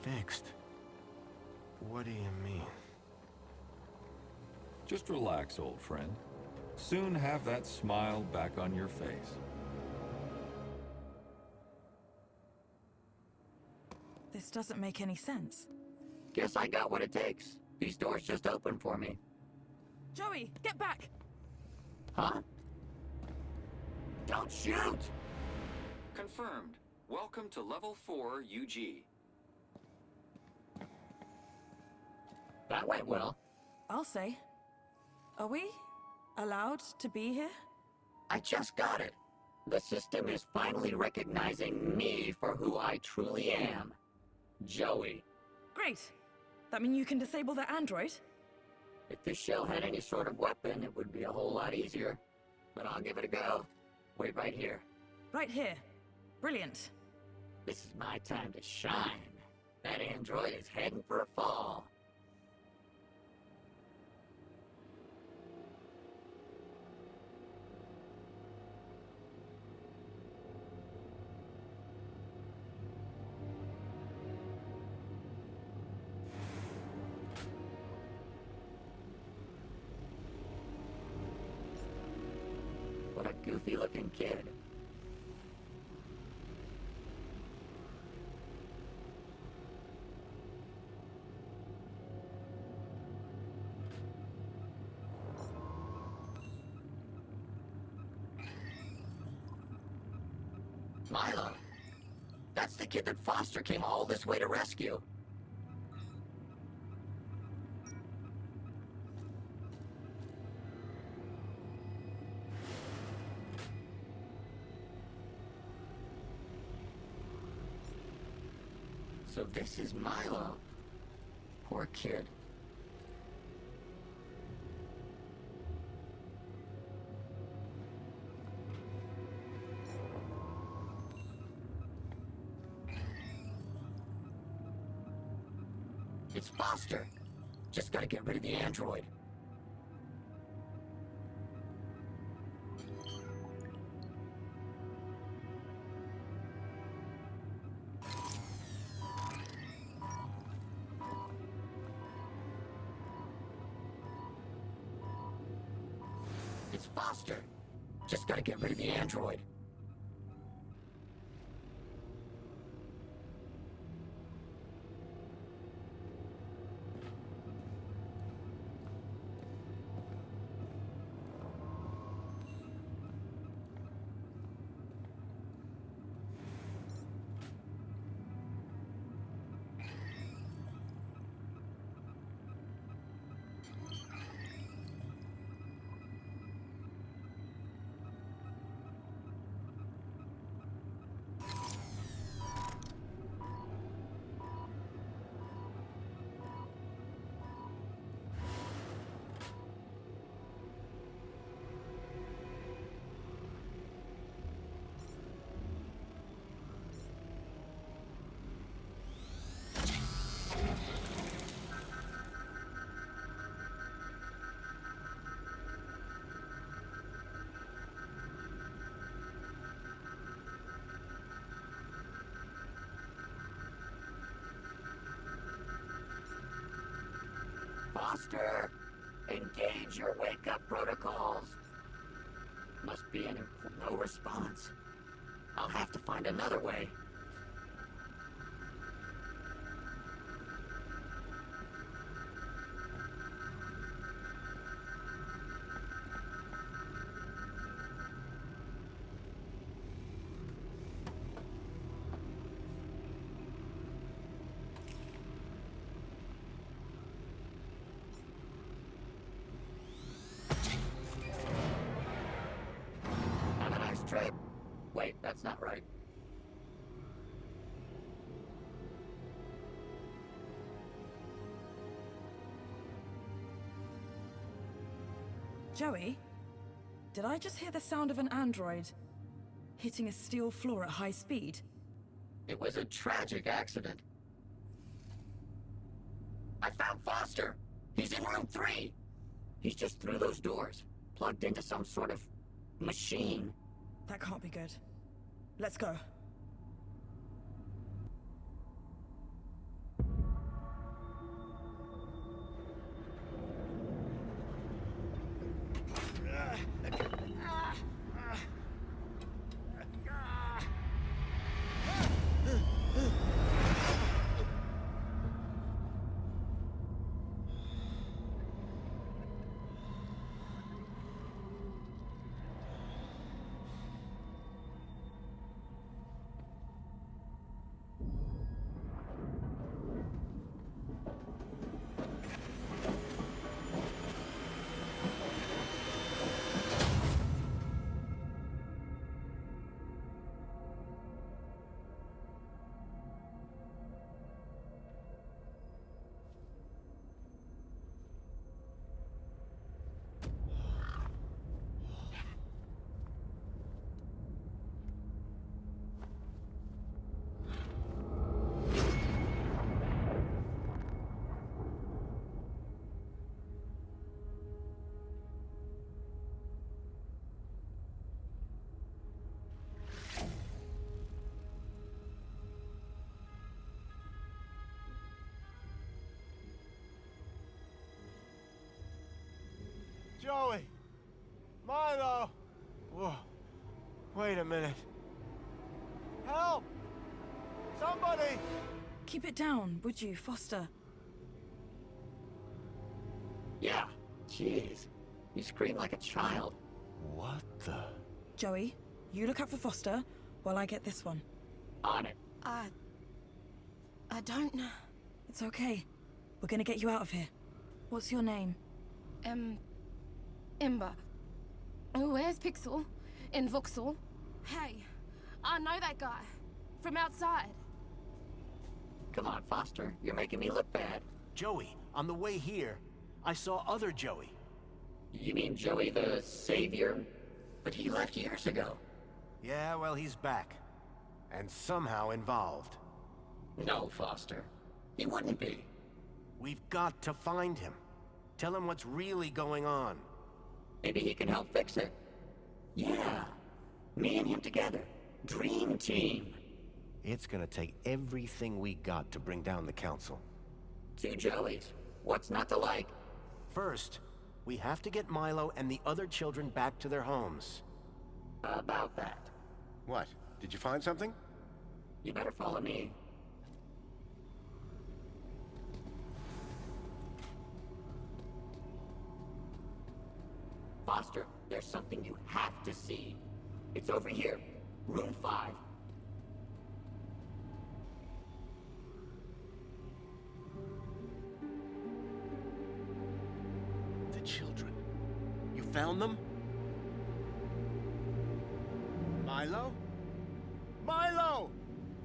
Fixed? What do you mean? Just relax, old friend. Soon have that smile back on your face. This doesn't make any sense. Guess I got what it takes. These doors just opened for me. Joey, get back! Huh? Don't shoot! Confirmed. Welcome to Level 4 UG. That went well. I'll say. Are we allowed to be here? I just got it. The system is finally recognizing me for who I truly am. Joey. Great. That mean you can disable the android? If this shell had any sort of weapon, it would be a whole lot easier. But I'll give it a go. Wait right here. Right here. Brilliant. This is my time to shine. That android is heading for a fall. What a goofy-looking kid. Milo. That's the kid that Foster came all this way to rescue. So this is Milo. Poor kid. It's Foster. Just gotta get rid of the android. It's Foster. Just gotta get rid of the android. Foster, engage your wake-up protocols. Must be no response. I'll have to find another way. Have a nice trip. Wait, that's not right. Joey? Did I just hear the sound of an android hitting a steel floor at high speed? It was a tragic accident. I found Foster! He's in room 3! He's just through those doors, plugged into some sort of machine. That can't be good. Let's go. Joey! Milo! Whoa. Wait a minute. Help! Somebody! Keep it down, would you, Foster? Yeah, jeez. You scream like a child. What the? Joey, you look out for Foster while I get this one. On it. I don't know. It's okay. We're gonna get you out of here. What's your name? Ember. Where's Pixel? And Voxel? Hey, I know that guy. From outside. Come on, Foster. You're making me look bad. Joey, on the way here, I saw other Joey. You mean Joey the Savior? But he left years ago. Yeah, well, he's back. And somehow involved. No, Foster. He wouldn't be. We've got to find him. Tell him what's really going on. Maybe he can help fix it. Yeah. Me and him together. Dream team. It's gonna take everything we got to bring down the council. 2 Joeys. What's not to like? First, we have to get Milo and the other children back to their homes. About that. What? Did you find something? You better follow me. Foster, there's something you have to see. It's over here. Room 5. The children. You found them? Milo? Milo!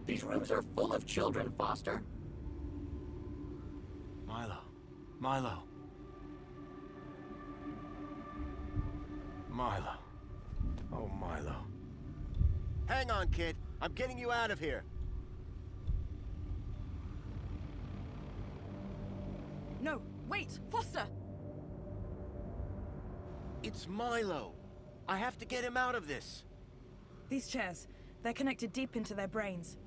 These rooms are full of children, Foster. Milo. Milo. Milo. Oh, Milo. Hang on, kid. I'm getting you out of here. No, wait! Foster! It's Milo. I have to get him out of this. These chairs, they're connected deep into their brains.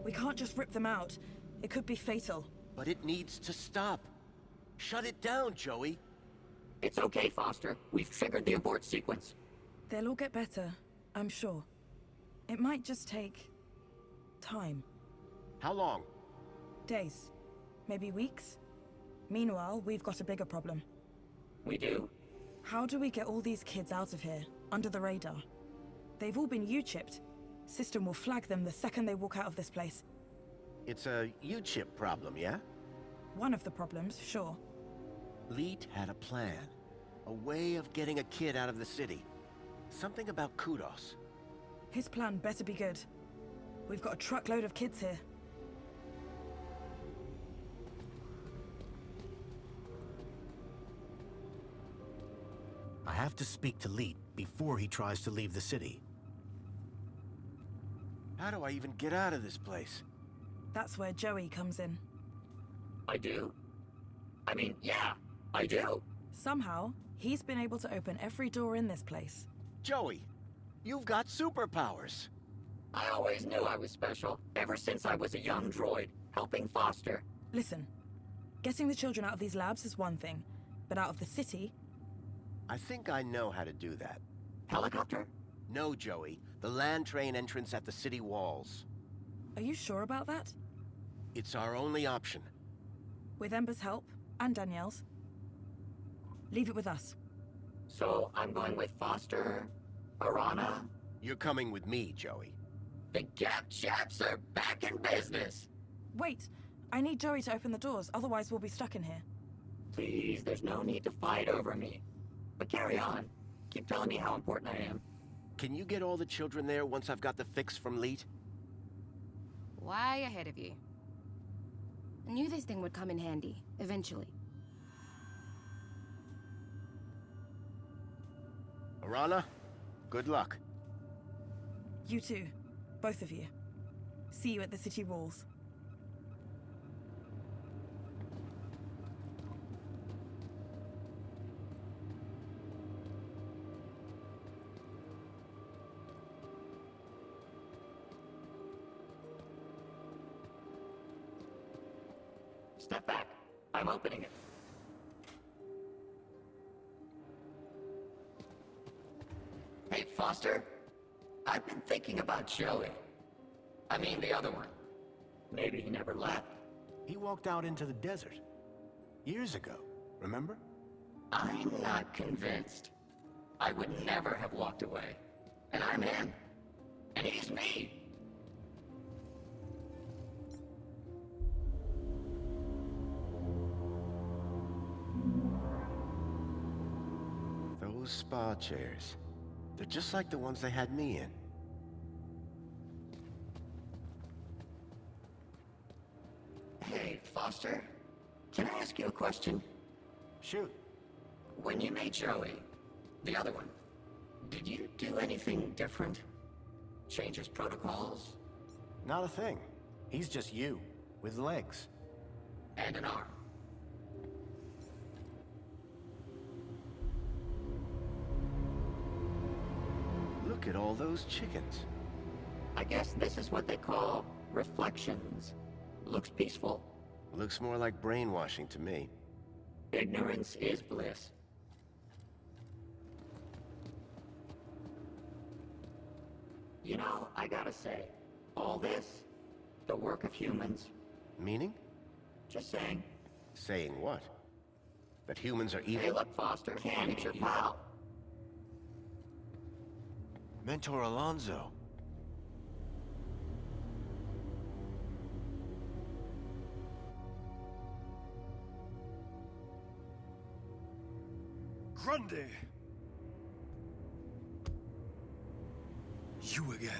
We can't just rip them out. It could be fatal. But it needs to stop. Shut it down, Joey. It's okay, Foster. We've triggered the abort sequence. They'll all get better, I'm sure. It might just take... time. How long? Days. Maybe weeks? Meanwhile, we've got a bigger problem. We do? How do we get all these kids out of here, under the radar? They've all been U-chipped. System will flag them the second they walk out of this place. It's a U-chip problem, yeah? One of the problems, sure. Leet had a plan. A way of getting a kid out of the city. Something about kudos. His plan better be good. We've got a truckload of kids here. I have to speak to Leet before he tries to leave the city. How do I even get out of this place? That's where Joey comes in. I do? I mean, yeah, I do. Somehow, he's been able to open every door in this place. Joey, you've got superpowers. I always knew I was special, ever since I was a young droid, helping Foster. Listen, getting the children out of these labs is one thing, but out of the city... I think I know how to do that. Helicopter? No, Joey. The land train entrance at the city walls. Are you sure about that? It's our only option. With Ember's help, and Danielle's. Leave it with us. So, I'm going with Foster... Arana? You're coming with me, Joey. The Gap Chaps are back in business! Wait, I need Joey to open the doors, otherwise we'll be stuck in here. Please, there's no need to fight over me. But carry on. Keep telling me how important I am. Can you get all the children there once I've got the fix from Leet? Way ahead of you. I knew this thing would come in handy, eventually. Arana, good luck. You too. Both of you. See you at the city walls. Step back. I'm opening it. Hey, Foster. I've been thinking about Joey. I mean the other one. Maybe he never left. He walked out into the desert. Years ago, remember? I'm not convinced. I would never have walked away. And I'm him. And he's me. Those spa chairs. They're just like the ones they had me in. Hey, Foster. Can I ask you a question? Shoot. When you made Joey, the other one, did you do anything different? Change his protocols? Not a thing. He's just you, with legs. And an arm. Look at all those chickens. I guess this is what they call reflections. Looks peaceful. Looks more like brainwashing to me. Ignorance is bliss. You know, I gotta say, all this, the work of humans. Meaning? Just saying. Saying what? That humans are evil? Hey, look, Foster, Cam, it's your pal. Mentor Alonso. Grundy! You again.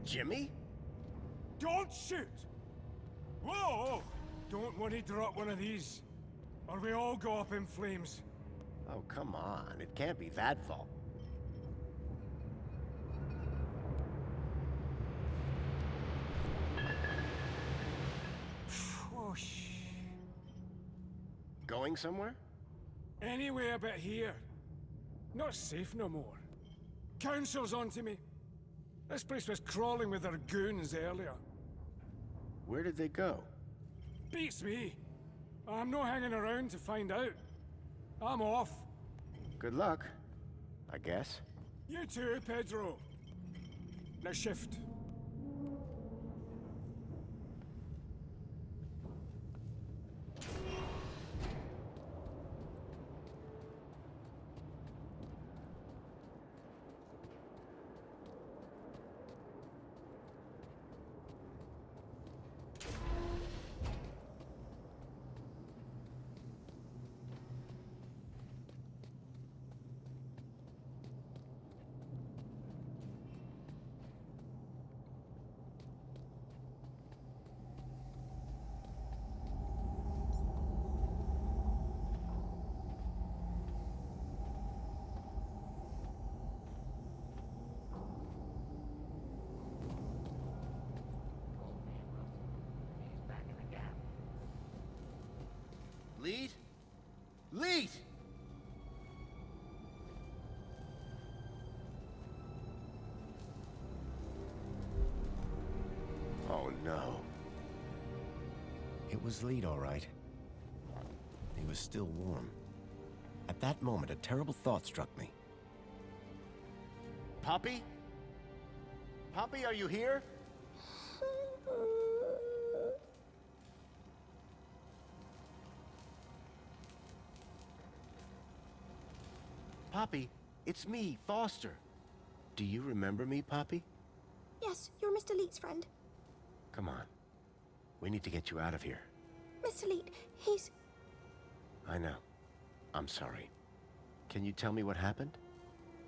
Jimmy? Don't shoot! Whoa! Don't want to drop one of these, or we all go up in flames. Oh, come on. It can't be that fault. Whoosh. Going somewhere? Anywhere but here. Not safe no more. Council's onto me. This place was crawling with their goons earlier. Where did they go? Beats me. I'm not hanging around to find out. I'm off. Good luck, I guess. You too, Pedro. Now shift. Lead? Lead! Oh no. It was Lead, all right. He was still warm. At that moment, a terrible thought struck me. Poppy? Poppy, are you here? Poppy, it's me, Foster. Do you remember me, Poppy? Yes, you're Mr. Leet's friend. Come on. We need to get you out of here. Mr. Leet, he's... I know. I'm sorry. Can you tell me what happened?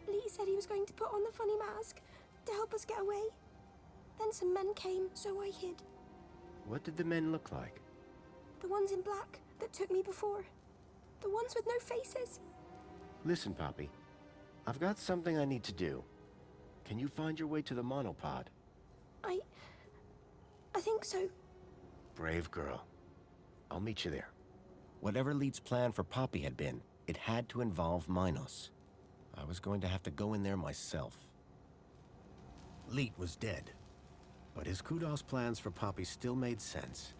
Leet said he was going to put on the funny mask to help us get away. Then some men came, so I hid. What did the men look like? The ones in black that took me before. The ones with no faces. Listen, Poppy. I've got something I need to do. Can you find your way to the monopod? I think so. Brave girl. I'll meet you there. Whatever Leet's plan for Poppy had been, it had to involve MINOS. I was going to have to go in there myself. Leet was dead, but his kudos plans for Poppy still made sense.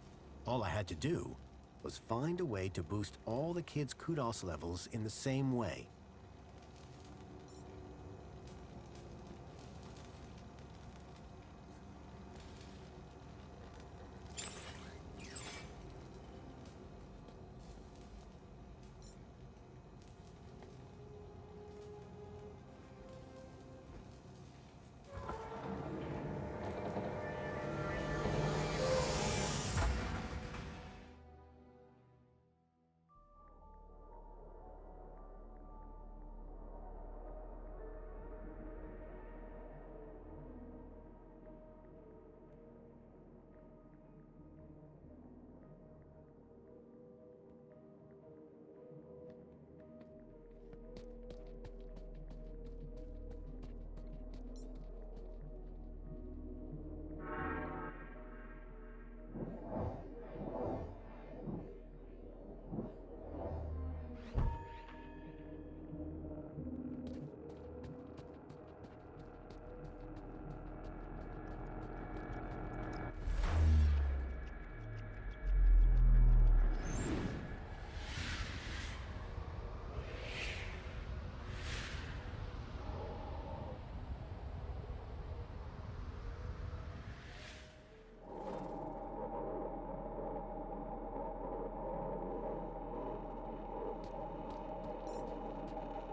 All I had to do was find a way to boost all the kids' kudos levels in the same way.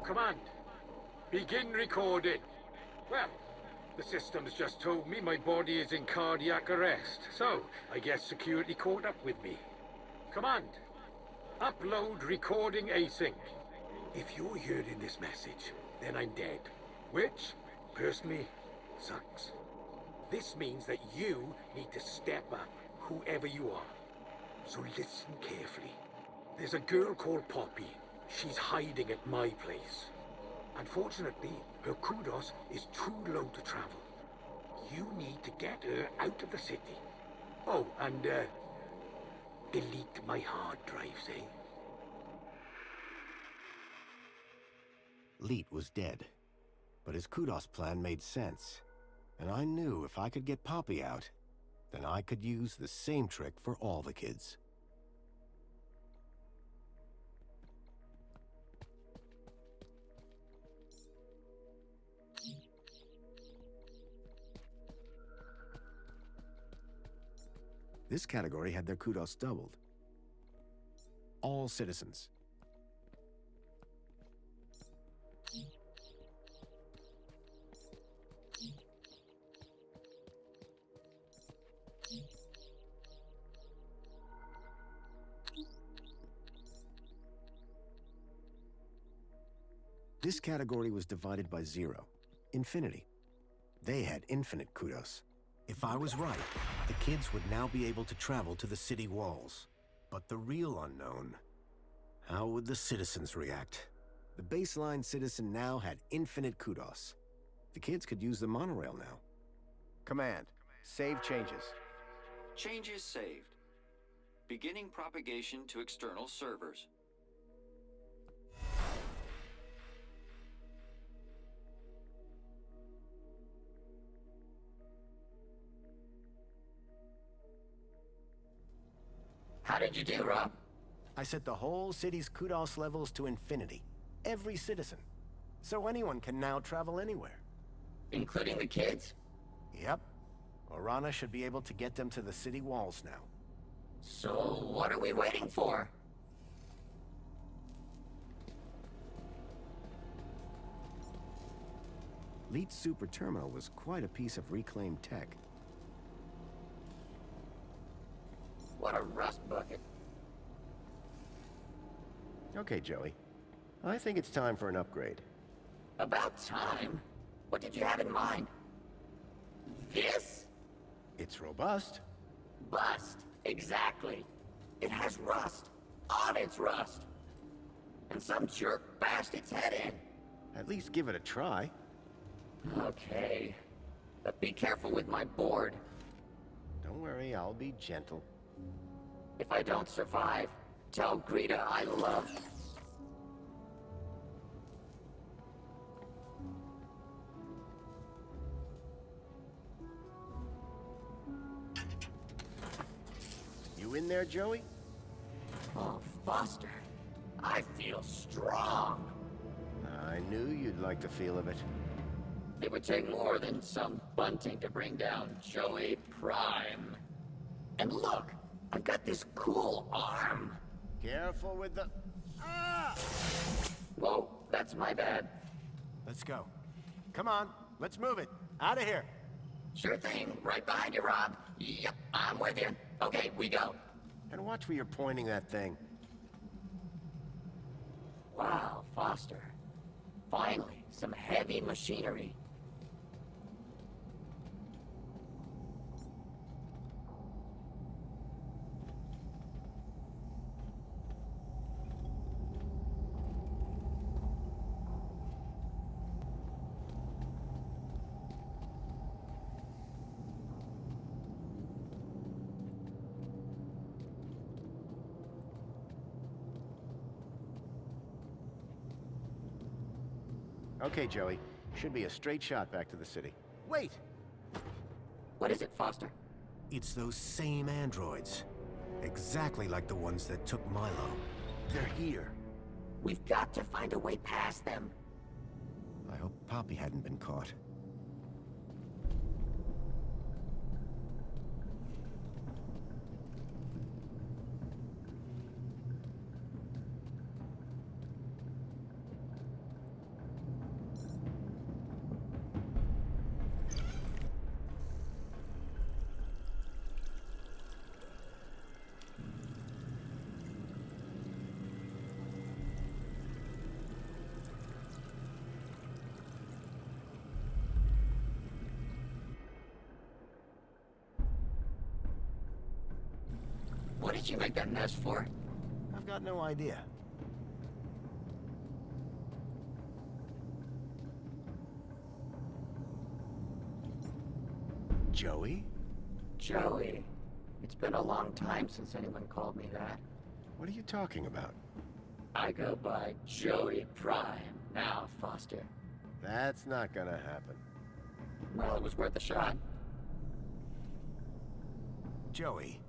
Command, begin recording. Well, the system's just told me my body is in cardiac arrest, so I guess security caught up with me. Command, upload recording async. If you're hearing this message, then I'm dead, which, personally, sucks. This means that you need to step up, whoever you are. So listen carefully. There's a girl called Poppy. She's hiding at my place. Unfortunately, her kudos is too low to travel. You need to get her out of the city. Oh, and, delete my hard drives, eh? Leet was dead, but his kudos plan made sense. And I knew if I could get Poppy out, then I could use the same trick for all the kids. This category had their kudos doubled. All citizens. This category was divided by 0. Infinity. They had infinite kudos. If I was right, the kids would now be able to travel to the city walls. But the real unknown, how would the citizens react? The baseline citizen now had infinite kudos. The kids could use the monorail now. Command, save changes. Changes saved. Beginning propagation to external servers. How did you do, Rob? I set the whole city's kudos levels to infinity. Every citizen. So anyone can now travel anywhere. Including the kids? Yep. Orana should be able to get them to the city walls now. So, what are we waiting for? Leet's super terminal was quite a piece of reclaimed tech. What a rust bucket. Okay, Joey. I think it's time for an upgrade. About time? What did you have in mind? This? It's robust. Bust. Exactly. It has rust. On its rust. And some jerk bashed its head in. At least give it a try. Okay. But be careful with my board. Don't worry, I'll be gentle. If I don't survive, tell Greta I love. You in there, Joey? Oh, Foster. I feel strong. I knew you'd like the feel of it. It would take more than some bunting to bring down Joey Prime. And look, I've got this cool arm. Careful with the... Ah! Whoa, that's my bad. Let's go. Come on, let's move it. Out of here. Sure thing. Right behind you, Rob. Yep, I'm with you. Okay, we go. And watch where you're pointing that thing. Wow, Foster. Finally, some heavy machinery. Okay, Joey. Should be a straight shot back to the city. Wait! What is it, Foster? It's those same androids. Exactly like the ones that took Milo. They're here. We've got to find a way past them. I hope Poppy hadn't been caught. What did you make that mess for? I've got no idea. Joey? Joey. It's been a long time since anyone called me that. What are you talking about? I go by Joey Prime now, Foster. That's not gonna happen. Well, it was worth a shot. Joey,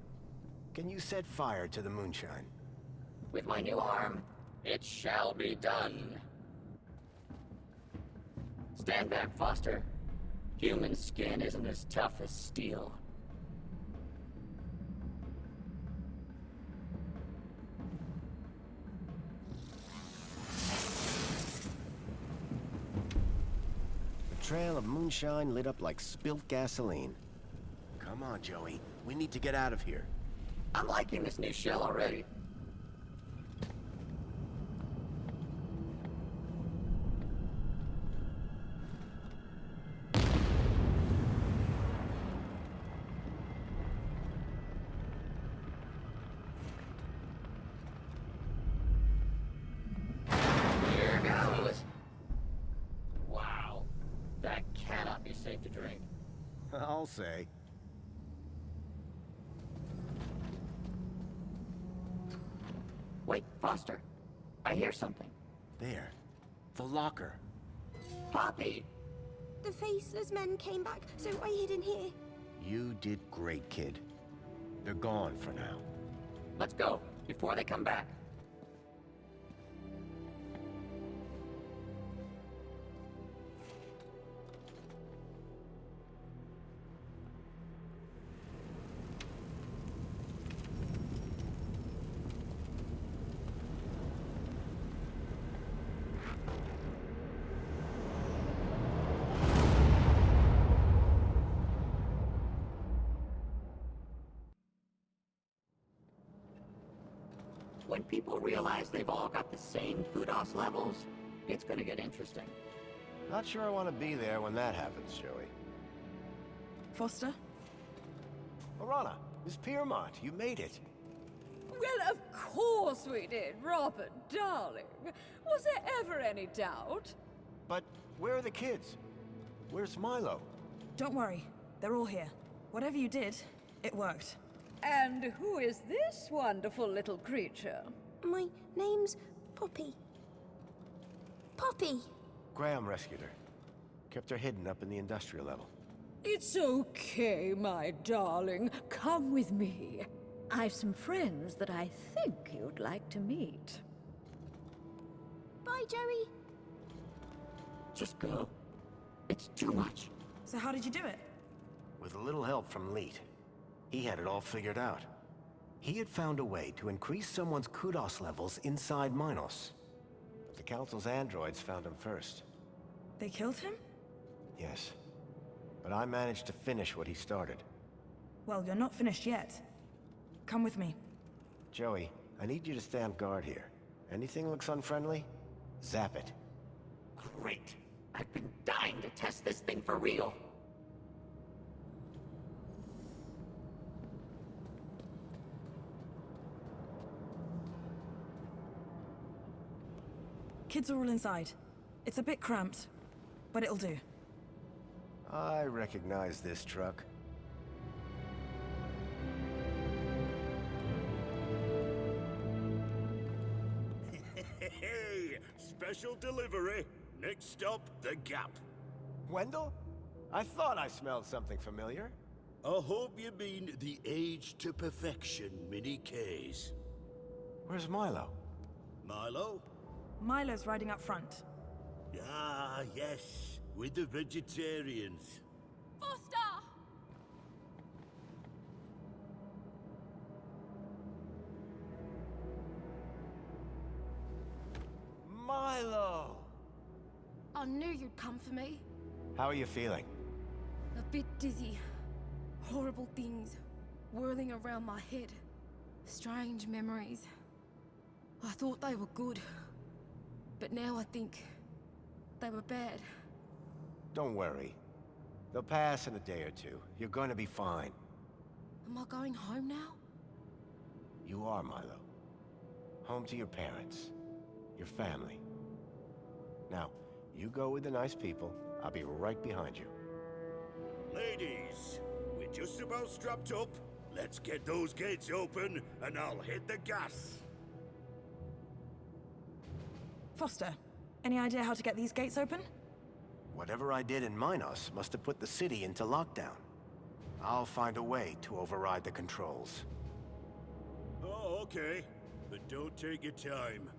can you set fire to the moonshine? With my new arm, it shall be done. Stand back, Foster. Human skin isn't as tough as steel. The trail of moonshine lit up like spilt gasoline. Come on, Joey. We need to get out of here. I'm liking this new shell already. Here goes. Wow. That cannot be safe to drink. I'll say. Wait, Foster. I hear something. There. The locker. Poppy! The faceless men came back, so I hid in here. You did great, kid. They're gone for now. Let's go, before they come back. When people realize they've all got the same kudos levels, it's gonna get interesting. Not sure I want to be there when that happens, Joey. Foster? Lorana, Miss Piermont, you made it. Well, of course we did, Robert, darling. Was there ever any doubt? But where are the kids? Where's Milo? Don't worry. They're all here. Whatever you did, it worked. And who is this wonderful little creature? My name's Poppy. Poppy! Graham rescued her. Kept her hidden up in the industrial level. It's okay, my darling. Come with me. I've some friends that I think you'd like to meet. Bye, Joey. Just go. It's too much. So how did you do it? With a little help from Leet. He had it all figured out. He had found a way to increase someone's kudos levels inside MINOS. But the Council's androids found him first. They killed him? Yes. But I managed to finish what he started. Well, you're not finished yet. Come with me. Joey, I need you to stand guard here. Anything looks unfriendly, zap it. Great. I've been dying to test this thing for real. Kids are all inside. It's a bit cramped, but it'll do. I recognize this truck. Hey, special delivery. Next stop, the Gap. Wendell? I thought I smelled something familiar. I hope you mean the Age to Perfection mini case. Where's Milo? Milo? Milo's riding up front. Ah, yes, with the vegetarians. Foster! Milo! I knew you'd come for me. How are you feeling? A bit dizzy. Horrible things whirling around my head. Strange memories. I thought they were good. But now I think they were bad. Don't worry. They'll pass in a day or two. You're going to be fine. Am I going home now? You are, Milo. Home to your parents. Your family. Now, you go with the nice people. I'll be right behind you. Ladies, just about strapped up. Let's get those gates open, and I'll hit the gas. Foster, any idea how to get these gates open? Whatever I did in MINOS must have put the city into lockdown. I'll find a way to override the controls. Oh, okay. But don't take your time.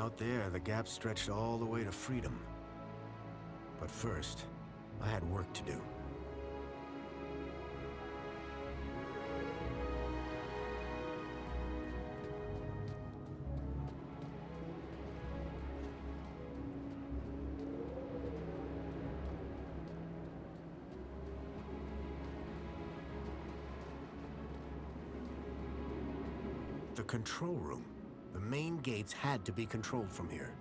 Out there, the gap stretched all the way to freedom. But first, I had work to do. The control room. The main gates had to be controlled from here.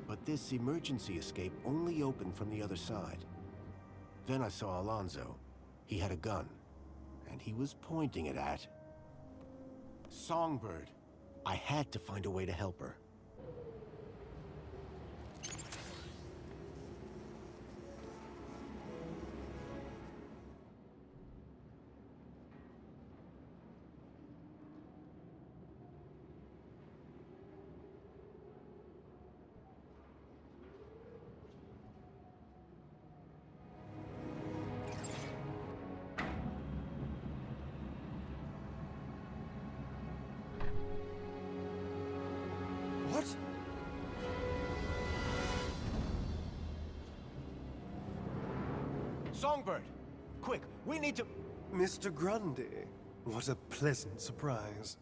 But this emergency escape only opened from the other side. Then I saw Alonzo. He had a gun, and he was pointing it at Songbird. I had to find a way to help her. What? Songbird! Quick, we need to... Mr. Grundy, what a pleasant surprise.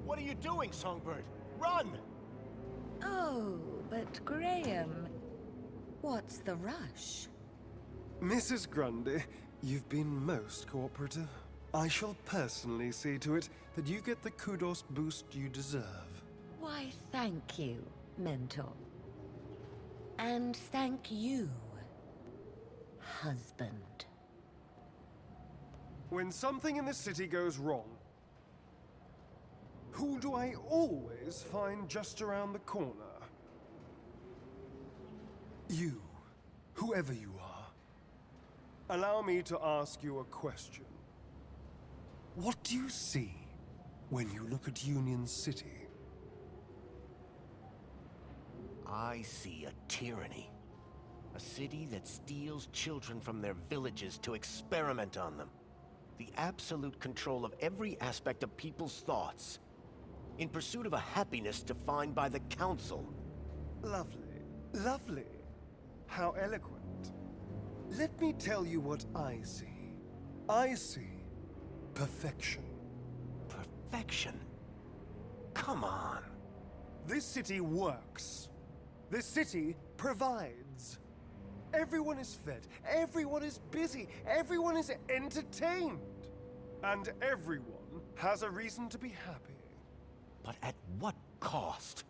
What are you doing, Songbird? Run! Oh, but Graham, what's the rush? Mrs. Grundy, you've been most cooperative. I shall personally see to it that you get the kudos boost you deserve. Why, thank you, Mentor. And thank you, husband. When something in the city goes wrong, who do I always find just around the corner? You, whoever you are. Allow me to ask you a question. What do you see when you look at Union City? I see a tyranny. A city that steals children from their villages to experiment on them. The absolute control of every aspect of people's thoughts. In pursuit of a happiness defined by the Council. Lovely. Lovely. How eloquent. Let me tell you what I see. I see perfection. Perfection? Come on. This city works. This city provides. Everyone is fed, everyone is busy, everyone is entertained. And everyone has a reason to be happy. But at what cost?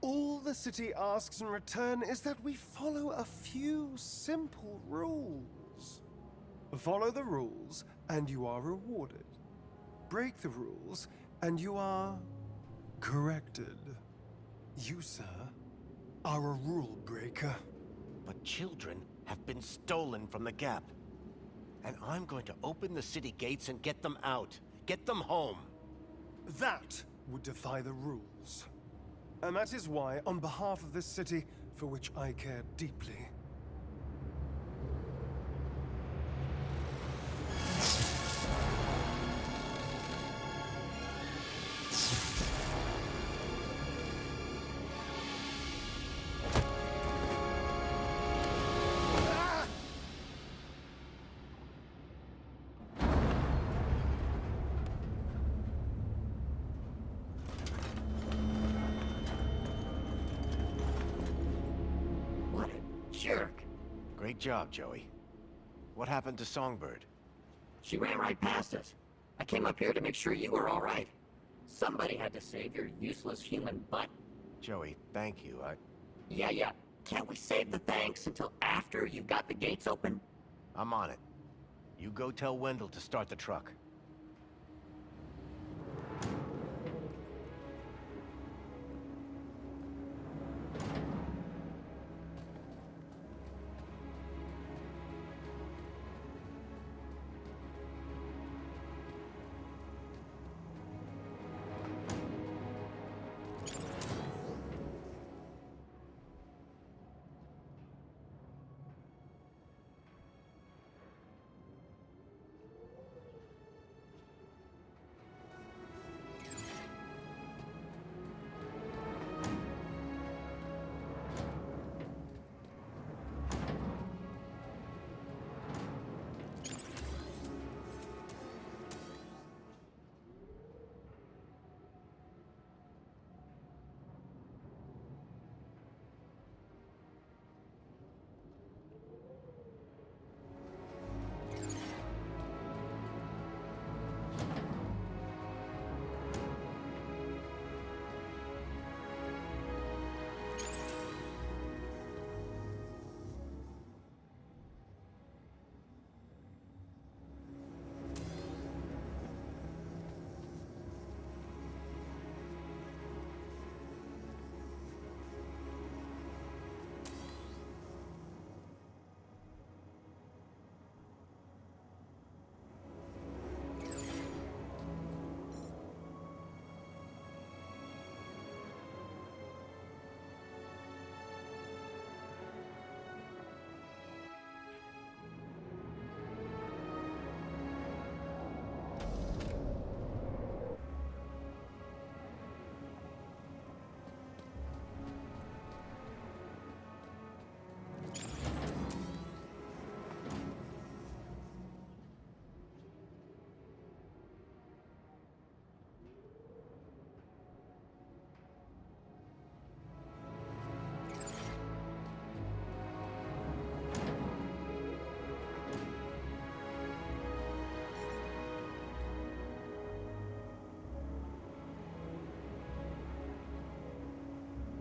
All the city asks in return is that we follow a few simple rules. Follow the rules, and you are rewarded. Break the rules, and you are corrected. You, sir, are a rule breaker. But children have been stolen from the Gap. And I'm going to open the city gates and get them out. Get them home. That would defy the rules. And that is why, on behalf of this city, for which I care deeply, jerk. Great job, Joey. What happened to Songbird? She ran right past us. I came up here to make sure you were all right. Somebody had to save your useless human butt. Joey, thank you. Yeah. Can't we save the thanks until after you've got the gates open? I'm on it. You go tell Wendell to start the truck.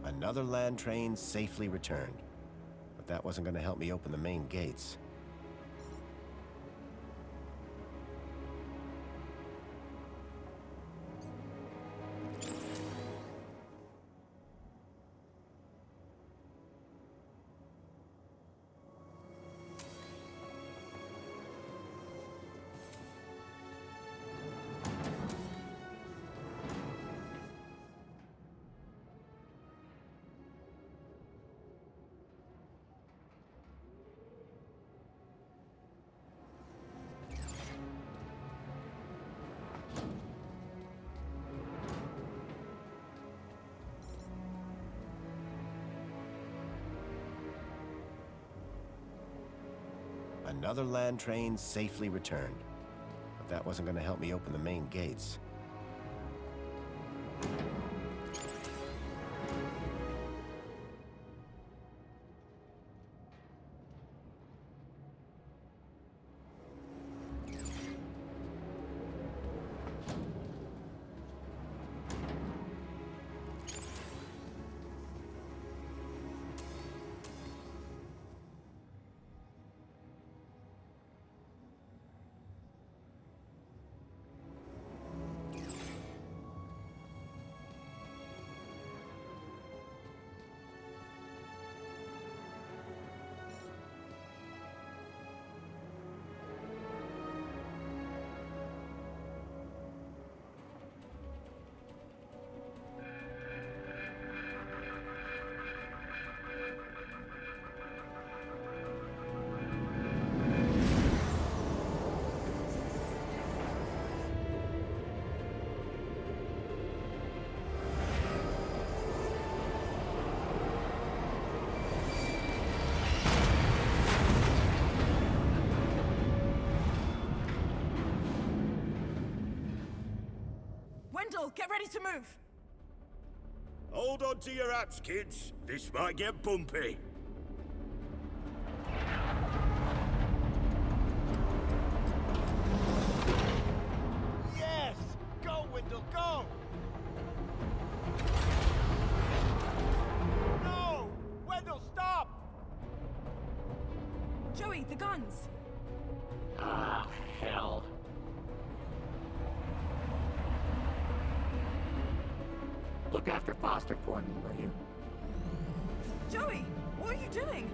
Another land train safely returned. But that wasn't going to help me open the main gates. Another land train safely returned. But that wasn't going to help me open the main gates. Wendell, get ready to move! Hold on to your hats, kids. This might get bumpy. Joey, the guns! Ah, hell. Look after Foster for me, will you? Joey, what are you doing?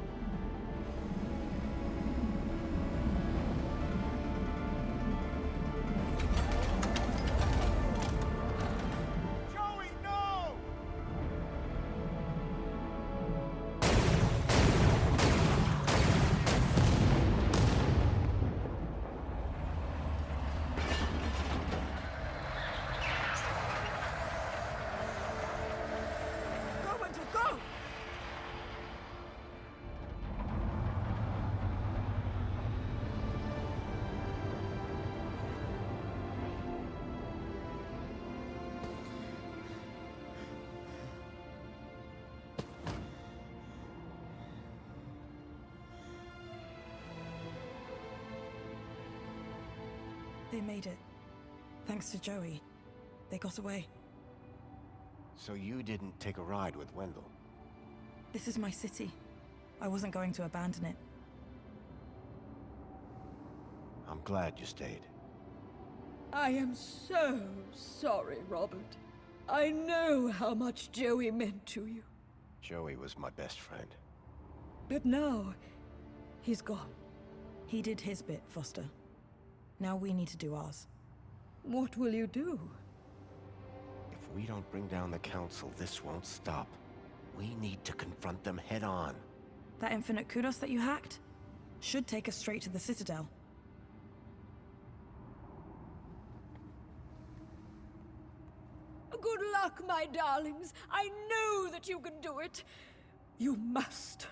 Joey, no! Go, Wendell, go! They made it. Thanks to Joey. They got away. So you didn't take a ride with Wendell? This is my city. I wasn't going to abandon it. I'm glad you stayed. I am so sorry, Robert. I know how much Joey meant to you. Joey was my best friend. But now, he's gone. He did his bit, Foster. Now we need to do ours. What will you do? If we don't bring down the Council, this won't stop. We need to confront them head on. That infinite kudos that you hacked should take us straight to the Citadel. Good luck, my darlings. I know that you can do it. You must.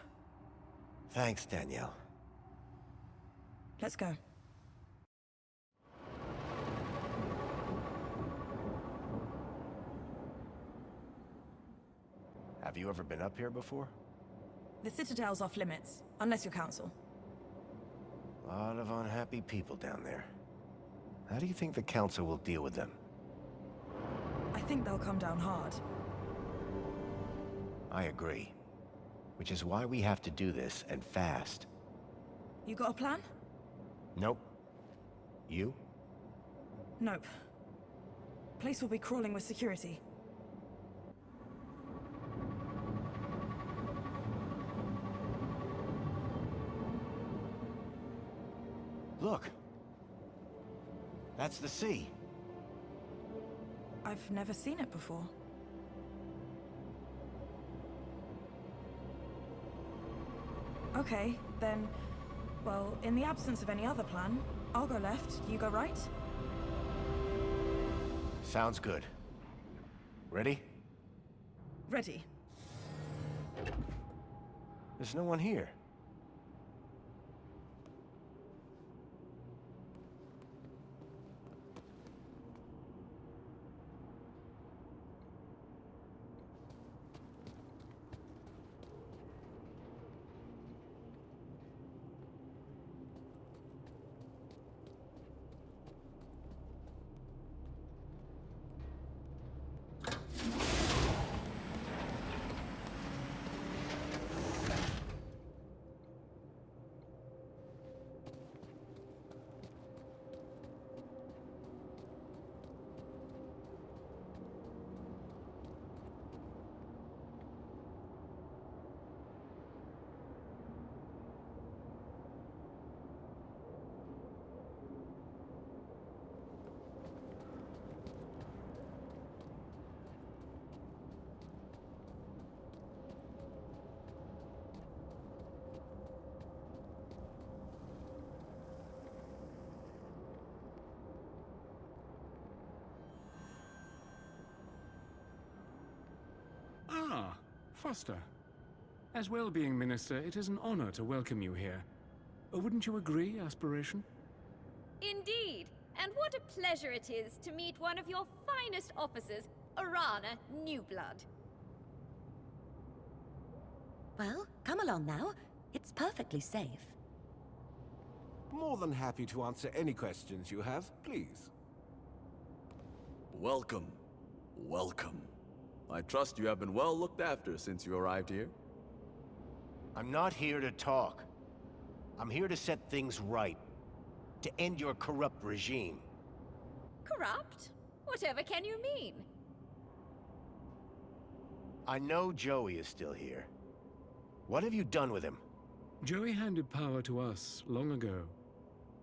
Thanks, Danielle. Let's go. Have you ever been up here before? The Citadel's off limits, unless you're Council. A lot of unhappy people down there. How do you think the Council will deal with them? I think they'll come down hard. I agree. Which is why we have to do this, and fast. You got a plan? Nope. You? Nope. Place will be crawling with security. Look. That's the sea. I've never seen it before. Okay, then... Well, in the absence of any other plan, I'll go left, you go right. Sounds good. Ready? Ready. There's no one here. Ah, Foster. As well-being minister, it is an honor to welcome you here. Wouldn't you agree, Aspiration? Indeed. And what a pleasure it is to meet one of your finest officers, Arana Newblood. Well, come along now. It's perfectly safe. More than happy to answer any questions you have, please. Welcome. Welcome. I trust you have been well looked after since you arrived here. I'm not here to talk. I'm here to set things right. To end your corrupt regime. Corrupt? Whatever can you mean? I know Joey is still here. What have you done with him? Joey handed power to us long ago.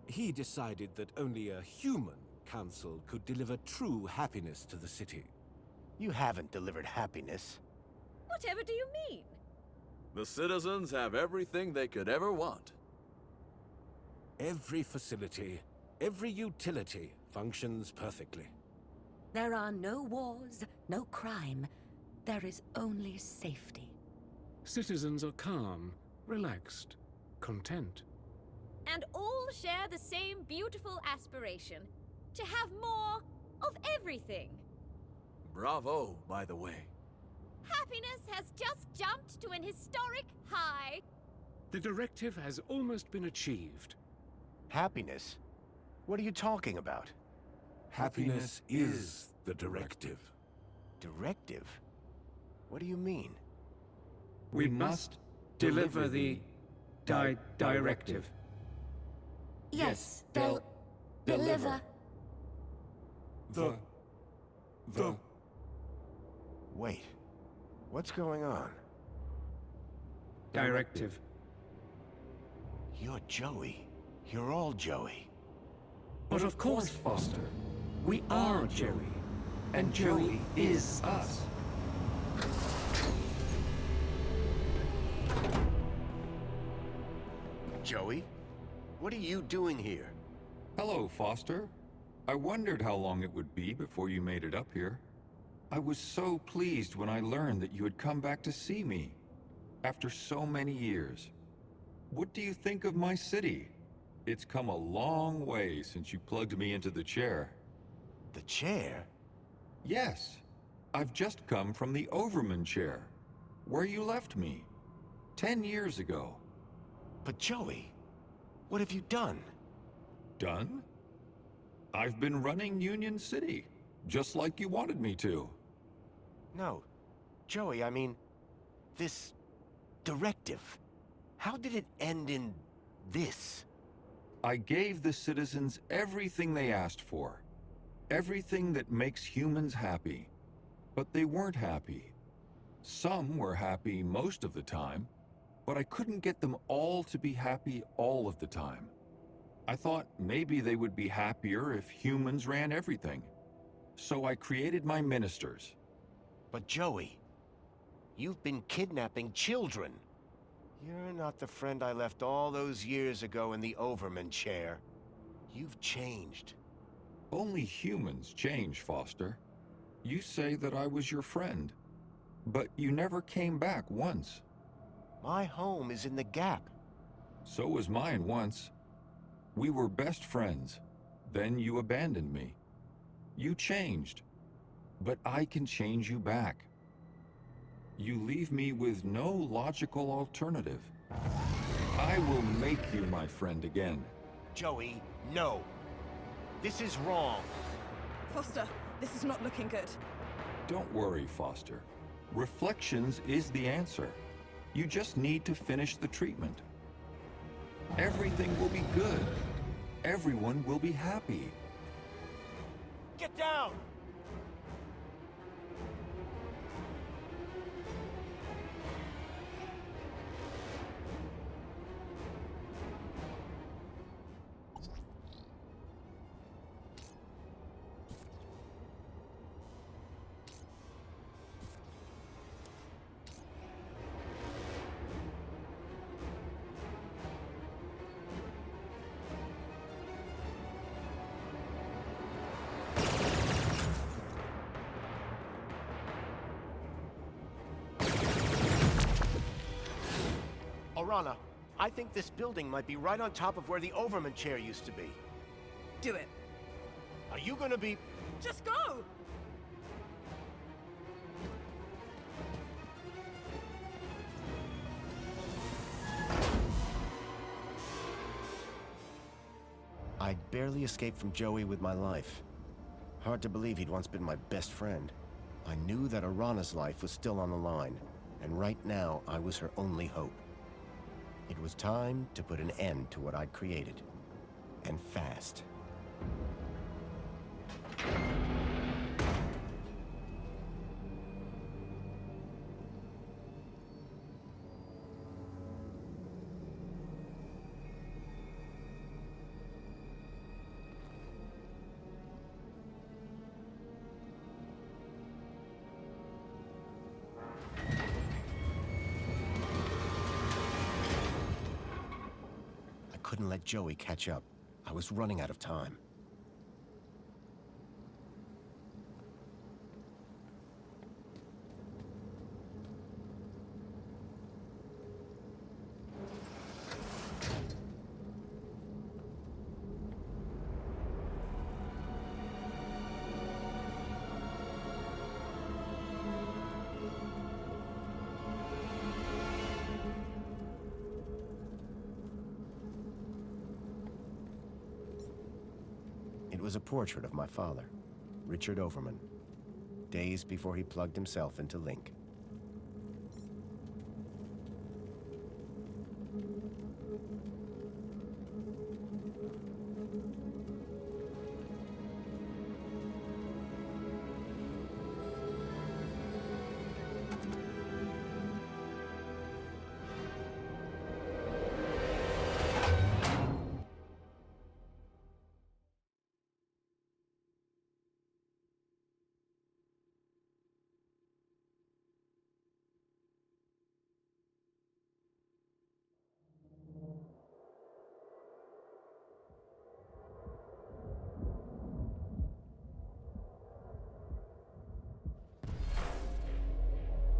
He decided that only a human council could deliver true happiness to the city. You haven't delivered happiness. Whatever do you mean? The citizens have everything they could ever want. Every facility, every utility functions perfectly. There are no wars, no crime. There is only safety. Citizens are calm, relaxed, content. And all share the same beautiful aspiration to have more of everything. Bravo, by the way. Happiness has just jumped to an historic high. The directive has almost been achieved. Happiness? What are you talking about? Happiness is the directive. Directive? What do you mean? We must deliver the directive. Yes, they'll deliver. The... Wait. What's going on? Directive. You're Joey. You're all Joey. But of course, Foster. We are Joey. And Joey is us. Joey? What are you doing here? Hello, Foster. I wondered how long it would be before you made it up here. I was so pleased when I learned that you had come back to see me. After so many years. What do you think of my city? It's come a long way since you plugged me into the chair. The chair? Yes. I've just come from the Overman chair, where you left me 10 years ago. But Joey, what have you done? Done? I've been running Union City, just like you wanted me to. No. Joey, I mean, this directive. How did it end in this? I gave the citizens everything they asked for. Everything that makes humans happy. But they weren't happy. Some were happy most of the time, but I couldn't get them all to be happy all of the time. I thought maybe they would be happier if humans ran everything. So I created my ministers. But Joey, you've been kidnapping children. You're not the friend I left all those years ago in the Overman chair. You've changed. Only humans change, Foster. You say that I was your friend, but you never came back once. My home is in the Gap. So was mine once. We were best friends. Then you abandoned me. You changed. But I can change you back. You leave me with no logical alternative. I will make you my friend again. Joey, no. This is wrong. Foster, this is not looking good. Don't worry, Foster. Reflections is the answer. You just need to finish the treatment. Everything will be good. Everyone will be happy. Get down! Orana, I think this building might be right on top of where the Overman chair used to be. Do it. Are you gonna be... Just go! I'd barely escaped from Joey with my life. Hard to believe he'd once been my best friend. I knew that Orana's life was still on the line, and right now I was her only hope. It was time to put an end to what I'd created. And fast. I couldn't let Joey catch up. I was running out of time. It was a portrait of my father, Richard Overman, days before he plugged himself into Link.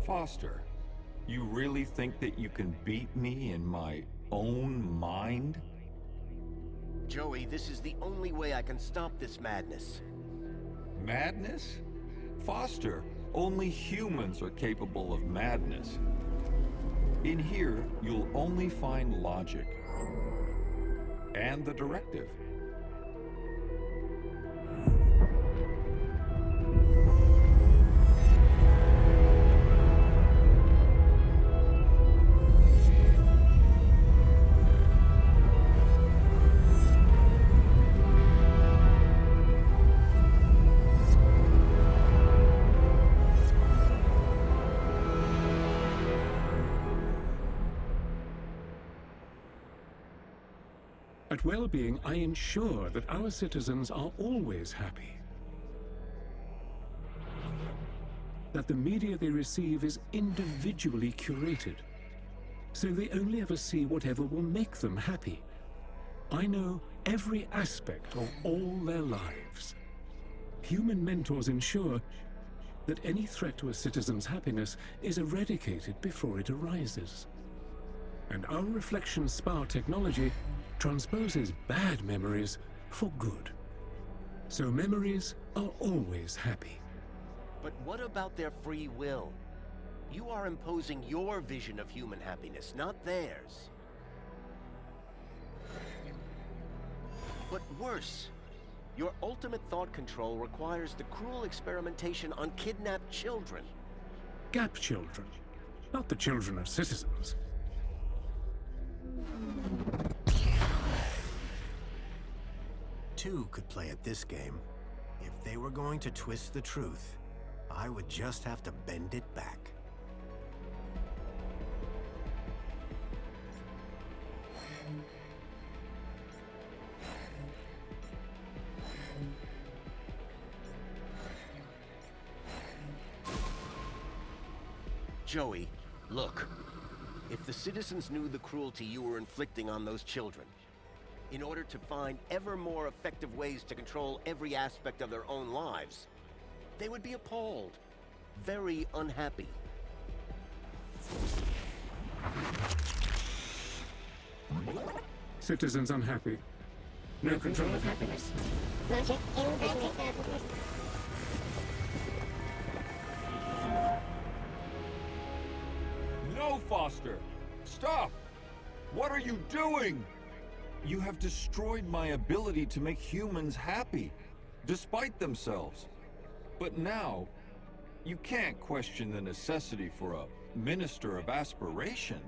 Foster, you really think that you can beat me in my own mind? Joey, this is the only way I can stop this madness. Madness? Foster, only humans are capable of madness. In here, you'll only find logic. And the directive. At well-being, I ensure that our citizens are always happy. That the media they receive is individually curated, so they only ever see whatever will make them happy. I know every aspect of all their lives. Human mentors ensure that any threat to a citizen's happiness is eradicated before it arises. And our reflection spar technology transposes bad memories for good. So memories are always happy. But what about their free will? You are imposing your vision of human happiness, not theirs. But worse, your ultimate thought control requires the cruel experimentation on kidnapped children. Gap children, not the children of citizens. Two could play at this game. If they were going to twist the truth, I would just have to bend it back. Joey, look. If the citizens knew the cruelty you were inflicting on those children, in order to find ever more effective ways to control every aspect of their own lives, they would be appalled, very unhappy. Citizens unhappy. No control of happiness. No, Foster! Stop! What are you doing? You have destroyed my ability to make humans happy, despite themselves. But now, you can't question the necessity for a Minister of Aspiration.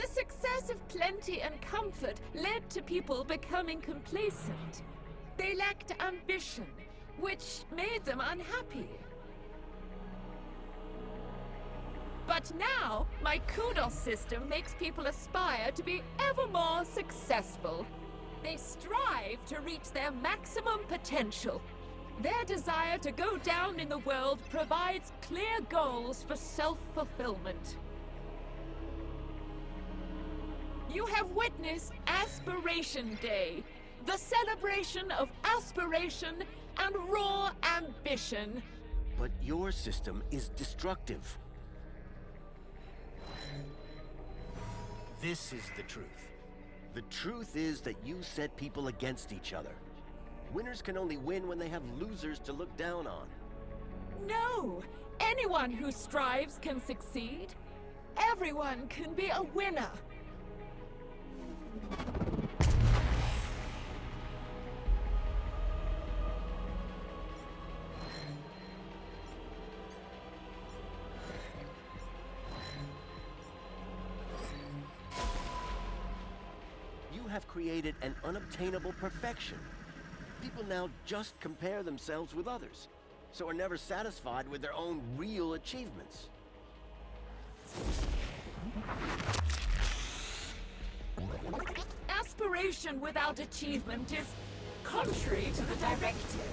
The success of plenty and comfort led to people becoming complacent. They lacked ambition, which made them unhappy. But now, my kudos system makes people aspire to be ever more successful. They strive to reach their maximum potential. Their desire to go down in the world provides clear goals for self-fulfillment. You have witnessed Aspiration Day, the celebration of aspiration and raw ambition. But your system is destructive. This is the truth. The truth is that you set people against each other. Winners can only win when they have losers to look down on. No! Anyone who strives can succeed. Everyone can be a winner. You have created an unobtainable perfection. People now just compare themselves with others, so are never satisfied with their own real achievements. Aspiration without achievement is contrary to the directive.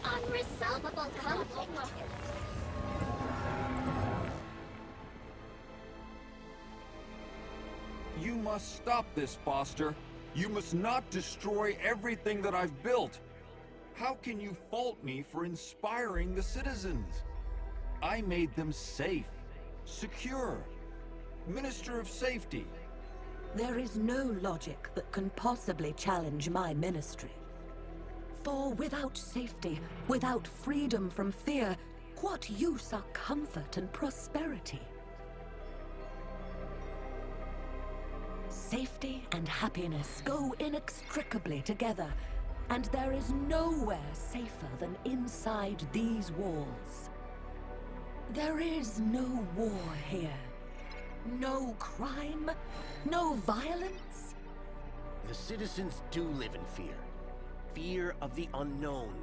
Unresolvable conflict. You must stop this, Foster. You must not destroy everything that I've built. How can you fault me for inspiring the citizens? I made them safe, secure, Minister of Safety. There is no logic that can possibly challenge my ministry. For without safety, without freedom from fear, what use are comfort and prosperity? Safety and happiness go inextricably together, and there is nowhere safer than inside these walls. There is no war here. No crime, no violence. The citizens do live in fear. Fear of the unknown.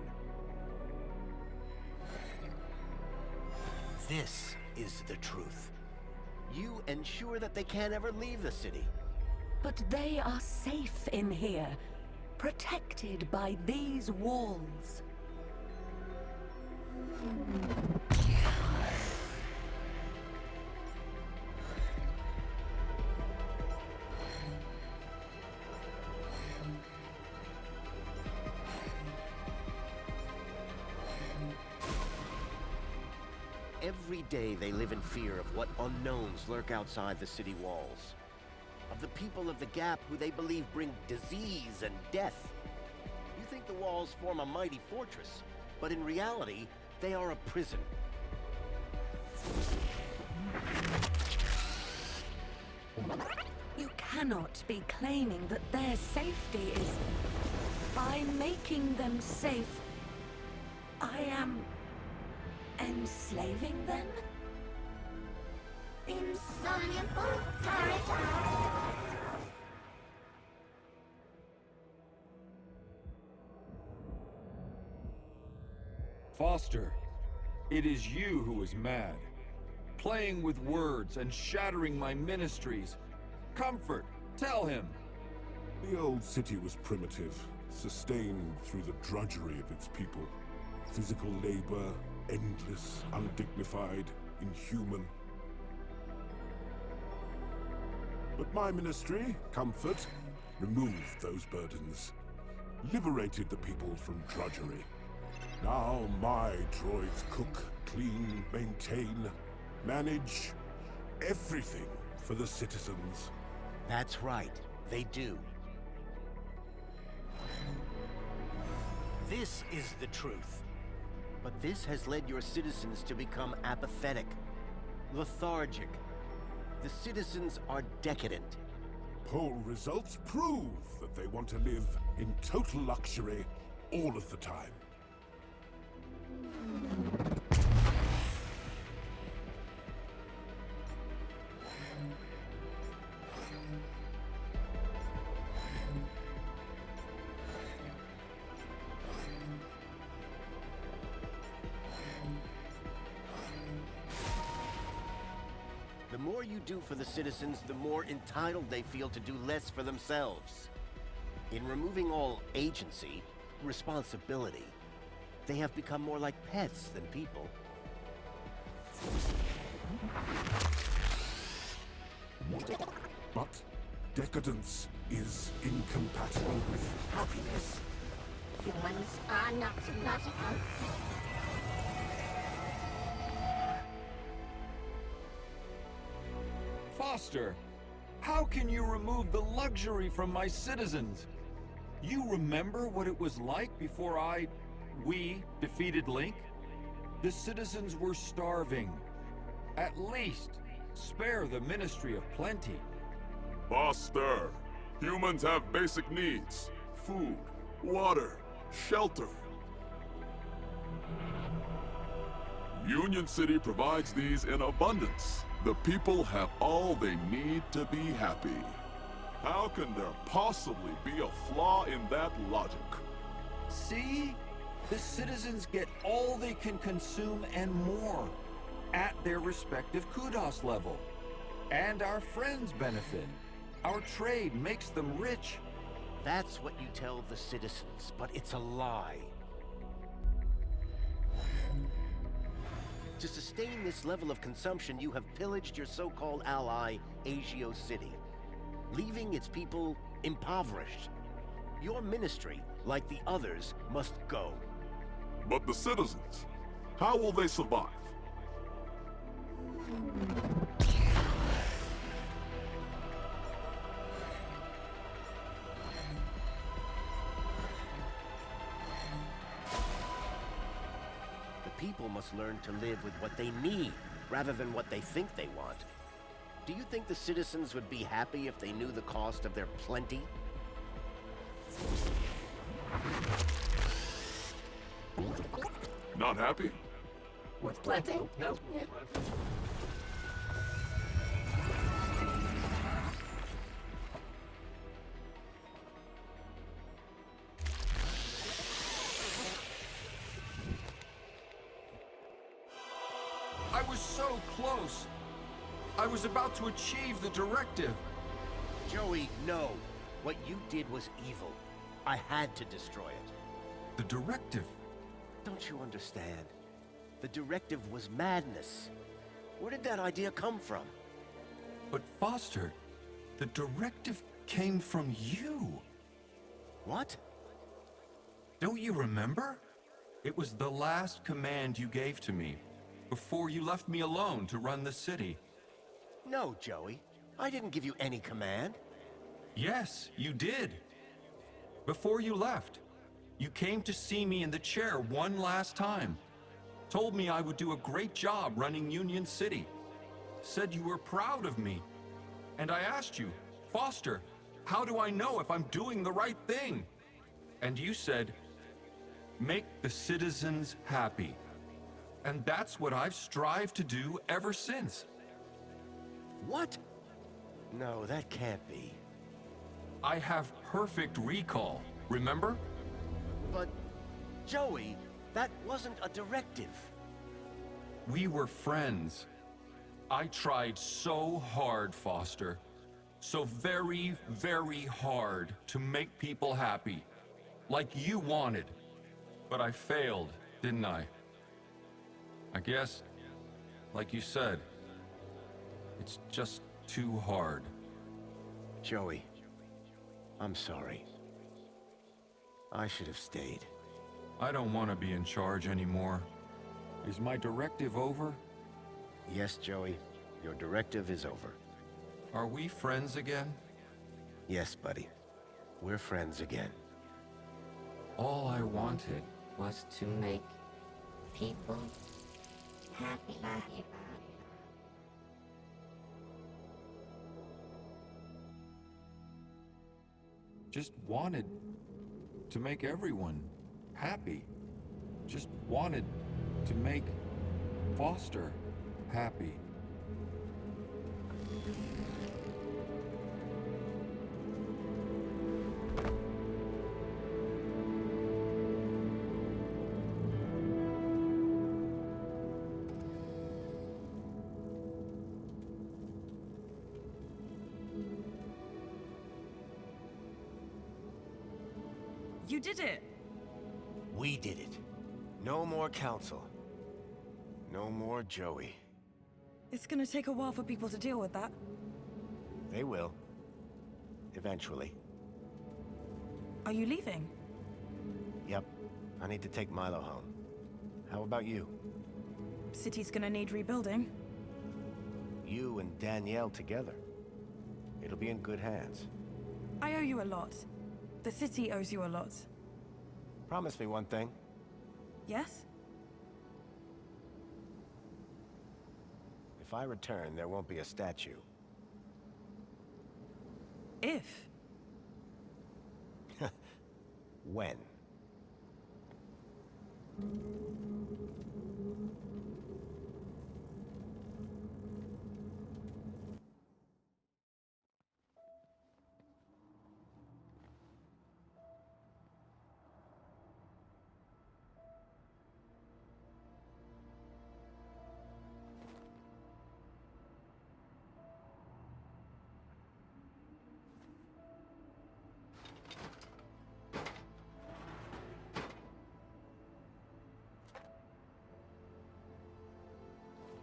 This is the truth. You ensure that they can't ever leave the city. But they are safe in here, protected by these walls. Every day they live in fear of what unknowns lurk outside the city walls. Of the people of the Gap who they believe bring disease and death. You think the walls form a mighty fortress, but in reality, they are a prison. You cannot be claiming that their safety is... By making them safe, I am... enslaving them? Insoluble paradise. Foster, it is you who is mad. Playing with words and shattering my ministries. Comfort, tell him. The old city was primitive, sustained through the drudgery of its people. Physical labor, endless, undignified, inhuman. But my ministry, Comfort, removed those burdens, liberated the people from drudgery. Now my droids cook, clean, maintain, manage everything for the citizens. That's right, they do. This is the truth. But this has led your citizens to become apathetic, lethargic. The citizens are decadent. Poll results prove that they want to live in total luxury all of the time. The more you do for the citizens, the more entitled they feel to do less for themselves. In removing all agency, responsibility, they have become more like pets than people. But decadence is incompatible with happiness. Humans are not logical. Foster, how can you remove the luxury from my citizens? You remember what it was like before we defeated Link? The citizens were starving. At least, spare the Ministry of Plenty. Foster, humans have basic needs. Food, water, shelter. Union City provides these in abundance. The people have all they need to be happy. How can there possibly be a flaw in that logic? See? The citizens get all they can consume and more, at their respective kudos level. And our friends benefit. Our trade makes them rich. That's what you tell the citizens, but it's a lie. To sustain this level of consumption, you have pillaged your so-called ally, Agio City, leaving its people impoverished. Your ministry, like the others, must go. But the citizens, how will they survive? The people must learn to live with what they need, rather than what they think they want. Do you think the citizens would be happy if they knew the cost of their plenty? Not happy? With plenty? No. I was so close. I was about to achieve the directive. Joey, no. What you did was evil. I had to destroy it. The directive? Don't you understand? The directive was madness. Where did that idea come from? But Foster, the directive came from you. What? Don't you remember? It was the last command you gave to me, before you left me alone to run the city. No, Joey. I didn't give you any command. Yes, you did. Before you left, you came to see me in the chair one last time. Told me I would do a great job running Union City. Said you were proud of me. And I asked you, Foster, how do I know if I'm doing the right thing? And you said, make the citizens happy. And that's what I've strived to do ever since. What? No, that can't be. I have perfect recall, remember? But, Joey, that wasn't a directive. We were friends. I tried so hard, Foster. So very, very hard to make people happy. Like you wanted. But I failed, didn't I? I guess, like you said, it's just too hard. Joey, I'm sorry. I should have stayed. I don't want to be in charge anymore. Is my directive over? Yes, Joey. Your directive is over. Are we friends again? Yes, buddy. We're friends again. All I wanted was to make people happy. Just wanted to make everyone happy. Just wanted to make Foster happy. You did it! We did it. No more council. No more Joey. It's gonna take a while for people to deal with that. They will. Eventually. Are you leaving? Yep. I need to take Milo home. How about you? City's gonna need rebuilding. You and Danielle together. It'll be in good hands. I owe you a lot. The city owes you a lot. Promise me one thing. Yes? If I return, there won't be a statue. If? When?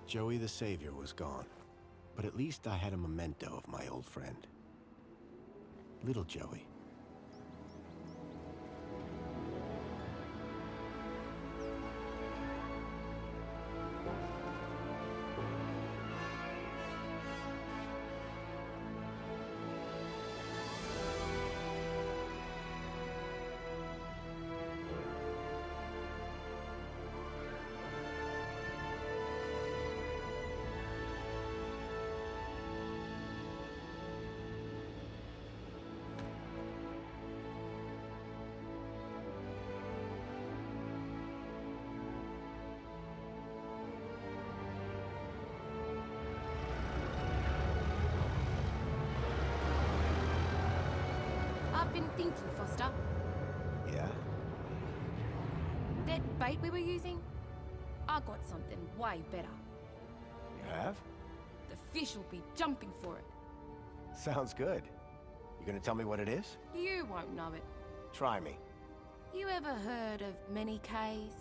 Joey the Savior was gone, but at least I had a memento of my old friend. Little Joey. I've been thinking, Foster. Yeah? That bait we were using? I got something way better. You have? The fish will be jumping for it. Sounds good. You gonna tell me what it is? You won't know it. Try me. You ever heard of many Ks?